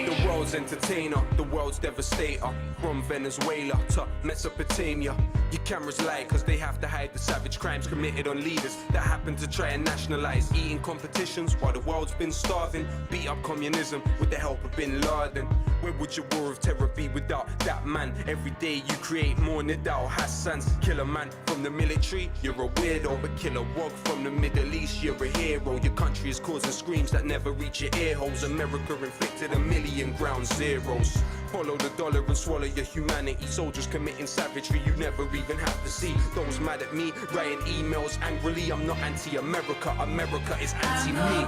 the world's entertainer, the world's devastator. From Venezuela to Mesopotamia. Your cameras lie cause they have to hide the savage crimes committed on leaders that happen to try and nationalize eating competitions while the world's been starving. Beat up communism with the help of Bin Laden. Where would your war of terror be without that man? Every day you create more Nidal Hassans. Kill a man from the military, you're a weirdo. But kill a wog from the Middle East, you're a hero. Your country is causing screams that never reach your ear holes. America inflicted 1,000,000 ground zeros. Follow the dollar and swallow your humanity. Soldiers committing savagery you never even have to see. Those mad at me, writing emails angrily. I'm not anti-America, America is anti-me.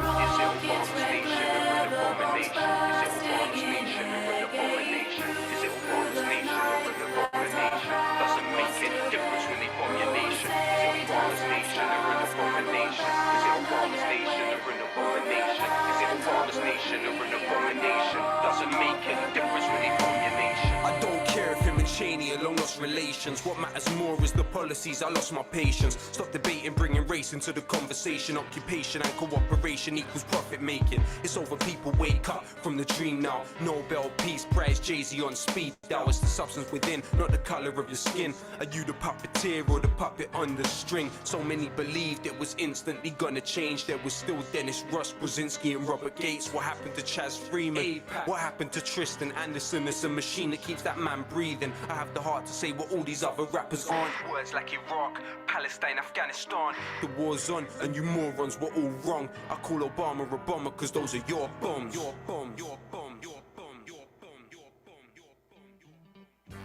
I don't care if him and Cheney are long lost relations. What matters more is the policies. I lost my patience. Stop debating, bringing race into the conversation. Occupation and cooperation equals profit making. It's over, people wake up from the dream now. Nobel Peace Prize, Jay-Z on speed dial. It's the substance within, not the color of your skin. Are you the puppeteer or the puppet on the string? So many believed it was instantly gonna change. There was still Dennis Ross, Brzezinski and Robert Gates. What happened to Chaz Freeman? What happened to Tristan Anderson? It's a machine that keeps that man breathing. I have the heart to say what all these other rappers aren't. Words like Iraq, Palestine, Afghanistan. The war's on and you morons were all wrong. I call Obama a bomber cause those are your bombs. Your bomb, your bomb, your bomb, your bomb, your bomb, your bomb.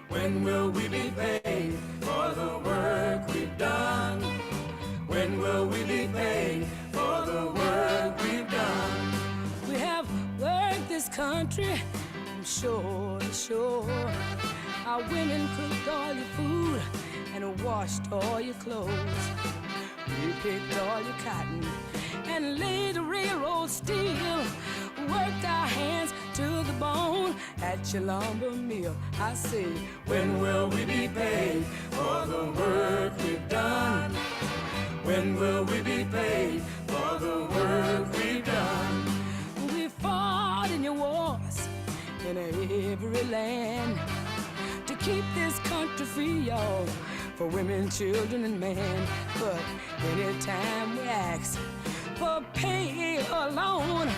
When will we be paid for the work we've done? When will we be paid for the work we've done? We have worked this country from shore to shore. Our women cooked all your food and washed all your clothes. We picked all your cotton and laid the railroad steel. Worked our hands to the bone at your lumber mill. I say, when will we be paid for the work we've done? When will we be paid for the work we've done? We fought in your wars in every land to keep this country free, y'all, for women, children, and men. But anytime we ask for pay or loan,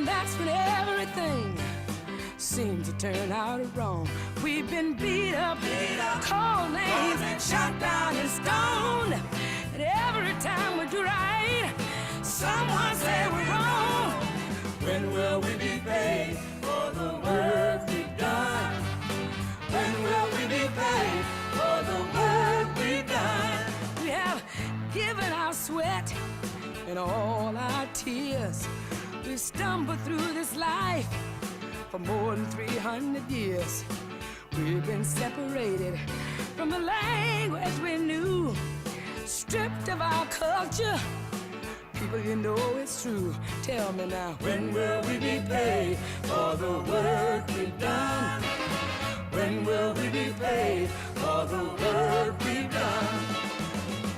that's when everything seems to turn out wrong. We've been beat up, called names, shot down and stoned. And every time we do right, someone say we're wrong. When will we be paid for the work we've done? When will we be paid for the work we've done? We have given our sweat and all our tears. We stumble through this life for more than 300 years. We've been separated from the language we knew, stripped of our culture. People, you know it's true. Tell me now, when will we be paid for the work we've done? When will we be paid for the work we've done?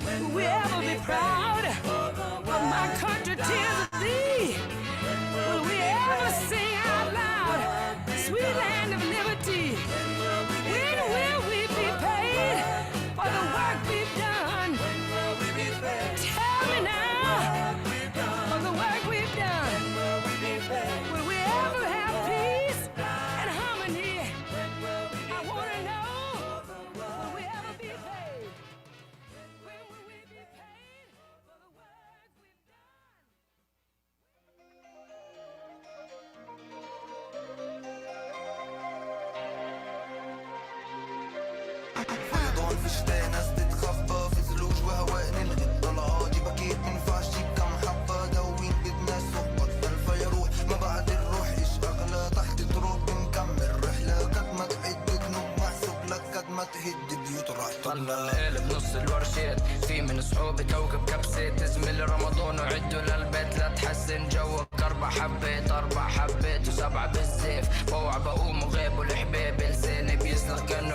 Will we ever be proud of my country, tears of thee? Will we ever sing out loud, sweet land of liberty? When will we be paid for the work we've done? Tell me now, for the work we've done. Will we ever have peace and harmony? I want to know, will we ever be paid? When will we be paid for the work we've فيضان في شتاء ناس تتخفى في ثلوج وهواء نلغي طلعاتي بكيت منفعش جيب كم حبة دوين بدنا صحبة الفا يروح ما بعد الروح إيش أغلى تحت تروح بنكمل رحلة قد ما تعد ذنوب محسوب لك قد ما تهد بيوت راح طلع القلب نص الورشات في من صحوبي كوكب كبسات تزمل رمضان وعدوا للبيت لا تحسن جوك 4 حبات و7 بالزيف بوع بقوم وغاب والحباب لساني بيسلخ كانه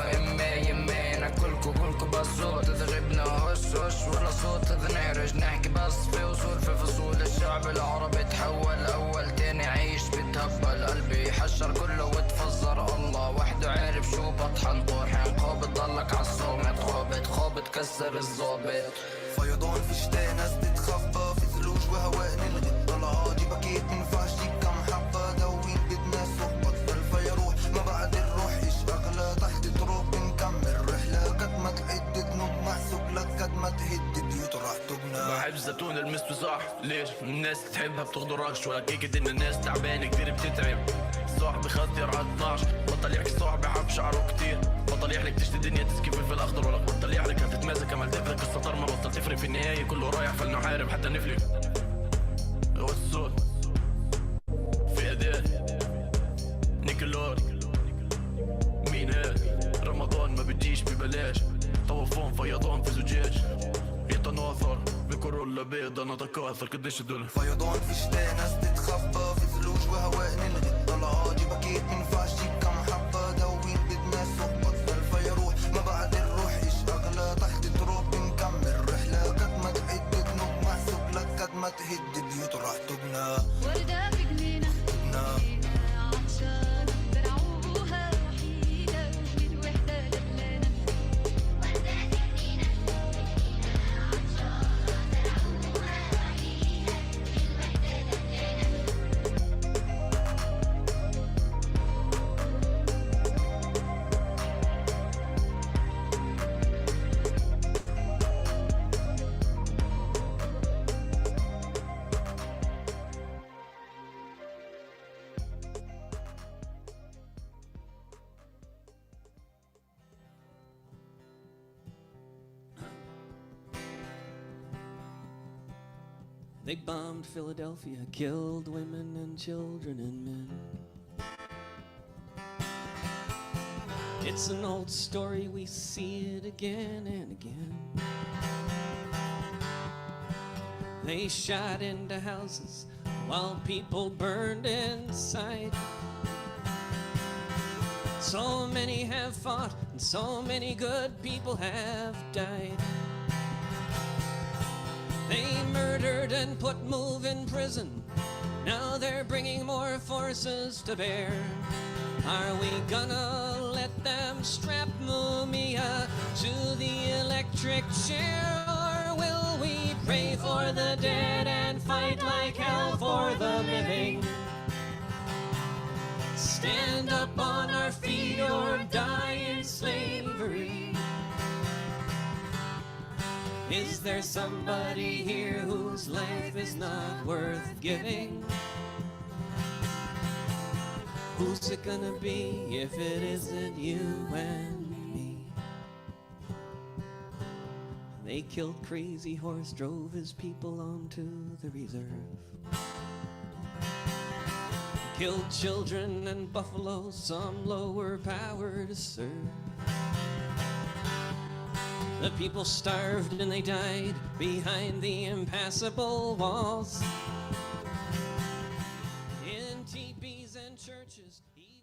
يمي انا كلكو بالصوت تضربنا هش ولا صوت نعرج نحكي بس في وصول في فصول الشعب العربي تحول اول تاني عيش بتهبل قلبي حشر كله وتفزر الله وحده عارف شو بطحن طوحن قابض ضلك عالصومت خابط كسر الظابط فيضان في شتاء ناس تتخفى في ثلوج وهواء نلغي طلعاتي بكيت منفعش جيب كم حبة دوين بدنا صحبة الفا يروح ما بعد الروح إيش أغلى تحت تروح بنكمل رحلة قد ما تعد ذنوب محسوب لك قد ما تهد بيوت راح تبنى بحب زيتون المس بصح ليش الناس تحبها بتغدركش ولا كيكة ان الناس تعبانة كتير بتتعب صاحبي خطير على 12 بطل يحكي صاحبي حب شعره كتير بطل يحلك تشتي الدنيا تسكي في الاخضر ولا بطل يحلك هتتمازك امل تفرق السطر ما بطل تفرق في النهاية كله رايح فلنحارب حتى نفلك هو الصوت في اداء نيكلور مين هاد رمضان ما بتجيش ببلاش طوفان فيضان في زجاج يتناثر بكورولا بيضة نتكاثر قديش الدنيا فيضان في شتاء ناس تتخفى في ثلوج وهواء نلغي طلعاتي بكيت منفعش جيب كم حبة دوين بدنا صحبة الفا يروح ما بعد الروح إيش أغلى تحت تروح بنكمل رحلة قد ما تعد ذنوب محسوب لك قد ما تهد بيوت راح تبنى وردة في جنينة عطشانة برعوبها وحيدة من وحدة دبلانة وردة في جنينة عطشانة برعوبها وحيدة من وحدة دبلانة They bombed Philadelphia, killed women and children and men. It's an old story, we see it again and again. They shot into houses while people burned inside. So many have fought and so many good people have died. They murdered and put Move in prison. Now they're bringing more forces to bear. Are we gonna let them strap Mumia to the electric chair? Or will we pray for the dead and fight like hell for the living? Stand up on our feet or die in slavery. Is there somebody here whose life is not worth giving? Who's it gonna be if it isn't you and me? They killed Crazy Horse, drove his people onto the reserve. Killed children and buffalo, some lower power to serve. The people starved and they died behind the impassable walls. In teepees and churches, even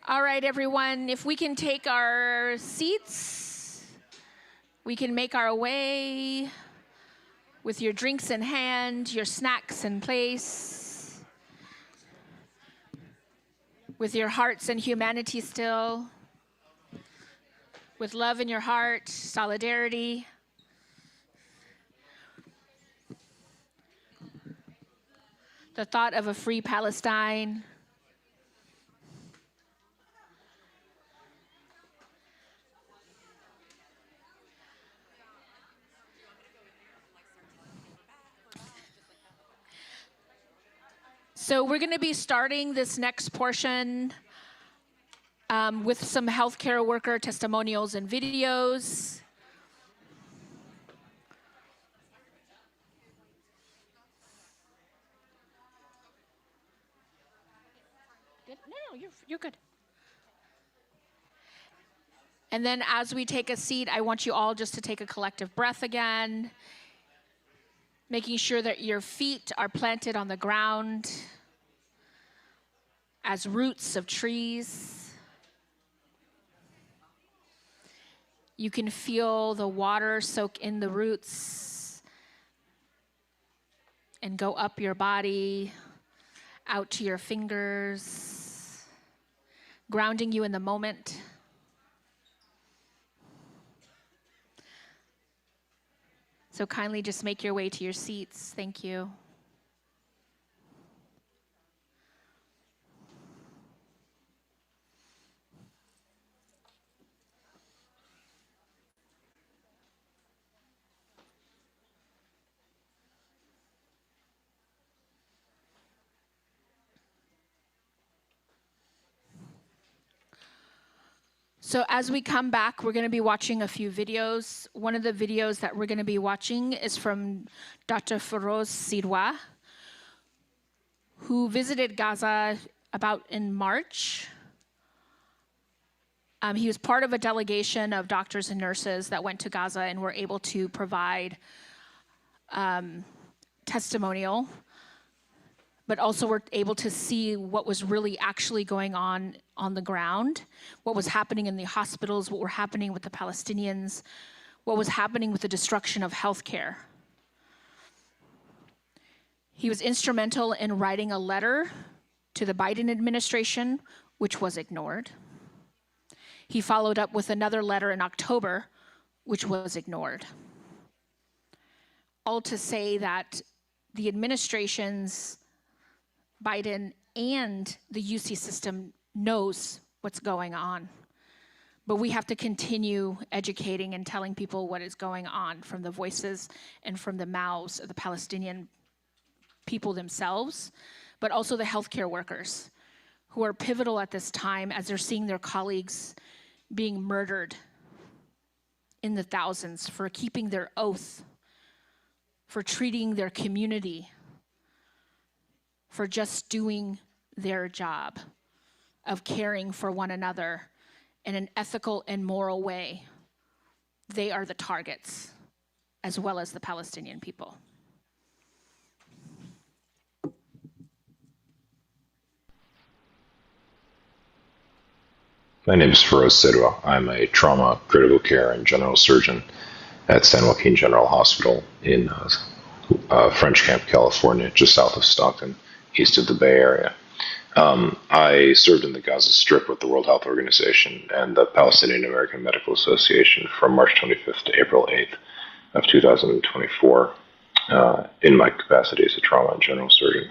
All right, everyone, if we can take our seats, we can make our way with your drinks in hand, your snacks in place, with your hearts and humanity still, with love in your heart, solidarity. The thought of a free Palestine. So we're going to be starting this next portion with some healthcare worker testimonials and videos. No, you're good. And then as we take a seat, I want you all just to take a collective breath again, making sure that your feet are planted on the ground as roots of trees. You can feel the water soak in the roots and go up your body, out to your fingers, grounding you in the moment. So kindly just make your way to your seats. Thank you. So as we come back, we're going to be watching a few videos. One of the videos that we're going to be watching is from Dr. Feroz Sidwa, who visited Gaza about in March. He was part of a delegation of doctors and nurses that went to Gaza and were able to provide testimonial, but also were able to see what was really actually going on the ground, what was happening in the hospitals, what were happening with the Palestinians, what was happening with the destruction of healthcare. He was instrumental in writing a letter to the Biden administration, which was ignored. He followed up with another letter in October, which was ignored. All to say that the administration's Biden and the UC system knows what's going on. But we have to continue educating and telling people what is going on from the voices and from the mouths of the Palestinian people themselves, but also the healthcare workers who are pivotal at this time as they're seeing their colleagues being murdered in the thousands for keeping their oath, for treating their community, for just doing their job of caring for one another in an ethical and moral way. They are the targets, as well as the Palestinian people. My name is Feroz Sidwa. I'm a trauma, critical care, and general surgeon at San Joaquin General Hospital in French Camp, California, just south of Stockton, east of the Bay Area. I served in the Gaza Strip with the World Health Organization and the Palestinian American Medical Association from March 25th to April 8th of 2024 in my capacity as a trauma and general surgeon.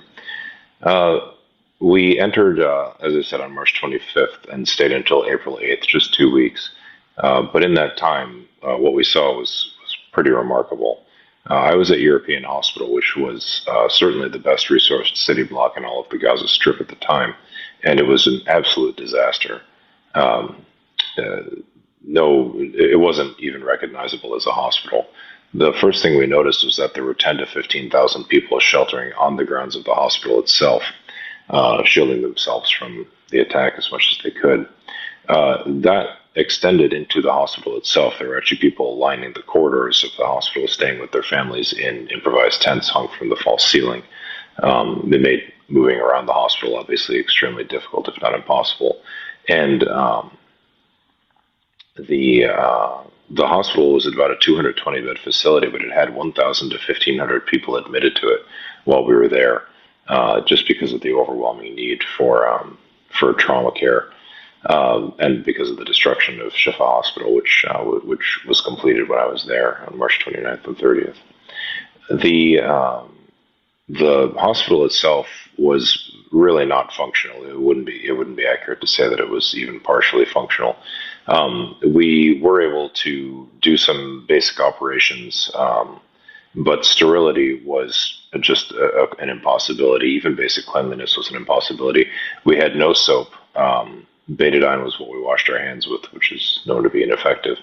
We entered, as I said, on March 25th and stayed until April 8th, just 2 weeks. But in that time, what we saw was pretty remarkable. I was at European Hospital, which was certainly the best resourced city block in all of the Gaza Strip at the time, and it was an absolute disaster. No, it wasn't even recognizable as a hospital. The first thing we noticed was that there were 10 to 15,000 people sheltering on the grounds of the hospital itself, shielding themselves from the attack as much as they could. That extended into the hospital itself. There were actually people lining the corridors of the hospital, staying with their families in improvised tents hung from the false ceiling. They made moving around the hospital obviously extremely difficult, if not impossible. And the hospital was about a 220-bed facility, but it had 1,000 to 1,500 people admitted to it while we were there, just because of the overwhelming need for trauma care, and because of the destruction of Shifa Hospital, which was completed when I was there on March 29th and 30th. The hospital itself was really not functional. It wouldn't be accurate to say that it was even partially functional. We were able to do some basic operations, but sterility was just an impossibility. Even basic cleanliness was an impossibility. We had no soap. Betadine was what we washed our hands with, which is known to be ineffective.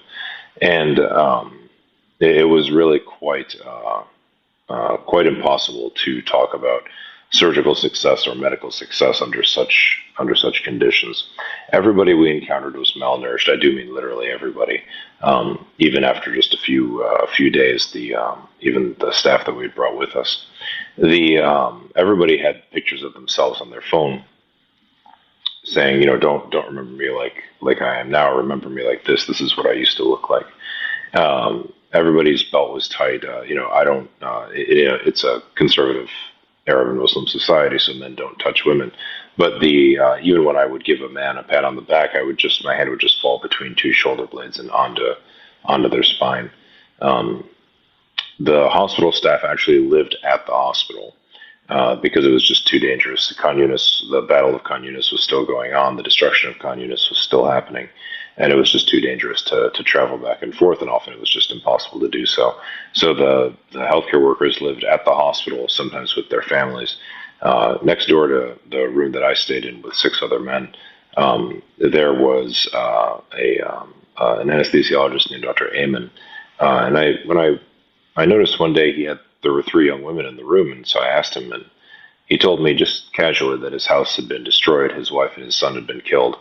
And it was really quite impossible to talk about surgical success or medical success under such conditions. Everybody we encountered was malnourished. I do mean literally everybody. Even after just a few days, even the staff that we had brought with us, everybody had pictures of themselves on their phone, saying, don't remember me like I am now. Remember me like this. This is what I used to look like. Everybody's belt was tight. It's a conservative Arab and Muslim society, so men don't touch women. But even when I would give a man a pat on the back, my hand would just fall between two shoulder blades and onto their spine. The hospital staff actually lived at the hospital because it was just too dangerous. The Battle of Khan Yunis was still going on. The destruction of Khan Yunis was still happening. And it was just too dangerous to travel back and forth, and often it was just impossible to do so. So the healthcare workers lived at the hospital, sometimes with their families. Next door to the room that I stayed in with 6 other men, there was an anesthesiologist named Dr. Ayman. And when I noticed one day there were 3 young women in the room, and so I asked him, and he told me just casually that his house had been destroyed, his wife and his son had been killed,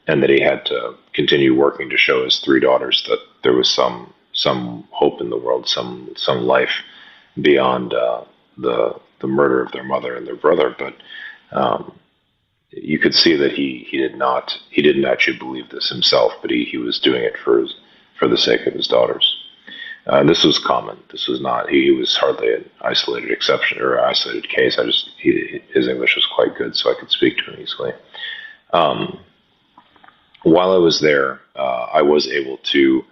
and that he had to continue working to show his 3 daughters that there was some hope in the world, some life beyond the murder of their mother and their brother. But you could see that he didn't actually believe this himself, but he was doing it for the sake of his daughters. This was common. This was not. He was hardly an isolated exception or isolated case. His English was quite good, so I could speak to him easily. While I was there, I was able to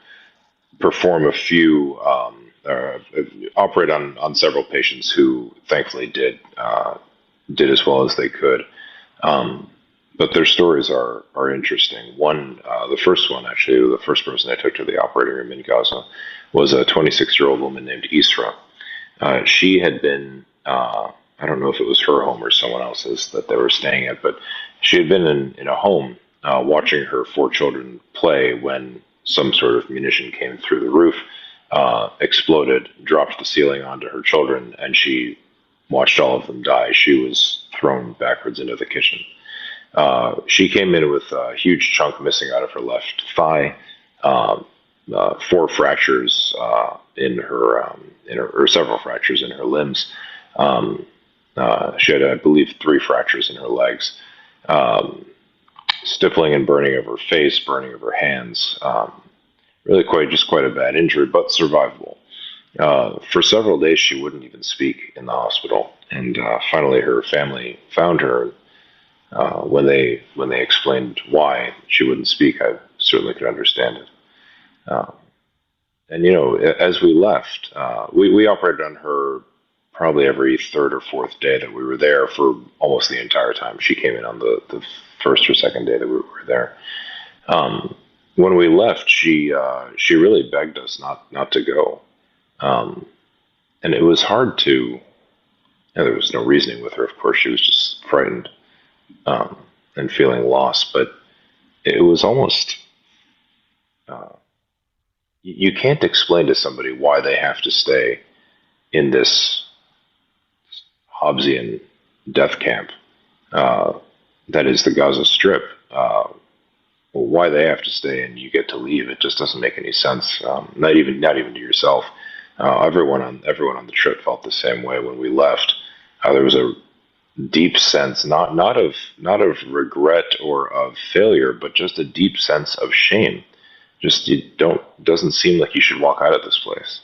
perform operate on several patients who thankfully did as well as they could. But their stories are interesting. The first person I took to the operating room in Gaza was a 26-year-old woman named Isra. She had been, I don't know if it was her home or someone else's that they were staying at, but she had been in a home watching her 4 children play when some sort of munition came through the roof, exploded, dropped the ceiling onto her children, and she watched all of them die. She was thrown backwards into the kitchen. She came in with a huge chunk missing out of her left thigh, 4 fractures in her, or several fractures in her limbs. She had, I believe, 3 fractures in her legs. Stippling and burning of her face, burning of her hands. Really quite a bad injury, but survivable. For several days, she wouldn't even speak in the hospital, and finally, her family found her. When they explained why she wouldn't speak, I certainly could understand it. And as we left, we operated on her probably every third or fourth day that we were there for almost the entire time. She came in on the first or second day that we were there. When we left, she really begged us not to go, and it was hard to. And there was no reasoning with her. Of course, she was just frightened and feeling lost. But it was almost you can't explain to somebody why they have to stay in this Hobbesian death camp that is the Gaza Strip. Why they have to stay and you get to leave? It just doesn't make any sense. Not even to yourself. Everyone on the trip felt the same way when we left. There was a deep sense, not of regret or of failure, but just a deep sense of shame. Just doesn't seem like you should walk out of this place.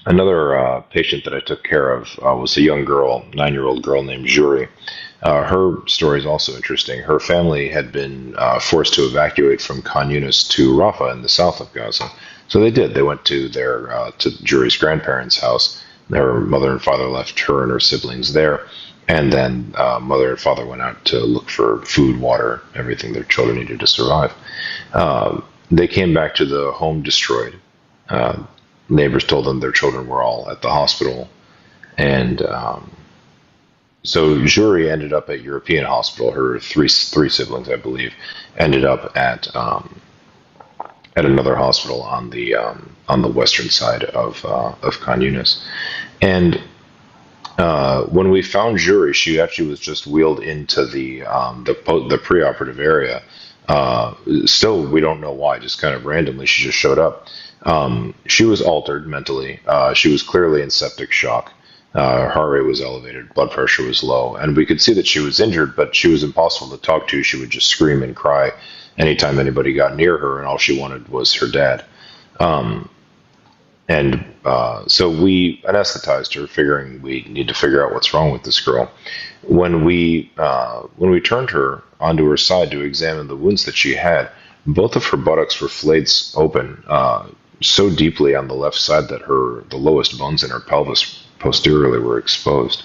Another patient that I took care of was a young girl, 9-year-old girl named Juri. Her story is also interesting. Her family had been forced to evacuate from Khan Yunis to Rafah in the south of Gaza. So they did. They went to to Juri's grandparents' house. Her mother and father left her and her siblings there. And then mother and father went out to look for food, water, everything their children needed to survive. They came back to the home destroyed. Neighbors told them their children were all at the hospital. And so Juri ended up at European Hospital. Her three siblings, I believe, ended up at another hospital on the western side of Khan Yunis. And when we found Juri, she actually was just wheeled into the preoperative area. Still, we don't know why. Just kind of randomly, she just showed up. She was altered mentally. She was clearly in septic shock. Her heart rate was elevated. Blood pressure was low, and we could see that she was injured, but she was impossible to talk to. She would just scream and cry anytime anybody got near her, and all she wanted was her dad. So we anesthetized her, figuring we need to figure out what's wrong with this girl. When we turned her onto her side to examine the wounds that she had, both of her buttocks were flayed open so deeply on the left side that the lowest bones in her pelvis posteriorly were exposed.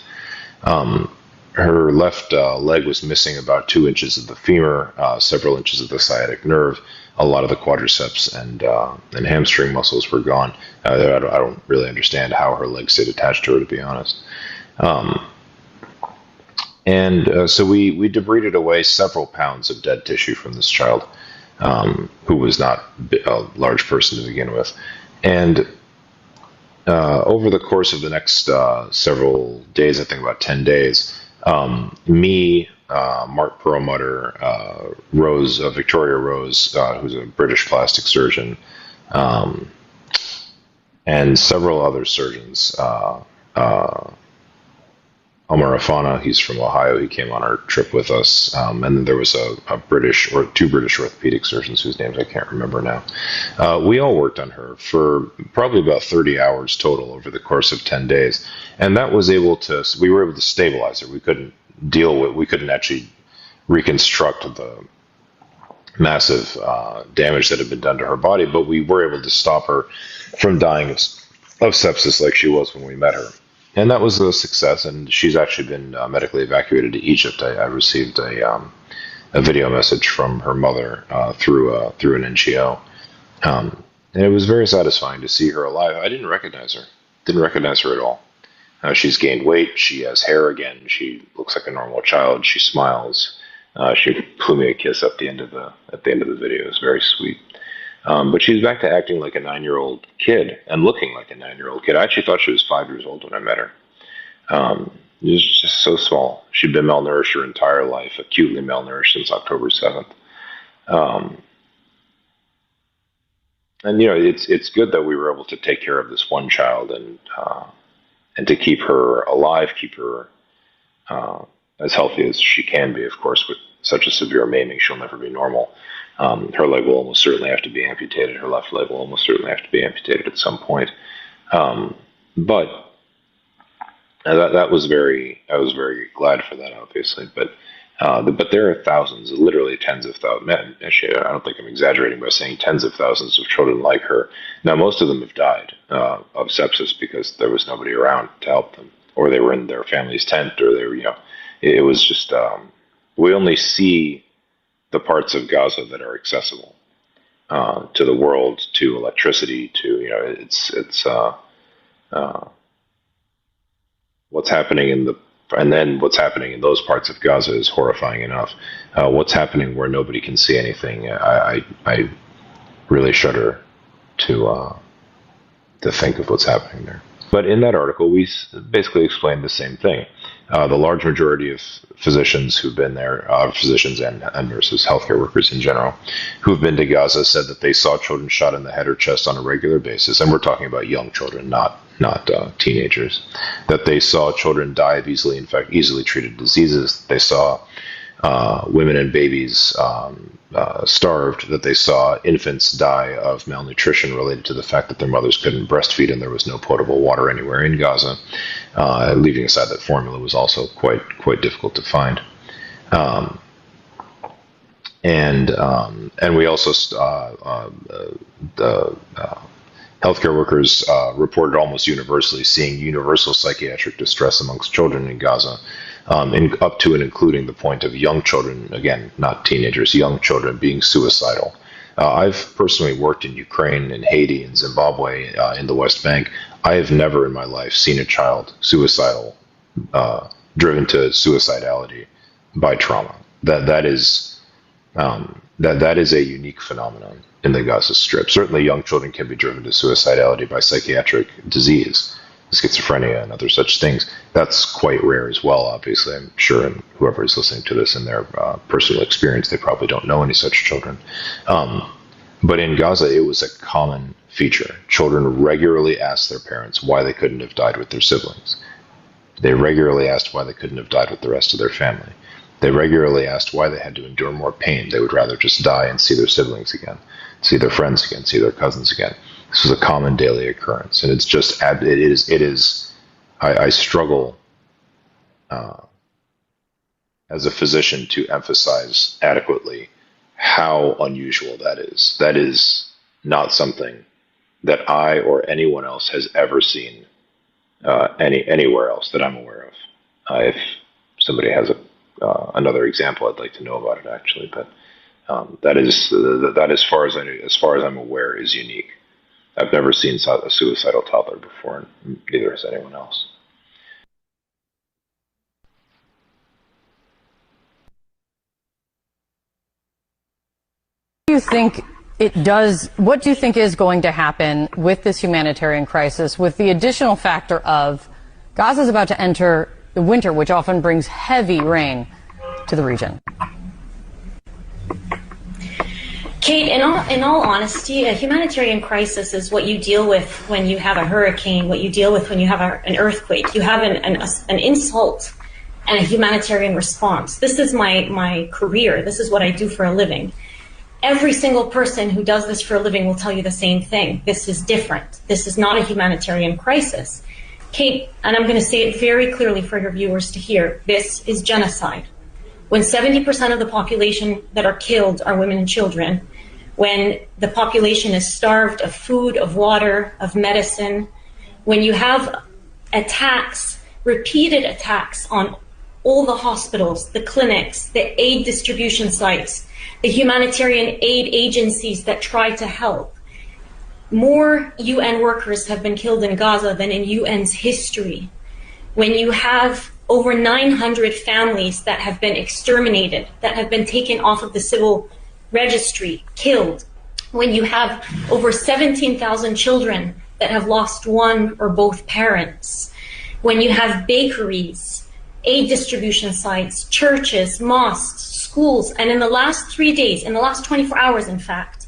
Her left leg was missing about 2 inches of the femur, several inches of the sciatic nerve. A lot of the quadriceps and hamstring muscles were gone. I don't really understand how her legs stayed attached to her, to be honest. So we debrided away several pounds of dead tissue from this child, who was not a large person to begin with. And over the course of the next several days, I think about 10 days, me, Mark Perlmutter, Victoria Rose, who's a British plastic surgeon, and several other surgeons. Omar Afana, he's from Ohio. He came on our trip with us. And then there was two British orthopedic surgeons whose names I can't remember now. We all worked on her for probably about 30 hours total over the course of 10 days. And we were able to stabilize her. We couldn't actually reconstruct the massive damage that had been done to her body, but we were able to stop her from dying of sepsis like she was when we met her. And that was a success, and she's actually been medically evacuated to Egypt. I received a video message from her mother through an NGO, and it was very satisfying to see her alive. I didn't recognize her at all. She's gained weight. She has hair again. She looks like a normal child. She smiles. She blew me a kiss at the end of the video. It was very sweet. But she's back to acting like a 9-year-old kid and looking like a 9-year-old kid. I actually thought she was 5 years old when I met her. She was just so small. She'd been malnourished her entire life, acutely malnourished since October 7th. It's good that we were able to take care of this one child and to keep her alive, keep her as healthy as she can be. Of course, with such a severe maiming, she'll never be normal. Her leg will almost certainly have to be amputated. Her left leg will almost certainly have to be amputated at some point. But I was very glad for that, obviously. But But there are thousands, literally tens of thousands. Actually, I don't think I'm exaggerating by saying tens of thousands of children like her. Now, most of them have died of sepsis because there was nobody around to help them, or they were in their family's tent, or they were, it was just. We only see the parts of Gaza that are accessible to the world, to electricity, to what's happening in the. And then what's happening in those parts of Gaza is horrifying enough. What's happening where nobody can see anything, I really shudder to think of what's happening there. But in that article, we basically explained the same thing. The large majority of physicians who've been there, physicians and nurses, healthcare workers in general, who've been to Gaza said that they saw children shot in the head or chest on a regular basis, and we're talking about young children, not teenagers. That they saw children die of easily treated diseases. They saw women and babies starved. That they saw infants die of malnutrition related to the fact that their mothers couldn't breastfeed and there was no potable water anywhere in Gaza. Leaving aside that formula was also quite difficult to find. And we also healthcare workers reported almost universally seeing universal psychiatric distress amongst children in Gaza, up to and including the point of young children, again, not teenagers, young children being suicidal. I've personally worked in Ukraine, in Haiti, in Zimbabwe, in the West Bank. I have never in my life seen a child suicidal, driven to suicidality by trauma. That is a unique phenomenon in the Gaza Strip. Certainly young children can be driven to suicidality by psychiatric disease, schizophrenia and other such things. That's quite rare as well, obviously. I'm sure, and whoever is listening to this in their personal experience, they probably don't know any such children. But in Gaza, it was a common feature. Children regularly asked their parents why they couldn't have died with their siblings. They regularly asked why they couldn't have died with the rest of their family. They regularly asked why they had to endure more pain. They would rather just die and see their siblings again, see their friends again, see their cousins again. This was a common daily occurrence, and it's just it is. I struggle as a physician to emphasize adequately how unusual that is. That is not something that I or anyone else has ever seen anywhere else that I'm aware of. If somebody has another example, I'd like to know about it actually. But that as far as I'm aware is unique. I've never seen a suicidal toddler before, and neither has anyone else. What do you think is going to happen with this humanitarian crisis, with the additional factor of Gaza is about to enter the winter, which often brings heavy rain to the region? Kate, in all honesty, a humanitarian crisis is what you deal with when you have a hurricane, what you deal with when you have an earthquake. You have an insult and a humanitarian response. This is my career. This is what I do for a living. Every single person who does this for a living will tell you the same thing. This is different. This is not a humanitarian crisis. Kate, and I'm going to say it very clearly for your viewers to hear, this is genocide. When 70% of the population that are killed are women and children, when the population is starved of food, of water, of medicine, when you have attacks, repeated attacks on all the hospitals, the clinics, the aid distribution sites, the humanitarian aid agencies that try to help. More UN workers have been killed in Gaza than in UN's history. When you have over 900 families that have been exterminated, that have been taken off of the civil registry, killed. When you have over 17,000 children that have lost one or both parents. When you have bakeries, aid distribution sites, churches, mosques, schools, and in the last 3 days, in the last 24 hours in fact,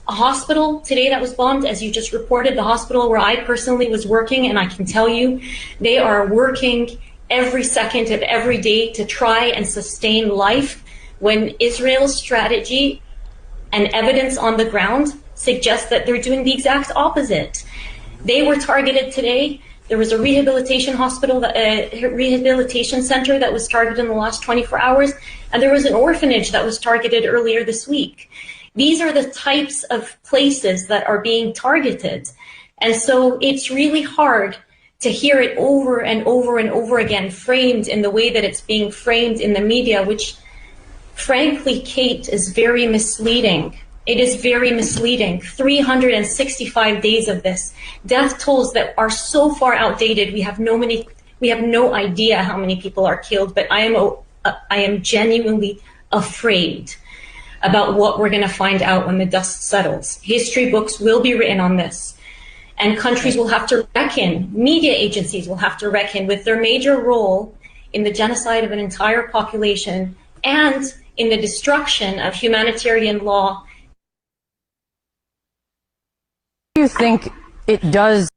a hospital today that was bombed, as you just reported, the hospital where I personally was working, and I can tell you, they are working every second of every day to try and sustain life when Israel's strategy and evidence on the ground suggests that they're doing the exact opposite. They were targeted today There was a rehabilitation rehabilitation center that was targeted in the last 24 hours, and there was an orphanage that was targeted earlier this week. These are the types of places that are being targeted. And so it's really hard to hear it over and over and over again, framed in the way that it's being framed in the media, which frankly, Kate, is very misleading. It is very misleading. 365 days of this. Death tolls that are so far outdated, we have no idea how many people are killed, but I am genuinely afraid about what we're going to find out when the dust settles. History books will be written on this, and countries will have to reckon, media agencies will have to reckon with their major role in the genocide of an entire population and in the destruction of humanitarian law. Do you think it does?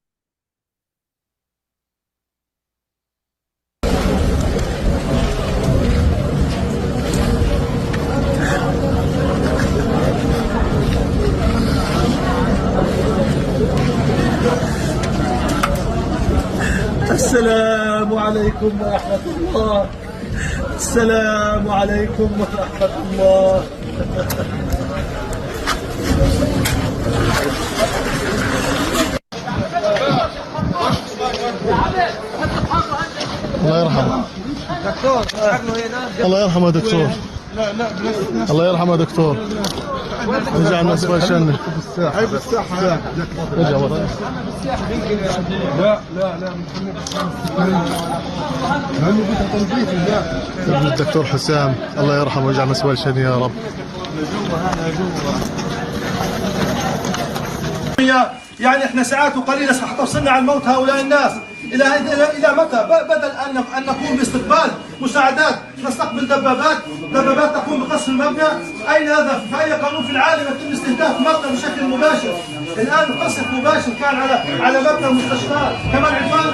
السلام عليكم ورحمة الله. السلام عليكم ورحمة الله. الله يرحمه. دكتور الله يرحمه دكتور. الله يرحمه دكتور. رجع من اسفل شنه. هاي بالساحة. رجع ورا. لا الدكتور حسام الله يرحمه ويجعل مسوى الشن يا رب. يعني احنا ساعات وقليلة ستوصلنا عن موت هؤلاء الناس. إلى متى؟ بدل أن نقوم باستقبال مساعدات نستقبل دبابات تقوم بقصف المبنى. أين هذا؟ في أي قانون في العالم يتم استهداف مبنى بشكل مباشر؟ الآن قصف مباشر كان على مبنى المستشفى. كمان عدوان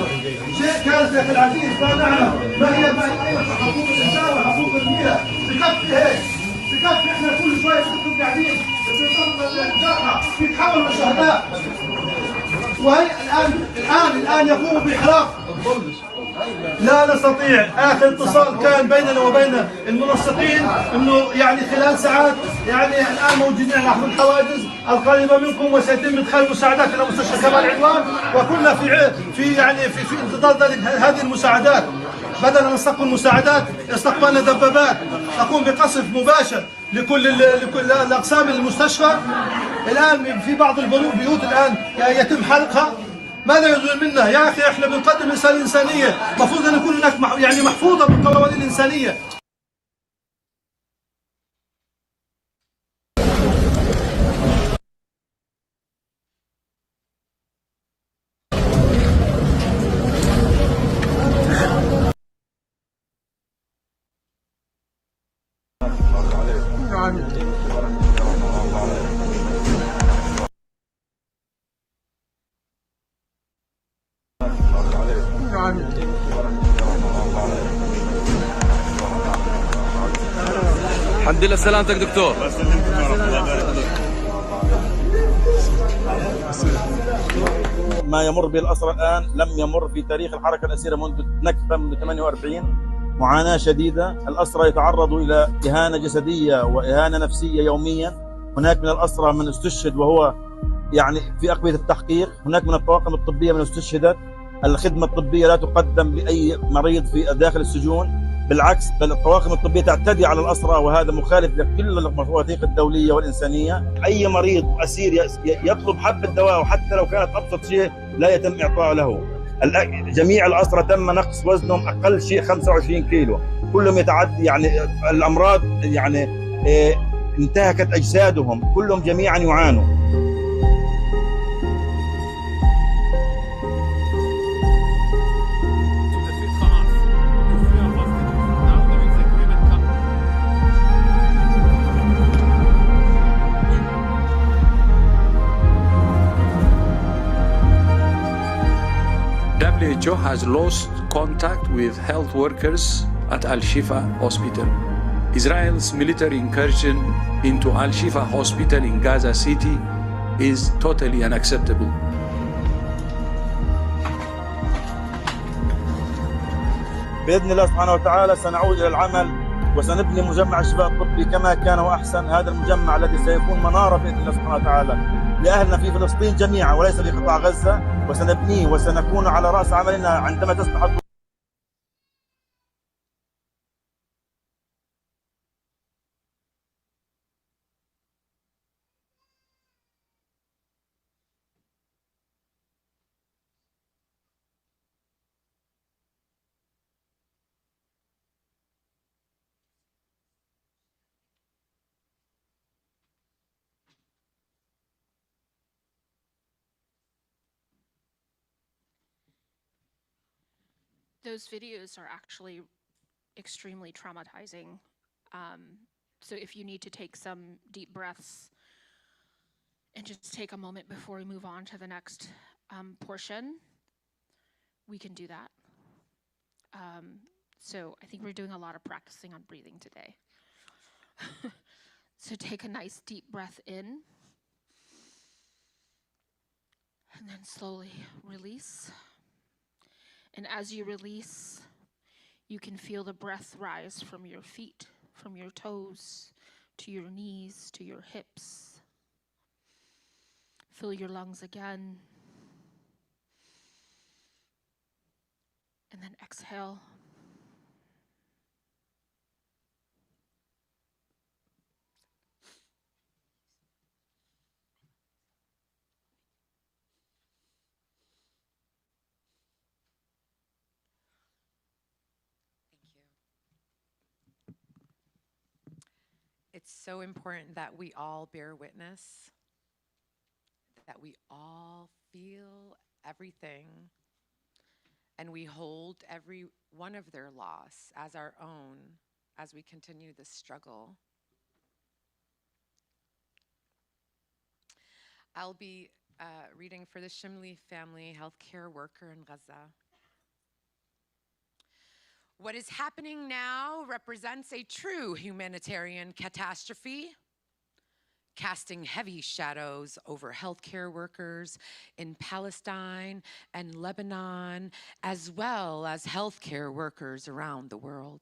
شيء كانت يا أخي العزيز لا نعلم ما هي حقوق الإنسان وحقوق المياه. بكفي هيك، بكفي احنا كل شوية بنكون قاعدين بيتحولوا لشهداء. وهي الآن يقوموا بإحراق. لا نستطيع. آخر اتصال كان بيننا وبين المنسقين إنه يعني خلال ساعات يعني الآن موجودين نحن الحواجز القريبة منكم وسيتم إدخال مساعدات إلى مستشفى كمال عدوان، وكنا في انتظار هذه المساعدات. بدل أن نستقبل مساعدات استقبلنا دبابات تقوم بقصف مباشر لكل الأقسام المستشفى. الآن في بعض البيوت الآن يتم حرقها. ماذا يريدون منا يا أخي؟ احنا بنقدم رسالة إنسانية، المفروض أن يكون هناك يعني محفوظة بالقوانين الإنسانية. الحمد لله سلامتك دكتور. ما يمر به الأسرى الآن لم يمر في تاريخ الحركة الأسيرة منذ نكبة من 48. معاناة شديدة. الأسرى يتعرضوا إلى إهانة جسدية وإهانة نفسية يوميا. هناك من الأسرى من استشهد وهو يعني في أقبية التحقيق. هناك من الطواقم الطبية من استشهدت. الخدمة الطبية لا تقدم لأي مريض في داخل السجون، بالعكس بل الطواقم الطبية تعتدي على الأسرى، وهذا مخالف لكل المواثيق الدولية والإنسانية. أي مريض أسير يطلب حبة دواء وحتى لو كانت أبسط شيء لا يتم إعطاء له. جميع الأسرى تم نقص وزنهم أقل شيء 25 كيلو. كلهم يتعدي يعني الأمراض يعني انتهكت أجسادهم. كلهم جميعا يعانوا. WHO has lost contact with health workers at Al-Shifa Hospital. Israel's military incursion into Al-Shifa Hospital in Gaza City is totally unacceptable. بإذن الله سبحانه وتعالى سنعود إلى العمل وسنبني مجمع الشفاء الطبي كما كان وأحسن. هذا المجمع الذي سيكون منارة بإذن الله سبحانه وتعالى لأهلنا في فلسطين جميعا وليس في قطاع غزة، وسنبنيه وسنكون على رأس عملنا عندما تصبح Those videos are actually extremely traumatizing. So if you need to take some deep breaths and just take a moment before we move on to the next portion, we can do that. So I think we're doing a lot of practicing on breathing today. So take a nice deep breath in, and then slowly release. And as you release, you can feel the breath rise from your feet, from your toes, to your knees, to your hips. Fill your lungs again. And then exhale. It's so important that we all bear witness, that we all feel everything, and we hold every one of their loss as our own as we continue this struggle. I'll be reading for the Shimli family healthcare worker in Gaza. What is happening now represents a true humanitarian catastrophe, casting heavy shadows over healthcare workers in Palestine and Lebanon, as well as healthcare workers around the world.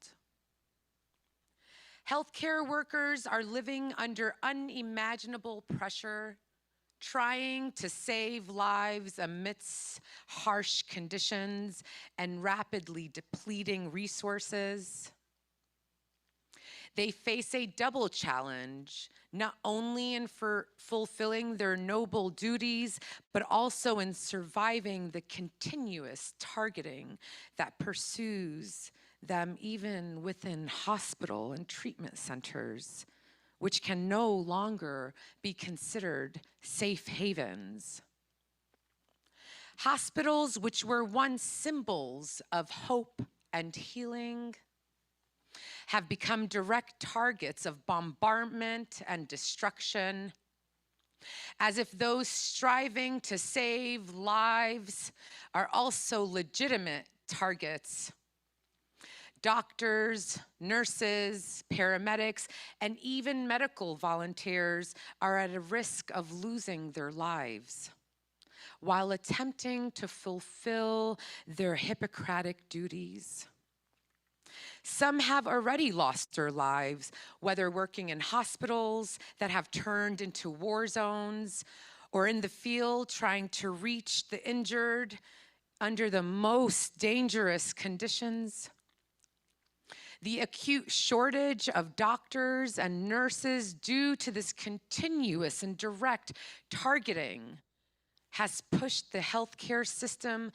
Healthcare workers are living under unimaginable pressure, trying to save lives amidst harsh conditions and rapidly depleting resources. They face a double challenge, not only in fulfilling their noble duties, but also in surviving the continuous targeting that pursues them even within hospital and treatment centers, which can no longer be considered safe havens. Hospitals, which were once symbols of hope and healing, have become direct targets of bombardment and destruction, as if those striving to save lives are also legitimate targets. Doctors, nurses, paramedics, and even medical volunteers are at a risk of losing their lives while attempting to fulfill their Hippocratic duties. Some have already lost their lives, whether working in hospitals that have turned into war zones or in the field trying to reach the injured under the most dangerous conditions. The acute shortage of doctors and nurses due to this continuous and direct targeting has pushed the healthcare system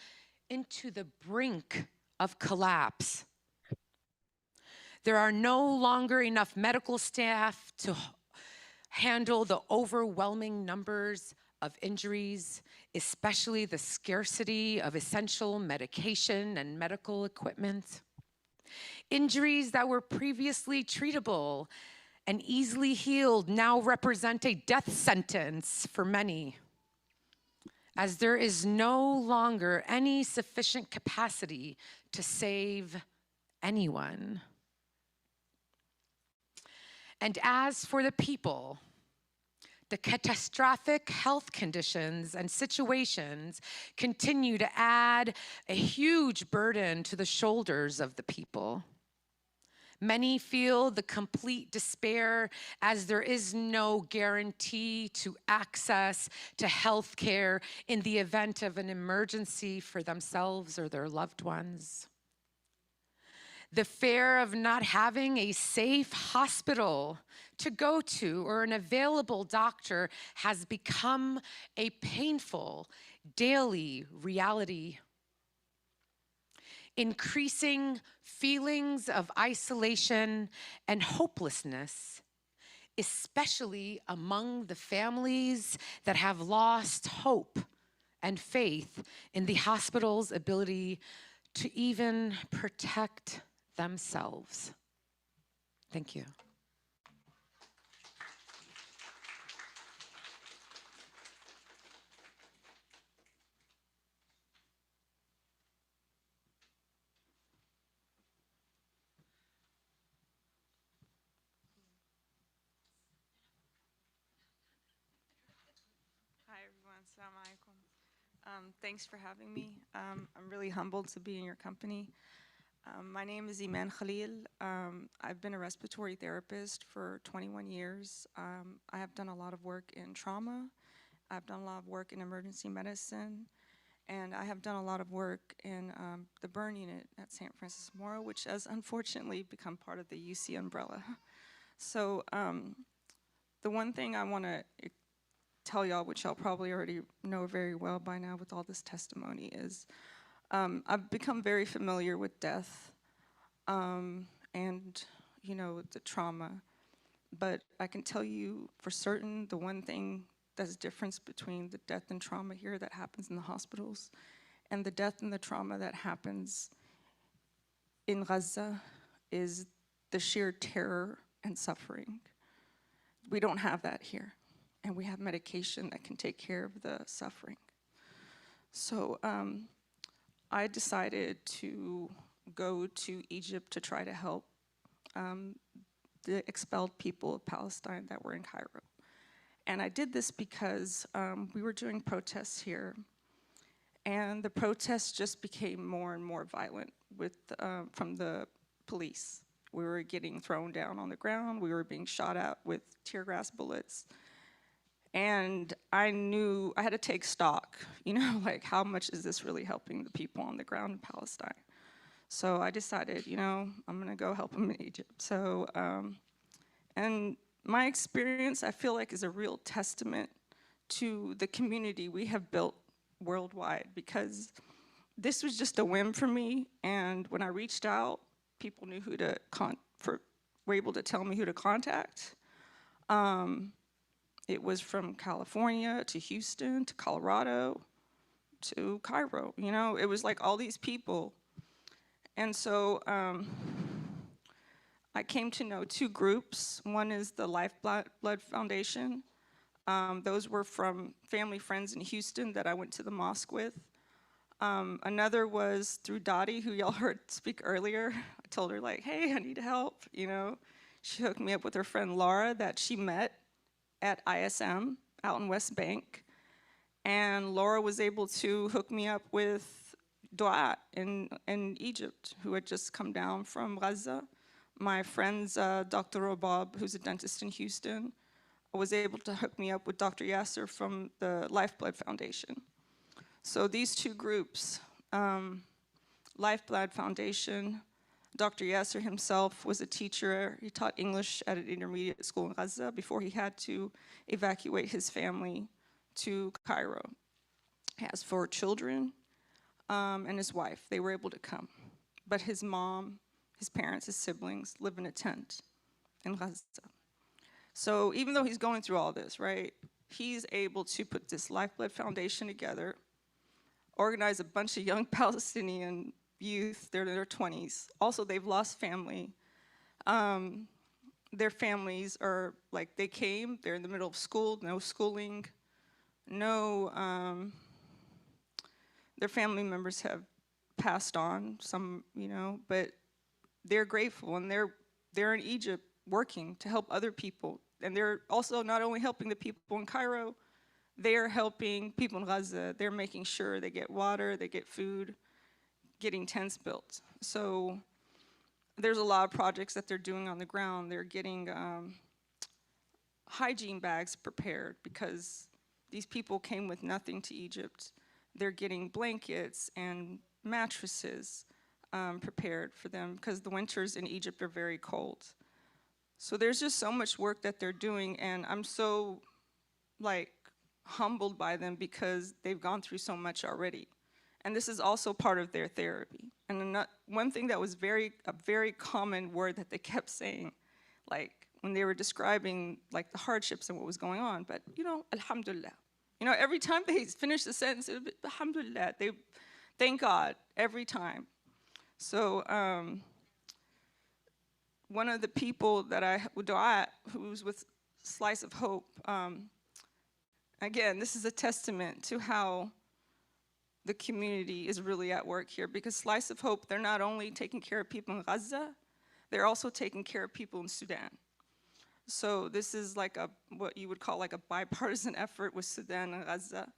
into the brink of collapse. There are no longer enough medical staff to handle the overwhelming numbers of injuries, especially the scarcity of essential medication and medical equipment. Injuries that were previously treatable and easily healed now represent a death sentence for many, as there is no longer any sufficient capacity to save anyone. And as for the people, The catastrophic health conditions and situations continue to add a huge burden to the shoulders of the people. Many feel the complete despair as there is no guarantee to access to health care in the event of an emergency for themselves or their loved ones. The fear of not having a safe hospital to go to or an available doctor has become a painful daily reality. Increasing feelings of isolation and hopelessness, especially among the families that have lost hope and faith in the hospital's ability to even protect themselves. Thank you. Hi everyone, assalamu alaikum. Thanks for having me. I'm really humbled to be in your company. My name is Iman Khalil. I've been a respiratory therapist for 21 years. I have done a lot of work in trauma. I've done a lot of work in emergency medicine. And I have done a lot of work in the burn unit at St. Francis Memorial, which has unfortunately become part of the UC umbrella. So the one thing I want to tell y'all, which y'all probably already know very well by now with all this testimony, is I've become very familiar with death and, you know, the trauma. But I can tell you for certain the one thing that's the difference between the death and trauma here that happens in the hospitals and the death and the trauma that happens in Gaza is the sheer terror and suffering. We don't have that here. And we have medication that can take care of the suffering. So I decided to go to Egypt to try to help the expelled people of Palestine that were in Cairo. And I did this because we were doing protests here, and the protests just became more and more violent with, from the police. We were getting thrown down on the ground, we were being shot at with tear gas bullets. And I knew I had to take stock, you know, like how much is this really helping the people on the ground in Palestine? So I decided, you know, I'm gonna go help them in Egypt. So, and my experience, I feel like, is a real testament to the community we have built worldwide, because this was just a whim for me. And when I reached out, people knew who to were able to tell me who to contact. It was from California to Houston to Colorado to Cairo, you know? It was like all these people. And so I came to know two groups. One is the Lifeblood Foundation. Those were from family friends in Houston that I went to the mosque with. Another was through Dottie, who y'all heard speak earlier. I told her like, hey, I need help, you know? She hooked me up with her friend Laura that she met at ISM out in West Bank. And Laura was able to hook me up with Duat in Egypt, who had just come down from Gaza. My friend's Dr. Robab, who's a dentist in Houston, was able to hook me up with Dr. Yasser from the Lifeblood Foundation. So these two groups, Lifeblood Foundation, Dr. Yasser himself was a teacher. He taught English at an intermediate school in Gaza before he had to evacuate his family to Cairo. He has 4 children and his wife. They were able to come. But his mom, his parents, his siblings live in a tent in Gaza. So even though he's going through all this, right, he's able to put this Lifeblood Foundation together, organize a bunch of young Palestinian youth, they're in their 20s. Also, they've lost family. Their families are, like, they came, they're in the middle of school, no schooling, no, their family members have passed on, some, you know, but they're grateful, and they're in Egypt working to help other people And they're also not only helping the people in Cairo, they're helping people in Gaza. They're making sure they get water, they get food, getting tents built. So there's a lot of projects that they're doing on the ground. They're getting hygiene bags prepared because these people came with nothing to Egypt. They're getting blankets and mattresses prepared for them because the winters in Egypt are very cold. So there's just so much work that they're doing, and I'm so humbled by them because they've gone through so much already. And this is also part of their therapy. And one thing that was a very common word that they kept saying, when they were describing the hardships and what was going on, but alhamdulillah. Every time they finished the sentence, it would be alhamdulillah. They thank God every time. So one of the people that who's with Slice of Hope, again, this is a testament to how the community is really at work here, because Slice of Hope, they're not only taking care of people in Gaza, they're also taking care of people in Sudan. So this is what you would call a bipartisan effort with Sudan and Gaza.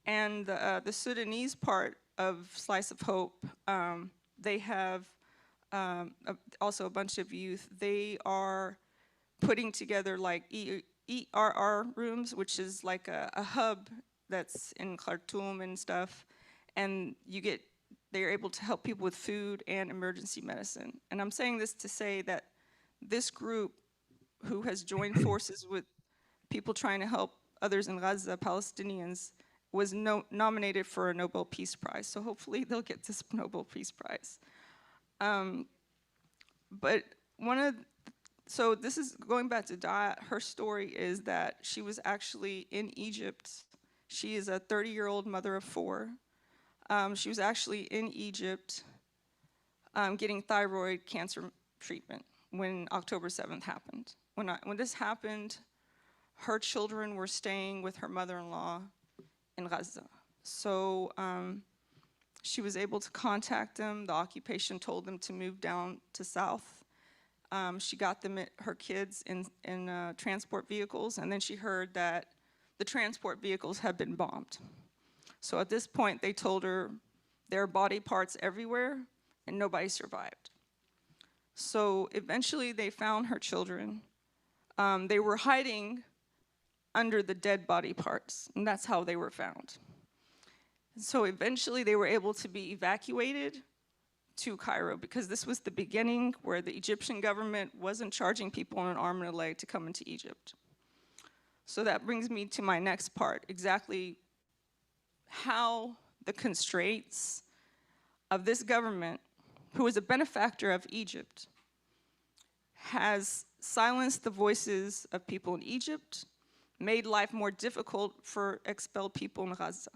And the Sudanese part of Slice of Hope, they have also a bunch of youth. They are putting together ERR rooms, which is a hub that's in Khartoum and stuff. And they're able to help people with food and emergency medicine. And I'm saying this to say that this group, who has joined forces with people trying to help others in Gaza, Palestinians, was nominated for a Nobel Peace Prize. So hopefully they'll get this Nobel Peace Prize. So this is going back to Da'a. Her story is that she was actually in Egypt. She is a 30-year-old mother of 4. She was actually in Egypt getting thyroid cancer treatment when October 7th happened. When this happened, her children were staying with her mother-in-law in Gaza. So she was able to contact them. The occupation told them to move down to south. She got her kids in transport vehicles, and then she heard that the transport vehicles had been bombed. So at this point, they told her there are body parts everywhere, and nobody survived. So eventually, they found her children. They were hiding under the dead body parts, and that's how they were found. So eventually, they were able to be evacuated to Cairo, because this was the beginning where the Egyptian government wasn't charging people an arm and a leg to come into Egypt. So that brings me to my next part, exactly how the constraints of this government, who is a benefactor of Egypt, has silenced the voices of people in Egypt, made life more difficult for expelled people in Gaza.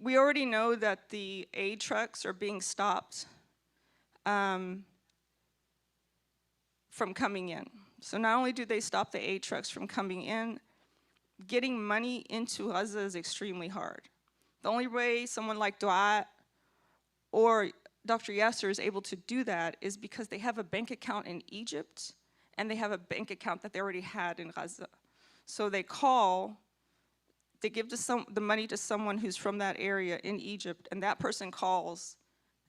We already know that the aid trucks are being stopped from coming in. So not only do they stop the aid trucks from coming in, getting money into Gaza is extremely hard. The only way someone like Duat or Dr. Yasser is able to do that is because they have a bank account in Egypt, and they have a bank account that they already had in Gaza. So they give the money to someone who's from that area in Egypt, and that person calls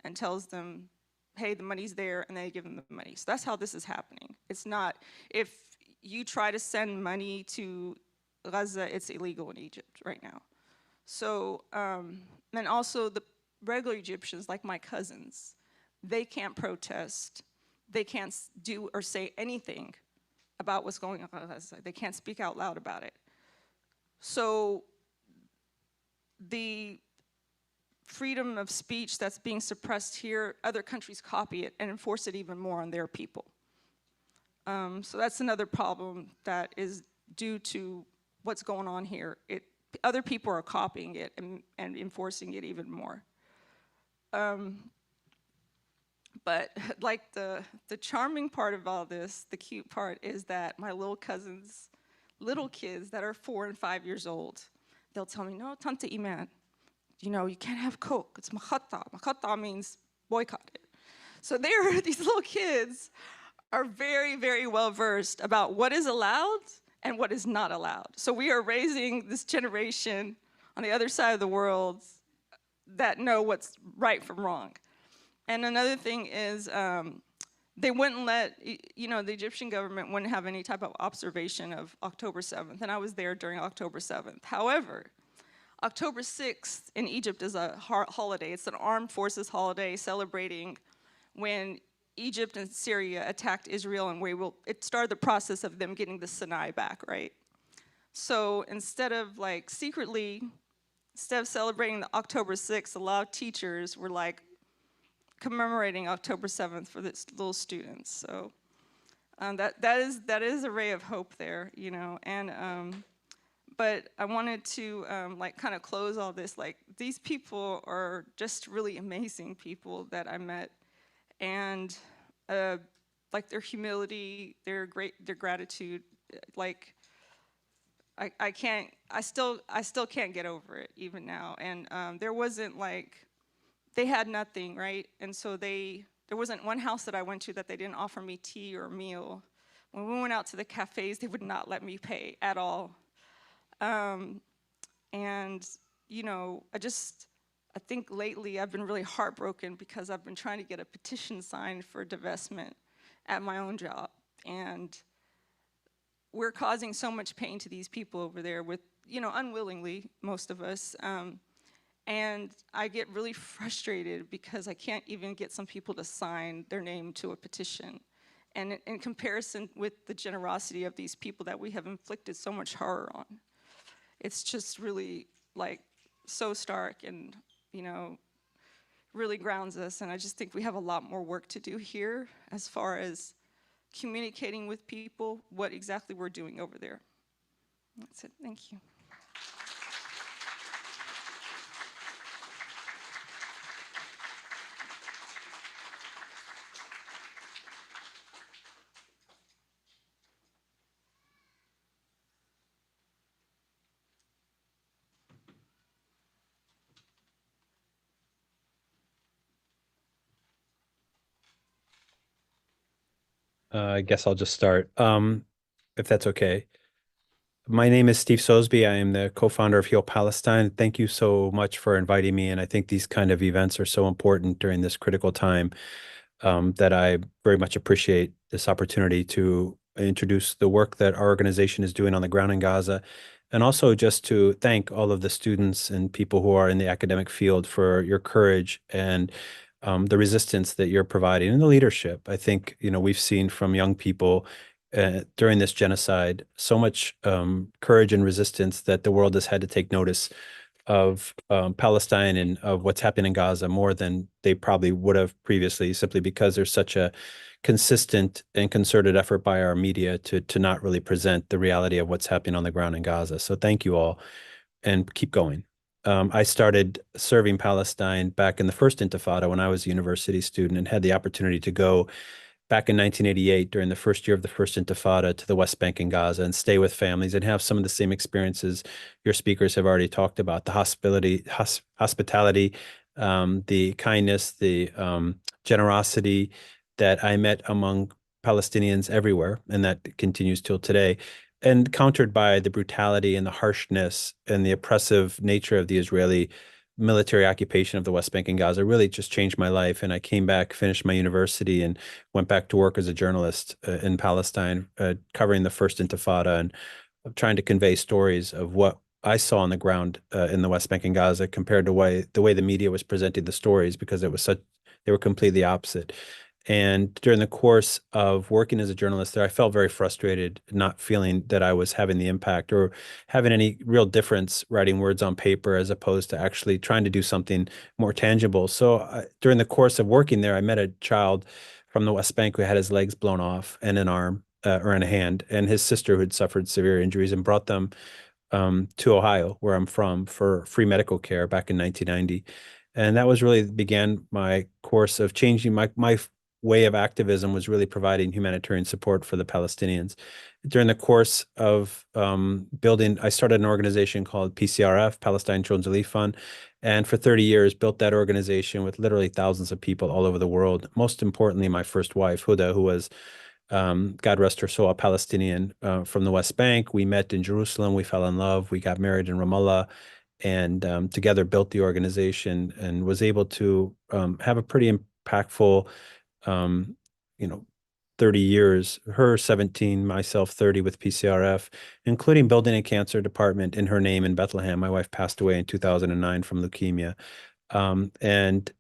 and tells them, hey, the money's there, and they give them the money. So that's how this is happening. It's not, if you try to send money to Gaza, it's illegal in Egypt right now. So, and also the regular Egyptians, like my cousins, they can't protest. They can't do or say anything about what's going on in Gaza. They can't speak out loud about it. So the freedom of speech that's being suppressed here, other countries copy it and enforce it even more on their people. So that's another problem that is due to what's going on here. Other people are copying it and enforcing it even more. But like the charming part of all this, the cute part, is that my little cousins, little kids that are 4 and 5 years old, they'll tell me, no, Tante Iman, you can't have Coke. It's makhatta. Makhatta means boycott it. So these little kids are very, very well versed about what is allowed and what is not allowed. So we are raising this generation on the other side of the world that know what's right from wrong. And another thing is they wouldn't let, the Egyptian government wouldn't have any type of observation of October 7th, and I was there during October 7th. However, October 6th in Egypt is a holiday. It's an armed forces holiday celebrating when Egypt and Syria attacked Israel, and it started the process of them getting the Sinai back, right? So instead of celebrating the October 6th, a lot of teachers were commemorating October 7th for the little students. So that is a ray of hope there, and but I wanted to kind of close all this, these people are just really amazing people that I met, and their humility, their gratitude, I still can't get over it even now. And there wasn't they had nothing, right? And so there wasn't one house that I went to that they didn't offer me tea or a meal. When we went out to the cafes, they would not let me pay at all. And I think lately I've been really heartbroken because I've been trying to get a petition signed for divestment at my own job. And we're causing so much pain to these people over there with, unwillingly, most of us. And I get really frustrated because I can't even get some people to sign their name to a petition. And in comparison with the generosity of these people that we have inflicted so much horror on, it's just really so stark and, really grounds us. And I just think we have a lot more work to do here as far as communicating with people what exactly we're doing over there. That's it. Thank you. I guess I'll just start, if that's okay. My name is Steve Sosby. I am the co-founder of Heal Palestine. Thank you so much for inviting me. And I think these kind of events are so important during this critical time that I very much appreciate this opportunity to introduce the work that our organization is doing on the ground in Gaza. And also just to thank all of the students and people who are in the academic field for your courage and the resistance that you're providing and the leadership. I think, we've seen from young people during this genocide so much courage and resistance that the world has had to take notice of Palestine and of what's happening in Gaza more than they probably would have previously, simply because there's such a consistent and concerted effort by our media to not really present the reality of what's happening on the ground in Gaza. So thank you all, and keep going. I started serving Palestine back in the first Intifada when I was a university student, and had the opportunity to go back in 1988 during the first year of the first Intifada to the West Bank and Gaza and stay with families and have some of the same experiences your speakers have already talked about: the hospitality, the kindness, the generosity that I met among Palestinians everywhere, and that continues till today, and countered by the brutality and the harshness and the oppressive nature of the Israeli military occupation of the West Bank and Gaza. Really just changed my life. And I came back, finished my university, and went back to work as a journalist in Palestine, covering the first Intifada and trying to convey stories of what I saw on the ground in the West Bank and Gaza compared to the way the media was presenting the stories, because they were completely opposite. And during the course of working as a journalist there, I felt very frustrated, not feeling that I was having the impact or having any real difference writing words on paper as opposed to actually trying to do something more tangible. So during the course of working there, I met a child from the West Bank who had his legs blown off and an arm or in a hand, and his sister who had suffered severe injuries, and brought them to Ohio, where I'm from, for free medical care back in 1990. And that was really began my course of changing my way of activism, was really providing humanitarian support for the Palestinians. During the course of building, I started an organization called PCRF, Palestine Children's Relief Fund, and for 30 years built that organization with literally thousands of people all over the world. Most importantly, my first wife, Huda, who was God rest her soul, a Palestinian from the West Bank. We met in Jerusalem. We fell in love. We got married in Ramallah, and together built the organization and was able to have a pretty impactful, 30 years, her 17, myself 30 with PCRF, including building a cancer department in her name in Bethlehem. My wife passed away in 2009 from leukemia, and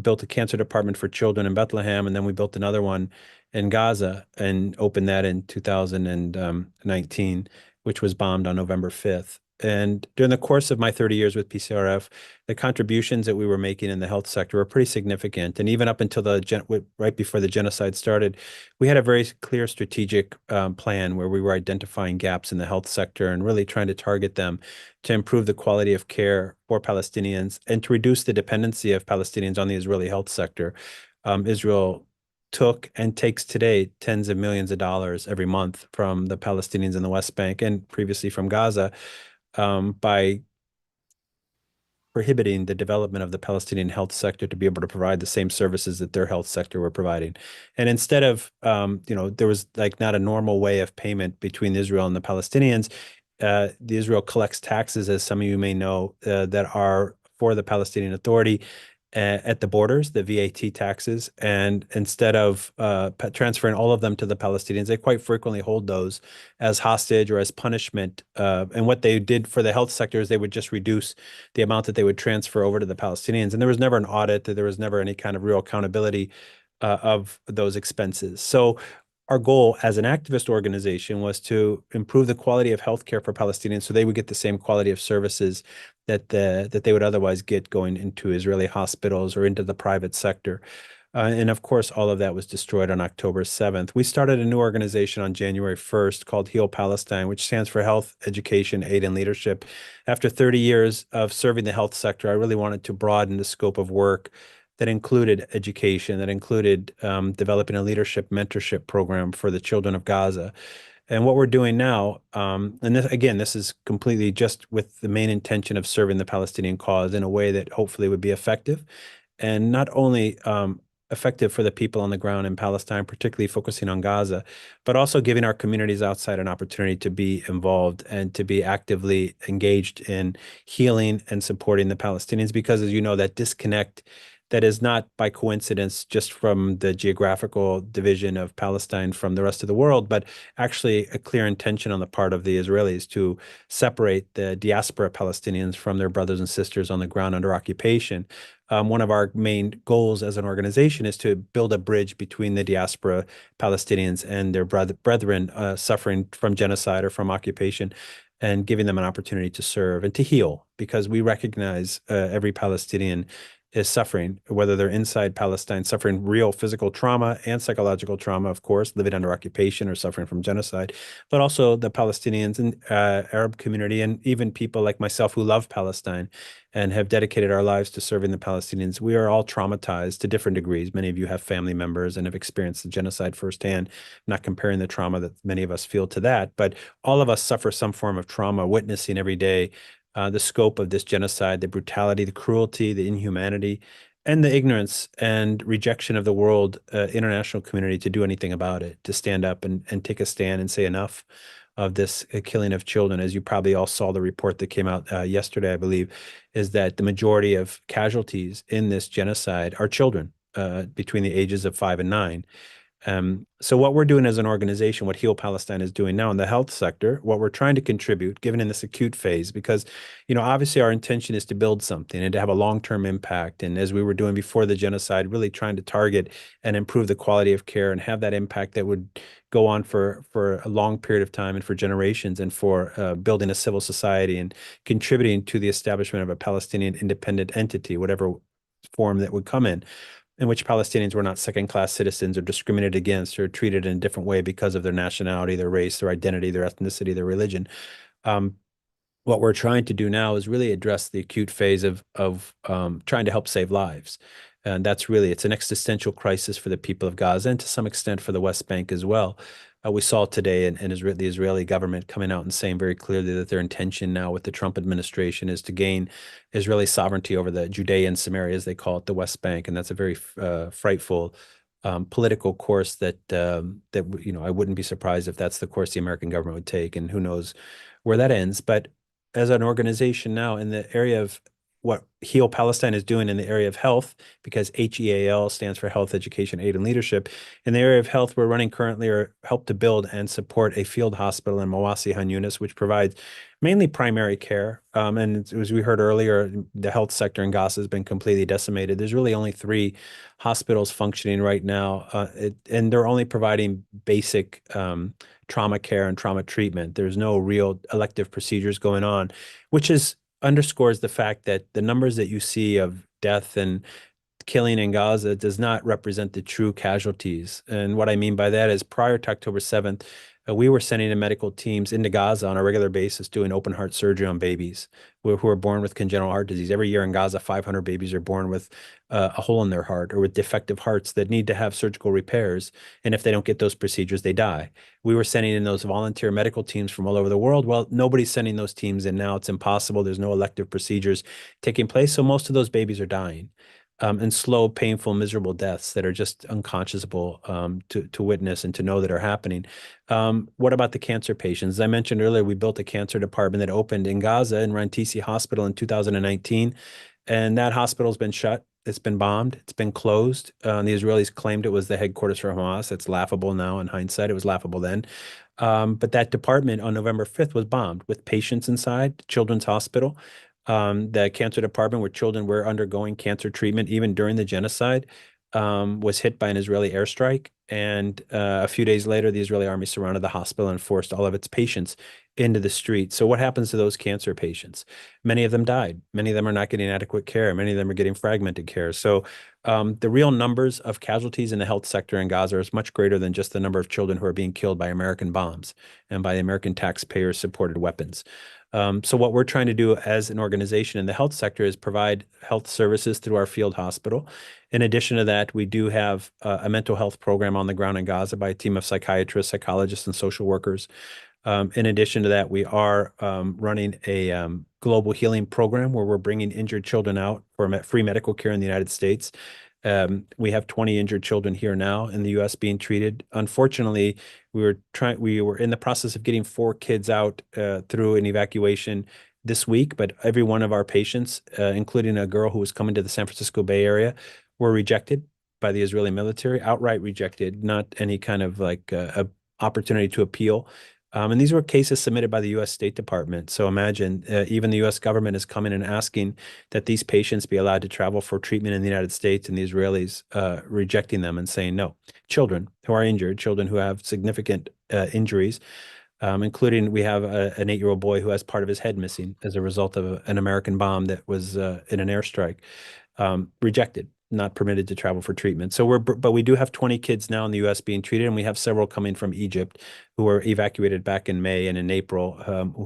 built a cancer department for children in Bethlehem. And then we built another one in Gaza and opened that in 2019, which was bombed on November 5th. And during the course of my 30 years with PCRF, the contributions that we were making in the health sector were pretty significant. And even up until right before the genocide started, we had a very clear strategic plan where we were identifying gaps in the health sector and really trying to target them to improve the quality of care for Palestinians and to reduce the dependency of Palestinians on the Israeli health sector. Israel took and takes today tens of millions of dollars every month from the Palestinians in the West Bank and previously from Gaza, by prohibiting the development of the Palestinian health sector to be able to provide the same services that their health sector were providing. And instead of, there was like not a normal way of payment between Israel and the Palestinians. The Israel collects taxes, as some of you may know, that are for the Palestinian Authority at the borders, the VAT taxes. And instead of transferring all of them to the Palestinians, they quite frequently hold those as hostage or as punishment. And what they did for the health sector is they would just reduce the amount that they would transfer over to the Palestinians. And there was never an audit, there was never any kind of real accountability of those expenses. So our goal as an activist organization was to improve the quality of healthcare for Palestinians so they would get the same quality of services that they would otherwise get going into Israeli hospitals or into the private sector. And of course, all of that was destroyed on October 7th. We started a new organization on January 1st called Heal Palestine, which stands for Health, Education, Aid, and Leadership. After 30 years of serving the health sector, I really wanted to broaden the scope of work that included education, that included developing a leadership mentorship program for the children of Gaza. And what we're doing now, and this is completely just with the main intention of serving the Palestinian cause in a way that hopefully would be effective, and not only effective for the people on the ground in Palestine, particularly focusing on Gaza, but also giving our communities outside an opportunity to be involved and to be actively engaged in healing and supporting the Palestinians. Because as you know, that disconnect that is not by coincidence just from the geographical division of Palestine from the rest of the world, but actually a clear intention on the part of the Israelis to separate the diaspora Palestinians from their brothers and sisters on the ground under occupation. One of our main goals as an organization is to build a bridge between the diaspora Palestinians and their brethren suffering from genocide or from occupation, and giving them an opportunity to serve and to heal, because we recognize every Palestinian is suffering, whether they're inside Palestine, suffering real physical trauma and psychological trauma, of course, living under occupation or suffering from genocide, but also the Palestinians and Arab community, and even people like myself who love Palestine and have dedicated our lives to serving the Palestinians. We are all traumatized to different degrees. Many of you have family members and have experienced the genocide firsthand. I'm not comparing the trauma that many of us feel to that, but all of us suffer some form of trauma, witnessing every day the scope of this genocide, the brutality, the cruelty, the inhumanity, and the ignorance and rejection of the world international community to do anything about it, to stand up and take a stand and say enough of this killing of children. As you probably all saw the report that came out yesterday, I believe, is that the majority of casualties in this genocide are children between the ages of 5 and 9. So what we're doing as an organization, what Heal Palestine is doing now in the health sector, what we're trying to contribute, given in this acute phase, because, obviously our intention is to build something and to have a long-term impact. And as we were doing before the genocide, really trying to target and improve the quality of care and have that impact that would go on for a long period of time and for generations, and for building a civil society and contributing to the establishment of a Palestinian independent entity, whatever form that would come in which Palestinians were not second-class citizens or discriminated against or treated in a different way because of their nationality, their race, their identity, their ethnicity, their religion. What we're trying to do now is really address the acute phase of trying to help save lives. And that's really, it's an existential crisis for the people of Gaza and to some extent for the West Bank as well. We saw today the Israeli government coming out and saying very clearly that their intention now with the Trump administration is to gain Israeli sovereignty over the Judean Samaria, as they call it, the West Bank. And that's a very frightful political course that I wouldn't be surprised if that's the course the American government would take, and who knows where that ends. But as an organization now in the area of what Heal Palestine is doing in the area of health, because HEAL stands for Health, Education, Aid, and Leadership. In the area of health, we're running currently or help to build and support a field hospital in Mawasi, Han Yunis, which provides mainly primary care. And as we heard earlier, the health sector in Gaza has been completely decimated. There's really only 3 hospitals functioning right now, and they're only providing basic trauma care and trauma treatment. There's no real elective procedures going on, which underscores the fact that the numbers that you see of death and killing in Gaza does not represent the true casualties. And what I mean by that is prior to October 7th, we were sending in medical teams into Gaza on a regular basis doing open heart surgery on babies who are born with congenital heart disease. Every year in Gaza, 500 babies are born with a hole in their heart or with defective hearts that need to have surgical repairs. And if they don't get those procedures, they die. We were sending in those volunteer medical teams from all over the world. Well, nobody's sending those teams in now. It's impossible. There's no elective procedures taking place. So most of those babies are dying. And slow, painful, miserable deaths that are just unconscionable to witness and to know that are happening. What about the cancer patients? As I mentioned earlier, we built a cancer department that opened in Gaza in Rantisi Hospital in 2019, and that hospital's been shut. It's been bombed. It's been closed. The Israelis claimed it was the headquarters for Hamas. It's laughable now in hindsight. It was laughable then. But that department on November 5th was bombed with patients inside, Children's Hospital. The cancer department where children were undergoing cancer treatment, even during the genocide, was hit by an Israeli airstrike. And a few days later, the Israeli army surrounded the hospital and forced all of its patients into the street. So what happens to those cancer patients? Many of them died. Many of them are not getting adequate care. Many of them are getting fragmented care. So the real numbers of casualties in the health sector in Gaza is much greater than just the number of children who are being killed by American bombs and by American taxpayer-supported weapons. So what we're trying to do as an organization in the health sector is provide health services through our field hospital. In addition to that, we do have a mental health program on the ground in Gaza by a team of psychiatrists, psychologists, and social workers. In addition to that, we are running a global healing program where we're bringing injured children out for free medical care in the United States. We have 20 injured children here now in the U.S. being treated. Unfortunately, we were in the process of getting 4 kids out through an evacuation this week, but every one of our patients, including a girl who was coming to the San Francisco Bay Area, were rejected by the Israeli military, outright rejected, not any kind of opportunity to appeal. And these were cases submitted by the U.S. State Department. So imagine even the U.S. government is coming and asking that these patients be allowed to travel for treatment in the United States, and the Israelis rejecting them and saying no. Children who are injured, children who have significant injuries, including we have an 8-year-old boy who has part of his head missing as a result of an American bomb that was in an airstrike, rejected. Not permitted to travel for treatment. So but we do have 20 kids now in the U.S. being treated, and we have several coming from Egypt who were evacuated back in May and in April,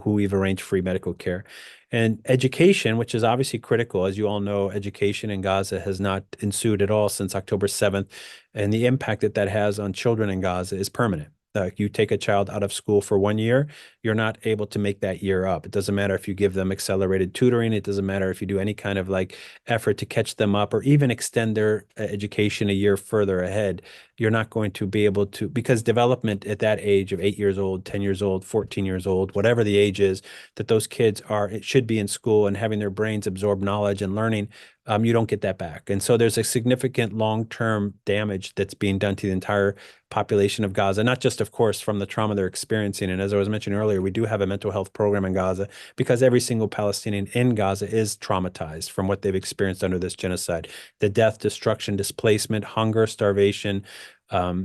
who we've arranged free medical care. And education, which is obviously critical. As you all know, education in Gaza has not ensued at all since October 7th, and the impact that has on children in Gaza is permanent. You take a child out of school for 1 year, you're not able to make that year up. It doesn't matter if you give them accelerated tutoring. It doesn't matter if you do any kind of effort to catch them up or even extend their education a year further ahead. You're not going to be able to, because development at that age of 8 years old, 10 years old, 14 years old, whatever the age is that those kids should be in school and having their brains absorb knowledge and learning, you don't get that back. And so there's a significant long-term damage that's being done to the entire population of Gaza, not just, of course, from the trauma they're experiencing. And as I was mentioning earlier, we do have a mental health program in Gaza because every single Palestinian in Gaza is traumatized from what they've experienced under this genocide. The death, destruction, displacement, hunger, starvation,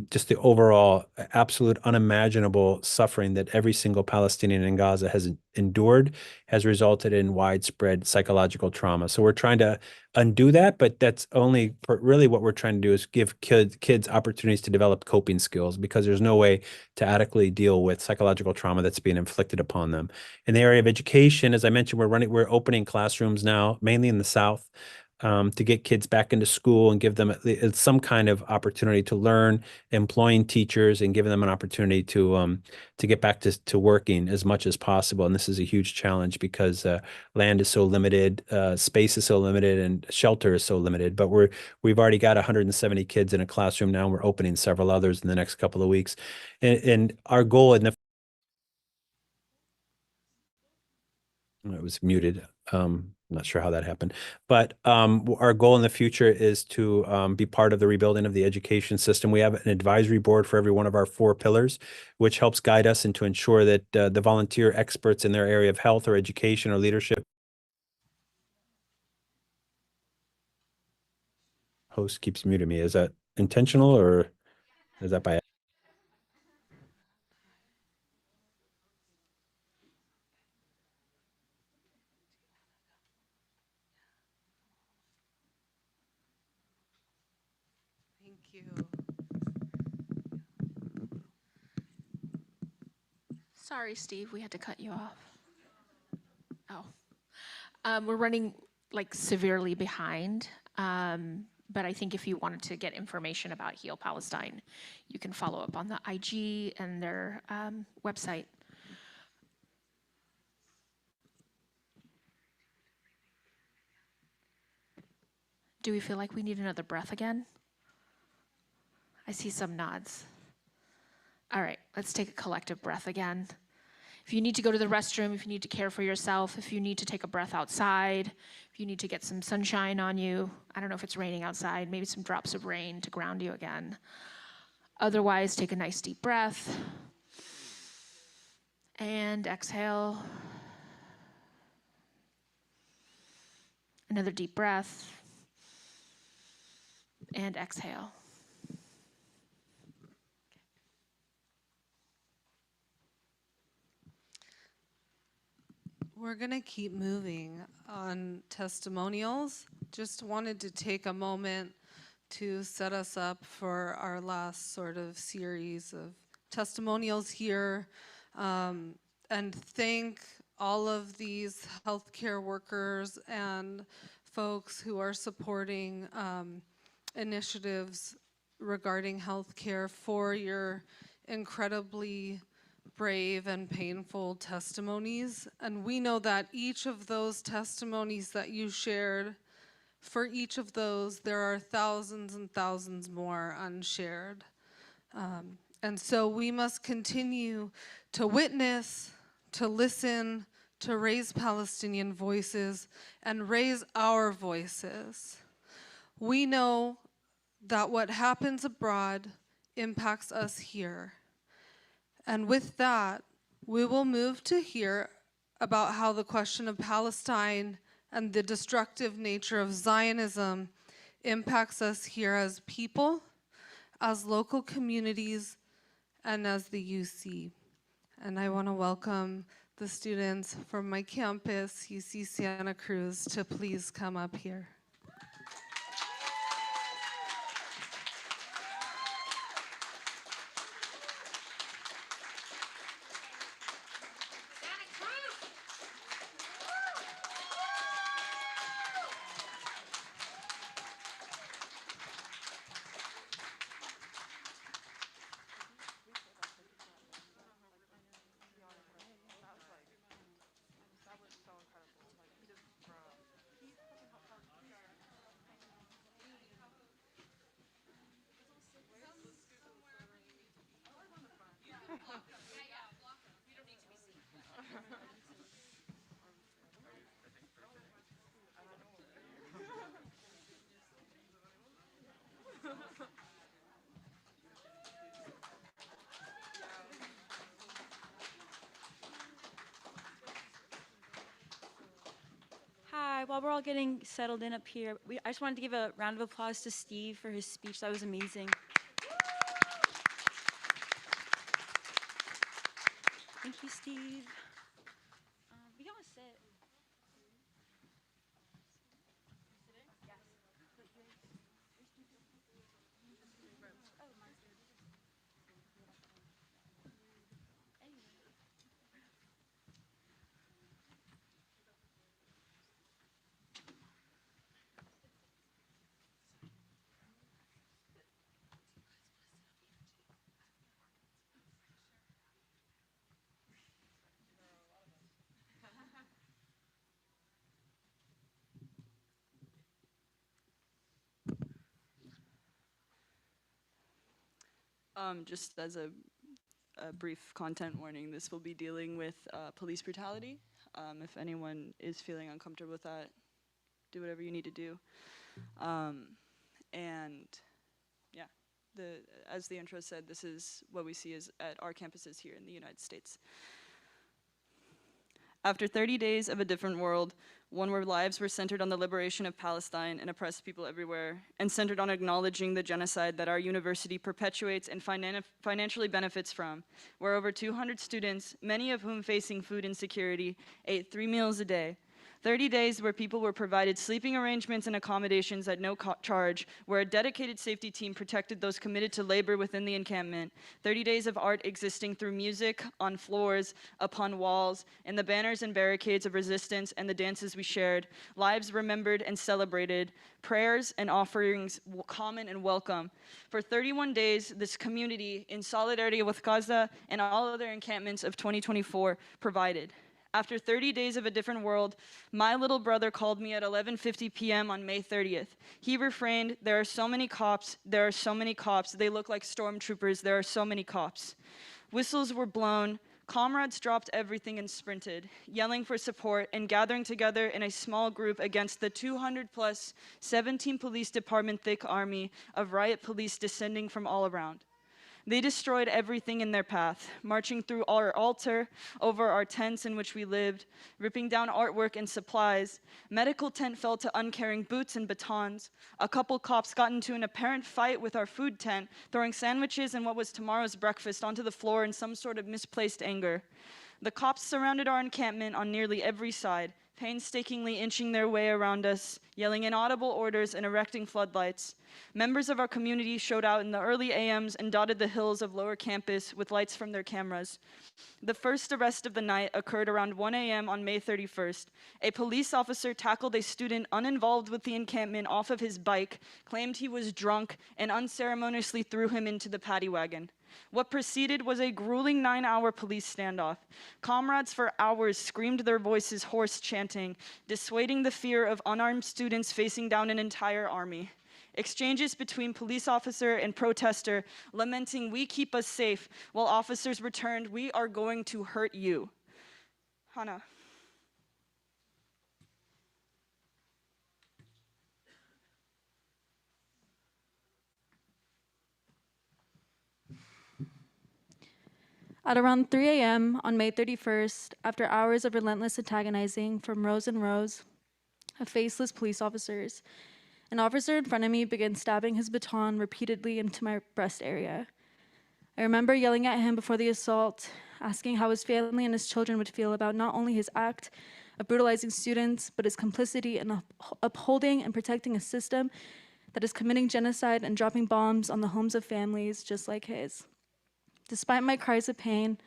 just the overall absolute unimaginable suffering that every single Palestinian in Gaza has endured has resulted in widespread psychological trauma. So we're trying to undo that, but that's only really what we're trying to do is give kids opportunities to develop coping skills, because there's no way to adequately deal with psychological trauma that's being inflicted upon them. In the area of education, as I mentioned, we're opening classrooms now, mainly in the South. to get kids back into school and give them some kind of opportunity to learn, employing teachers and giving them an opportunity to get back to working as much as possible. And this is a huge challenge because land is so limited, space is so limited, and shelter is so limited. But we've already got 170 kids in a classroom now. We're opening several others in the next couple of weeks, and our goal in the it was muted. I'm not sure how that happened, but our goal in the future is to be part of the rebuilding of the education system. We have an advisory board for every one of our 4 pillars, which helps guide us and to ensure that the volunteer experts in their area of health or education or leadership. Host keeps muting me. Is that intentional or is that by? Thank you. Sorry, Steve, we had to cut you off. Oh. We're running like severely behind, but I think if you wanted to get information about Heal Palestine, you can follow up on the IG and their website. Do we feel like we need another breath again? I see some nods. All right, let's take a collective breath again. If you need to go to the restroom, if you need to care for yourself, if you need to take a breath outside, if you need to get some sunshine on you, I don't know if it's raining outside, maybe some drops of rain to ground you again. Otherwise, take a nice deep breath. And exhale. Another deep breath. And exhale. We're going to keep moving on testimonials. Just wanted to take a moment to set us up for our last sort of series of testimonials here, and thank all of these healthcare workers and folks who are supporting initiatives regarding healthcare for your incredibly brave and painful testimonies. And we know that each of those testimonies that you shared, for each of those, there are thousands and thousands more unshared. And so we must continue to witness, to listen, to raise Palestinian voices, and raise our voices. We know that what happens abroad impacts us here. And with that, we will move to hear about how the question of Palestine and the destructive nature of Zionism impacts us here as people, as local communities, and as the UC. And I want to welcome the students from my campus, UC Santa Cruz, to please come up here. Hi, while we're all getting settled in up here, I just wanted to give a round of applause to Steve for his speech. That was amazing. Thank you, Steve. We want to sit. Just as a brief content warning, this will be dealing with police brutality. If anyone is feeling uncomfortable with that, do whatever you need to do. And yeah, as the intro said, this is what we see at our campuses here in the United States. After 30 days of a different world, one where lives were centered on the liberation of Palestine and oppressed people everywhere, and centered on acknowledging the genocide that our university perpetuates and financially benefits from, where over 200 students, many of whom facing food insecurity, ate 3 meals a day. 30 days where people were provided sleeping arrangements and accommodations at no charge, where a dedicated safety team protected those committed to labor within the encampment. 30 days of art existing through music, on floors, upon walls, and the banners and barricades of resistance and the dances we shared. Lives remembered and celebrated, prayers and offerings common and welcome. For 31 days, this community, in solidarity with Gaza and all other encampments of 2024, provided. After 30 days of a different world, my little brother called me at 11:50 p.m. on May 30th. He refrained, "There are so many cops, there are so many cops, they look like stormtroopers, there are so many cops." Whistles were blown, comrades dropped everything and sprinted, yelling for support and gathering together in a small group against the 200+ 17 police department thick army of riot police descending from all around. They destroyed everything in their path, marching through our altar, over our tents in which we lived, ripping down artwork and supplies. Medical tent fell to uncaring boots and batons. A couple cops got into an apparent fight with our food tent, throwing sandwiches and what was tomorrow's breakfast onto the floor in some sort of misplaced anger. The cops surrounded our encampment on nearly every side, painstakingly inching their way around us, yelling inaudible orders and erecting floodlights. Members of our community showed out in the early AMs and dotted the hills of lower campus with lights from their cameras. The first arrest of the night occurred around 1 a.m. on May 31st. A police officer tackled a student uninvolved with the encampment off of his bike, claimed he was drunk, and unceremoniously threw him into the paddy wagon. What preceded was a grueling 9-hour police standoff. Comrades for hours screamed their voices hoarse, chanting, dissuading the fear of unarmed students facing down an entire army. Exchanges between police officer and protester, lamenting, "We keep us safe," while officers returned, "We are going to hurt you." Hannah. At around 3 a.m. on May 31st, after hours of relentless antagonizing from rows and rows of faceless police officers, an officer in front of me began stabbing his baton repeatedly into my breast area. I remember yelling at him before the assault, asking how his family and his children would feel about not only his act of brutalizing students, but his complicity in upholding and protecting a system that is committing genocide and dropping bombs on the homes of families just like his. Despite my cries of pain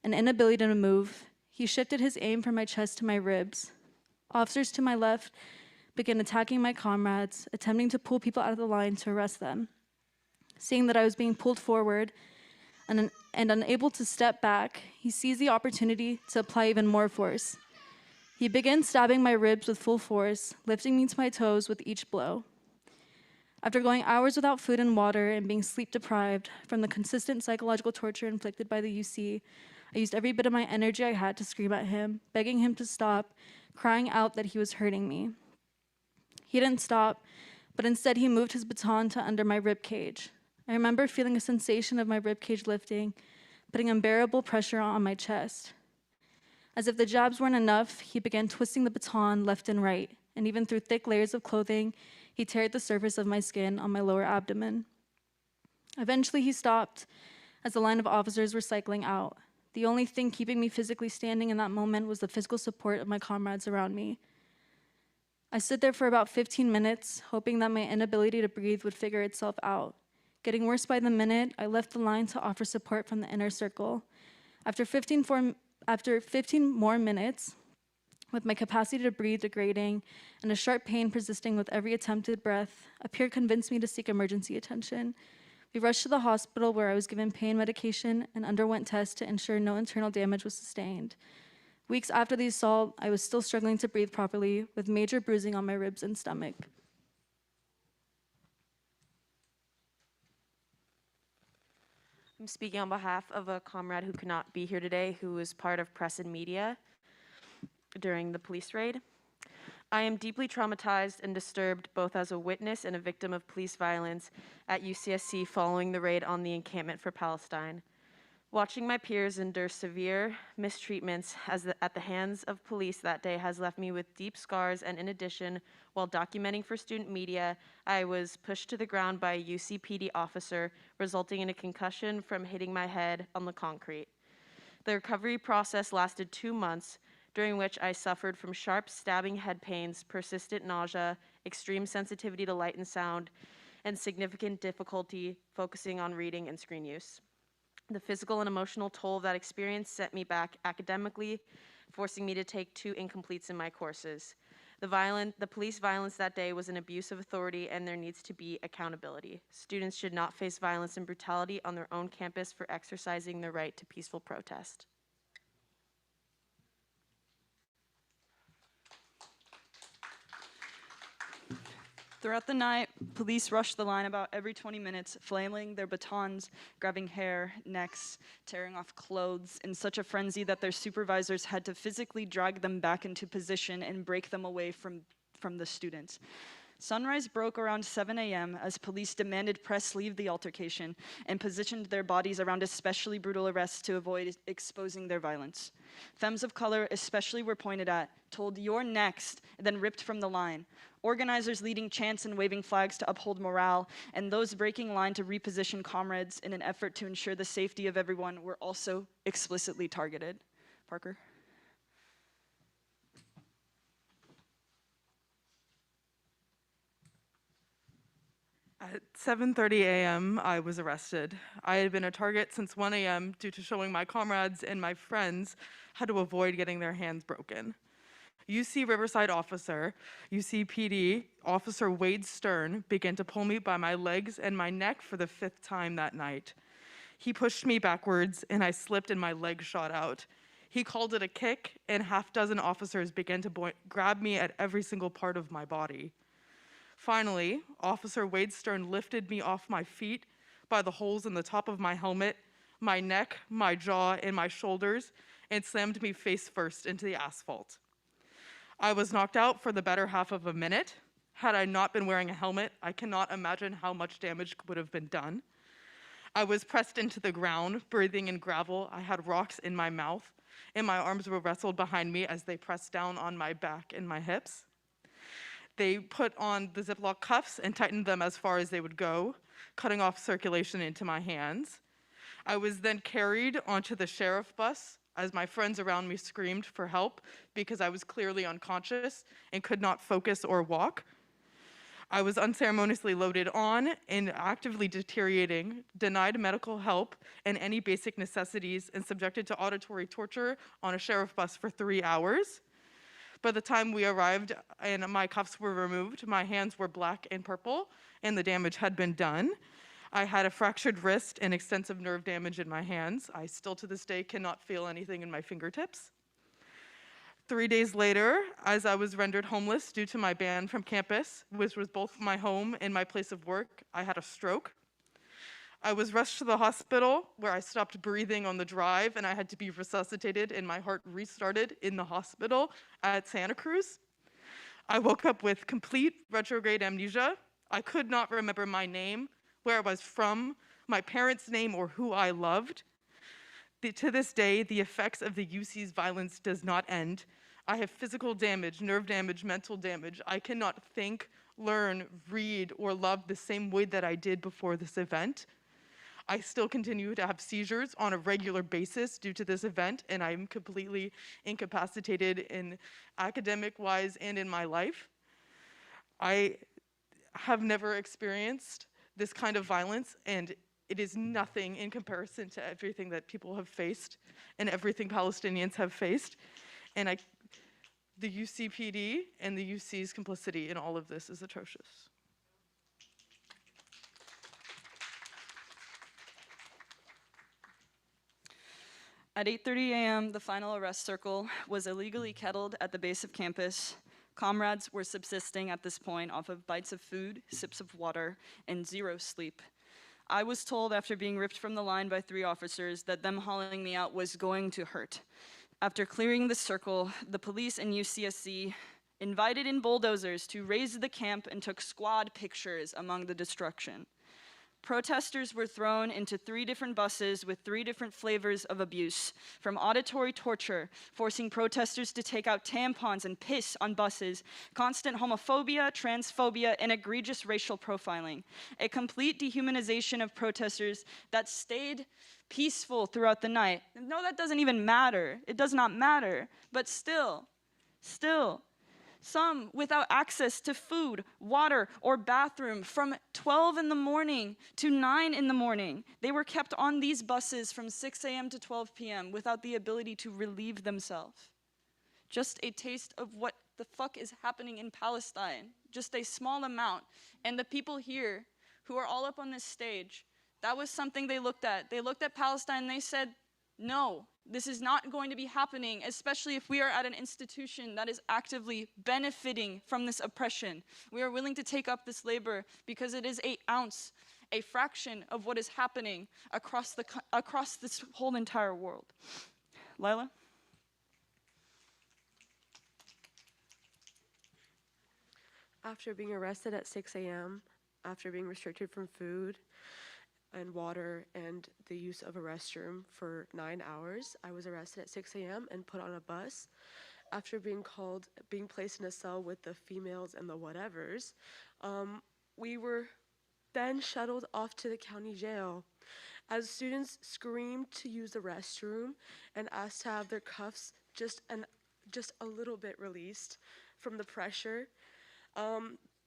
and inability to move, he shifted his aim from my chest to my ribs. Officers to my left began attacking my comrades, attempting to pull people out of the line to arrest them. Seeing that I was being pulled forward and unable to step back, he seized the opportunity to apply even more force. He began stabbing my ribs with full force, lifting me to my toes with each blow. After going hours without food and water and being sleep deprived from the consistent psychological torture inflicted by the UC, I used every bit of my energy I had to scream at him, begging him to stop, crying out that he was hurting me. He didn't stop, but instead he moved his baton to under my rib cage. I remember feeling a sensation of my rib cage lifting, putting unbearable pressure on my chest. As if the jabs weren't enough, he began twisting the baton left and right, and even through thick layers of clothing, he teared the surface of my skin on my lower abdomen. Eventually, he stopped as the line of officers were cycling out. The only thing keeping me physically standing in that moment was the physical support of my comrades around me. I stood there for about 15 minutes, hoping that my inability to breathe would figure itself out. Getting worse by the minute, I left the line to offer support from the inner circle. After 15 more minutes, with my capacity to breathe degrading and a sharp pain persisting with every attempted breath, a peer convinced me to seek emergency attention. We rushed to the hospital where I was given pain medication and underwent tests to ensure no internal damage was sustained. Weeks after the assault, I was still struggling to breathe properly with major bruising on my ribs and stomach. I'm speaking on behalf of a comrade who could not be here today, who was part of press and media during the police raid. I am deeply traumatized and disturbed both as a witness and a victim of police violence at UCSC following the raid on the encampment for Palestine. Watching my peers endure severe mistreatments at the hands of police that day has left me with deep scars, and in addition, while documenting for student media, I was pushed to the ground by a UCPD officer, resulting in a concussion from hitting my head on the concrete. The recovery process lasted 2 months, during which I suffered from sharp stabbing head pains, persistent nausea, extreme sensitivity to light and sound, and significant difficulty focusing on reading and screen use. The physical and emotional toll of that experience set me back academically, forcing me to take 2 incompletes in my courses. The police violence that day was an abuse of authority, and there needs to be accountability. Students should not face violence and brutality on their own campus for exercising their right to peaceful protest. Throughout the night, police rushed the line about every 20 minutes, flailing their batons, grabbing hair, necks, tearing off clothes in such a frenzy that their supervisors had to physically drag them back into position and break them away from the students. Sunrise broke around 7 a.m. as police demanded press leave the altercation and positioned their bodies around especially brutal arrests to avoid exposing their violence. Femmes of color especially were pointed at, told "you're next," and then ripped from the line. Organizers leading chants and waving flags to uphold morale, and those breaking line to reposition comrades in an effort to ensure the safety of everyone were also explicitly targeted. Parker? At 7:30 a.m., I was arrested. I had been a target since 1 a.m. due to showing my comrades and my friends how to avoid getting their hands broken. UC Riverside officer, UCPD Officer Wade Stern began to pull me by my legs and my neck for the 5th time that night. He pushed me backwards and I slipped and my leg shot out. He called it a kick, and half dozen officers began to grab me at every single part of my body. Finally, Officer Wade Stern lifted me off my feet by the holes in the top of my helmet, my neck, my jaw, and my shoulders, and slammed me face first into the asphalt. I was knocked out for the better half of a minute. Had I not been wearing a helmet, I cannot imagine how much damage would have been done. I was pressed into the ground, breathing in gravel. I had rocks in my mouth, and my arms were wrestled behind me as they pressed down on my back and my hips. They put on the Ziploc cuffs and tightened them as far as they would go, cutting off circulation into my hands. I was then carried onto the sheriff bus as my friends around me screamed for help because I was clearly unconscious and could not focus or walk. I was unceremoniously loaded on and actively deteriorating, denied medical help and any basic necessities, and subjected to auditory torture on a sheriff bus for 3 hours. By the time we arrived and my cuffs were removed, my hands were black and purple, and the damage had been done. I had a fractured wrist and extensive nerve damage in my hands. I still to this day cannot feel anything in my fingertips. 3 days later, as I was rendered homeless due to my ban from campus, which was both my home and my place of work, I had a stroke. I was rushed to the hospital where I stopped breathing on the drive and I had to be resuscitated and my heart restarted in the hospital at Santa Cruz. I woke up with complete retrograde amnesia. I could not remember my name, where I was from, my parents' name, or who I loved. To this day, the effects of the UC's violence does not end. I have physical damage, nerve damage, mental damage. I cannot think, learn, read, or love the same way that I did before this event. I still continue to have seizures on a regular basis due to this event, and I'm completely incapacitated in academic-wise and in my life. I have never experienced this kind of violence, and it is nothing in comparison to everything that people have faced and everything Palestinians have faced. And the UCPD and the UC's complicity in all of this is atrocious. At 8:30 a.m., the final arrest circle was illegally kettled at the base of campus. Comrades were subsisting at this point off of bites of food, sips of water, and zero sleep. I was told after being ripped from the line by 3 officers that them hauling me out was going to hurt. After clearing the circle, the police and UCSC invited in bulldozers to raise the camp and took squad pictures among the destruction. Protesters were thrown into 3 different buses with 3 different flavors of abuse, from auditory torture, forcing protesters to take out tampons and piss on buses, constant homophobia, transphobia, and egregious racial profiling. A complete dehumanization of protesters that stayed peaceful throughout the night. No, that doesn't even matter. It does not matter. But still, some without access to food, water, or bathroom from 12 in the morning to 9 in the morning. They were kept on these buses from 6 a.m. to 12 p.m. without the ability to relieve themselves. Just a taste of what the fuck is happening in Palestine. Just a small amount. And the people here who are all up on this stage, that was something they looked at. They looked at Palestine and they said, no, this is not going to be happening, especially if we are at an institution that is actively benefiting from this oppression. We are willing to take up this labor because it is an ounce, a fraction of what is happening across this whole entire world. Lila? After being arrested at 6 a.m., after being restricted from food and water and the use of a restroom for 9 hours, I was arrested at 6 a.m. and put on a bus. After being placed in a cell with the females and the whatevers, we were then shuttled off to the county jail. As students screamed to use the restroom and asked to have their cuffs just a little bit released from the pressure,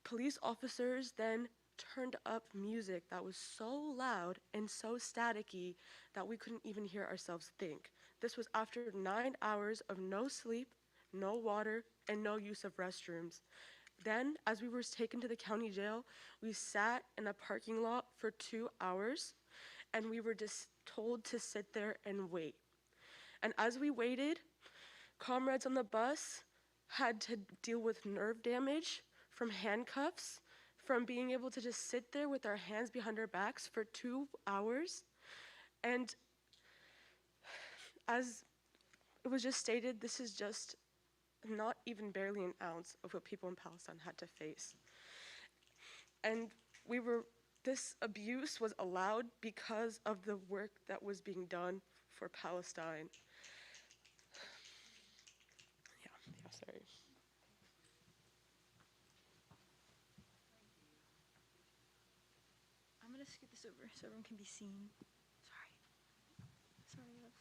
police officers then turned up music that was so loud and so staticky that we couldn't even hear ourselves think. This was after 9 hours of no sleep, no water, and no use of restrooms. Then, as we were taken to the county jail, we sat in a parking lot for 2 hours, and we were just told to sit there and wait. And as we waited, comrades on the bus had to deal with nerve damage from handcuffs, from being able to just sit there with our hands behind our backs for 2 hours. And as it was just stated, this is just not even barely an ounce of what people in Palestine had to face. And this abuse was allowed because of the work that was being done for Palestine. Yeah, sorry. I'm gonna scoot this over so everyone can be seen. Sorry, love.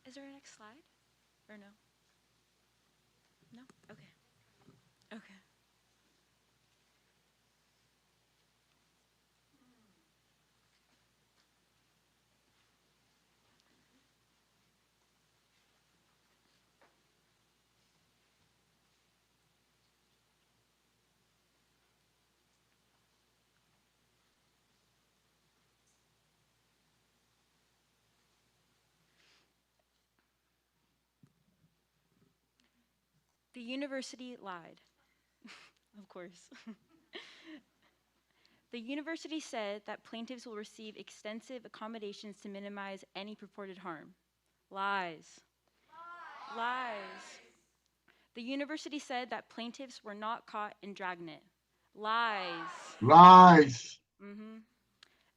Is there a next slide? Or no? No? Okay. Okay. The university lied. Of course. The university said that plaintiffs will receive extensive accommodations to minimize any purported harm. Lies. Lies. The university said that plaintiffs were not caught in Dragnet. Lies. Lies.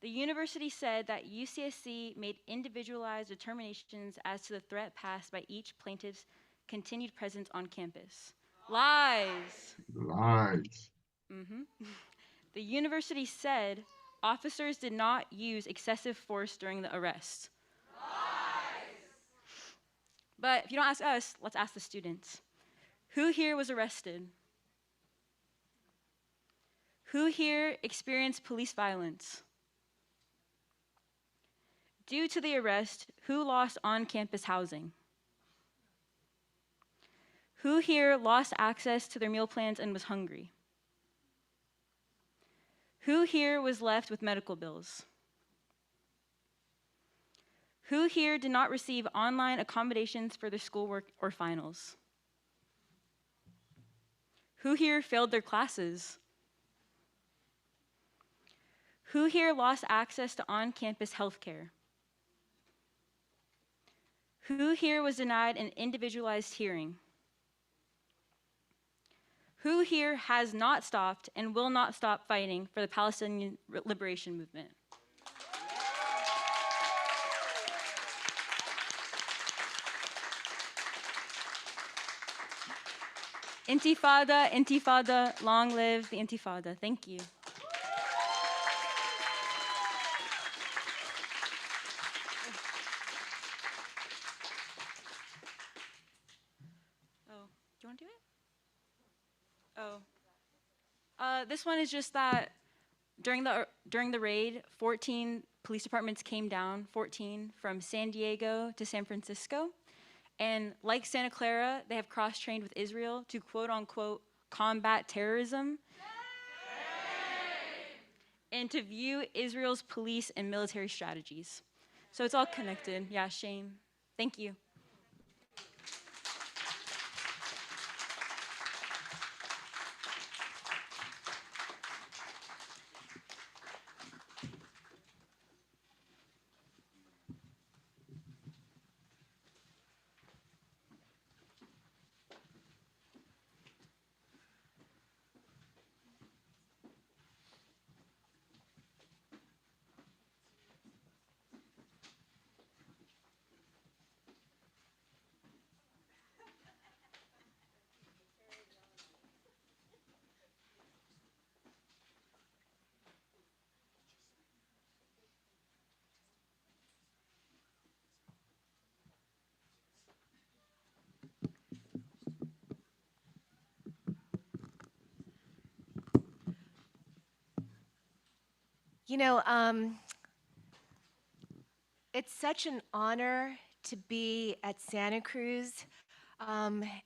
The university said that UCSC made individualized determinations as to the threat passed by each plaintiff's continued presence on campus. Lies. Lies. The university said officers did not use excessive force during the arrest. Lies. But if you don't ask us, let's ask the students. Who here was arrested? Who here experienced police violence? Due to the arrest, who lost on-campus housing? Who here lost access to their meal plans and was hungry? Who here was left with medical bills? Who here did not receive online accommodations for their schoolwork or finals? Who here failed their classes? Who here lost access to on-campus healthcare? Who here was denied an individualized hearing? Who here has not stopped and will not stop fighting for the Palestinian liberation movement? Intifada, Intifada, long live the Intifada. Thank you. Oh, do you want to do it? Oh. This one is just that during the raid, 14 police departments came down, 14 from San Diego to San Francisco. And like Santa Clara, they have cross-trained with Israel to quote unquote combat terrorism and to view Israel's police and military strategies. So it's all connected. Yeah, shame. Thank you. You know, it's such an honor to be at Santa Cruz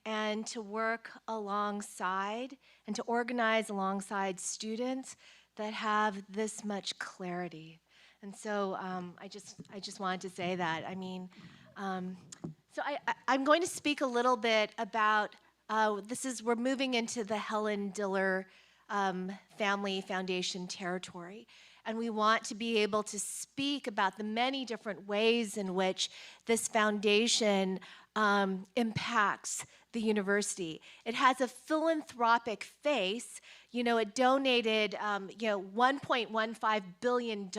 and to work alongside and to organize alongside students that have this much clarity. And so I just wanted to say that. I mean, so I'm going to speak a little bit about, we're moving into the Helen Diller Family Foundation territory. And we want to be able to speak about the many different ways in which this foundation impacts the university. It has a philanthropic face. You know, it donated, $1.15 billion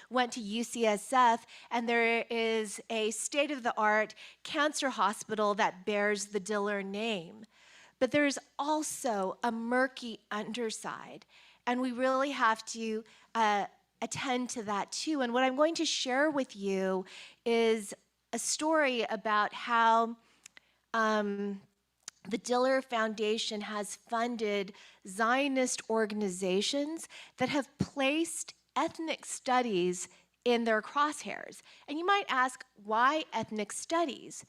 went to UCSF, and there is a state-of-the-art cancer hospital that bears the Diller name. But there's also a murky underside, and we really have to attend to that too. And what I'm going to share with you is a story about how the Diller Foundation has funded Zionist organizations that have placed ethnic studies in their crosshairs. And you might ask, why ethnic studies?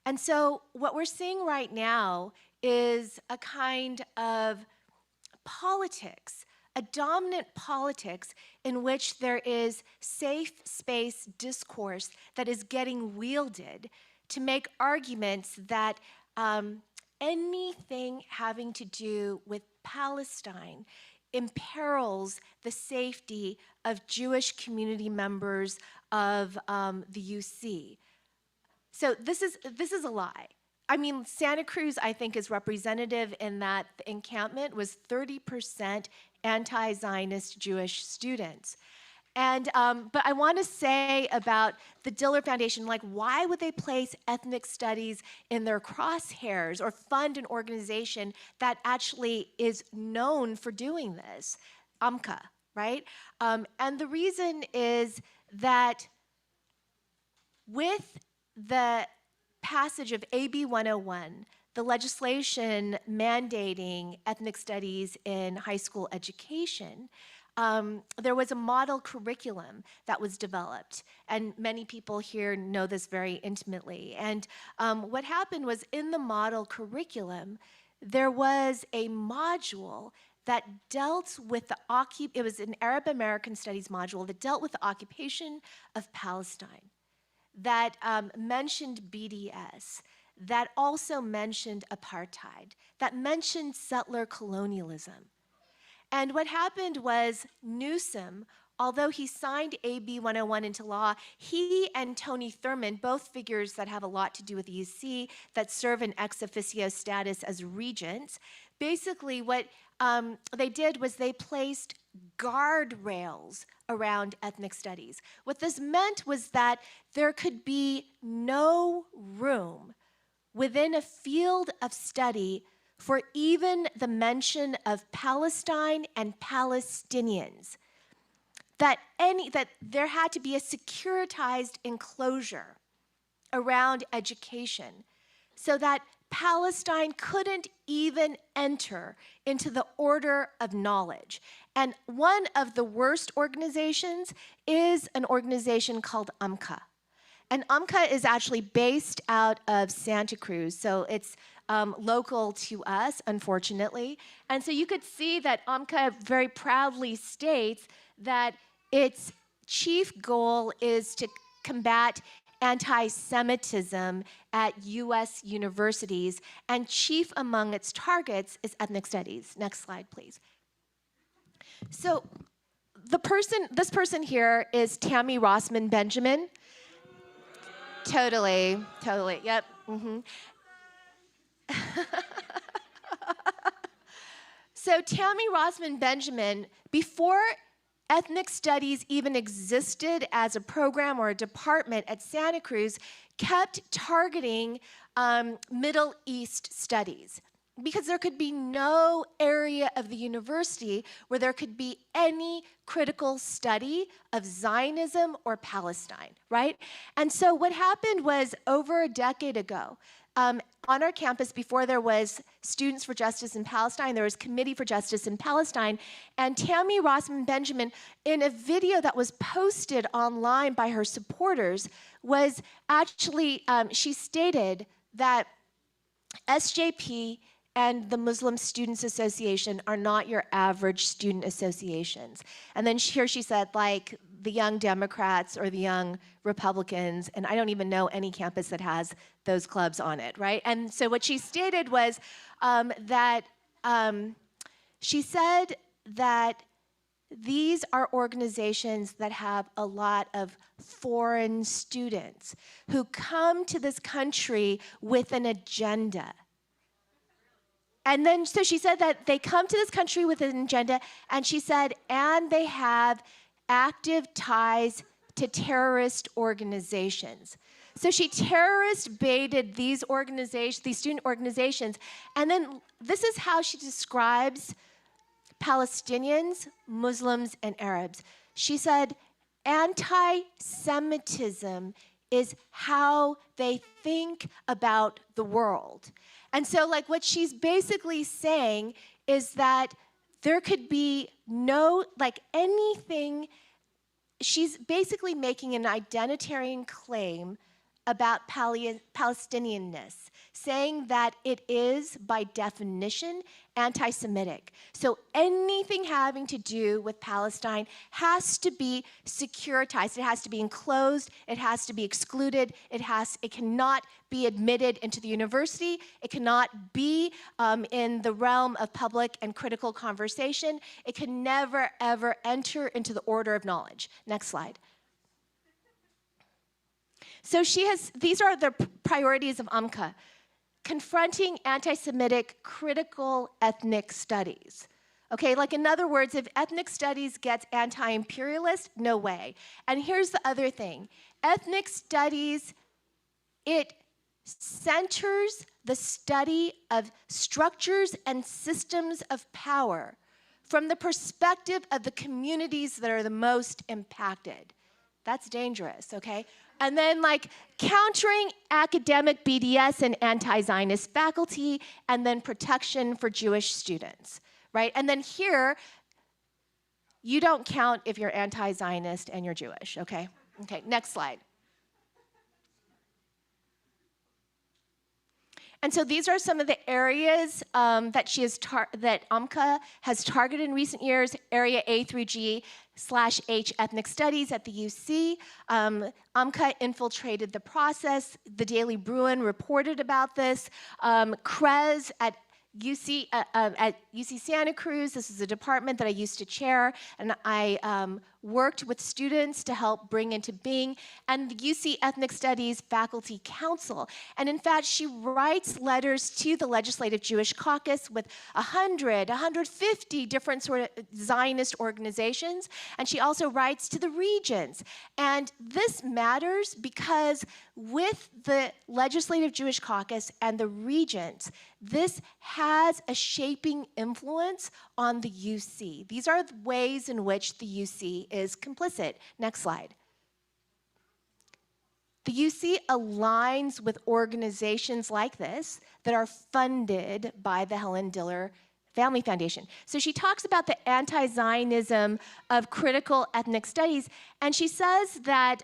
And so what we're seeing right now is a kind of politics, a dominant politics in which there is safe space discourse that is getting wielded to make arguments that anything having to do with Palestine imperils the safety of Jewish community members of the UC. So this is a lie. I mean, Santa Cruz, I think, is representative in that the encampment was 30% anti-Zionist Jewish students. And, but I want to say about the Diller Foundation, like, why would they place ethnic studies in their crosshairs or fund an organization that actually is known for doing this? AMCA, right? And the reason is that with the passage of AB 101, the legislation mandating ethnic studies in high school education, there was a model curriculum that was developed, and many people here know this very intimately. And what happened was, in the model curriculum, there was a module that dealt with the it was an Arab American Studies module that dealt with the occupation of Palestine, that mentioned BDS, that also mentioned apartheid, that mentioned settler colonialism. And what happened was Newsom although he signed AB 101 into law, he and Tony Thurman, both figures that have a lot to do with the UC, that serve in ex officio status as regents, basically what they did was they placed guardrails around ethnic studies. What this meant was that there could be no room within a field of study for even the mention of Palestine and Palestinians. That there had to be a securitized enclosure around education so that Palestine couldn't even enter into the order of knowledge. And one of the worst organizations is an organization called UMCA. And UMCA is actually based out of Santa Cruz, so it's local to us, unfortunately. And so you could see that UMCA very proudly states that its chief goal is to combat anti-Semitism at US universities, and chief among its targets is ethnic studies. Next slide, please. So this person here is Tammy Rossman Benjamin. Totally, yep. So Tammy Rossman Benjamin, before ethnic studies even existed as a program or a department at Santa Cruz, kept targeting Middle East studies, because there could be no area of the university where there could be any critical study of Zionism or Palestine, right? And so what happened was, over a decade ago, on our campus, before there was Students for Justice in Palestine, there was Committee for Justice in Palestine, and Tammy Rossman Benjamin, in a video that was posted online by her supporters, was actually, she stated that SJP and the Muslim Students Association are not your average student associations. And then here she said, like, the Young Democrats or the Young Republicans, and I don't even know any campus that has those clubs on it, right? And so what she stated was that she said that these are organizations that have a lot of foreign students who come to this country with an agenda. And then, so she said that they come to this country with an agenda, and she said, and they have active ties to terrorist organizations. So she terrorist baited these organizations, these student organizations, and then this is how she describes Palestinians, Muslims, and Arabs. She said, anti-Semitism is how they think about the world. And so, like, what she's basically saying is that there could be no, like, anything. She's basically making an identitarian claim about Palestinianness, saying that it is, by definition, anti-Semitic. So anything having to do with Palestine has to be securitized. It has to be enclosed. It has to be excluded. It cannot be admitted into the university. It cannot be in the realm of public and critical conversation. It can never, ever enter into the order of knowledge. Next slide. So these are the priorities of UMCA. Confronting anti-Semitic critical ethnic studies. Okay, like, in other words, if ethnic studies gets anti-imperialist, no way. And here's the other thing. Ethnic studies, it centers the study of structures and systems of power from the perspective of the communities that are the most impacted. That's dangerous, okay? And then, like, countering academic BDS and anti-Zionist faculty, and then protection for Jewish students, right? And then here, you don't count if you're anti-Zionist and you're Jewish, okay? Okay, next slide. And so these are some of the areas that UMCA has targeted in recent years: Area A through G/H ethnic studies at the UC. UMCA infiltrated the process. The Daily Bruin reported about this. CRES at UC Santa Cruz. This is a department that I used to chair, and I worked with students to help bring into being, and the UC Ethnic Studies Faculty Council. And in fact, she writes letters to the Legislative Jewish Caucus with 150 different sort of Zionist organizations, and she also writes to the Regents. And this matters because with the Legislative Jewish Caucus and the Regents, this has a shaping influence on the UC. These are the ways in which the UC is complicit. Next slide. The UC aligns with organizations like this that are funded by the Helen Diller Family Foundation. So she talks about the anti-Zionism of critical ethnic studies, and she says that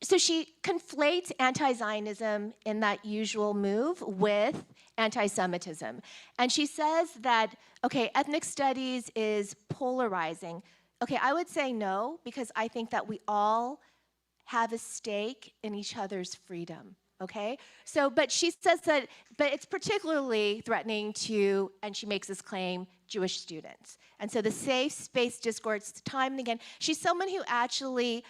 so she conflates anti-Zionism in that usual move with anti-Semitism. And she says that, okay, ethnic studies is polarizing. Okay, I would say no, because I think that we all have a stake in each other's freedom, okay? So, but she says that, but it's particularly threatening to, and she makes this claim, Jewish students. And so the safe space discourse, time and again, she's someone who actually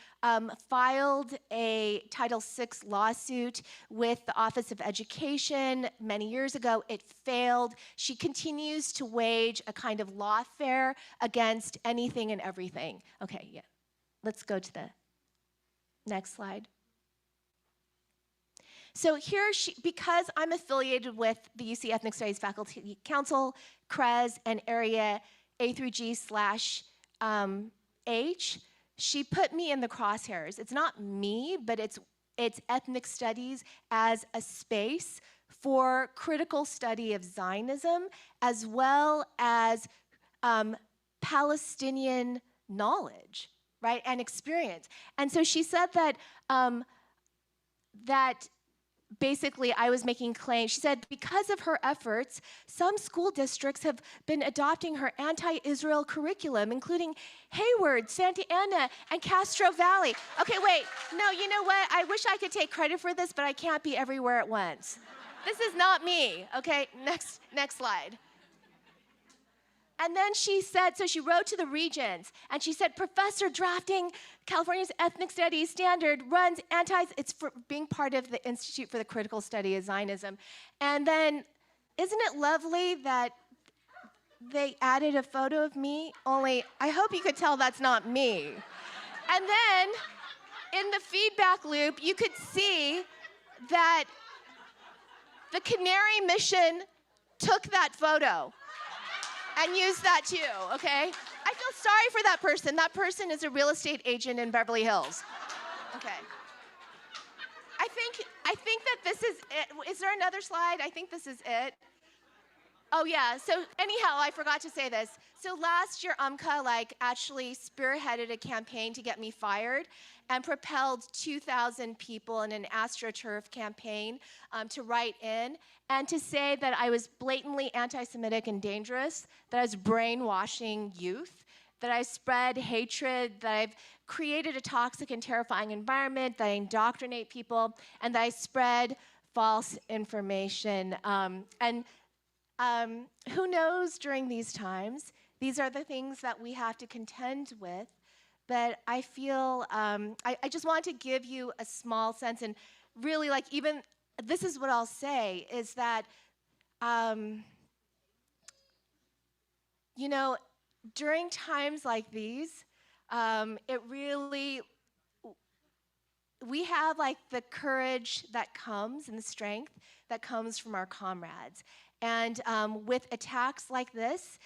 filed a Title VI lawsuit with the Office of Education many years ago. It failed. She continues to wage a kind of lawfare against anything and everything. Okay, yeah. Let's go to the next slide. So here, because I'm affiliated with the UC Ethnic Studies Faculty Council, CRES, and Area A through G/H, she put me in the crosshairs. It's not me, but it's ethnic studies as a space for critical study of Zionism, as well as Palestinian knowledge, right, and experience. And so she said that that basically I was making claims. She said because of her efforts, some school districts have been adopting her anti-Israel curriculum, including Hayward, Santa Ana, and Castro Valley. Okay, wait, no, you know what? I wish I could take credit for this, but I can't be everywhere at once. This is not me, okay? Next slide. And then she said, so she wrote to the Regents, and she said, Professor drafting California's Ethnic Studies Standard runs it's for being part of the Institute for the Critical Study of Zionism. And then, isn't it lovely that they added a photo of me? Only, I hope you could tell that's not me. And then, in the feedback loop, you could see that the Canary Mission took that photo and use that too, okay? I feel sorry for that person. That person is a real estate agent in Beverly Hills. Okay. I think that this is it. Is there another slide? I think this is it. Oh yeah, so anyhow, I forgot to say this. So last year, UMCA actually spearheaded a campaign to get me fired and propelled 2,000 people in an AstroTurf campaign to write in and to say that I was blatantly anti-Semitic and dangerous, that I was brainwashing youth, that I spread hatred, that I've created a toxic and terrifying environment, that I indoctrinate people, and that I spread false information. Who knows during these times? These are the things that we have to contend with. But I feel, I just want to give you a small sense, and really even, this is what I'll say, is that, you know, during times like these, it really, we have the courage that comes and the strength that comes from our comrades. And with attacks like this,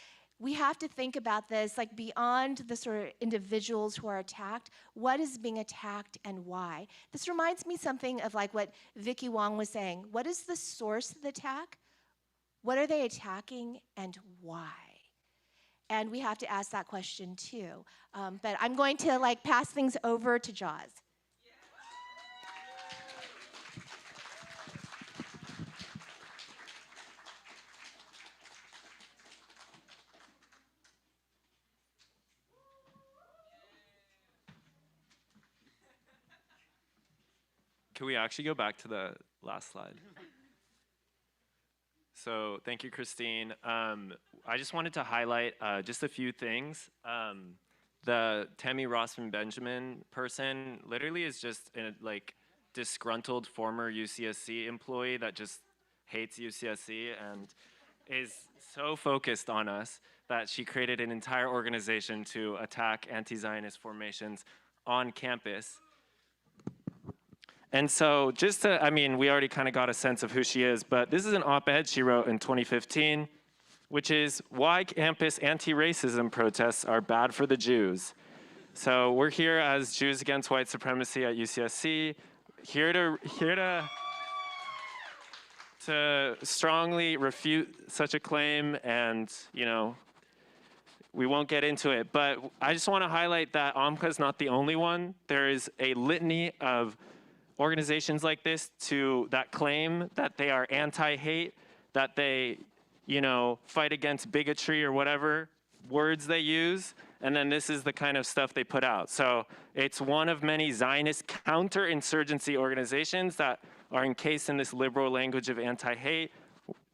we have to think about this beyond the sort of individuals who are attacked. What is being attacked and why? This reminds me something of what Vicky Wong was saying. What is the source of the attack? What are they attacking and why? And we have to ask that question too. But I'm going to pass things over to Jaws. Can we actually go back to the last slide? So thank you, Christine. I just wanted to highlight just a few things. the Tammy Rossman Benjamin person literally is just a like disgruntled former UCSC employee that just hates UCSC and is so focused on us that she created an entire organization to attack anti-Zionist formations on campus. And so just to, I mean, we already kind of got a sense of who she is, but this is an op-ed she wrote in 2015, which is why campus anti-racism protests are bad for the Jews. So we're here as Jews Against White Supremacy at UCSC, here to strongly refute such a claim, and you know, we won't get into it, but I just want to highlight that AMCA is not the only one. There is a litany of organizations like this that claim that they are anti-hate, that they, you know, fight against bigotry or whatever words they use, and then this is the kind of stuff they put out. So it's one of many Zionist counterinsurgency organizations that are encased in this liberal language of anti-hate.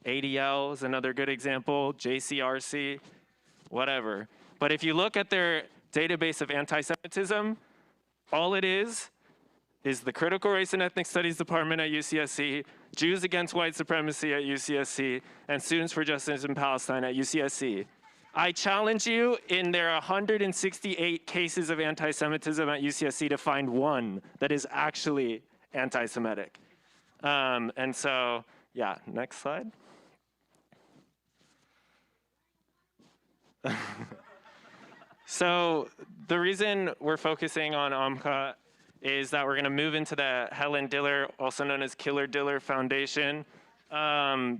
ADL is another good example, JCRC, whatever. But if you look at their database of anti-Semitism, all it is the Critical Race and Ethnic Studies Department at UCSC, Jews Against White Supremacy at UCSC, and Students for Justice in Palestine at UCSC. I challenge you, in their 168 cases of anti-Semitism at UCSC, to find one that is actually anti-Semitic. And so, yeah, next slide. So the reason we're focusing on AMCA is that we're going to move into the Helen Diller, also known as Killer Diller Foundation,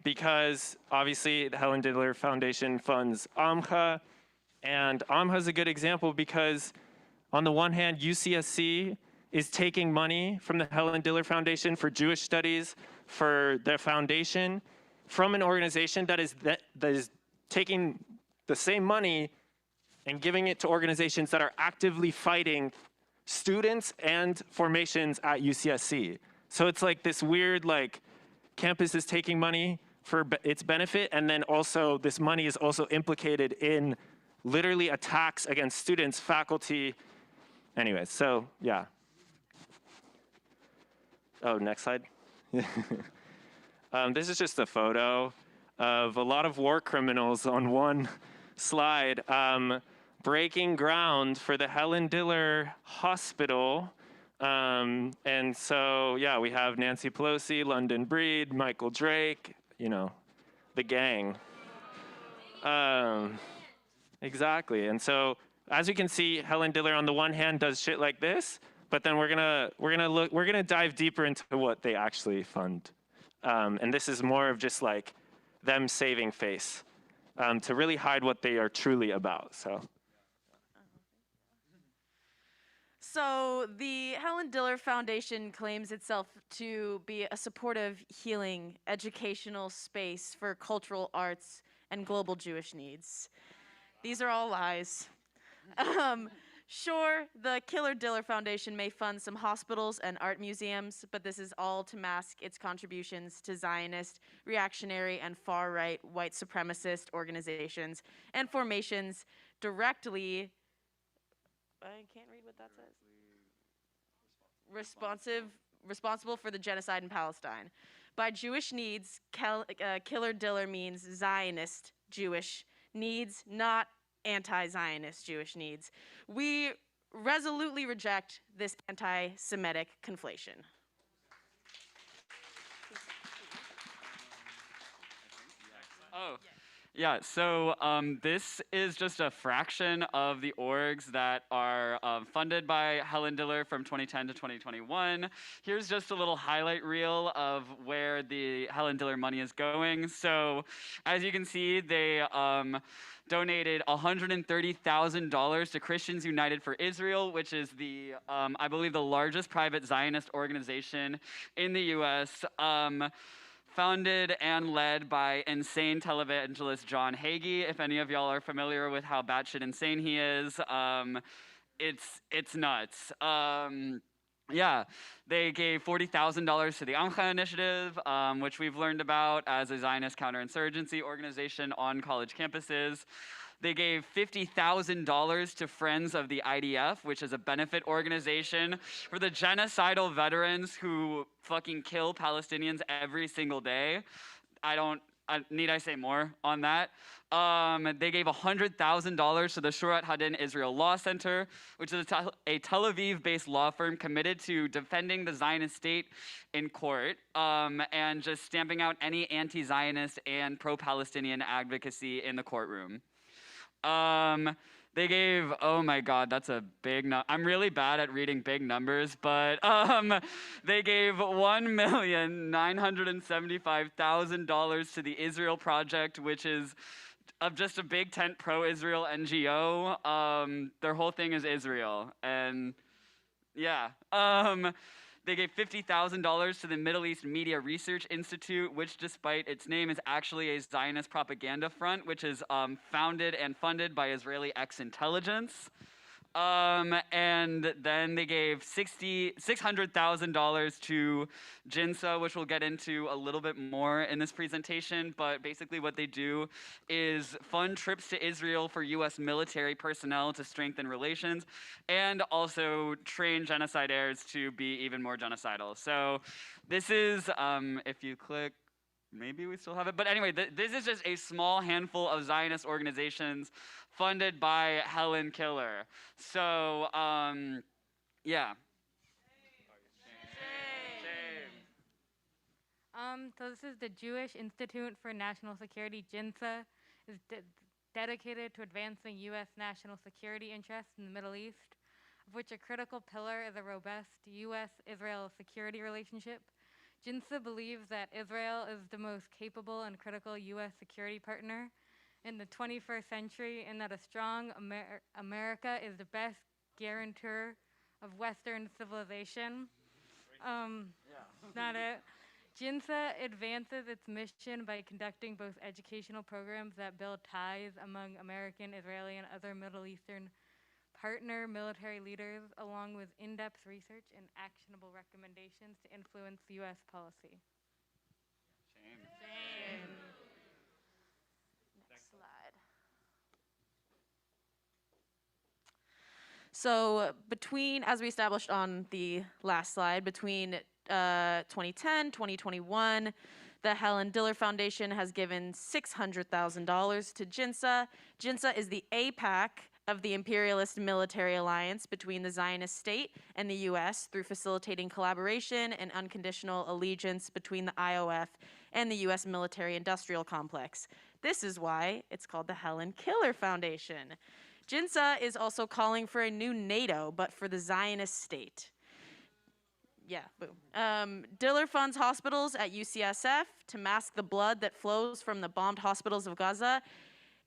because obviously the Helen Diller Foundation funds AMCA, and AMCA is a good example because on the one hand, UCSC is taking money from the Helen Diller Foundation for Jewish studies for their foundation from an organization that is taking the same money and giving it to organizations that are actively fighting students and formations at UCSC. So it's like this weird, like, campus is taking money for its benefit, and then also this money is also implicated in literally attacks against students, faculty. Anyways, so yeah. Oh, next slide. This is just a photo of a lot of war criminals on one slide, breaking ground for the Helen Diller Hospital. And so, yeah, we have Nancy Pelosi, London Breed, Michael Drake, you know, the gang. Exactly. And so, as you can see, Helen Diller on the one hand does shit like this, but then we're gonna dive deeper into what they actually fund. And this is more of just like them saving face, to really hide what they are truly about. So the Helen Diller Foundation claims itself to be a supportive, healing, educational space for cultural arts and global Jewish needs. These are all lies. Sure, the Killer Diller Foundation may fund some hospitals and art museums, but this is all to mask its contributions to Zionist, reactionary, and far-right white supremacist organizations and formations directly, I can't read what that says. Responsible for the genocide in Palestine. By Jewish needs, Killer Diller means Zionist Jewish needs, not anti-Zionist Jewish needs. We resolutely reject this anti-Semitic conflation. Oh. Yeah, so this is just a fraction of the orgs that are funded by Helen Diller from 2010 to 2021. Here's just a little highlight reel of where the Helen Diller money is going. So as you can see, they donated $130,000 to Christians United for Israel, which is the, I believe, the largest private Zionist organization in the US. Founded and led by insane televangelist John Hagee. If any of y'all are familiar with how batshit insane he is, it's nuts. Yeah, they gave $40,000 to the AMCA initiative, which we've learned about as a Zionist counterinsurgency organization on college campuses. They gave $50,000 to Friends of the IDF, which is a benefit organization for the genocidal veterans who fucking kill Palestinians every single day. Need I say more on that? They gave $100,000 to the Shurat Hadin Israel Law Center, which is a Tel Aviv-based law firm committed to defending the Zionist state in court and just stamping out any anti-Zionist and pro-Palestinian advocacy in the courtroom. They gave, oh my God, that's a big number. I'm really bad at reading big numbers, but they gave $1,975,000 to the Israel Project, which is just a big tent pro-Israel NGO. Their whole thing is Israel, and yeah. They gave $50,000 to the Middle East Media Research Institute, which despite its name is actually a Zionist propaganda front, which is founded and funded by Israeli ex-intelligence. And then they gave $600,000 to JINSA, which we'll get into a little bit more in this presentation, but basically what they do is fund trips to Israel for US military personnel to strengthen relations, and also train genocidaires to be even more genocidal. So this is, if you click, maybe we still have it, but anyway, this is just a small handful of Zionist organizations funded by Helen Keller. So, yeah. So this is the Jewish Institute for National Security. JINSA is dedicated to advancing U.S. national security interests in the Middle East, of which a critical pillar is a robust U.S.-Israel security relationship. JINSA believes that Israel is the most capable and critical U.S. security partner in the 21st century, and that a strong America is the best guarantor of Western civilization. Not it. JINSA advances its mission by conducting both educational programs that build ties among American, Israeli, and other Middle Eastern partner military leaders, along with in-depth research and actionable recommendations to influence U.S. policy. Shame. Next slide. So between, as we established on the last slide, between 2010, 2021, the Helen Diller Foundation has given $600,000 to JINSA. JINSA is the AIPAC of the imperialist military alliance between the Zionist state and the U.S. through facilitating collaboration and unconditional allegiance between the IOF and the U.S. military-industrial complex. This is why it's called the Helen Keller Foundation. JINSA is also calling for a new NATO, but for the Zionist state. Yeah, boom. Diller funds hospitals at UCSF to mask the blood that flows from the bombed hospitals of Gaza.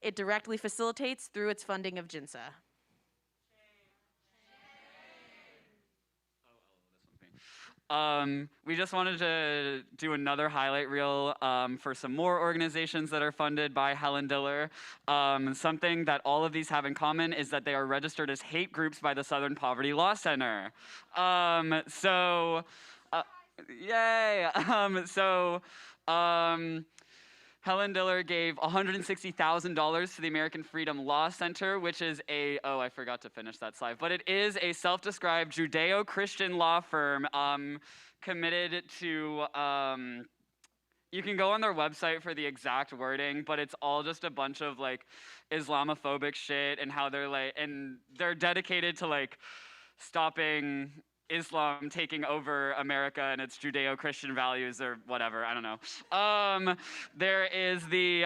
It directly facilitates through its funding of JINSA. We just wanted to do another highlight reel for some more organizations that are funded by Helen Diller. Something that all of these have in common is that they are registered as hate groups by the Southern Poverty Law Center. Yay! Helen Diller gave $160,000 to the American Freedom Law Center, which is I forgot to finish that slide, but it is a self-described Judeo-Christian law firm committed to, you can go on their website for the exact wording, but it's all just a bunch of like Islamophobic shit and how they're dedicated to stopping Islam taking over America and its Judeo-Christian values or whatever, I don't know. There is the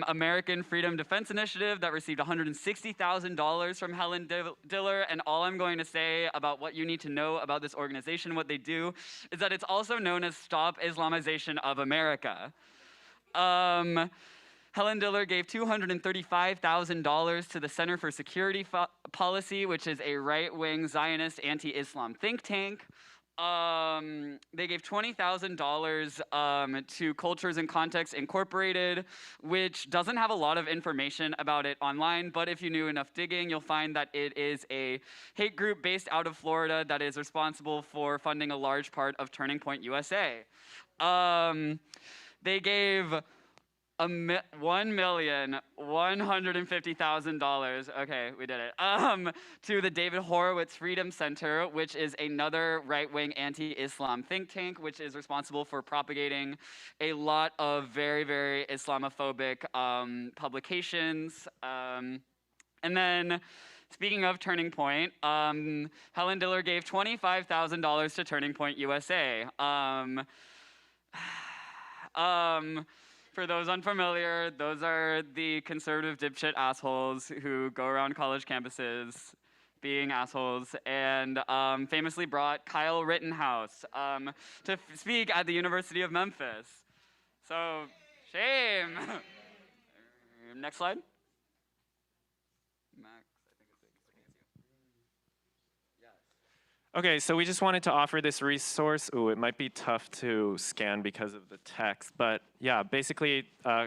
American Freedom Defense Initiative that received $160,000 from Helen Diller, and all I'm going to say about what you need to know about this organization, what they do, is that it's also known as Stop Islamization of America. Helen Diller gave $235,000 to the Center for Security Policy, which is a right-wing Zionist anti-Islam think tank. They gave $20,000 to Cultures and Context Incorporated, which doesn't have a lot of information about it online, but if you do enough digging, you'll find that it is a hate group based out of Florida that is responsible for funding a large part of Turning Point USA. They gave $1,150,000. Okay, we did it. To the David Horowitz Freedom Center, which is another right-wing anti-Islam think tank, which is responsible for propagating a lot of very, very Islamophobic publications. And then, speaking of Turning Point, Helen Diller gave $25,000 to Turning Point USA. For those unfamiliar, those are the conservative dipshit assholes who go around college campuses being assholes, and famously brought Kyle Rittenhouse to speak at the University of Memphis. So, shame. Next slide. Okay, so we just wanted to offer this resource. Ooh, it might be tough to scan because of the text, but yeah, basically,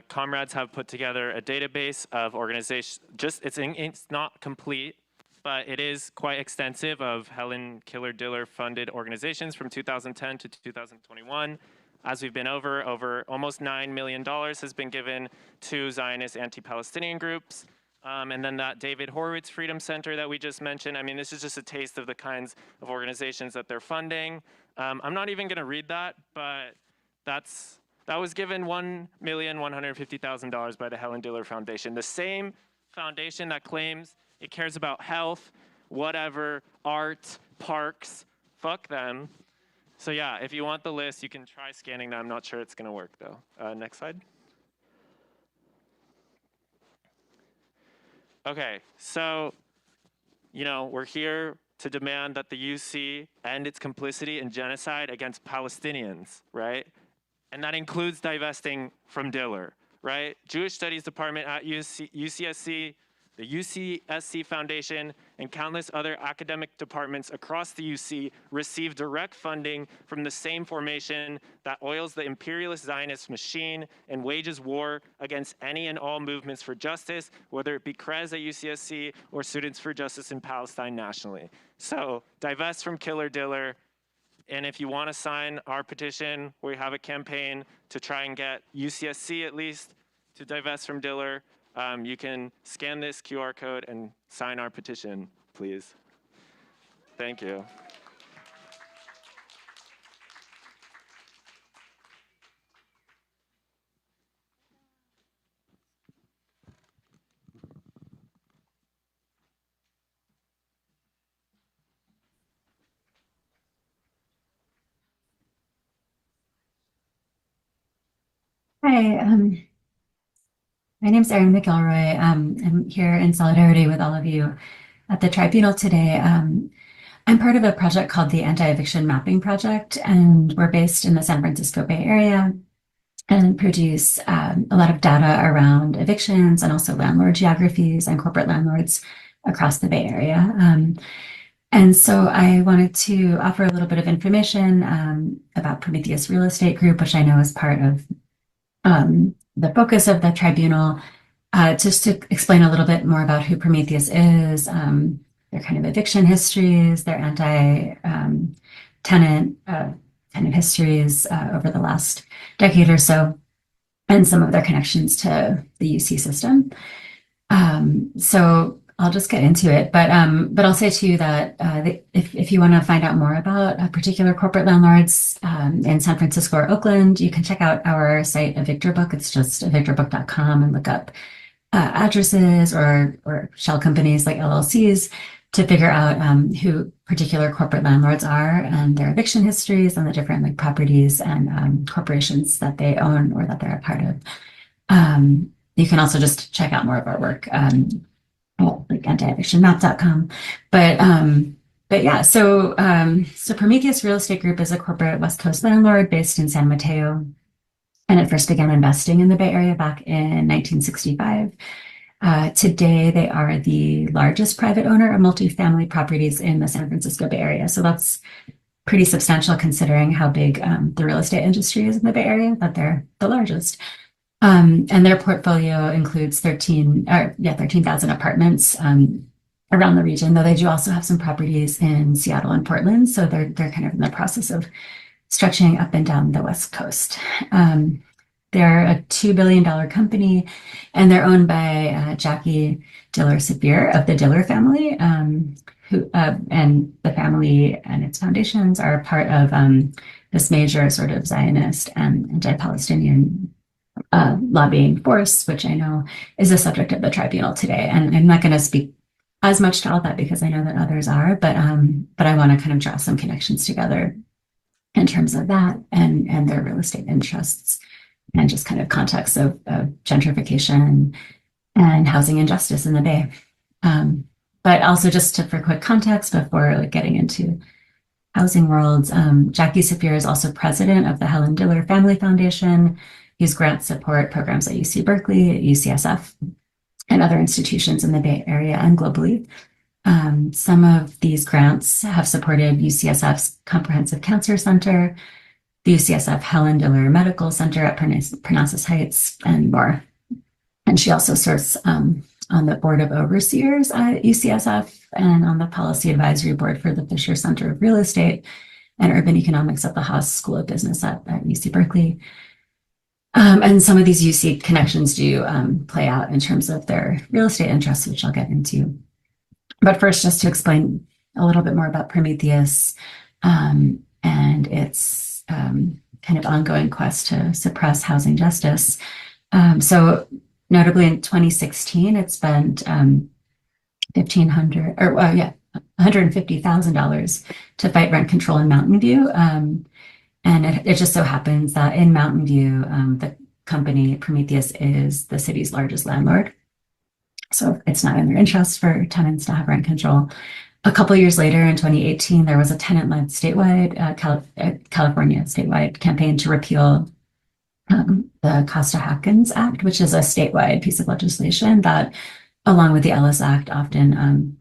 comrades have put together a database of organizations. It's not complete, but it is quite extensive, of Helen Killer Diller funded organizations from 2010 to 2021. As we've been over almost $9 million has been given to Zionist anti-Palestinian groups. And then that David Horowitz Freedom Center that we just mentioned. I mean, this is just a taste of the kinds of organizations that they're funding. I'm not even gonna read that, but that was given $1,150,000 by the Helen Diller Foundation. The same foundation that claims it cares about health, whatever, art, parks, fuck them. So yeah, if you want the list, you can try scanning that. I'm not sure it's gonna work though. Next slide. Okay, so, we're here to demand that the UC end its complicity in genocide against Palestinians, right? And that includes divesting from Diller, right? Jewish Studies Department at UCSC, the UCSC Foundation, and countless other academic departments across the UC receive direct funding from the same formation that oils the imperialist Zionist machine and wages war against any and all movements for justice, whether it be CREZ at UCSC or Students for Justice in Palestine nationally. So divest from Killer Diller. And if you want to sign our petition, we have a campaign to try and get UCSC at least to divest from Diller. You can scan this QR code and sign our petition, please. Thank you. Hi, my name's Erin McElroy. I'm here in solidarity with all of you at the Tribunal today. I'm part of a project called the Anti-Eviction Mapping Project, and we're based in the San Francisco Bay Area and produce a lot of data around evictions and also landlord geographies and corporate landlords across the Bay Area. And so I wanted to offer a little bit of information about Prometheus Real Estate Group, which I know is part of the focus of the Tribunal, just to explain a little bit more about who Prometheus is, their kind of eviction histories, their anti-tenant kind of histories over the last decade or so, and some of their connections to the UC system. So I'll just get into it, but I'll say to you that if you want to find out more about particular corporate landlords in San Francisco or Oakland, you can check out our site, EvictorBook. It's just evictorbook.com, and look up addresses or shell companies like LLCs to figure out who particular corporate landlords are and their eviction histories and the different properties and corporations that they own or that they're a part of. You can also just check out more of our work. Like antievictionmap.com. But yeah, so Prometheus Real Estate Group is a corporate West Coast landlord based in San Mateo, and it first began investing in the Bay Area back in 1965. Today, they are the largest private owner of multifamily properties in the San Francisco Bay Area. So that's pretty substantial considering how big the real estate industry is in the Bay Area, that they're the largest. And their portfolio includes 13,000 apartments around the region, though they do also have some properties in Seattle and Portland. So they're kind of in the process of stretching up and down the West Coast. They're a $2 billion company, and they're owned by Jackie Diller Sapir of the Diller family, who and the family and its foundations are part of this major sort of Zionist and anti-Palestinian lobbying force, which I know is a subject of the tribunal today. And I'm not going to speak as much to all that because I know that others are, but I want to kind of draw some connections together in terms of that and their real estate interests and just kind of context of gentrification and housing injustice in the Bay. But also just for quick context before like getting into housing worlds, Jackie Sapir is also president of the Helen Diller Family Foundation. He's grant support programs at UC Berkeley, at UCSF, and other institutions in the Bay Area and globally. Some of these grants have supported UCSF's Comprehensive Cancer Center, the UCSF Helen Diller Medical Center at Parnassus Heights, and more. And she also serves on the Board of Overseers at UCSF and on the Policy Advisory Board for the Fisher Center of Real Estate and Urban Economics at the Haas School of Business at UC Berkeley. And some of these UC connections do play out in terms of their real estate interests, which I'll get into. But first, just to explain a little bit more about Prometheus and its kind of ongoing quest to suppress housing justice. So notably in 2016, it spent $150,000 to fight rent control in Mountain View. And it just so happens that in Mountain View, the company Prometheus is the city's largest landlord. So it's not in their interest for tenants to have rent control. A couple of years later, in 2018, there was a tenant-led statewide, California statewide campaign to repeal the Costa-Hawkins Act, which is a statewide piece of legislation that, along with the Ellis Act, often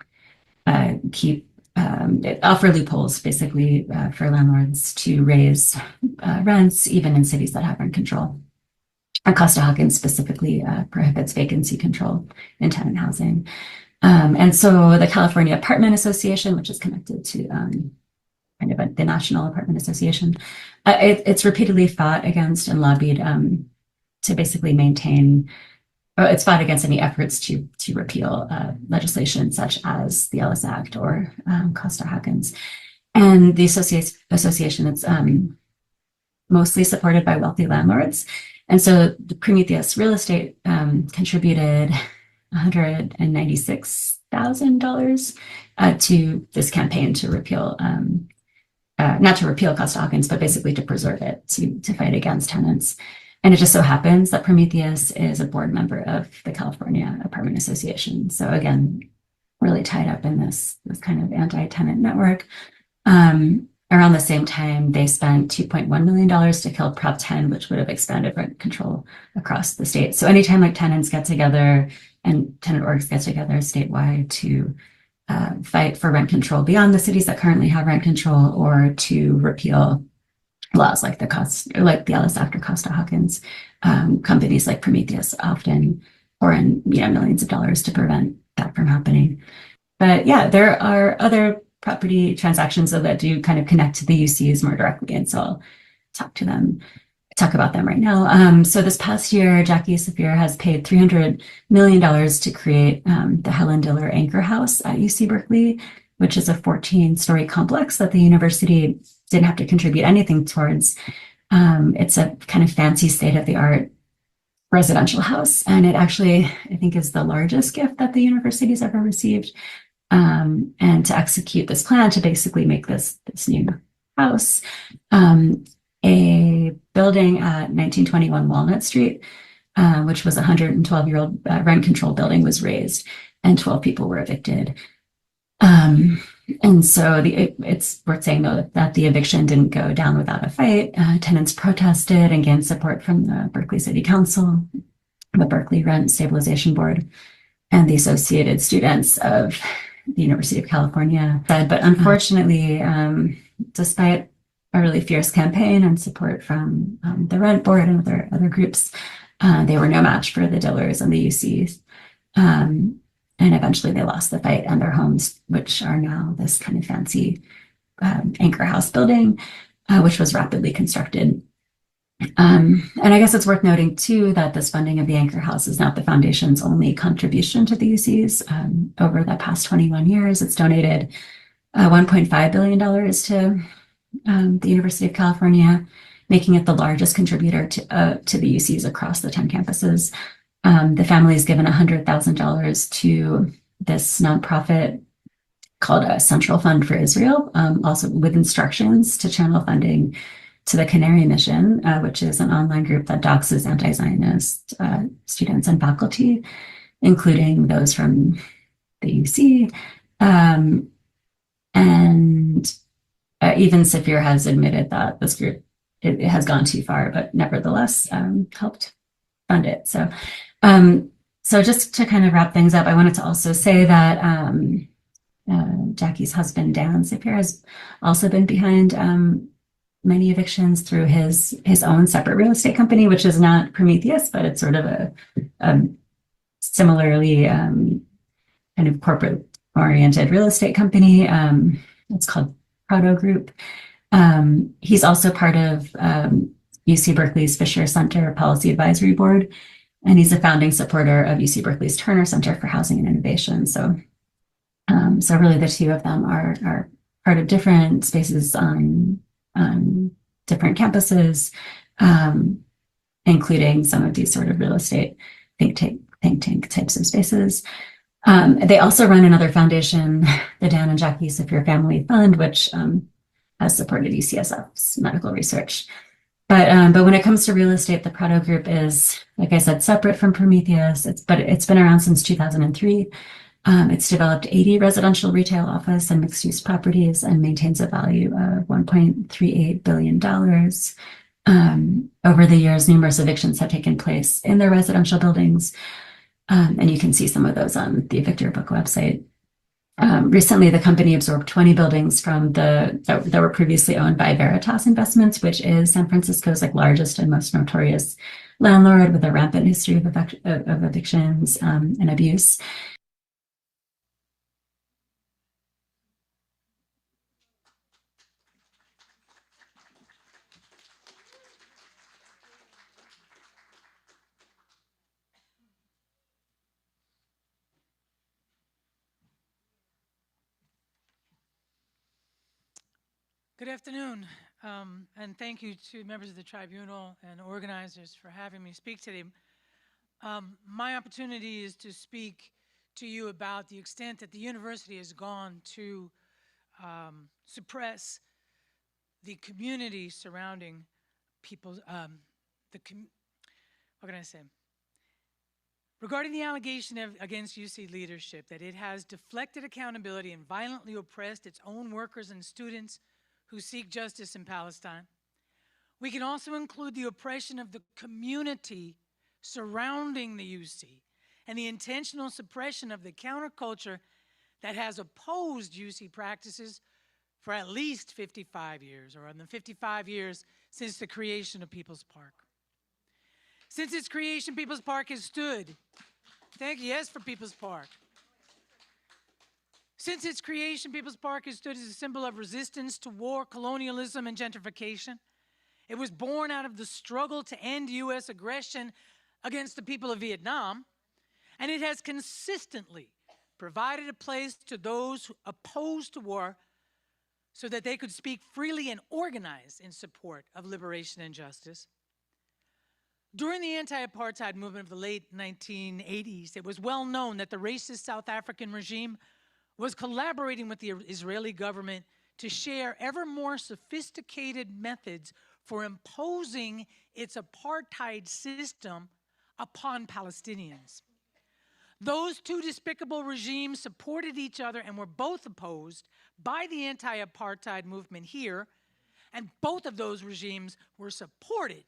offer loopholes basically for landlords to raise rents, even in cities that have rent control. Costa-Hawkins specifically prohibits vacancy control in tenant housing. And so the California Apartment Association, which is connected to the National Apartment Association, it's repeatedly fought against and lobbied to basically maintain, it's fought against any efforts to repeal legislation such as the Ellis Act or Costa-Hawkins. And the association is mostly supported by wealthy landlords. And so the Prometheus Real Estate contributed $196,000 to this campaign to repeal, not to repeal Costa-Hawkins, but basically to preserve it, to fight against tenants. And it just so happens that Prometheus is a board member of the California Apartment Association. So again, really tied up in this kind of anti-tenant network. Around the same time, they spent $2.1 million to kill Prop 10, which would have expanded rent control across the state. So anytime like tenants get together and tenant orgs get together statewide to fight for rent control beyond the cities that currently have rent control, or to repeal laws like the Ellis Act or Costa-Hawkins, companies like Prometheus often pour in millions of dollars to prevent that from happening. But yeah, there are other property transactions that do kind of connect to the UCs more directly, and so I'll talk about them right now. So this past year, Jackie Sapir has paid $300 million to create the Helen Diller Anchor House at UC Berkeley, which is a 14-story complex that the university didn't have to contribute anything towards. It's a kind of fancy state-of-the-art residential house, and it actually, I think, is the largest gift that the university's ever received. And to execute this plan to basically make this new house, a building at 1921 Walnut Street, which was a 112-year-old rent-controlled building, was razed, and 12 people were evicted. And so it's worth saying, though, that the eviction didn't go down without a fight. Tenants protested and gained support from the Berkeley City Council, the Berkeley Rent Stabilization Board, and the Associated Students of the University of California. But unfortunately, despite a really fierce campaign and support from the Rent Board and other groups, they were no match for the Dillers and the UCs. And eventually they lost the fight, and their homes, which are now this kind of fancy anchor house building, which was rapidly constructed. And I guess it's worth noting too that this funding of the Anchor House is not the foundation's only contribution to the UCs. Over the past 21 years, it's donated $1.5 billion to the University of California, making it the largest contributor to the UCs across the 10 campuses. The family has given $100,000 to this nonprofit called a Central Fund for Israel, also with instructions to channel funding to the Canary Mission, which is an online group that doxes anti-Zionist students and faculty, including those from the UC. And even Safir has admitted that this group it has gone too far, but nevertheless helped fund it. So, so just to kind of wrap things up, I wanted to also say that Jackie's husband, Dan Safir, has also been behind many evictions through his own separate real estate company, which is not Prometheus, but it's sort of a similarly kind of corporate-oriented real estate company. It's called Proto Group. He's also part of UC Berkeley's Fisher Center Policy Advisory Board, and he's a founding supporter of UC Berkeley's Turner Center for Housing and Innovation. So, so really the two of them are part of different spaces on different campuses, including some of these sort of real estate think tank types of spaces. They also run another foundation, the Dan and Jackie Safir Family Fund, which has supported UCSF's medical research. But when it comes to real estate, the Proto Group is, like I said, separate from Prometheus. It's been around since 2003. It's developed 80 residential, retail, office, and mixed-use properties and maintains a value of $1.38 billion. Over the years, numerous evictions have taken place in their residential buildings, and you can see some of those on the Evictor Book website. Recently, the company absorbed 20 buildings from that were previously owned by Veritas Investments, which is San Francisco's largest and most notorious landlord with a rampant history of evictions and abuse. Good afternoon, and thank you to members of the Tribunal and organizers for having me speak today. My opportunity is to speak to you about the extent that the university has gone to suppress the community surrounding people's, what can I say? Regarding the allegation against UC leadership that it has deflected accountability and violently oppressed its own workers and students who seek justice in Palestine. We can also include the oppression of the community surrounding the UC and the intentional suppression of the counterculture that has opposed UC practices for at least 55 years, or in the 55 years since the creation of People's Park. Since its creation, People's Park has stood. Thank you, yes, for People's Park. Since its creation, People's Park has stood as a symbol of resistance to war, colonialism, and gentrification. It was born out of the struggle to end U.S. aggression against the people of Vietnam, and it has consistently provided a place to those opposed to war so that they could speak freely and organize in support of liberation and justice. During the anti-apartheid movement of the late 1980s, it was well known that the racist South African regime was collaborating with the Israeli government to share ever more sophisticated methods for imposing its apartheid system upon Palestinians. Those two despicable regimes supported each other and were both opposed by the anti-apartheid movement here, and both of those regimes were supported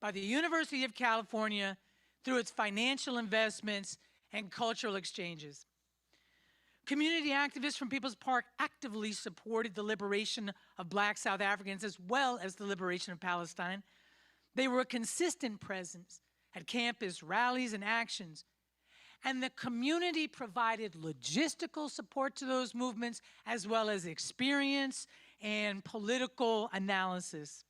by the University of California through its financial investments and cultural exchanges. Community activists from People's Park actively supported the liberation of Black South Africans as well as the liberation of Palestine. They were a consistent presence at campus rallies and actions, and the community provided logistical support to those movements as well as experience and political analysis.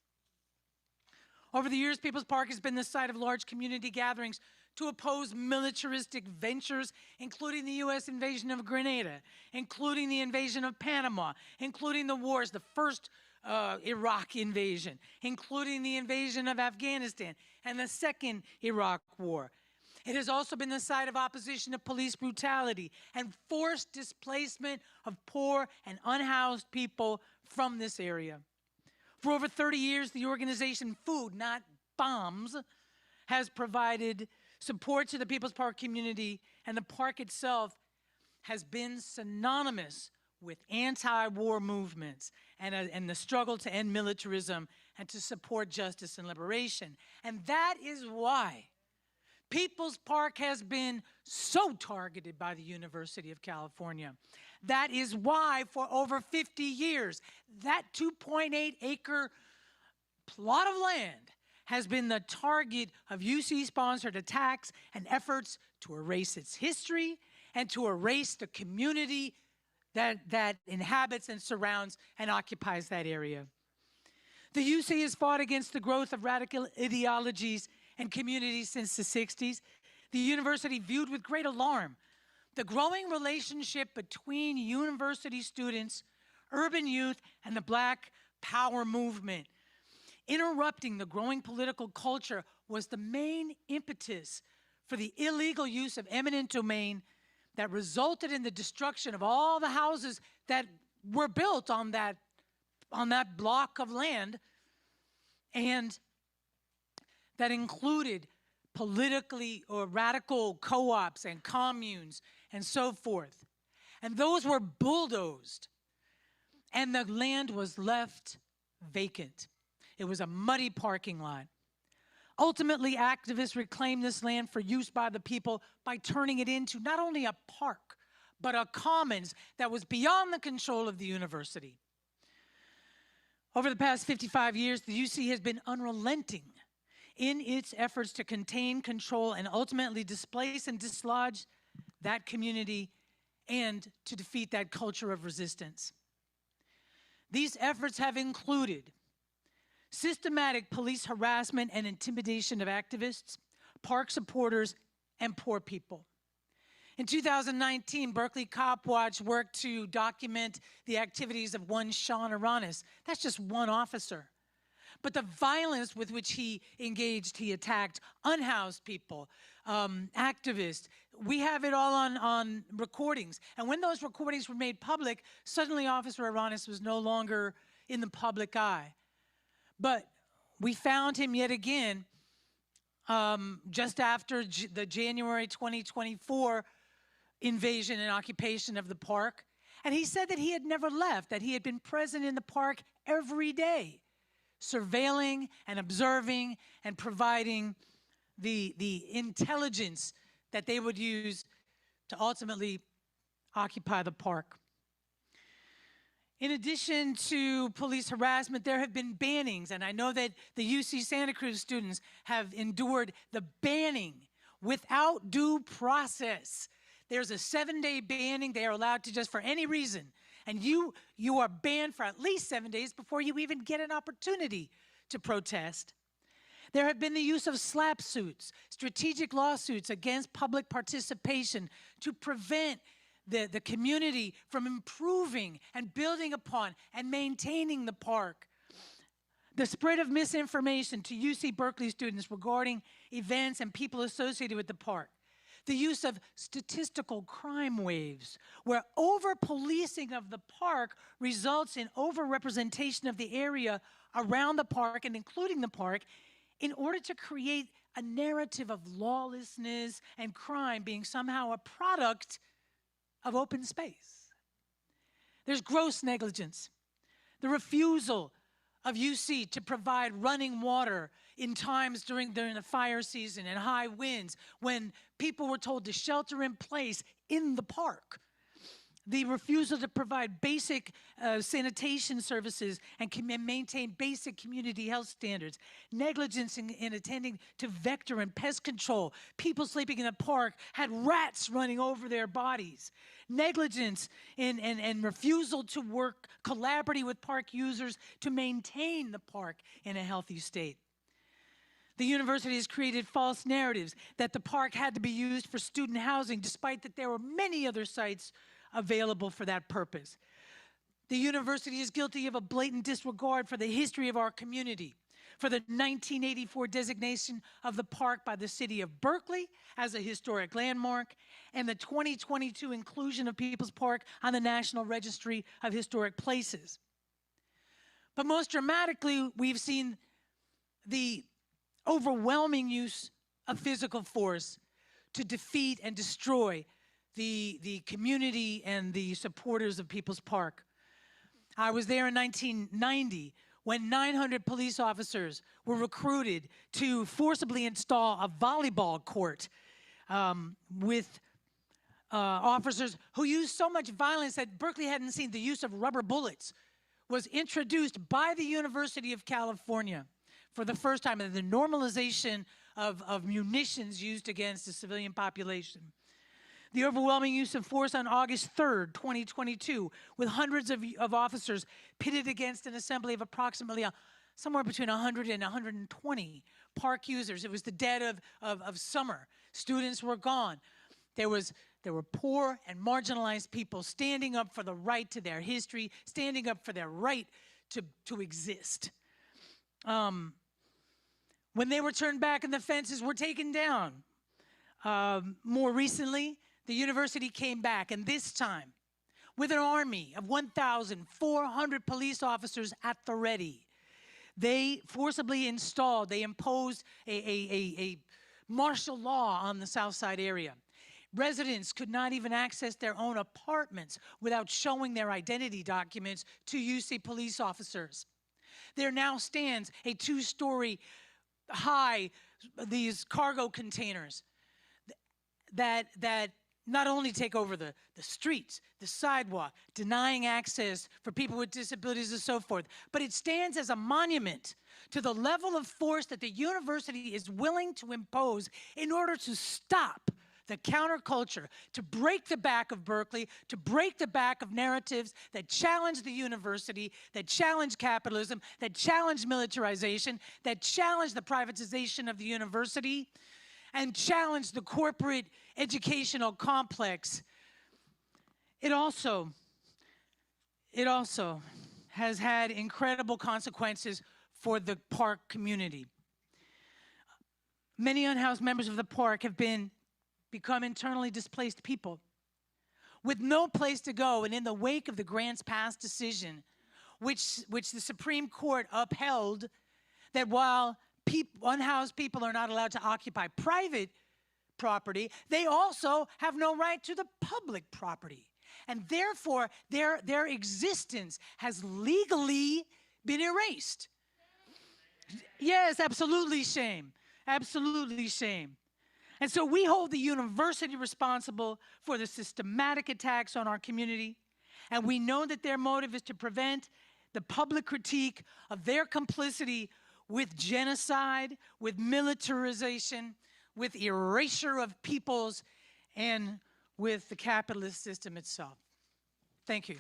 Over the years, People's Park has been the site of large community gatherings to oppose militaristic ventures, including the U.S. invasion of Grenada, including the invasion of Panama, including the wars, the first Iraq invasion, including the invasion of Afghanistan and the second Iraq war. It has also been the site of opposition to police brutality and forced displacement of poor and unhoused people from this area. For over 30 years, the organization Food, Not Bombs, has provided support to the People's Park community, and the park itself has been synonymous with anti-war movements and the struggle to end militarism and to support justice and liberation. And that is why People's Park has been so targeted by the University of California. That is why for over 50 years, that 2.8-acre plot of land has been the target of UC-sponsored attacks and efforts to erase its history and to erase the community that inhabits and surrounds and occupies that area. The UC has fought against the growth of radical ideologies and communities since the 60s. The university viewed with great alarm the growing relationship between university students, urban youth, and the Black Power movement. Interrupting the growing political culture was the main impetus for the illegal use of eminent domain that resulted in the destruction of all the houses that were built on that block of land, and that included politically or radical co-ops and communes and so forth. And those were bulldozed, and the land was left vacant. It was a muddy parking lot. Ultimately, activists reclaimed this land for use by the people by turning it into not only a park, but a commons that was beyond the control of the university. Over the past 55 years, the UC has been unrelenting in its efforts to contain, control, and ultimately displace and dislodge that community and to defeat that culture of resistance. These efforts have included systematic police harassment and intimidation of activists, park supporters, and poor people. In 2019, Berkeley Cop Watch worked to document the activities of one Sean Aranis. That's just one officer. But the violence with which he engaged, he attacked unhoused people, activists. We have it all on recordings. And when those recordings were made public, suddenly Officer Aranis was no longer in the public eye. But we found him yet again just after the January 2024 invasion and occupation of the park. And he said that he had never left, that he had been present in the park every day, surveilling and observing and providing the intelligence that they would use to ultimately occupy the park. In addition to police harassment, there have been bannings, and I know that the UC Santa Cruz students have endured the banning without due process. There's a 7-day banning. They are allowed to just for any reason, and you are banned for at least 7 days before you even get an opportunity to protest. There have been the use of SLAPP suits, strategic lawsuits against public participation to prevent the community from improving and building upon and maintaining the park. The spread of misinformation to UC Berkeley students regarding events and people associated with the park. The use of statistical crime waves, where over-policing of the park results in over-representation of the area around the park and including the park in order to create a narrative of lawlessness and crime being somehow a product of open space. There's gross negligence. The refusal of UC to provide running water in times during the fire season and high winds when people were told to shelter in place in the park. The refusal to provide basic sanitation services and maintain basic community health standards. Negligence in attending to vector and pest control. People sleeping in the park had rats running over their bodies. Negligence and refusal to work collaboratively with park users to maintain the park in a healthy state. The university has created false narratives that the park had to be used for student housing, despite that there were many other sites available for that purpose. The university is guilty of a blatant disregard for the history of our community, for the 1984 designation of the park by the city of Berkeley as a historic landmark, and the 2022 inclusion of People's Park on the National Registry of Historic Places. But most dramatically, we've seen the overwhelming use of physical force to defeat and destroy the community and the supporters of People's Park. I was there in 1990 when 900 police officers were recruited to forcibly install a volleyball court with officers who used so much violence that Berkeley hadn't seen. The use of rubber bullets was introduced by the University of California for the first time, in the normalization of munitions used against the civilian population. The overwhelming use of force on August 3rd, 2022, with hundreds of officers pitted against an assembly of approximately somewhere between 100 and 120 park users. It was the dead of summer. Students were gone. There were poor and marginalized people standing up for the right to their history, standing up for their right to exist. When they were turned back and the fences were taken down, more recently, the university came back, and this time, with an army of 1,400 police officers at the ready, they forcibly installed, they imposed a martial law on the South Side area. Residents could not even access their own apartments without showing their identity documents to UC police officers. There now stands a 2-story high, these cargo containers that not only take over the streets, the sidewalk, denying access for people with disabilities and so forth, but it stands as a monument to the level of force that the university is willing to impose in order to stop the counterculture, to break the back of Berkeley, to break the back of narratives that challenge the university, that challenge capitalism, that challenge militarization, that challenge the privatization of the university, and challenge the corporate educational complex. It also has had incredible consequences for the park community. Many unhoused members of the park have become internally displaced people with no place to go, and in the wake of the Grants Pass decision, which the Supreme Court upheld, that while unhoused people are not allowed to occupy private property, they also have no right to the public property. And therefore, their existence has legally been erased. Yes, absolutely shame. Absolutely shame. And so we hold the university responsible for the systematic attacks on our community, and we know that their motive is to prevent the public critique of their complicity with genocide, with militarization, with erasure of peoples, and with the capitalist system itself. Thank you.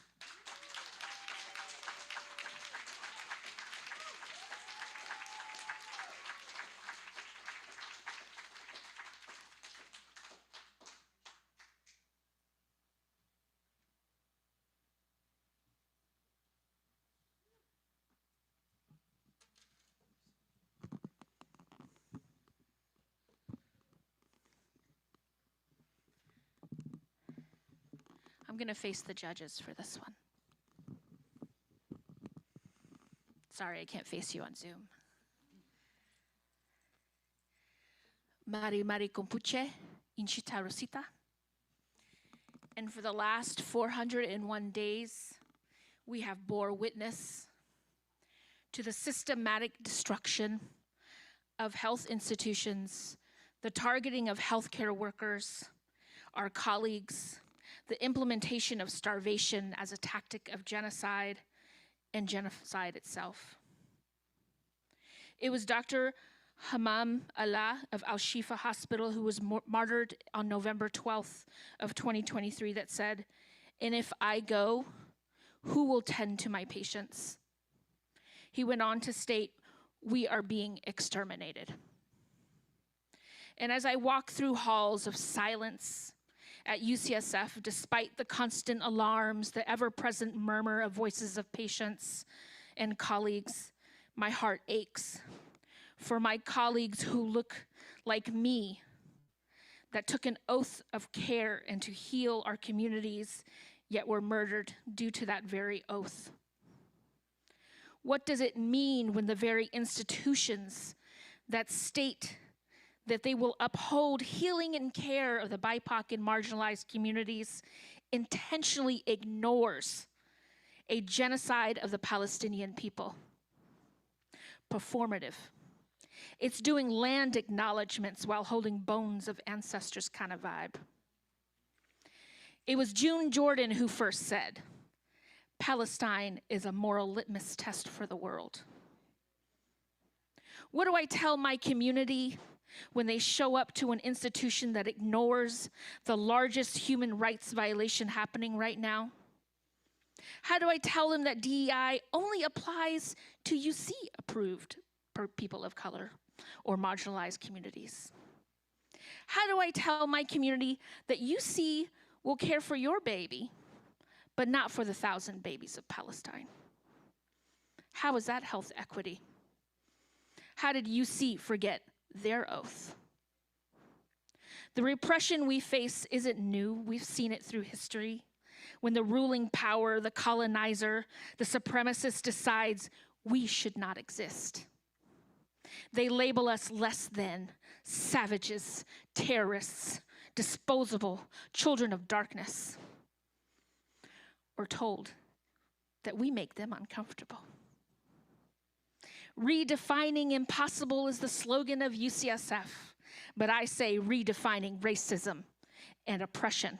I'm going to face the judges for this one. Sorry, I can't face you on Zoom. Mari Kompuche, Inchita Rosita. And for the last 401 days, we have bore witness to the systematic destruction of health institutions, the targeting of healthcare workers, our colleagues, the implementation of starvation as a tactic of genocide, and genocide itself. It was Dr. Hammam Allah of Al-Shifa Hospital who was martyred on November 12th of 2023 that said, "And if I go, who will tend to my patients?" He went on to state, "We are being exterminated." And as I walk through halls of silence at UCSF, despite the constant alarms, the ever-present murmur of voices of patients and colleagues, my heart aches for my colleagues who look like me, that took an oath of care and to heal our communities, yet were murdered due to that very oath. What does it mean when the very institutions that state that they will uphold healing and care of the BIPOC and marginalized communities intentionally ignores a genocide of the Palestinian people? Performative. It's doing land acknowledgments while holding bones of ancestors kind of vibe. It was June Jordan who first said, Palestine is a moral litmus test for the world. What do I tell my community when they show up to an institution that ignores the largest human rights violation happening right now? How do I tell them that DEI only applies to UC-approved people of color or marginalized communities? How do I tell my community that UC will care for your baby, but not for the 1,000 babies of Palestine? How is that health equity? How did UC forget their oath? The repression we face isn't new. We've seen it through history. When the ruling power, the colonizer, the supremacist decides we should not exist. They label us less than, savages, terrorists, disposable, children of darkness. We're told that we make them uncomfortable. Redefining impossible is the slogan of UCSF, but I say redefining racism and oppression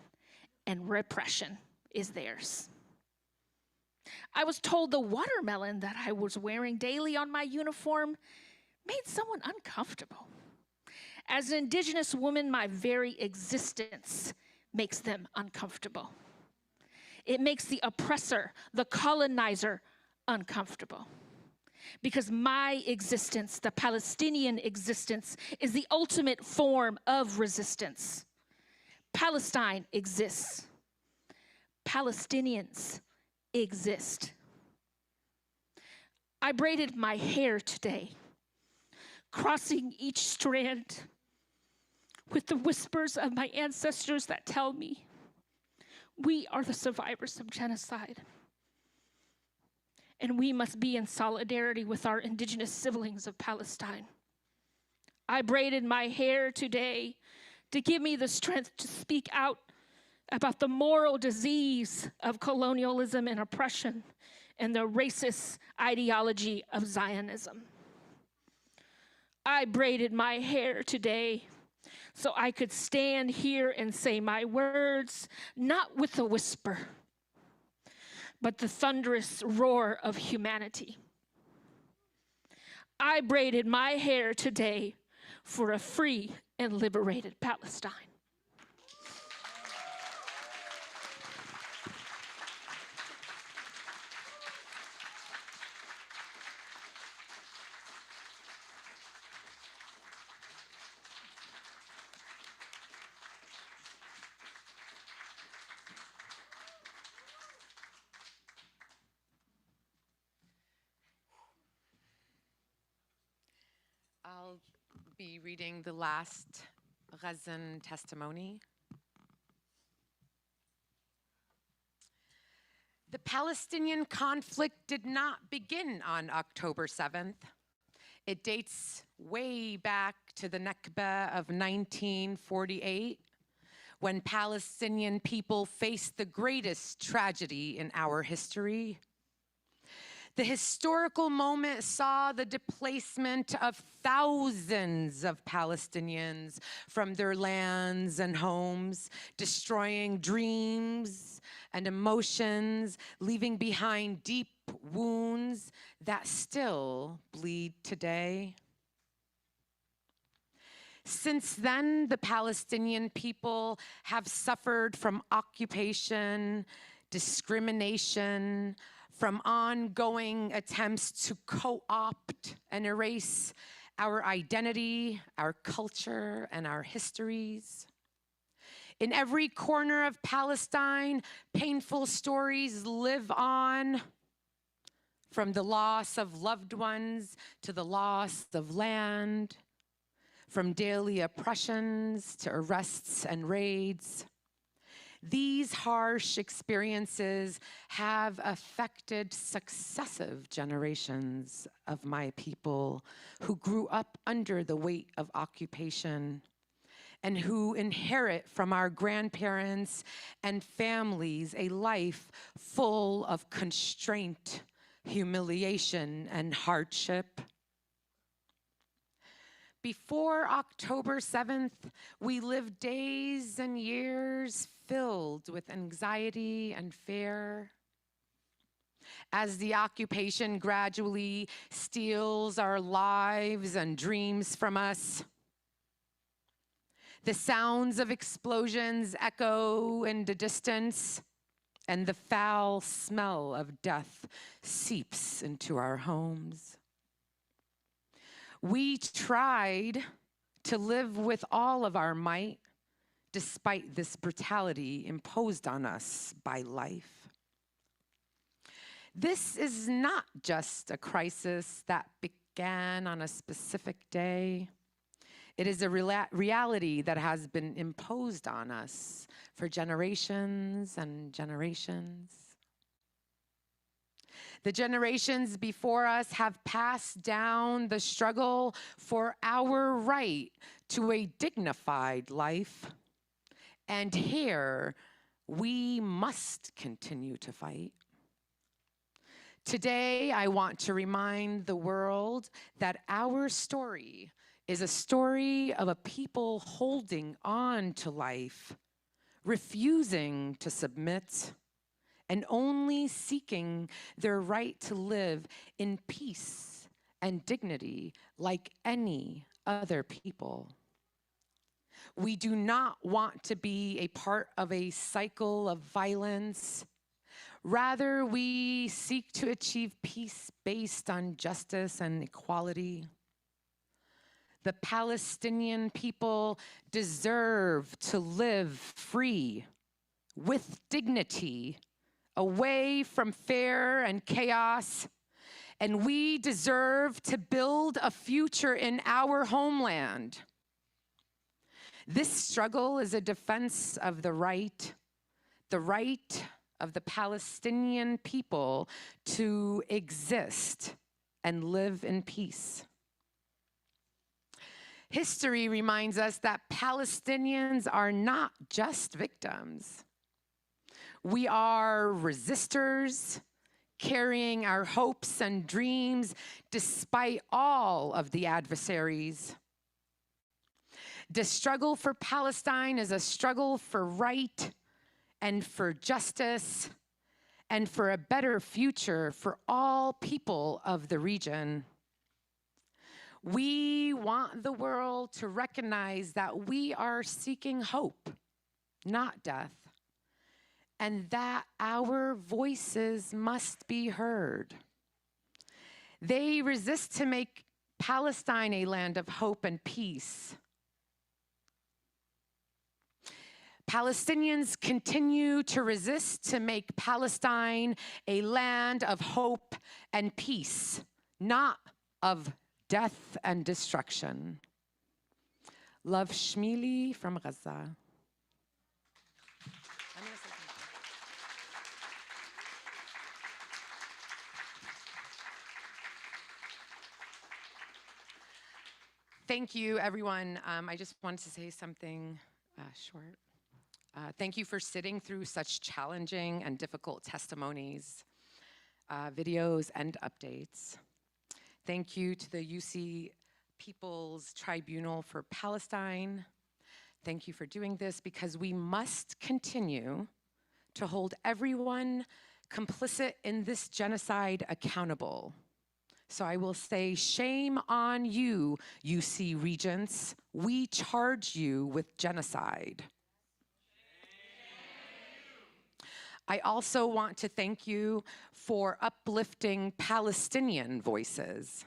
and repression is theirs. I was told the watermelon that I was wearing daily on my uniform made someone uncomfortable. As an Indigenous woman, my very existence makes them uncomfortable. It makes the oppressor, the colonizer, uncomfortable. Because my existence, the Palestinian existence, is the ultimate form of resistance. Palestine exists. Palestinians exist. I braided my hair today, crossing each strand with the whispers of my ancestors that tell me we are the survivors of genocide. And we must be in solidarity with our indigenous siblings of Palestine. I braided my hair today to give me the strength to speak out about the moral disease of colonialism and oppression and the racist ideology of Zionism. I braided my hair today so I could stand here and say my words, not with a whisper, but the thunderous roar of humanity. I braided my hair today for a free and liberated Palestine. I'll be reading the last Gazan testimony. The Palestinian conflict did not begin on October 7th. It dates way back to the Nakba of 1948, when Palestinian people faced the greatest tragedy in our history. The historical moment saw the displacement of thousands of Palestinians from their lands and homes, destroying dreams and emotions, leaving behind deep wounds that still bleed today. Since then, the Palestinian people have suffered from occupation, discrimination, from ongoing attempts to co-opt and erase our identity, our culture, and our histories. In every corner of Palestine, painful stories live on, from the loss of loved ones to the loss of land, from daily oppressions to arrests and raids. These harsh experiences have affected successive generations of my people who grew up under the weight of occupation and who inherit from our grandparents and families a life full of constraint, humiliation, and hardship. Before October 7th, we lived days and years filled with anxiety and fear. As the occupation gradually steals our lives and dreams from us, the sounds of explosions echo in the distance, and the foul smell of death seeps into our homes. We tried to live with all of our might despite this brutality imposed on us by life. This is not just a crisis that began on a specific day. It is a reality that has been imposed on us for generations and generations. The generations before us have passed down the struggle for our right to a dignified life. And here, we must continue to fight. Today, I want to remind the world that our story is a story of a people holding on to life, refusing to submit, and only seeking their right to live in peace and dignity like any other people. We do not want to be a part of a cycle of violence. Rather, we seek to achieve peace based on justice and equality. The Palestinian people deserve to live free, with dignity, away from fear and chaos, and we deserve to build a future in our homeland. This struggle is a defense of the right of the Palestinian people to exist and live in peace. History reminds us that Palestinians are not just victims. We are resistors, carrying our hopes and dreams despite all of the adversaries. The struggle for Palestine is a struggle for right and for justice and for a better future for all people of the region. We want the world to recognize that we are seeking hope, not death, and that our voices must be heard. They resist to make Palestine a land of hope and peace. Palestinians continue to resist to make Palestine a land of hope and peace, not of death and destruction. Love, Shmili from Gaza. Thank you, everyone. I just wanted to say something short. Thank you for sitting through such challenging and difficult testimonies, videos, and updates. Thank you to the UC People's Tribunal for Palestine. Thank you for doing this because we must continue to hold everyone complicit in this genocide accountable. So I will say, shame on you, UC Regents. We charge you with genocide. I also want to thank you for uplifting Palestinian voices.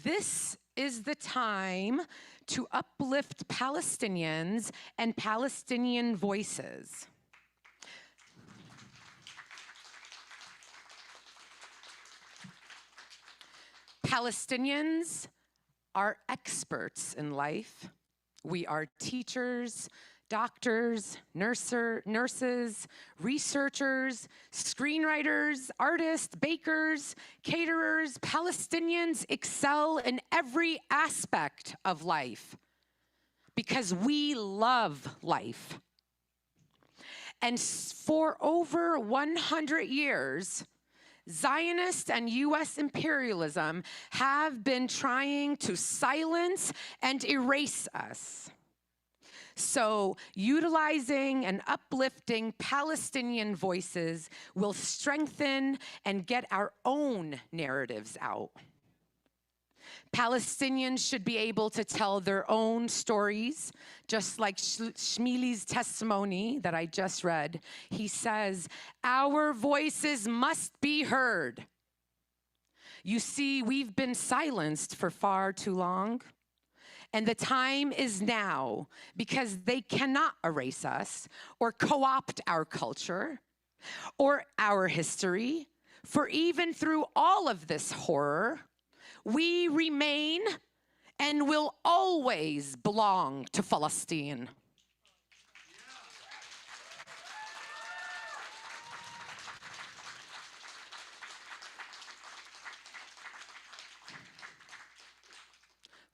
This is the time to uplift Palestinians and Palestinian voices. Palestinians are experts in life. We are teachers, doctors, nurses, researchers, screenwriters, artists, bakers, caterers. Palestinians excel in every aspect of life because we love life. And for over 100 years, Zionist and US imperialism have been trying to silence and erase us. So, utilizing and uplifting Palestinian voices will strengthen and get our own narratives out. Palestinians should be able to tell their own stories, just like Shmili's testimony that I just read. He says, our voices must be heard. You see, we've been silenced for far too long, and the time is now because they cannot erase us or co-opt our culture or our history, for even through all of this horror, we remain and will always belong to Palestine.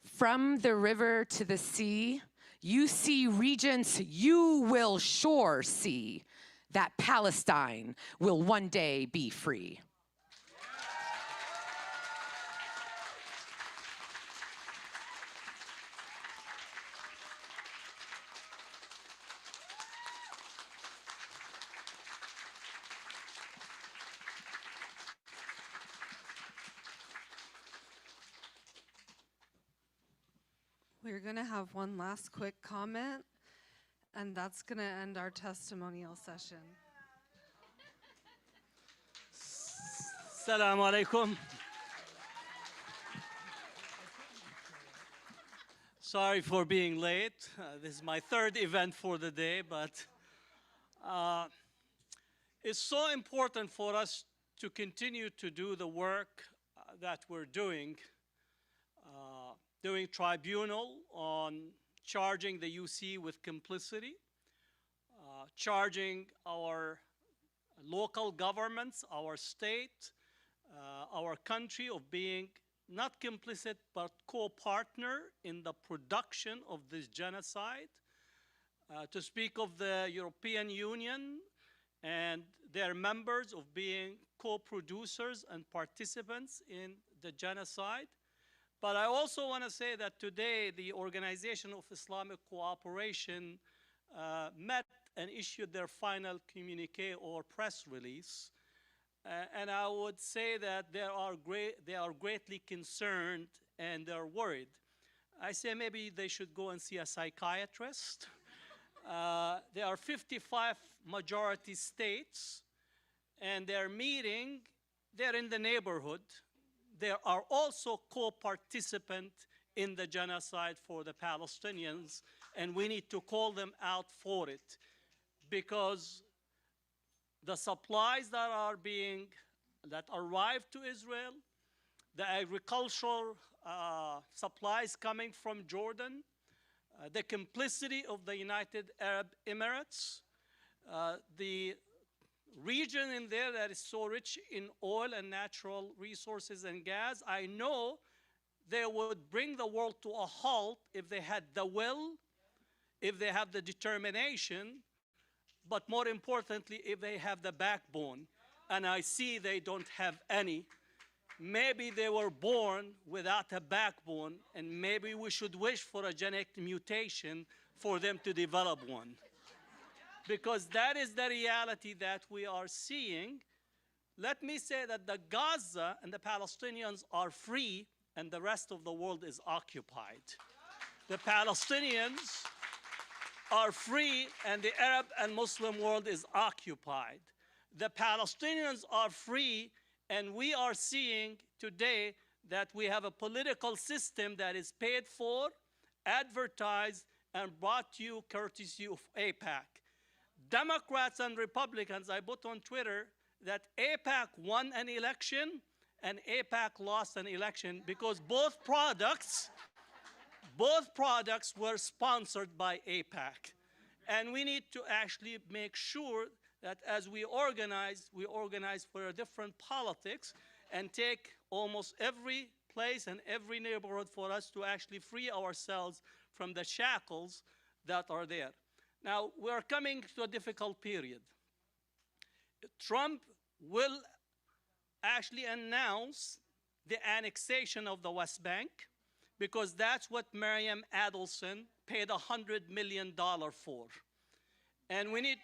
From the river to the sea, UC Regents, you will sure see that Palestine will one day be free. We're going to have one last quick comment, and that's going to end our testimonial session. Assalamu alaikum. Sorry for being late. This is my third event for the day, but it's so important for us to continue to do the work that we're doing Tribunal on charging the UC with complicity, charging our local governments, our state, our country of being not complicit but co-partner in the production of this genocide, to speak of the European Union and their members of being co-producers and participants in the genocide. But I also want to say that today the Organization of Islamic Cooperation met and issued their final communique or press release. And I would say that they are greatly concerned and they're worried. I say maybe they should go and see a psychiatrist. There are 55 majority states, and they're meeting, they're in the neighborhood. They are also co-participant in the genocide for the Palestinians, and we need to call them out for it, because the supplies that arrive to Israel, the agricultural supplies coming from Jordan, the complicity of the United Arab Emirates, the region in there that is so rich in oil and natural resources and gas, I know they would bring the world to a halt if they had the will, if they have the determination, but more importantly, if they have the backbone. And I see they don't have any. Maybe they were born without a backbone, and maybe we should wish for a genetic mutation for them to develop one. Because that is the reality that we are seeing. Let me say that the Gaza and the Palestinians are free and the rest of the world is occupied. The Palestinians are free and the Arab and Muslim world is occupied. The Palestinians are free, and we are seeing today that we have a political system that is paid for, advertised, and brought to you courtesy of AIPAC. Democrats and Republicans, I put on Twitter that AIPAC won an election and AIPAC lost an election because both products were sponsored by AIPAC. And we need to actually make sure that as we organize for a different politics and take almost every place and every neighborhood for us to actually free ourselves from the shackles that are there. Now, we're coming to a difficult period. Trump will actually announce the annexation of the West Bank because that's what Miriam Adelson paid $100 million for. And we need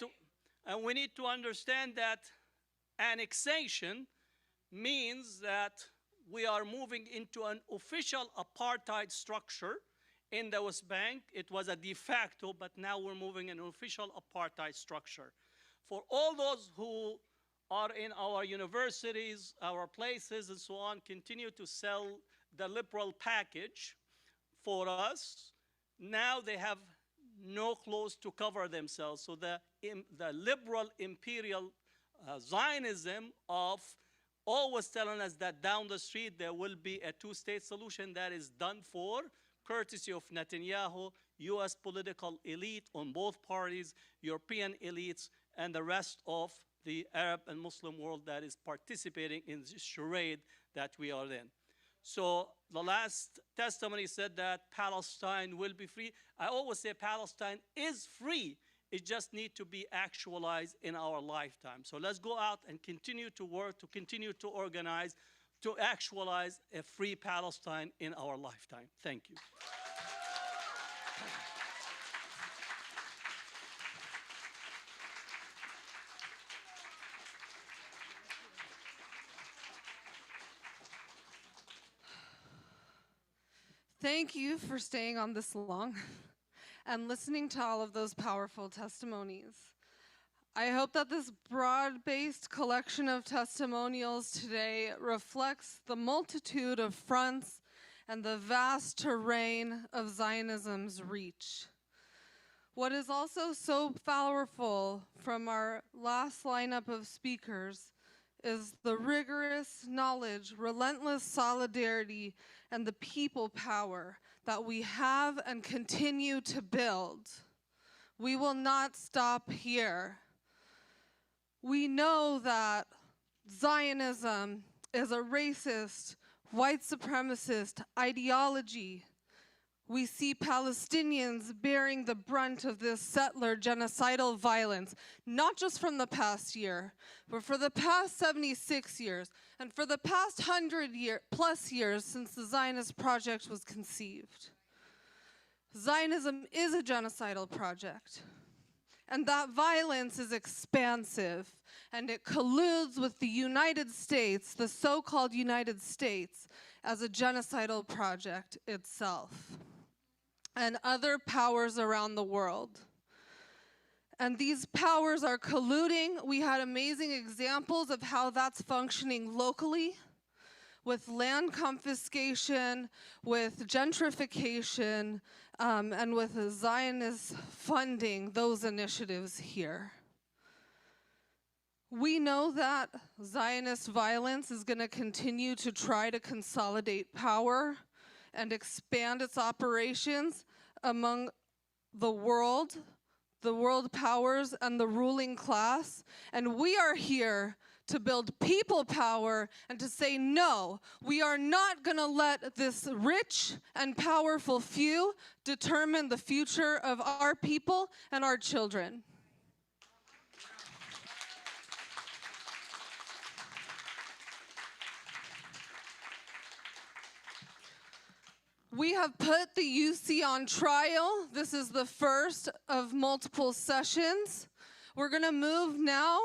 to understand that annexation means that we are moving into an official apartheid structure in the West Bank. It was a de facto, but now we're moving in an official apartheid structure. For all those who are in our universities, our places, and so on, continue to sell the liberal package for us, now they have no clothes to cover themselves. So the liberal imperial Zionism of always telling us that down the street there will be a two-state solution that is done for, courtesy of Netanyahu, US political elite on both parties, European elites, and the rest of the Arab and Muslim world that is participating in this charade that we are in. So the last testimony said that Palestine will be free. I always say Palestine is free. It just needs to be actualized in our lifetime. So let's go out and continue to work, to continue to organize, to actualize a free Palestine in our lifetime. Thank you. Thank you for staying on this long and listening to all of those powerful testimonies. I hope that this broad-based collection of testimonials today reflects the multitude of fronts and the vast terrain of Zionism's reach. What is also so powerful from our last lineup of speakers is the rigorous knowledge, relentless solidarity, and the people power that we have and continue to build. We will not stop here. We know that Zionism is a racist, white supremacist ideology. We see Palestinians bearing the brunt of this settler genocidal violence, not just from the past year, but for the past 76 years, and for the past 100+ years since the Zionist project was conceived. Zionism is a genocidal project, and that violence is expansive, and it colludes with the United States, the so-called United States, as a genocidal project itself, and other powers around the world. And these powers are colluding. We had amazing examples of how that's functioning locally, with land confiscation, with gentrification, and with the Zionists funding those initiatives here. We know that Zionist violence is going to continue to try to consolidate power and expand its operations among the world powers and the ruling class. And we are here to build people power and to say, no, we are not going to let this rich and powerful few determine the future of our people and our children. We have put the UC on trial. This is the first of multiple sessions. We're going to move now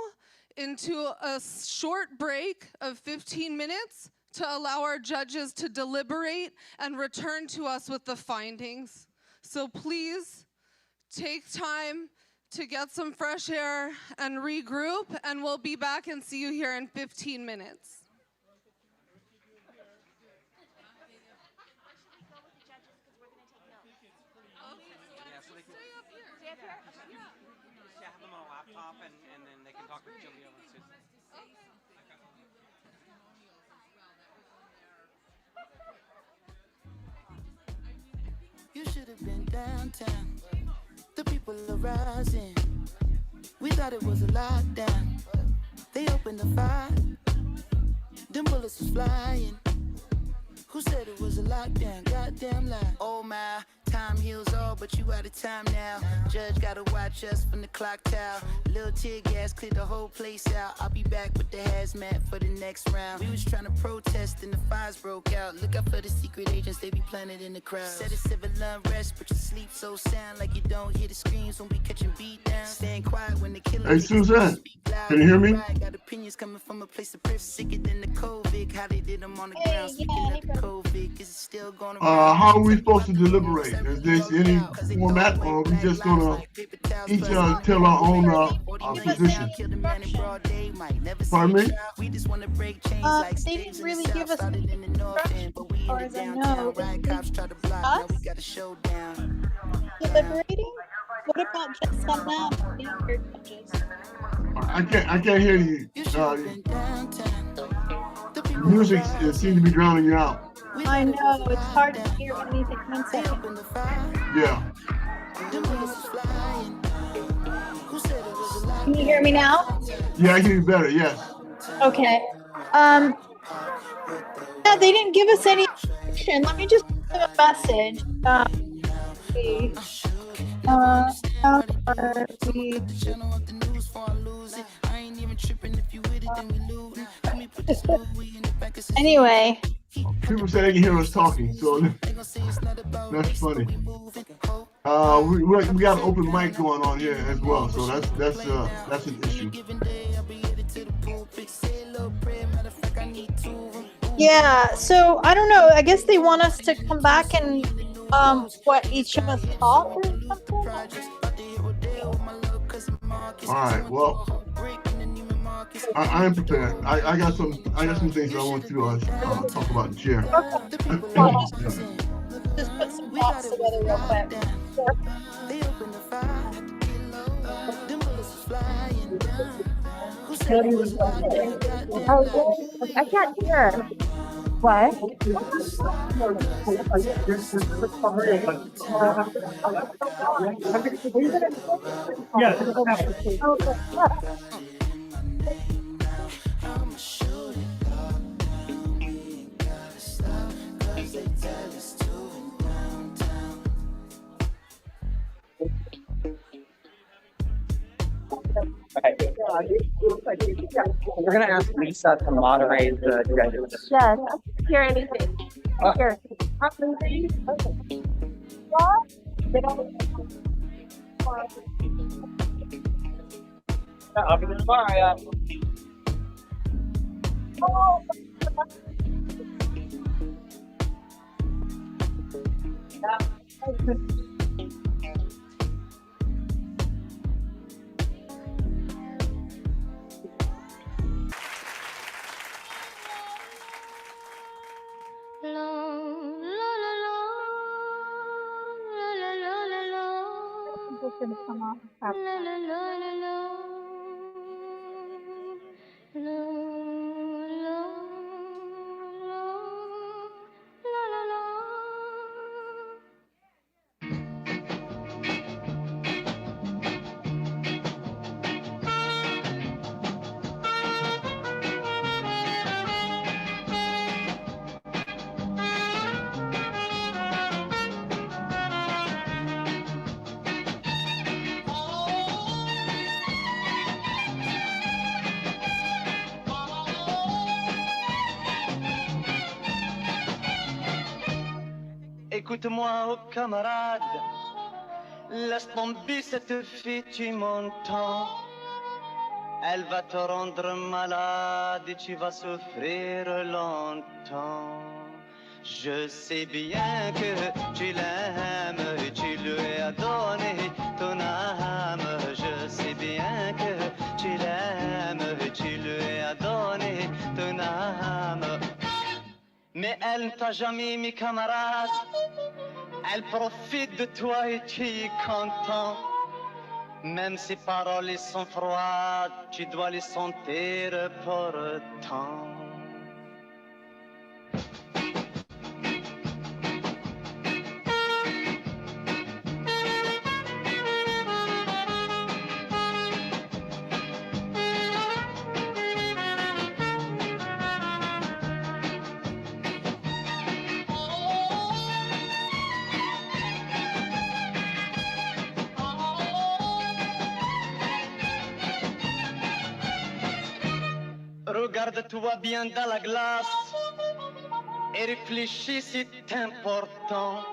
into a short break of 15 minutes to allow our judges to deliberate and return to us with the findings. So please take time to get some fresh air and regroup, and we'll be back and see you here in 15 minutes. have them on a laptop and then they can talk with Julia and Susan. You should have been downtown. The people are rising. We thought it was a lockdown. They opened the fire. Them bullets was flying. Who said it was a lockdown? Goddamn lie. Oh my, time heals all, but you out of time now. Judge gotta watch us from the clock tower. Little tear gas cleared the whole place out. I'll be back with the hazmat for the next round. We was trying to protest and the fires broke out. Look out for the secret agents, they be planted in the crowd. Said it's civil unrest, but you sleep so sound like you don't hear the screams when we catching beat down. Staying quiet when the killer. Hey, Suzanne, can you hear me? Got opinions coming from a place of privilege, sicker than the COVID. How they did them on the ground. Speaking of the COVID, is it still going around? How are we supposed to deliberate? Is there any format, or are we just gonna each tell our own position? Pardon me? They didn't really give us any instructions, as far as I know. Us? Deliberating? What about just on that? The other judges? I can't hear you. Music seems to be drowning you out. I know, it's hard to hear anything. 1 second. Yeah. Can you hear me now? Yeah, I hear you better, yes. Okay. Yeah, they didn't give us any instruction. Let me just give them a message. Anyway. People say they can hear us talking, so that's funny. We got an open mic going on here as well, so that's an issue. Yeah, so I don't know. I guess they want us to come back and what each of us talk or something. All right. Well, I am prepared. I got some things I want to talk about and share. Just put some thoughts together real quick. I can't hear. What? We're gonna ask Lisa to moderate the judges. Yes, I can't hear anything. Here. I'll be tomorrow. Écoute-moi, oh camarade, laisse tomber cette fille, tu m'entends. Elle va te rendre malade et tu vas souffrir longtemps. Je sais bien que tu l'aimes et tu lui as donné ton âme. Je sais bien que tu l'aimes et tu lui as donné ton âme. Mais elle ne t'a jamais mis camarade. Elle profite de toi et tu es content. Même si paroles sont froides, tu dois les sentir pourtant. Regarde-toi bien dans la glace et réfléchis, c'est important.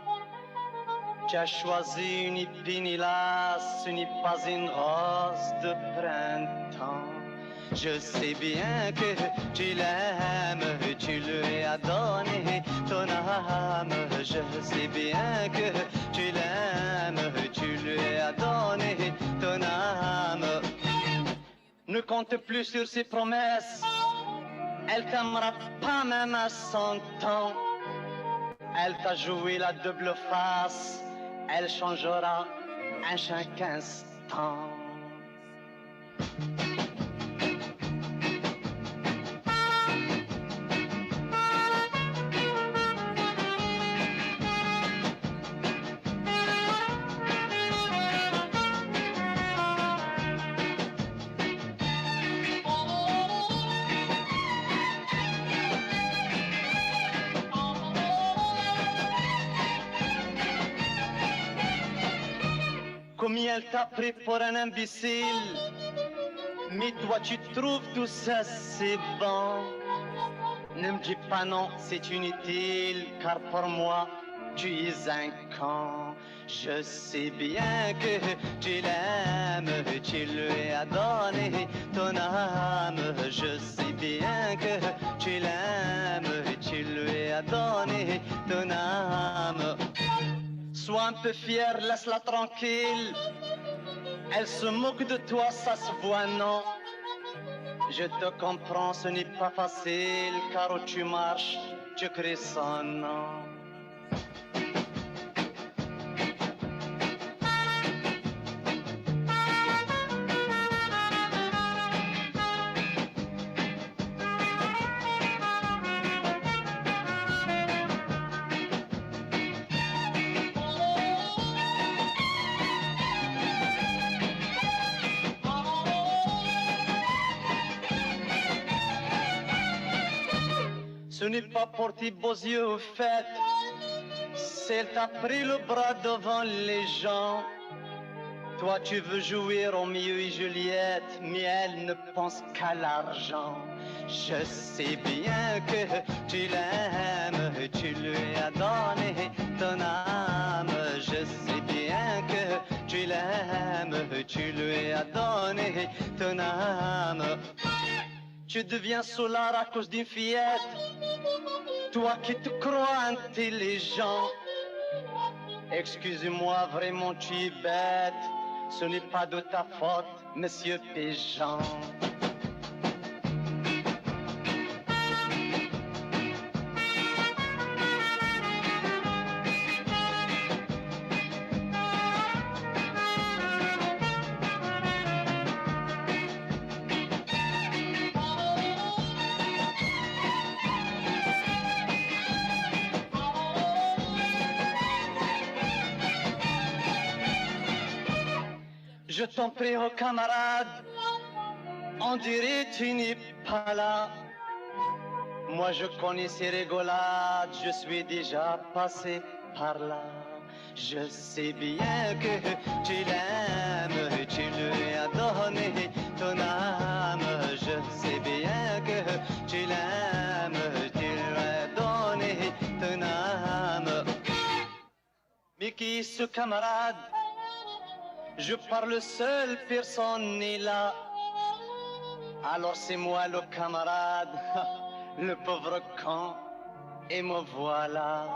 Tu as choisi une épine, hélas, ce n'est pas une rose de printemps. Je sais bien que tu l'aimes, tu lui as donné ton âme. Je sais bien que tu l'aimes, tu lui as donné ton âme. Ne compte plus sur ses promesses, elle t'aimera pas même à 100 ans. Elle t'a joué la double face, elle changera à chaque instant. Combien elle t'a pris pour un imbécile, mais toi tu trouves tout ça c'est bon. Ne me dis pas non, c'est inutile, car pour moi tu es un con. Je sais bien que tu l'aimes, tu lui as donné ton âme. Je sais bien que tu l'aimes, tu lui as donné ton âme. Sois un peu fier, laisse-la tranquille. Elle se moque de toi, ça se voit, non. Je te comprends, ce n'est pas facile, car où tu marches, tu crées son nom. Ce n'est pas pour tes beaux yeux au fait, c'est elle t'a pris le bras devant les gens. Toi tu veux jouer Roméo et Juliette, mais elle ne pense qu'à l'argent. Je sais bien que tu l'aimes, tu lui as donné ton âme. Je sais bien que tu l'aimes, tu lui as donné ton âme. Tu deviens soulard à cause d'une fillette, toi qui te crois intelligent. Excuse-moi, vraiment tu es bête, ce n'est pas de ta faute, monsieur Péjean. Je t'en prie, oh camarade, on dirait tu n'es pas là. Moi je connais ces rigolades, je suis déjà passé par là. Je sais bien que tu l'aimes, tu lui as donné ton âme. Je sais bien que tu l'aimes, tu lui as donné ton âme. Mais qui est ce camarade? Je parle seul, personne n'est là. Alors c'est moi le camarade, le pauvre con, et me voilà.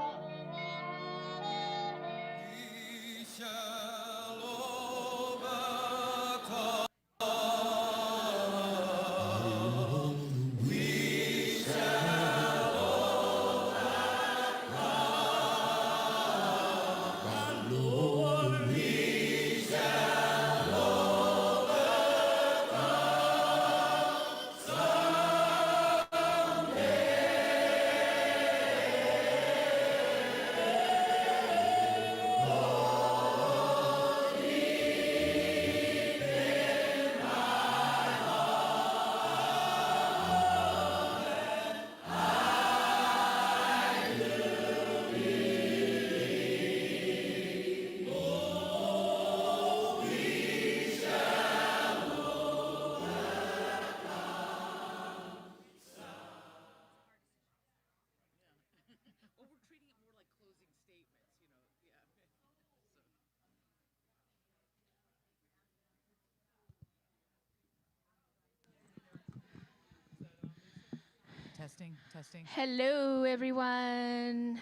Testing, testing. Hello, everyone.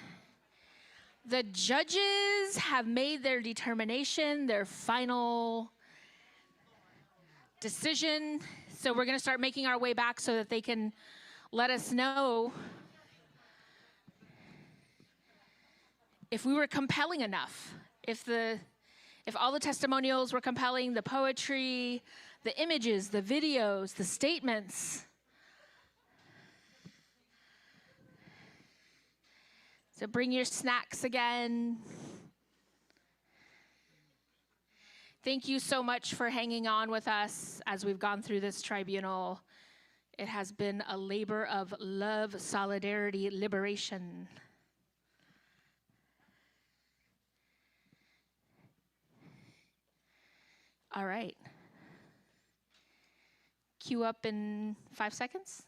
The judges have made their determination, their final decision. So we're going to start making our way back so that they can let us know if we were compelling enough, if all the testimonials were compelling, the poetry, the images, the videos, the statements. So bring your snacks again. Thank you so much for hanging on with us as we've gone through this tribunal. It has been a labor of love, solidarity, liberation. All right. Cue up in 5 seconds.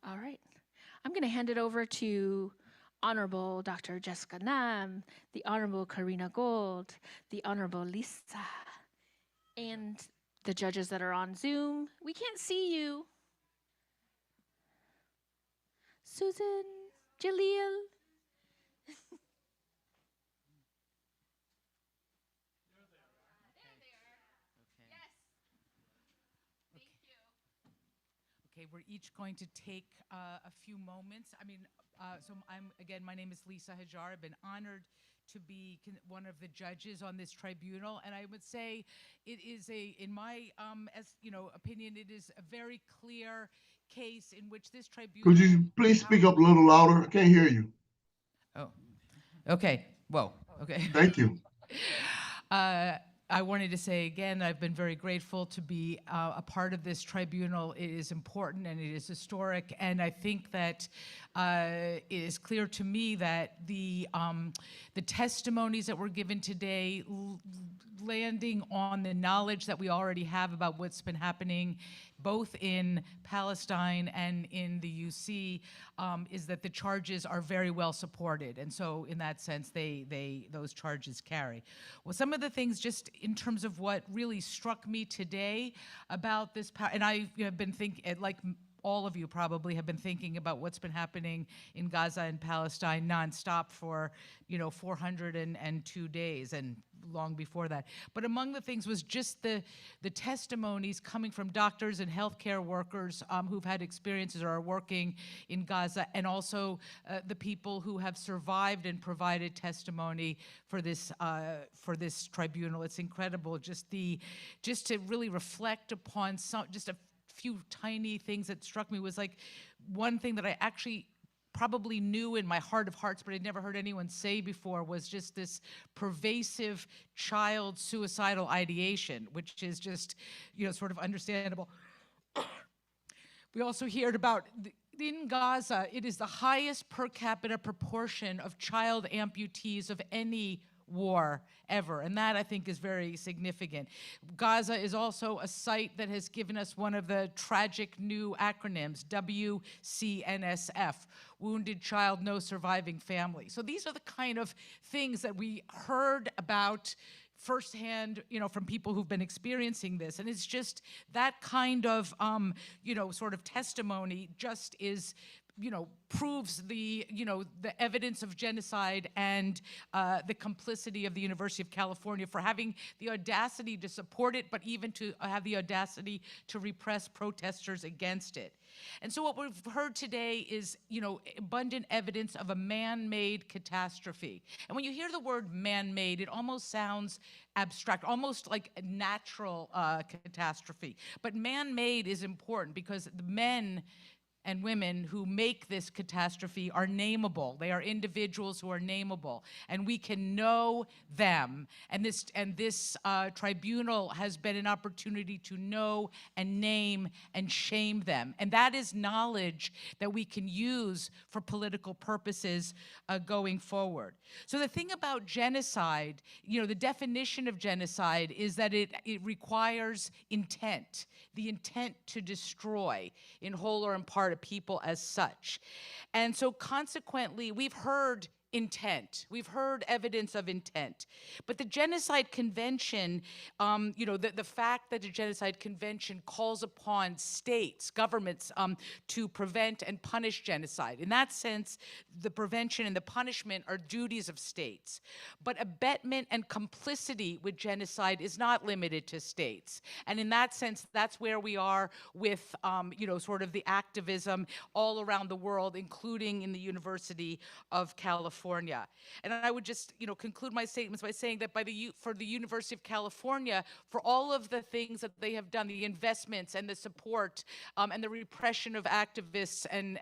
All right. I'm going to hand it over to Honorable Dr. Jessica Nam, the Honorable Karina Gold, the Honorable Lisa, and the judges that are on Zoom. We can't see you. Susan, Jaleel. Okay, we're each going to take a few moments. My name is Lisa Hajar. I've been honored to be one of the judges on this tribunal, and I would say it is in my opinion, it is a very clear case in which this tribunal. Could you please speak up a little louder? I can't hear you. Oh, okay. Whoa. Okay. Thank you. I wanted to say again, I've been very grateful to be a part of this tribunal. It is important and it is historic, and I think that it is clear to me that the testimonies that were given today, landing on the knowledge that we already have about what's been happening both in Palestine and in the UC, is that the charges are very well supported, and so in that sense, those charges carry. Well, some of the things, just in terms of what really struck me today about this, and I have been thinking, like all of you probably have been thinking about what's been happening in Gaza and Palestine nonstop for 402 days and long before that. But among the things was just the testimonies coming from doctors and healthcare workers who've had experiences or are working in Gaza, and also the people who have survived and provided testimony for this tribunal. It's incredible just to really reflect upon just a few tiny things that struck me. Was like one thing that I actually probably knew in my heart of hearts, but I'd never heard anyone say before, was just this pervasive child suicidal ideation, which is just, sort of understandable. We also heard about, in Gaza, it is the highest per capita proportion of child amputees of any war ever, and that I think is very significant. Gaza is also a site that has given us one of the tragic new acronyms, WCNSF, Wounded Child, No Surviving Family. So these are the kind of things that we heard about firsthand, from people who've been experiencing this, and it's just that kind of, sort of testimony just is, proves the evidence of genocide and the complicity of the University of California for having the audacity to support it, but even to have the audacity to repress protesters against it. And so what we've heard today is, abundant evidence of a man-made catastrophe. And when you hear the word man-made, it almost sounds abstract, almost like a natural catastrophe. But man-made is important because the men and women who make this catastrophe are nameable. They are individuals who are nameable, and we can know them. And this tribunal has been an opportunity to know and name and shame them. And that is knowledge that we can use for political purposes going forward. So the thing about genocide, the definition of genocide is that it requires intent, the intent to destroy in whole or in part a people as such. And so consequently, we've heard intent. We've heard evidence of intent. But the Genocide Convention, the fact that the Genocide Convention calls upon states, governments, to prevent and punish genocide. In that sense, the prevention and the punishment are duties of states. But abetment and complicity with genocide is not limited to states. And in that sense, that's where we are with, sort of the activism all around the world, including in the University of California. And I would just, conclude my statements by saying that for the University of California, for all of the things that they have done, the investments and the support and the repression of activists and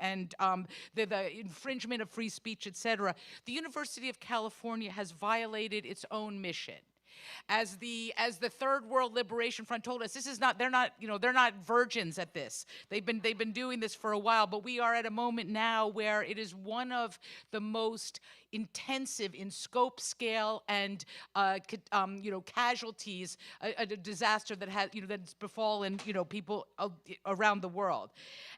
the infringement of free speech, et cetera, the University of California has violated its own mission. As the Third World Liberation Front told us, they're not virgins at this. They've been doing this for a while, but we are at a moment now where it is one of the most intensive in scope, scale, and casualties, a disaster that has that's befallen people around the world.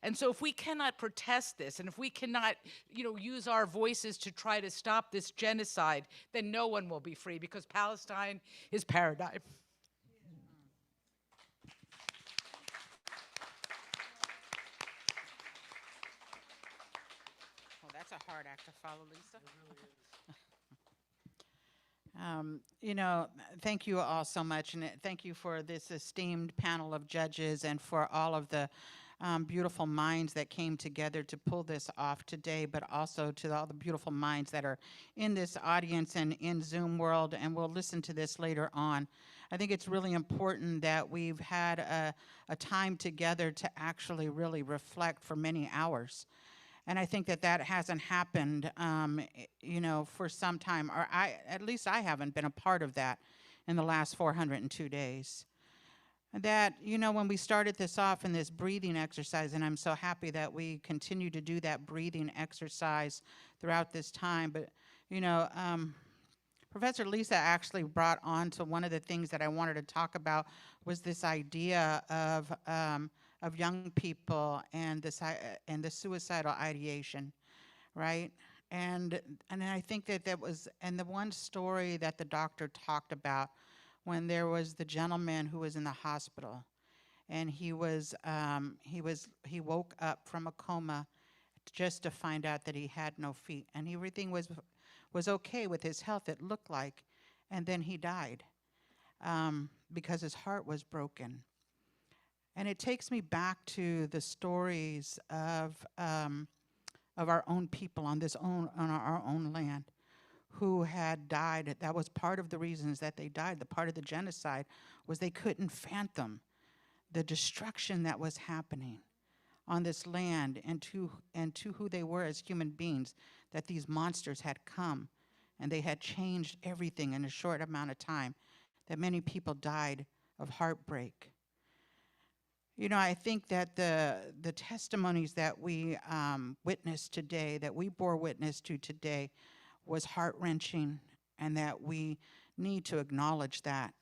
And so if we cannot protest this, and if we cannot use our voices to try to stop this genocide, then no one will be free, because Palestine is paradigm. Well, that's a hard act to follow, Lisa. Thank you all so much, and thank you for this esteemed panel of judges and for all of the beautiful minds that came together to pull this off today, but also to all the beautiful minds that are in this audience and in Zoom world, and we'll listen to this later on. I think it's really important that we've had a time together to actually really reflect for many hours. And I think that hasn't happened, for some time, or at least I haven't been a part of that in the last 402 days. That, when we started this off in this breathing exercise, and I'm so happy that we continue to do that breathing exercise throughout this time, but, Professor Lisa actually brought on to one of the things that I wanted to talk about was this idea of young people and the suicidal ideation, right? And I think that was, and the one story that the doctor talked about when there was the gentleman who was in the hospital, and he woke up from a coma just to find out that he had no feet, and everything was okay with his health, it looked like, and then he died because his heart was broken. And it takes me back to the stories of our own people on our own land who had died. That was part of the reasons that they died. The part of the genocide was they couldn't fathom the destruction that was happening on this land and to who they were as human beings, that these monsters had come and they had changed everything in a short amount of time, that many people died of heartbreak. I think that the testimonies that we witnessed today, that we bore witness to today, was heart-wrenching, and that we need to acknowledge that,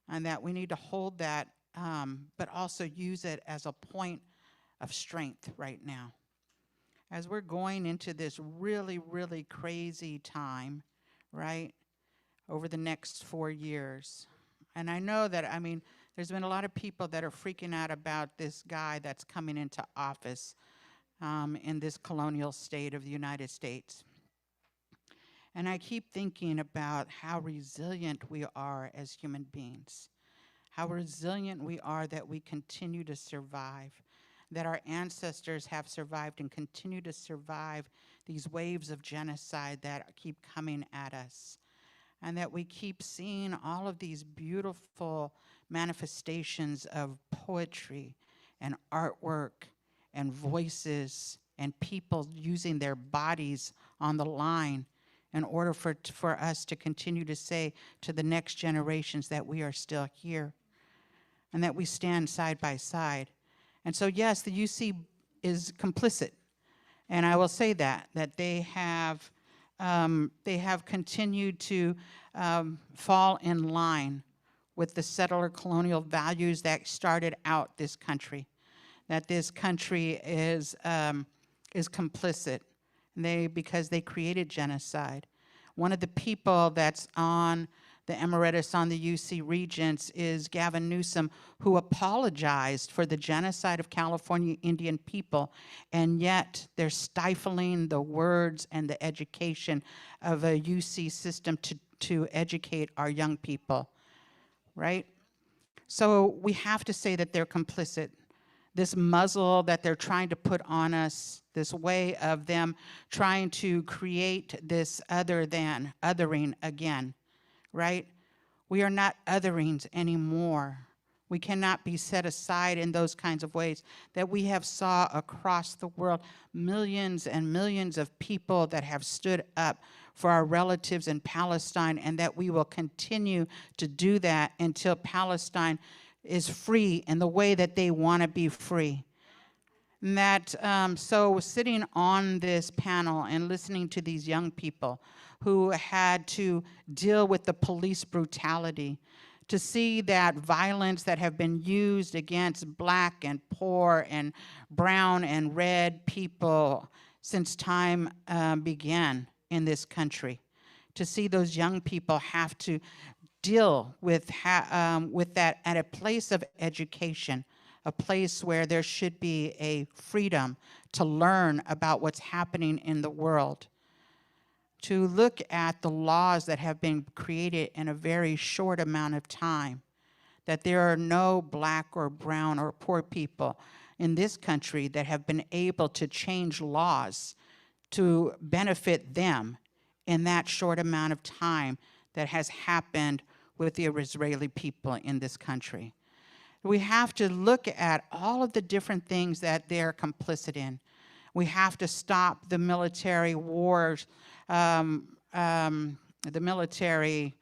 and that we need to hold that, but also use it as a point of strength right now. As we're going into this really, really crazy time, right, over the next 4 years. And I know that, there's been a lot of people that are freaking out about this guy that's coming into office in this colonial state of the United States. And I keep thinking about how resilient we are as human beings, how resilient we are that we continue to survive, that our ancestors have survived and continue to survive these waves of genocide that keep coming at us, and that we keep seeing all of these beautiful manifestations of poetry and artwork and voices and people using their bodies on the line in order for us to continue to say to the next generations that we are still here and that we stand side by side. And so, yes, the UC is complicit. And I will say that they have continued to fall in line with the settler colonial values that started out this country, that this country is complicit, because they created genocide. One of the people that's on the emeritus on the UC Regents is Gavin Newsom, who apologized for the genocide of California Indian people, and yet they're stifling the words and the education of a UC system to educate our young people, right? So we have to say that they're complicit. This muzzle that they're trying to put on us, this way of them trying to create this othering again, right? We are not otherings anymore. We cannot be set aside in those kinds of ways that we have saw across the world, millions and millions of people that have stood up for our relatives in Palestine, and that we will continue to do that until Palestine is free in the way that they want to be free. And that, so sitting on this panel and listening to these young people who had to deal with the police brutality, to see that violence that have been used against Black and poor and brown and red people since time began in this country, to see those young people have to deal with that at a place of education, a place where there should be a freedom to learn about what's happening in the world, to look at the laws that have been created in a very short amount of time, that there are no Black or brown or poor people in this country that have been able to change laws to benefit them in that short amount of time that has happened with the Israeli people in this country. We have to look at all of the different things that they're complicit in. We have to stop the military wars, the military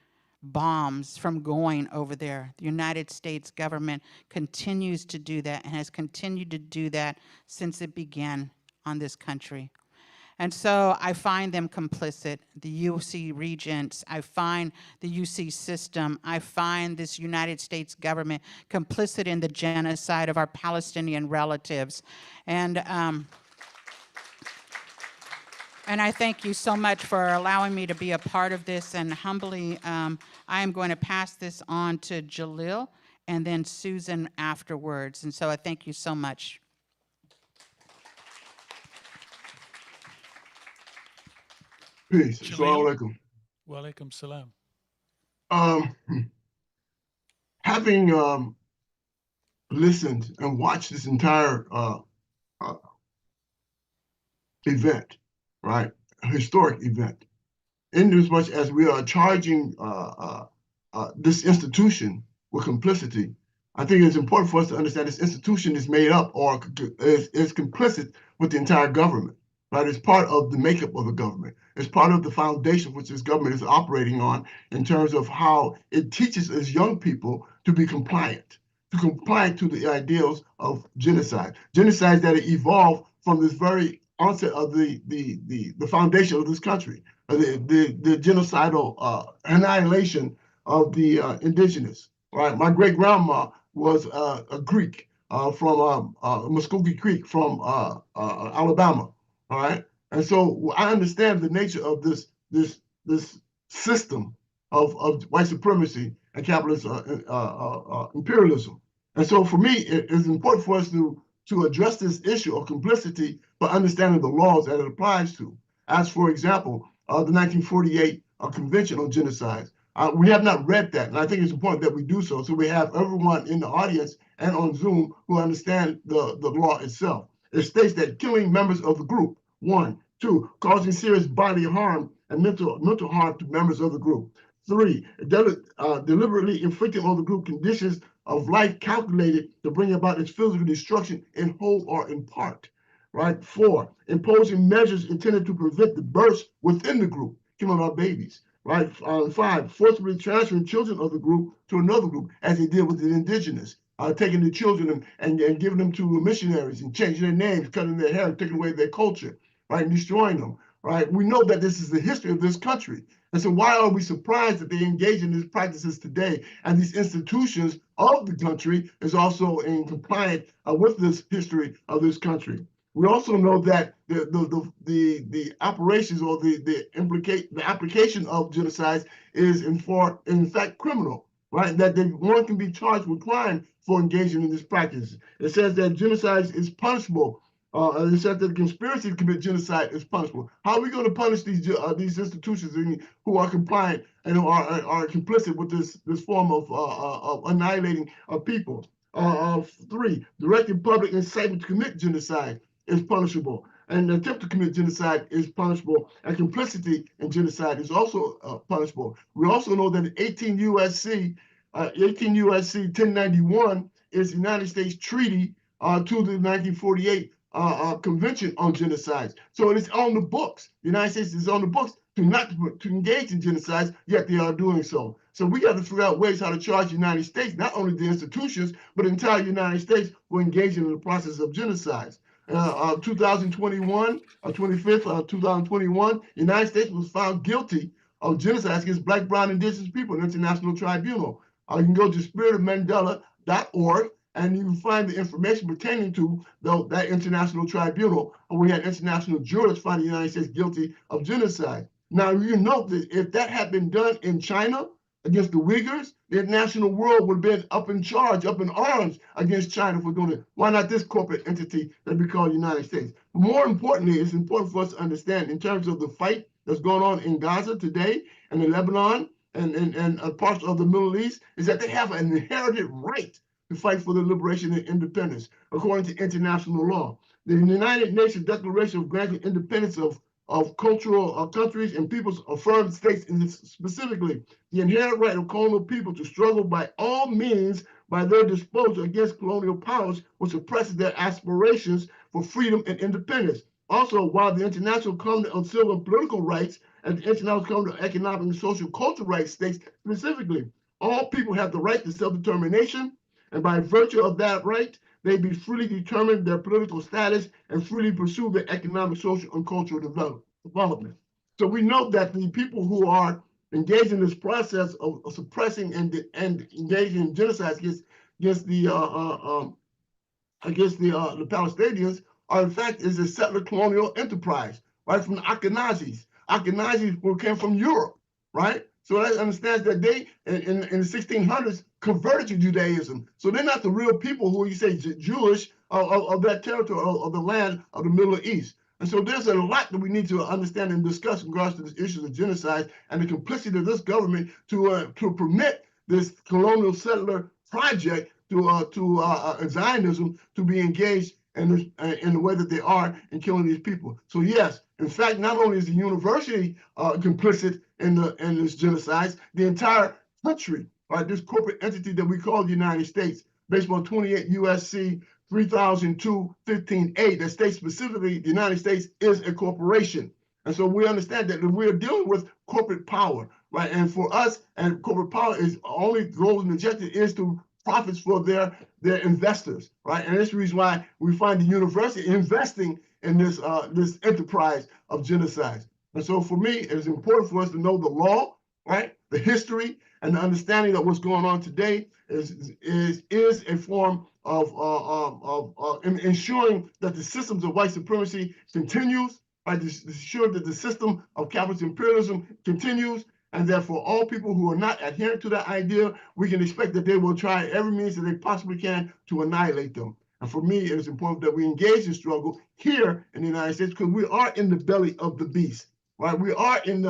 bombs from going over there. The United States government continues to do that and has continued to do that since it began on this country. And so I find them complicit, the UC Regents, I find the UC system, I find this United States government complicit in the genocide of our Palestinian relatives. And I thank you so much for allowing me to be a part of this, and humbly, I am going to pass this on to Jalil and then Susan afterwards. And so I thank you so much. Peace. Assalamu alaikum. Wa alaikum salam. Having listened and watched this entire event, right, a historic event, in as much as we are charging this institution with complicity, I think it's important for us to understand this institution is made up or is complicit with the entire government. Right, it's part of the makeup of the government. It's part of the foundation which this government is operating on in terms of how it teaches us young people to be compliant to the ideals of genocide. Genocides that evolved from this very onset of the foundation of this country, the genocidal annihilation of the indigenous. Right, my great grandma was a Greek from Muskogee Creek from Alabama. All right, and so I understand the nature of this system of white supremacy and capitalist imperialism. And so for me, it is important for us to address this issue of complicity by understanding the laws that it applies to. As for example, the 1948 Convention on Genocide. We have not read that, and I think it's important that we do so. So we have everyone in the audience and on Zoom who understand the law itself. It states that killing members of the group, 1, 2, causing serious bodily harm and mental harm to members of the group. 3, deliberately inflicting on the group conditions of life calculated to bring about its physical destruction in whole or in part. Right? 4, imposing measures intended to prevent the births within the group, killing our babies. Right? 5, forcibly transferring children of the group to another group, as they did with the indigenous. Taking the children and giving them to missionaries and changing their names, cutting their hair, taking away their culture, right, and destroying them, right? We know that this is the history of this country. And so why are we surprised that they engage in these practices today and these institutions of the country is also in compliance with this history of this country? We also know that the operations or the application of genocide is in fact criminal, right? That one can be charged with crime for engaging in this practice. It says that genocide is punishable. It says that the conspiracy to commit genocide is punishable. How are we going to punish these institutions who are compliant and who are complicit with this form of annihilating people? 3, directing public incitement to commit genocide is punishable, and the attempt to commit genocide is punishable, and complicity in genocide is also punishable. We also know that 18 USC 1091 is the United States treaty to the 1948 Convention on Genocide. So it is on the books. The United States is on the books to engage in genocide, yet they are doing so. So we got to figure out ways how to charge the United States, not only the institutions, but the entire United States for engaging in the process of genocide. 2021, 25th, 2021, the United States was found guilty of genocide against Black, Brown, Indigenous people in the International Tribunal. You can go to spiritofmandela.org and you can find the information pertaining to that International Tribunal. We had international jurors find the United States guilty of genocide. Now, you note that if that had been done in China against the Uyghurs, the international world would have been up in charge, up in arms against China for doing it. Why not this corporate entity that we call the United States? But more importantly, it's important for us to understand in terms of the fight that's going on in Gaza today and in Lebanon and parts of the Middle East, is that they have an inherited right to fight for the liberation and independence, according to international law. The United Nations Declaration of Granting Independence of cultural countries and peoples affirmed states specifically the inherent right of colonial people to struggle by all means by their disposal against colonial powers, which suppresses their aspirations for freedom and independence. Also, while the International Covenant on Civil and Political Rights and the International Covenant on Economic and Social Cultural Rights states specifically, all people have the right to self-determination, and by virtue of that right, they be freely determine their political status and freely pursue their economic, social, and cultural development. So we know that the people who are engaged in this process of suppressing and engaging in genocide against the Palestinians are in fact is a settler colonial enterprise, right, from the Ashkenazis. Ashkenazis came from Europe, right? So that understands that they, in the 1600s, converted to Judaism. So they're not the real people who you say Jewish of that territory, of the land of the Middle East. And so there's a lot that we need to understand and discuss in regards to this issue of genocide and the complicity of this government to permit this colonial settler project to Zionism to be engaged in the way that they are in killing these people. So yes, in fact, not only is the university complicit in this genocide, the entire country, right, this corporate entity that we call the United States, based on 28 USC 3002-15A, that states specifically the United States is a corporation. And so we understand that we're dealing with corporate power, right? And for us, and corporate power is only goals and objective is to profits for their investors, right? And that's the reason why we find the university investing in this this enterprise of genocide. And so for me, it's important for us to know the law, right? The history and the understanding of what's going on today is a form of ensuring that the systems of white supremacy continues, right? To ensure that the system of capitalist imperialism continues, and therefore all people who are not adherent to that idea, we can expect that they will try every means that they possibly can to annihilate them. And for me, it is important that we engage in struggle here in the United States because we are in the belly of the beast, right? We are in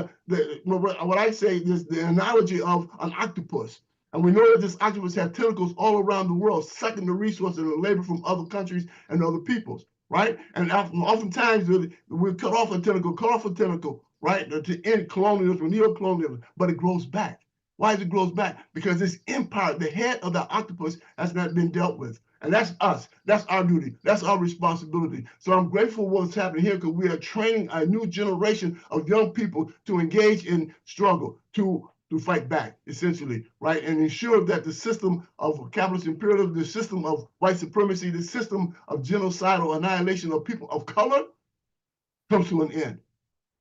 what I say is the analogy of an octopus. And we know that this octopus has tentacles all around the world, sucking the resources and the labor from other countries and other peoples, right? And oftentimes we cut off a tentacle, right, to end colonialism, neo-colonialism, but it grows back. Why does it grow back? Because this empire, the head of the octopus, has not been dealt with. And that's us. That's our duty. That's our responsibility. So I'm grateful for what's happening here because we are training a new generation of young people to engage in struggle, to fight back, essentially, right? And ensure that the system of capitalist imperialism, the system of white supremacy, the system of genocidal annihilation of people of color comes to an end,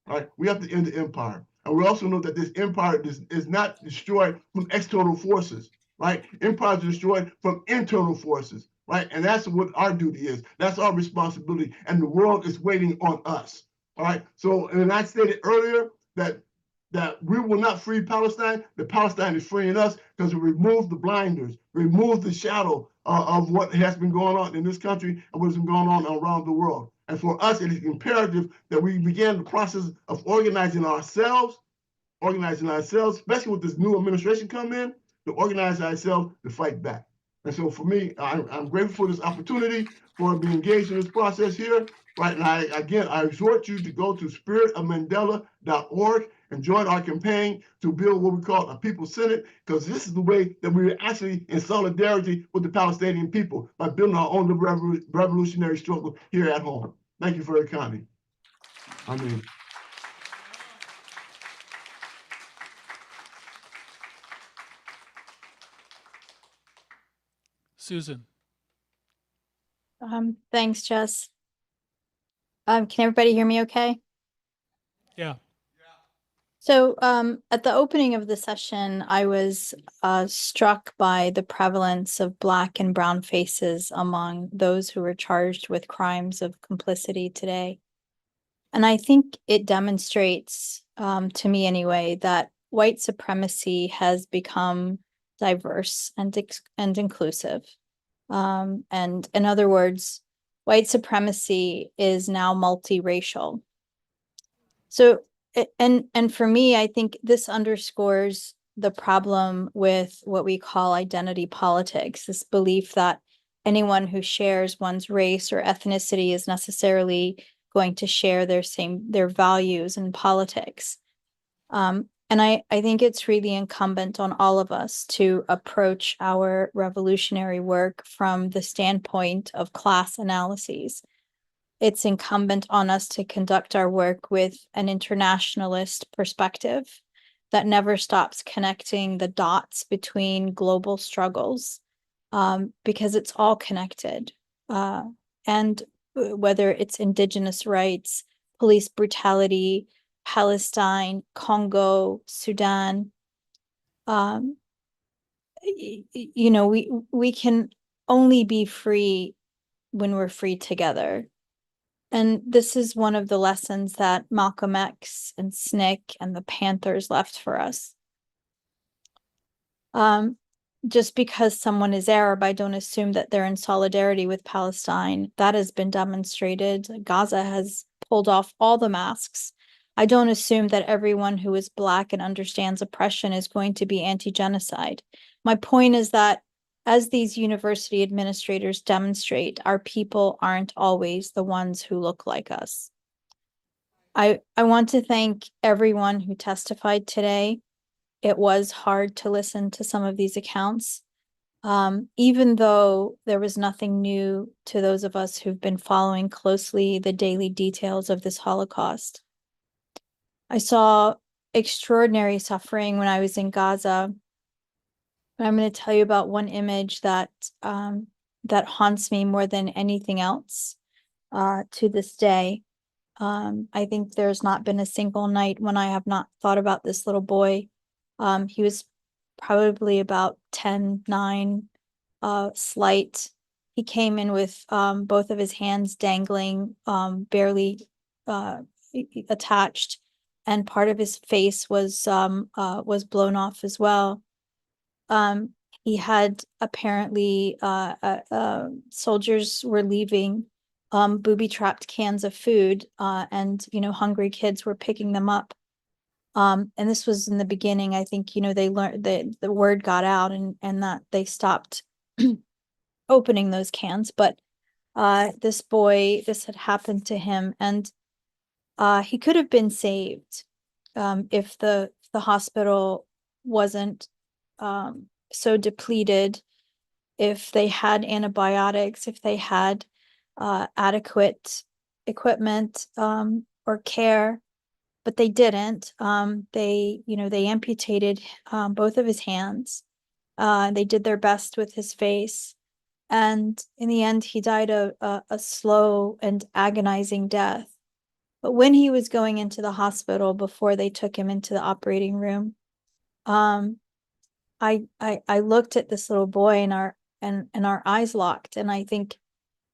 right? We have to end the empire. And we also know that this empire is not destroyed from external forces, right? Empires are destroyed from internal forces. right? And that's what our duty is. That's our responsibility. And the world is waiting on us, all right? So, and I stated earlier that we will not free Palestine. The Palestine is freeing us because we remove the blinders, remove the shadow of what has been going on in this country and what's been going on around the world. And for us, it is imperative that we begin the process of organizing ourselves, especially with this new administration come in, to organize ourselves to fight back. And so for me, I'm grateful for this opportunity for being engaged in this process here. Right, and I exhort you to go to spiritofmandela.org and join our campaign to build what we call a people senate, because this is the way that we're actually in solidarity with the Palestinian people by building our own revolutionary struggle here at home. Thank you very kindly. Susan. Thanks, Jess. Can everybody hear me okay? Yeah. So at the opening of the session, I was struck by the prevalence of Black and brown faces among those who were charged with crimes of complicity today. And I think it demonstrates, to me anyway, that white supremacy has become diverse and inclusive. And in other words, white supremacy is now multiracial. So, and for me, I think this underscores the problem with what we call identity politics, this belief that anyone who shares one's race or ethnicity is necessarily going to share their values in politics. And I think it's really incumbent on all of us to approach our revolutionary work from the standpoint of class analyses. It's incumbent on us to conduct our work with an internationalist perspective that never stops connecting the dots between global struggles, because it's all connected. And whether it's indigenous rights, police brutality, Palestine, Congo, Sudan, you know, we can only be free when we're free together. And this is one of the lessons that Malcolm X and SNCC and the Panthers left for us. Just because someone is Arab, I don't assume that they're in solidarity with Palestine. That has been demonstrated. Gaza has pulled off all the masks. I don't assume that everyone who is Black and understands oppression is going to be anti-genocide. My point is that as these university administrators demonstrate, our people aren't always the ones who look like us. I want to thank everyone who testified today. It was hard to listen to some of these accounts, even though there was nothing new to those of us who've been following closely the daily details of this Holocaust. I saw extraordinary suffering when I was in Gaza. I'm going to tell you about one image that that haunts me more than anything else to this day. I think there's not been a single night when I have not thought about this little boy. He was probably about 10, 9, slight. He came in with both of his hands dangling, barely attached, and part of his face was blown off as well. He had apparently soldiers were leaving booby-trapped cans of food, and hungry kids were picking them up. And this was in the beginning. I think they learned the word got out and that they stopped opening those cans. But this boy, this had happened to him, and he could have been saved if the hospital wasn't so depleted, if they had antibiotics, if they had adequate equipment or care, but they didn't. They amputated both of his hands. They did their best with his face, and in the end, he died a slow and agonizing death. But when he was going into the hospital before they took him into the operating room, I looked at this little boy, and and our eyes locked. And I think,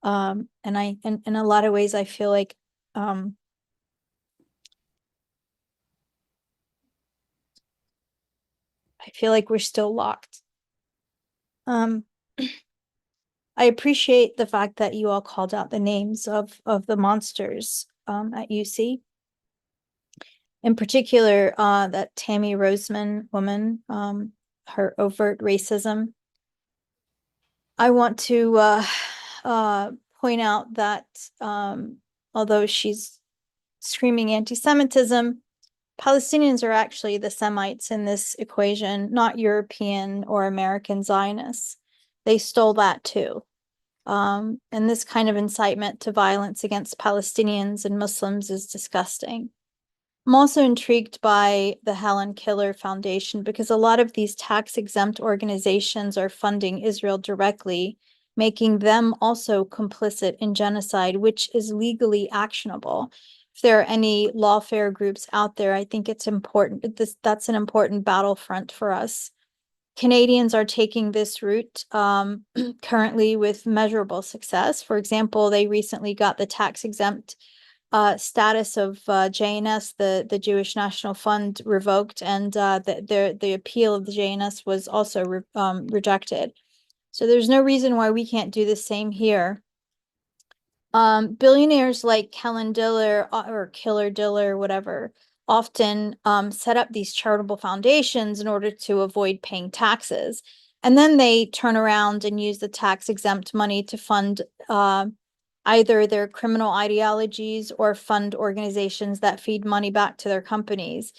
and in a lot of ways, I feel like, we're still locked. I appreciate the fact that you all called out the names of the monsters at UC. In particular, that Tammy Roseman woman, her overt racism. I want to point out that although she's screaming anti-Semitism, Palestinians are actually the Semites in this equation, not European or American Zionists. They stole that too. And this kind of incitement to violence against Palestinians and Muslims is disgusting. I'm also intrigued by the Helen Keller Foundation because a lot of these tax-exempt organizations are funding Israel directly, making them also complicit in genocide, which is legally actionable. If there are any lawfare groups out there, I think it's important. That's an important battlefront for us. Canadians are taking this route currently with measurable success. For example, they recently got the tax-exempt status of JNS, the Jewish National Fund, revoked, and the appeal of the JNS was also rejected. So there's no reason why we can't do the same here. Billionaires like Helen Diller or Killer Diller, whatever, often set up these charitable foundations in order to avoid paying taxes. And then they turn around and use the tax-exempt money to fund either their criminal ideologies or fund organizations that feed money back to their companies.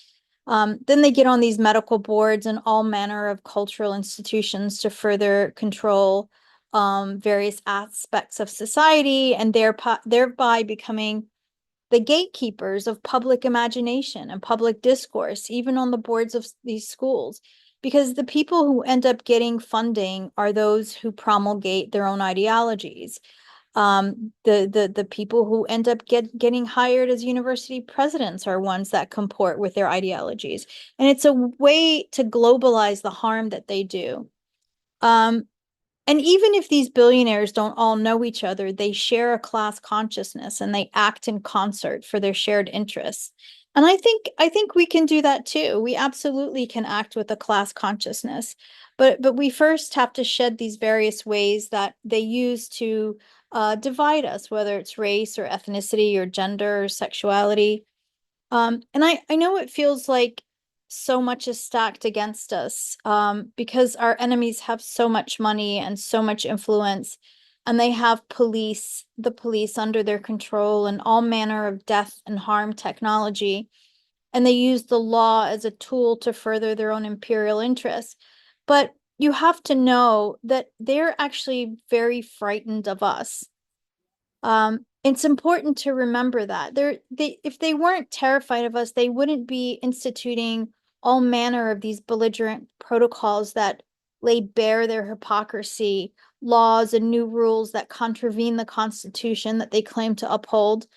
Then they get on these medical boards and all manner of cultural institutions to further control various aspects of society, and thereby becoming the gatekeepers of public imagination and public discourse, even on the boards of these schools. Because the people who end up getting funding are those who promulgate their own ideologies. The people who end up getting hired as university presidents are ones that comport with their ideologies. And it's a way to globalize the harm that they do. And even if these billionaires don't all know each other, they share a class consciousness and they act in concert for their shared interests. And I think we can do that too. We absolutely can act with a class consciousness, but we first have to shed these various ways that they use to divide us, whether it's race or ethnicity or gender or sexuality. And I know it feels like so much is stacked against us because our enemies have so much money and so much influence, and they have the police under their control and all manner of death and harm technology. And they use the law as a tool to further their own imperial interests. But you have to know that they're actually very frightened of us. It's important to remember that if they weren't terrified of us, they wouldn't be instituting all manner of these belligerent protocols that lay bare their hypocrisy, laws and new rules that contravene the Constitution that they claim to uphold.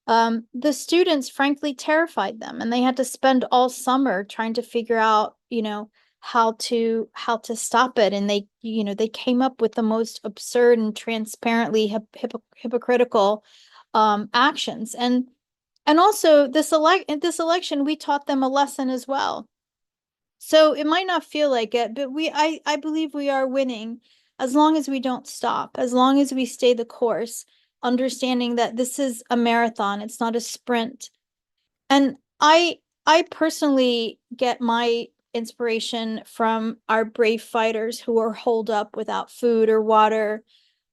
The students frankly terrified them, and they had to spend all summer trying to figure out, how to stop it. And they came up with the most absurd and transparently hypocritical actions. And also this election, we taught them a lesson as well. So it might not feel like it, but I believe we are winning as long as we don't stop, as long as we stay the course, understanding that this is a marathon, it's not a sprint. And I personally get my inspiration from our brave fighters who are holed up without food or water,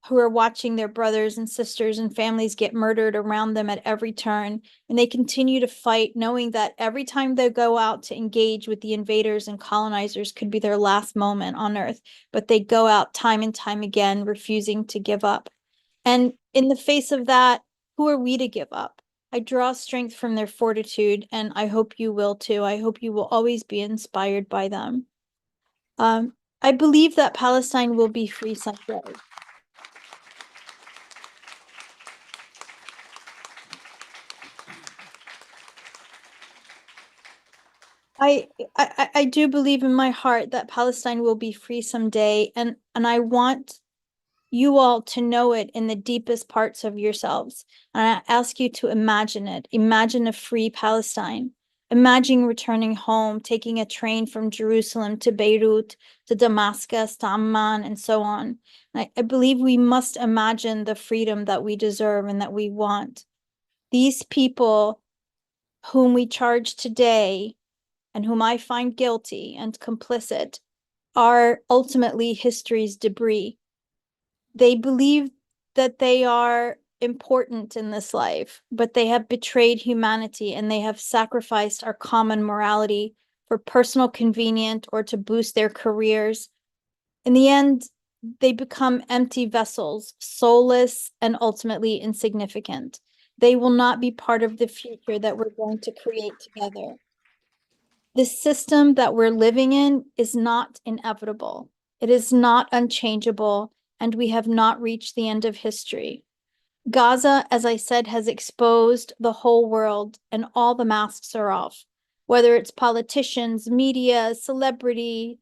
who are watching their brothers and sisters and families get murdered around them at every turn. And they continue to fight, knowing that every time they go out to engage with the invaders and colonizers could be their last moment on earth. But they go out time and time again, refusing to give up. And in the face of that, who are we to give up? I draw strength from their fortitude, and I hope you will too. I hope you will always be inspired by them. I believe that Palestine will be free someday. I do believe in my heart that Palestine will be free someday, and I want you all to know it in the deepest parts of yourselves. And I ask you to imagine it. Imagine a free Palestine. Imagine returning home, taking a train from Jerusalem to Beirut, to Damascus, to Amman, and so on. I believe we must imagine the freedom that we deserve and that we want. These people whom we charge today and whom I find guilty and complicit are ultimately history's debris. They believe that they are important in this life, but they have betrayed humanity and they have sacrificed our common morality for personal convenience or to boost their careers. In the end, they become empty vessels, soulless and ultimately insignificant. They will not be part of the future that we're going to create together. The system that we're living in is not inevitable. It is not unchangeable, and we have not reached the end of history. Gaza, as I said, has exposed the whole world, and all the masks are off. Whether it's politicians, media, celebrities,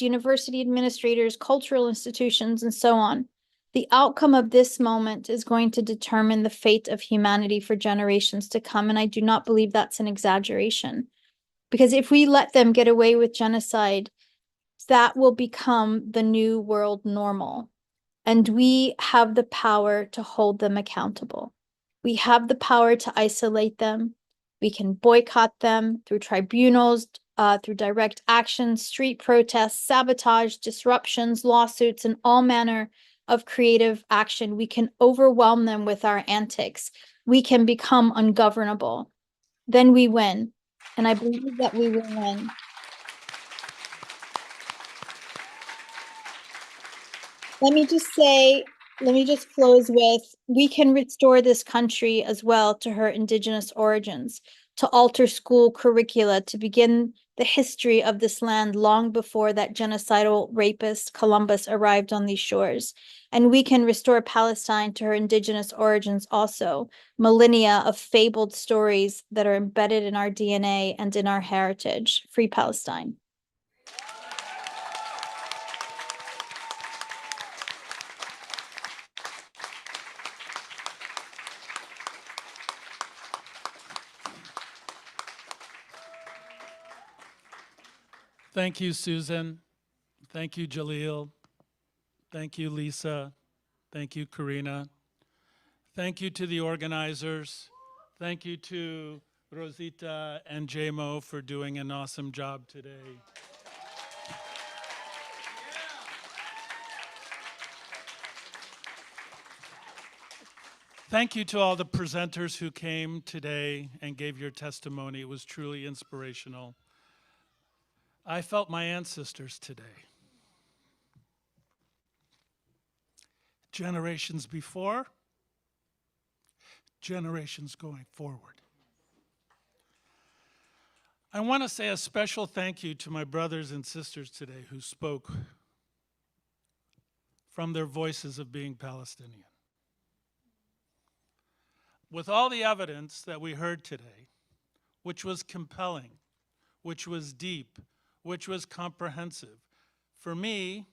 university administrators, cultural institutions, and so on. The outcome of this moment is going to determine the fate of humanity for generations to come, and I do not believe that's an exaggeration. Because if we let them get away with genocide, that will become the new world normal. And we have the power to hold them accountable. We have the power to isolate them. We can boycott them through tribunals, through direct action, street protests, sabotage, disruptions, lawsuits, and all manner of creative action. We can overwhelm them with our antics. We can become ungovernable. Then we win. And I believe that we will win. Let me just close with, we can restore this country as well to her indigenous origins, to alter school curricula, to begin the history of this land long before that genocidal rapist Columbus arrived on these shores. And we can restore Palestine to her indigenous origins also, millennia of fabled stories that are embedded in our DNA and in our heritage. Free Palestine. Thank you, Susan. Thank you, Jaleel. Thank you, Lisa. Thank you, Karina. Thank you to the organizers. Thank you to Rosita and JMO for doing an awesome job today. Thank you to all the presenters who came today and gave your testimony. It was truly inspirational. I felt my ancestors today. Generations before, generations going forward. I want to say a special thank you to my brothers and sisters today who spoke from their voices of being Palestinian. With all the evidence that we heard today, which was compelling, which was deep, which was comprehensive, for me,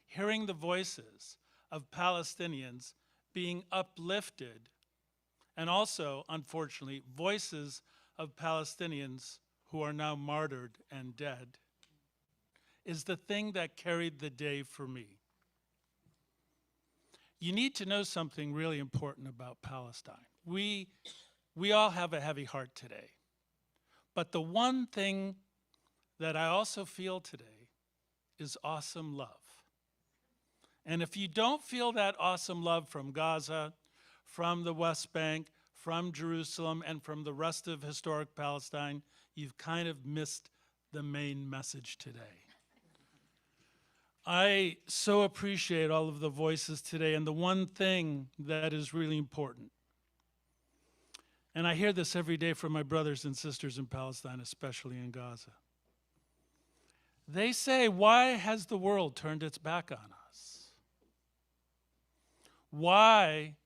hearing the voices of Palestinians being uplifted, and also, unfortunately, voices of Palestinians who are now martyred and dead, is the thing that carried the day for me. You need to know something really important about Palestine. We all have a heavy heart today. But the one thing that I also feel today is awesome love. And if you don't feel that awesome love from Gaza, from the West Bank, from Jerusalem, and from the rest of historic Palestine, you've kind of missed the main message today. I so appreciate all of the voices today, and the one thing that is really important, and I hear this every day from my brothers and sisters in Palestine, especially in Gaza. They say, why has the world turned its back on us? Why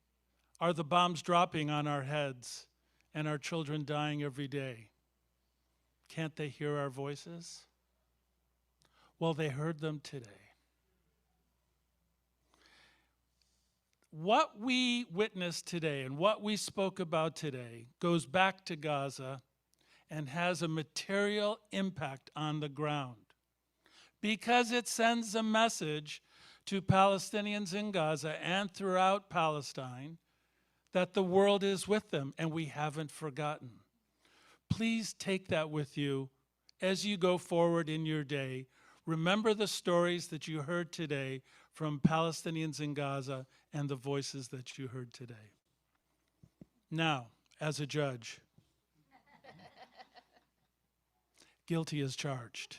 are the bombs dropping on our heads and our children dying every day? Can't they hear our voices? Well, they heard them today. What we witnessed today and what we spoke about today goes back to Gaza and has a material impact on the ground because it sends a message to Palestinians in Gaza and throughout Palestine that the world is with them and we haven't forgotten. Please take that with you as you go forward in your day. Remember the stories that you heard today from Palestinians in Gaza and the voices that you heard today. Now, as a judge, guilty as charged.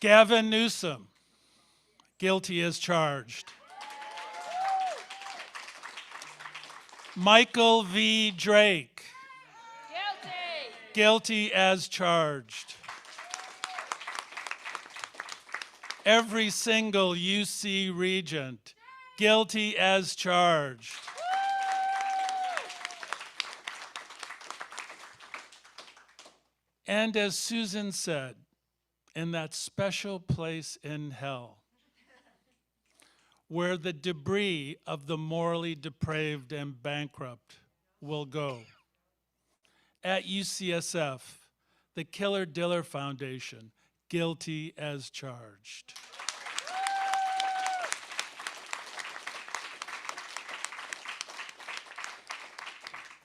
Gavin Newsom, guilty as charged. Michael V. Drake, guilty as charged. Every single UC Regent, guilty as charged. And as Susan said, in that special place in hell, where the debris of the morally depraved and bankrupt will go. At UCSF, the Killer Diller Foundation, guilty as charged.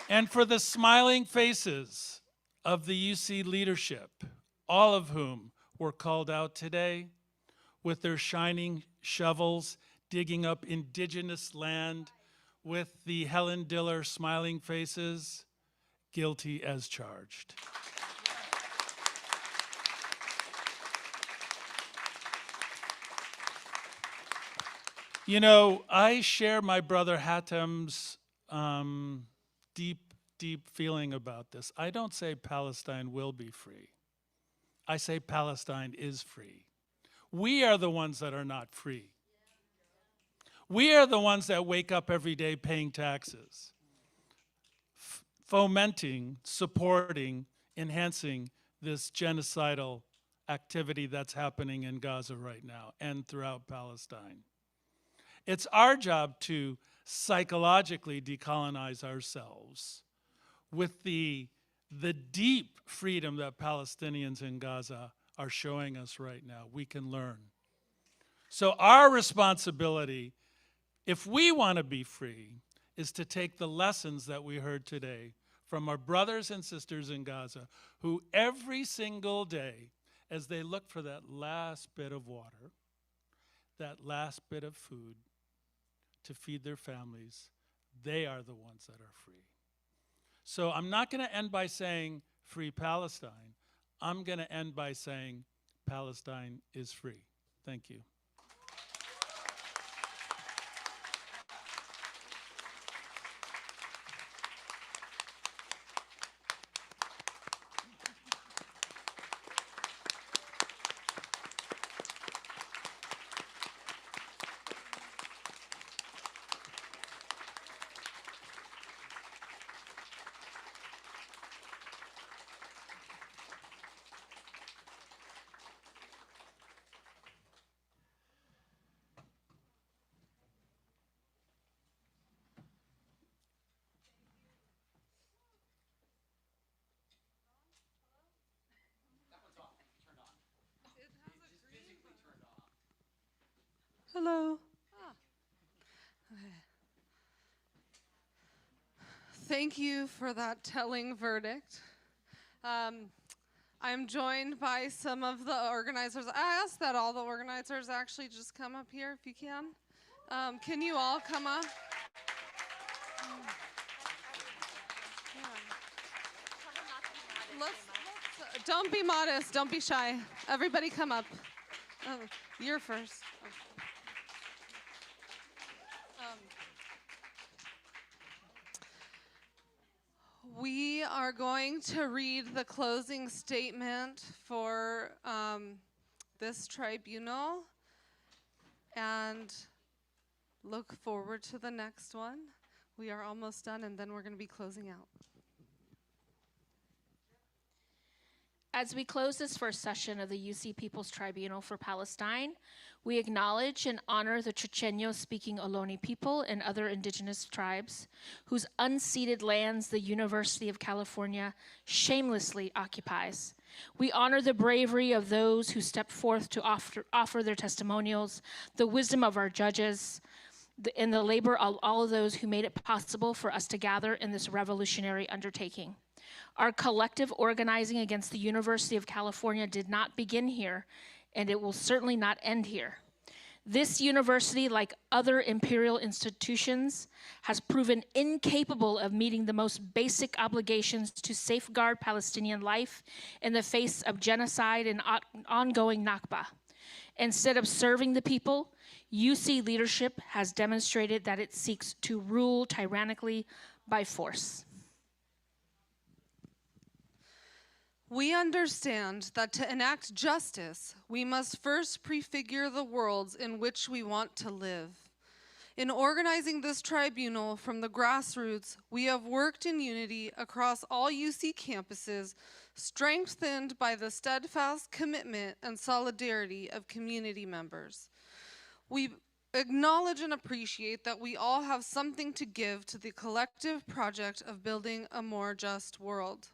And for the smiling faces of the UC leadership, all of whom were called out today with their shining shovels, digging up indigenous land with the Helen Diller smiling faces, guilty as charged. You know, I share my brother Hatem's deep feeling about this. I don't say Palestine will be free. I say Palestine is free. We are the ones that are not free. We are the ones that wake up every day paying taxes, fomenting, supporting, enhancing this genocidal activity that's happening in Gaza right now and throughout Palestine. It's our job to psychologically decolonize ourselves with the deep freedom that Palestinians in Gaza are showing us right now. We can learn. So our responsibility, if we want to be free, is to take the lessons that we heard today from our brothers and sisters in Gaza, who every single day, as they look for that last bit of water, that last bit of food to feed their families, they are the ones that are free. So I'm not going to end by saying free Palestine. I'm going to end by saying Palestine is free. Thank you. Hello. Thank you for that telling verdict. I'm joined by some of the organizers. I ask that all the organizers actually just come up here if you can. Can you all come up? Don't be modest, don't be shy. Everybody come up. You're first. We are going to read the closing statement for this tribunal and look forward to the next one. We are almost done, and then we're going to be closing out. As we close this first session of the UC People's Tribunal for Palestine, we acknowledge and honor the Chochenyo-speaking Ohlone people and other indigenous tribes whose unceded lands the University of California shamelessly occupies. We honor the bravery of those who stepped forth to offer their testimonials, the wisdom of our judges, and the labor of all of those who made it possible for us to gather in this revolutionary undertaking. Our collective organizing against the University of California did not begin here, and it will certainly not end here. This university, like other imperial institutions, has proven incapable of meeting the most basic obligations to safeguard Palestinian life in the face of genocide and ongoing Nakba. Instead of serving the people, UC leadership has demonstrated that it seeks to rule tyrannically by force. We understand that to enact justice, we must first prefigure the worlds in which we want to live. In organizing this tribunal from the grassroots, we have worked in unity across all UC campuses, strengthened by the steadfast commitment and solidarity of community members. We acknowledge and appreciate that we all have something to give to the collective project of building a more just world.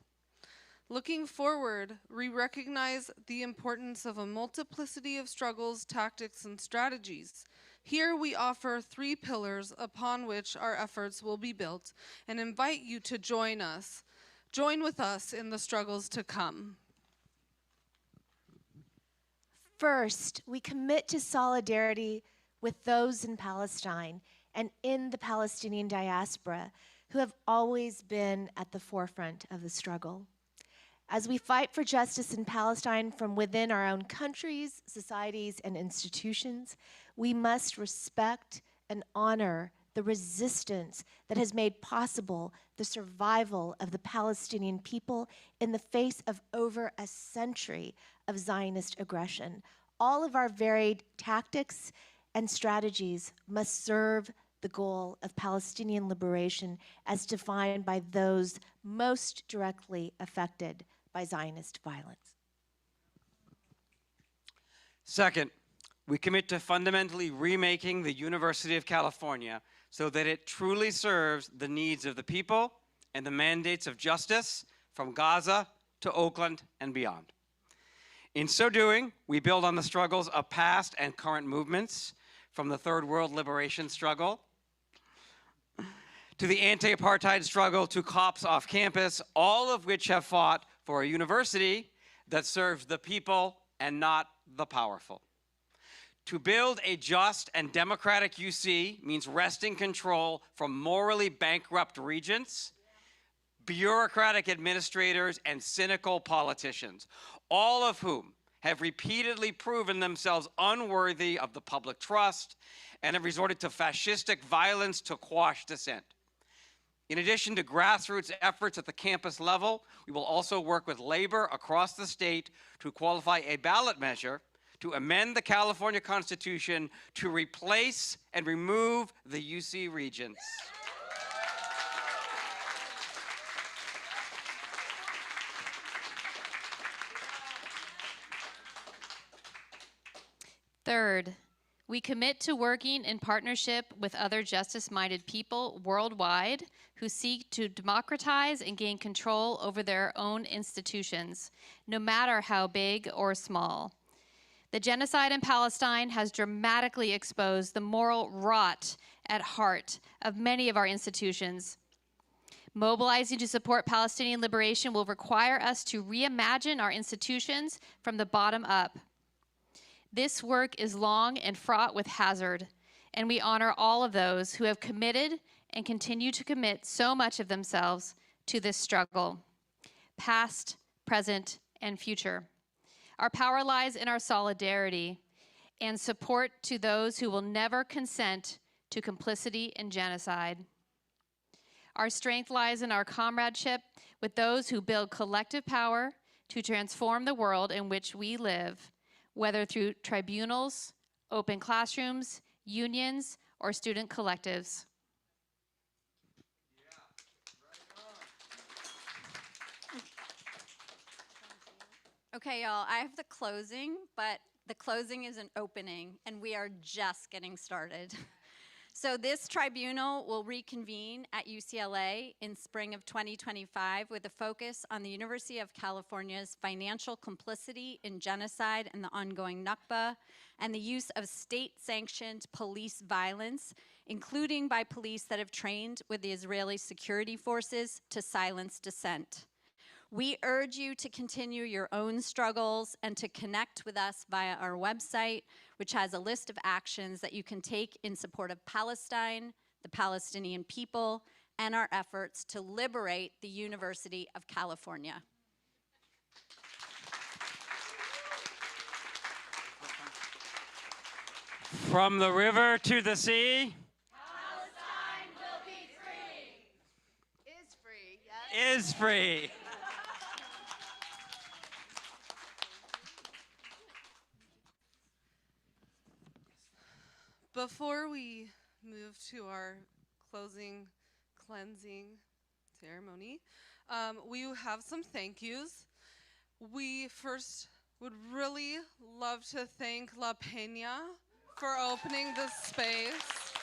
Looking forward, we recognize the importance of a multiplicity of struggles, tactics, and strategies. Here we offer 3 pillars upon which our efforts will be built and invite you to join with us in the struggles to come. First, we commit to solidarity with those in Palestine and in the Palestinian diaspora who have always been at the forefront of the struggle. As we fight for justice in Palestine from within our own countries, societies, and institutions, we must respect and honor the resistance that has made possible the survival of the Palestinian people in the face of over a century of Zionist aggression. All of our varied tactics and strategies must serve the goal of Palestinian liberation as defined by those most directly affected by Zionist violence. Second, we commit to fundamentally remaking the University of California so that it truly serves the needs of the people and the mandates of justice from Gaza to Oakland and beyond. In so doing, we build on the struggles of past and current movements, from the Third World Liberation Struggle to the anti-apartheid struggle to cops off campus, all of which have fought for a university that serves the people and not the powerful. To build a just and democratic UC means wresting control from morally bankrupt regents, bureaucratic administrators, and cynical politicians, all of whom have repeatedly proven themselves unworthy of the public trust and have resorted to fascistic violence to quash dissent. In addition to grassroots efforts at the campus level, we will also work with labor across the state to qualify a ballot measure to amend the California Constitution to replace and remove the UC Regents. Third, we commit to working in partnership with other justice-minded people worldwide who seek to democratize and gain control over their own institutions, no matter how big or small. The genocide in Palestine has dramatically exposed the moral rot at heart of many of our institutions. Mobilizing to support Palestinian liberation will require us to reimagine our institutions from the bottom up. This work is long and fraught with hazard, and we honor all of those who have committed and continue to commit so much of themselves to this struggle, past, present, and future. Our power lies in our solidarity and support to those who will never consent to complicity and genocide. Our strength lies in our comradeship with those who build collective power to transform the world in which we live, whether through tribunals, open classrooms, unions, or student collectives. Okay, y'all, I have the closing, but the closing is an opening, and we are just getting started. So this tribunal will reconvene at UCLA in spring of 2025 with a focus on the University of California's financial complicity in genocide and the ongoing Nakba, and the use of state-sanctioned police violence, including by police that have trained with the Israeli security forces to silence dissent. We urge you to continue your own struggles and to connect with us via our website, which has a list of actions that you can take in support of Palestine, the Palestinian people, and our efforts to liberate the University of California. From the river to the sea. Palestine will be free. Is free, yes. Is free. Before we move to our closing cleansing ceremony, we have some thank yous. We first would really love to thank La Peña for opening this space.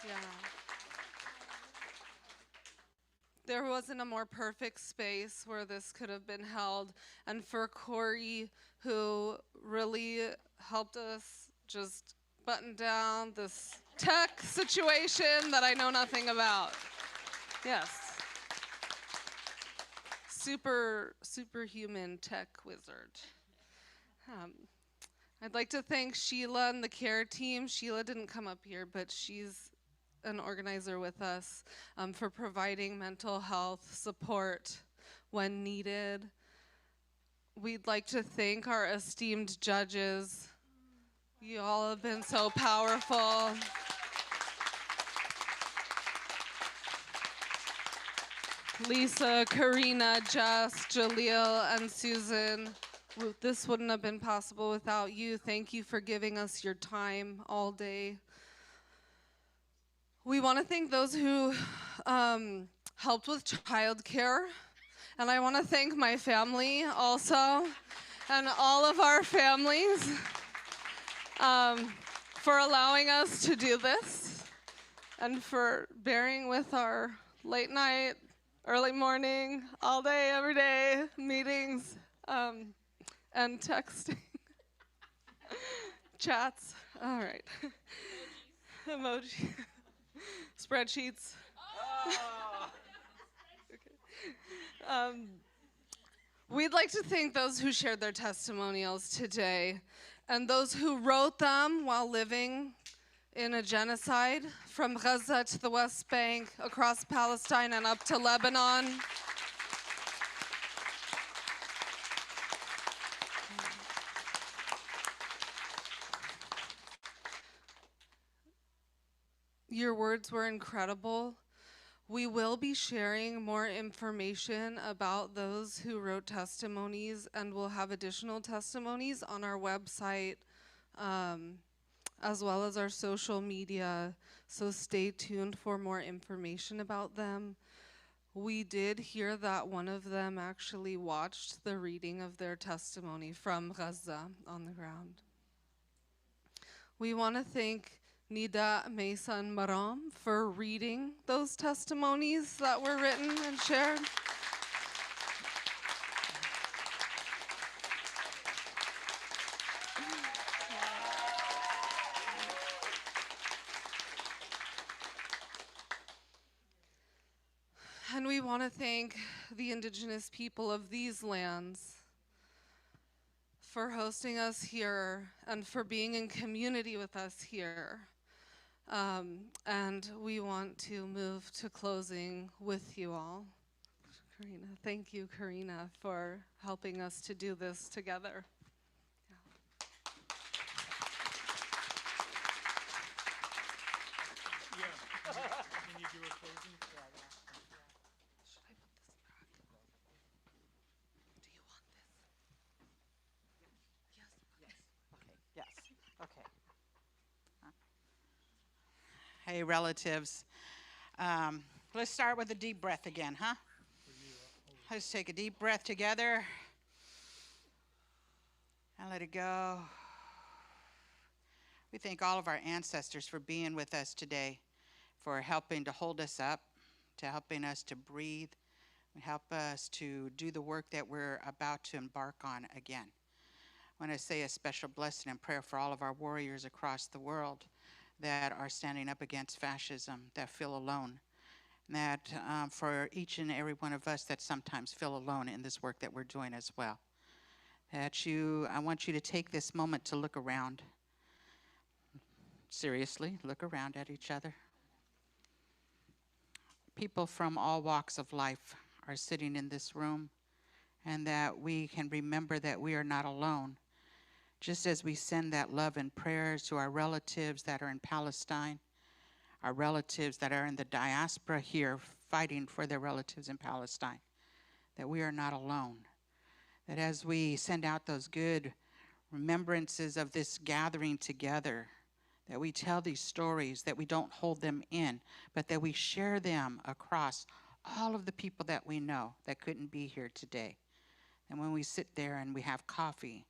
Yeah. There wasn't a more perfect space where this could have been held. And for Corey, who really helped us just button down this tech situation that I know nothing about. Yes. Superhuman tech wizard. I'd like to thank Sheila and the care team. Sheila didn't come up here, but she's an organizer with us for providing mental health support when needed. We'd like to thank our esteemed judges. You all have been so powerful. Lisa, Karina, Jess, Jaleel, and Susan. This wouldn't have been possible without you. Thank you for giving us your time all day. We want to thank those who helped with childcare, and I want to thank my family also, and all of our families for allowing us to do this, and for bearing with our late night, early morning, all day, every day meetings and texting, chats. All right, emoji. Spreadsheets. Okay. We'd like to thank those who shared their testimonials today and those who wrote them while living in a genocide from Gaza to the West Bank, across Palestine and up to Lebanon. Your words were incredible. We will be sharing more information about those who wrote testimonies, and we'll have additional testimonies on our website as well as our social media. So stay tuned for more information about them. We did hear that one of them actually watched the reading of their testimony from Gaza on the ground. We want to thank Nida, Mesa, and Maram for reading those testimonies that were written and shared. And we want to thank the indigenous people of these lands for hosting us here and for being in community with us here. And we want to move to closing with you all. Karina, thank you, Karina, for helping us to do this together. Can you do a closing? Should I put this back? Do you want Hey, relatives. Let's start with a deep breath again, huh? Let's take a deep breath together and let it go. We thank all of our ancestors for being with us today, for helping to hold us up, to helping us to breathe, help us to do the work that we're about to embark on again. I want to say a special blessing and prayer for all of our warriors across the world that are standing up against fascism, that feel alone, that for each and every one of us that sometimes feel alone in this work that we're doing as well. I want you to take this moment to look around. Seriously, look around at each other. People from all walks of life are sitting in this room, and that we can remember that we are not alone. Just as we send that love and prayers to our relatives that are in Palestine, our relatives that are in the diaspora here fighting for their relatives in Palestine, that we are not alone. That as we send out those good remembrances of this gathering together, that we tell these stories, that we don't hold them in, but that we share them across all of the people that we know that couldn't be here today. And when we sit there and we have coffee,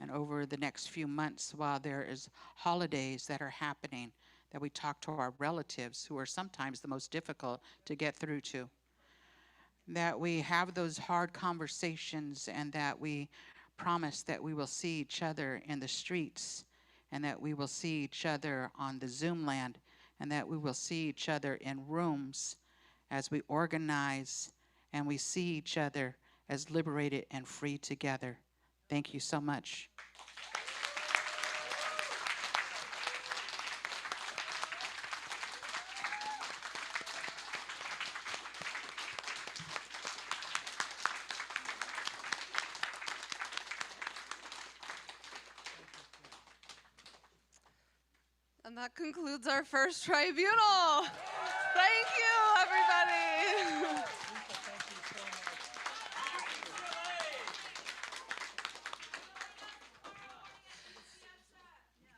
and over the next few months while there is holidays that are happening, that we talk to our relatives who are sometimes the most difficult to get through to. That we have those hard conversations, and that we promise that we will see each other in the streets, and that we will see each other on the Zoom land, and that we will see each other in rooms as we organize and we see each other as liberated and free together. Thank you so much. And that concludes our first tribunal. Thank you, everybody.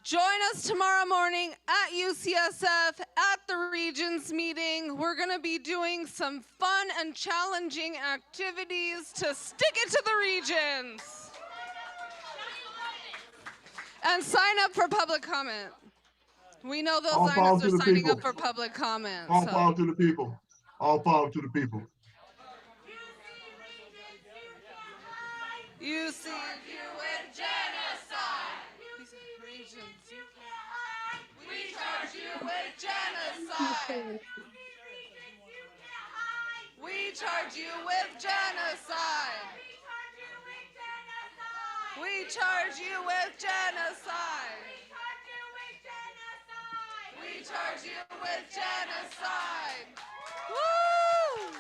Join us tomorrow morning at UCSF at the Regents meeting. We're going to be doing some fun and challenging activities to stick it to the Regents. And sign up for public comment. We know those All power signers to are the signing people. up for public comment. All So. power to the people. All power to the people. You see you with genocide. We charge you with genocide. We charge you with genocide. We charge you with genocide. We charge you with genocide. Woo!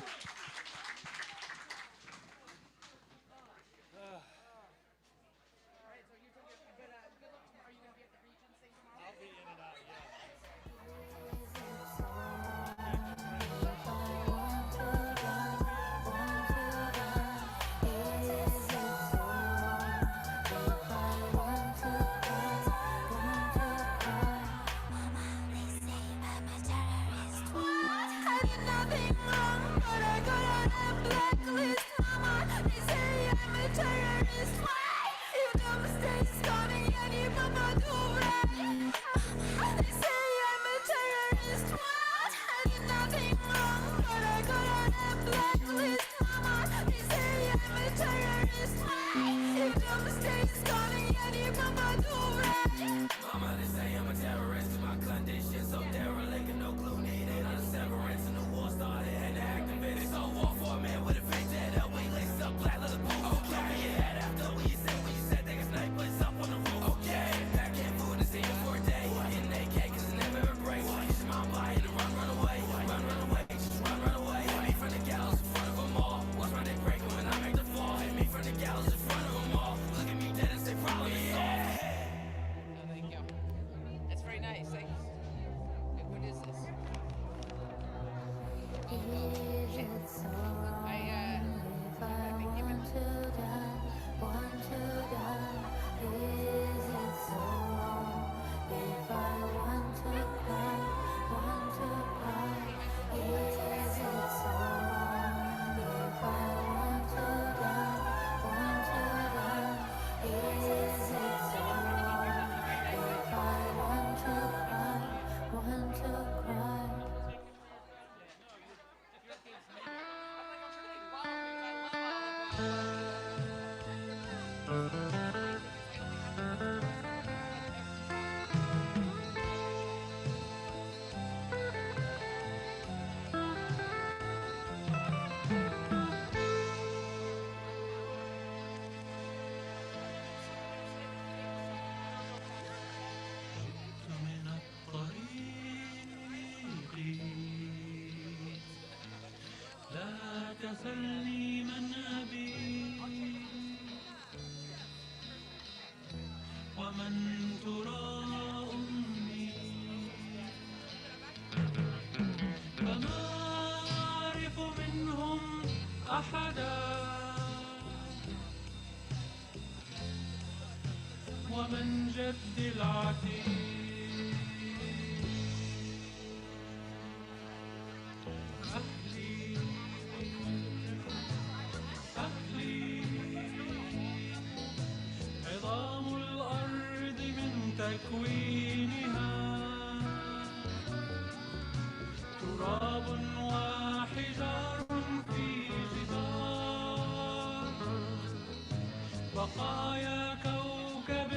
تسلني من أبي ومن ترى أمي فما أعرف منهم أحدا ومن جد العتيق عظام الأرض من تكوينها تراب وحجار في جدار بقايا كوكب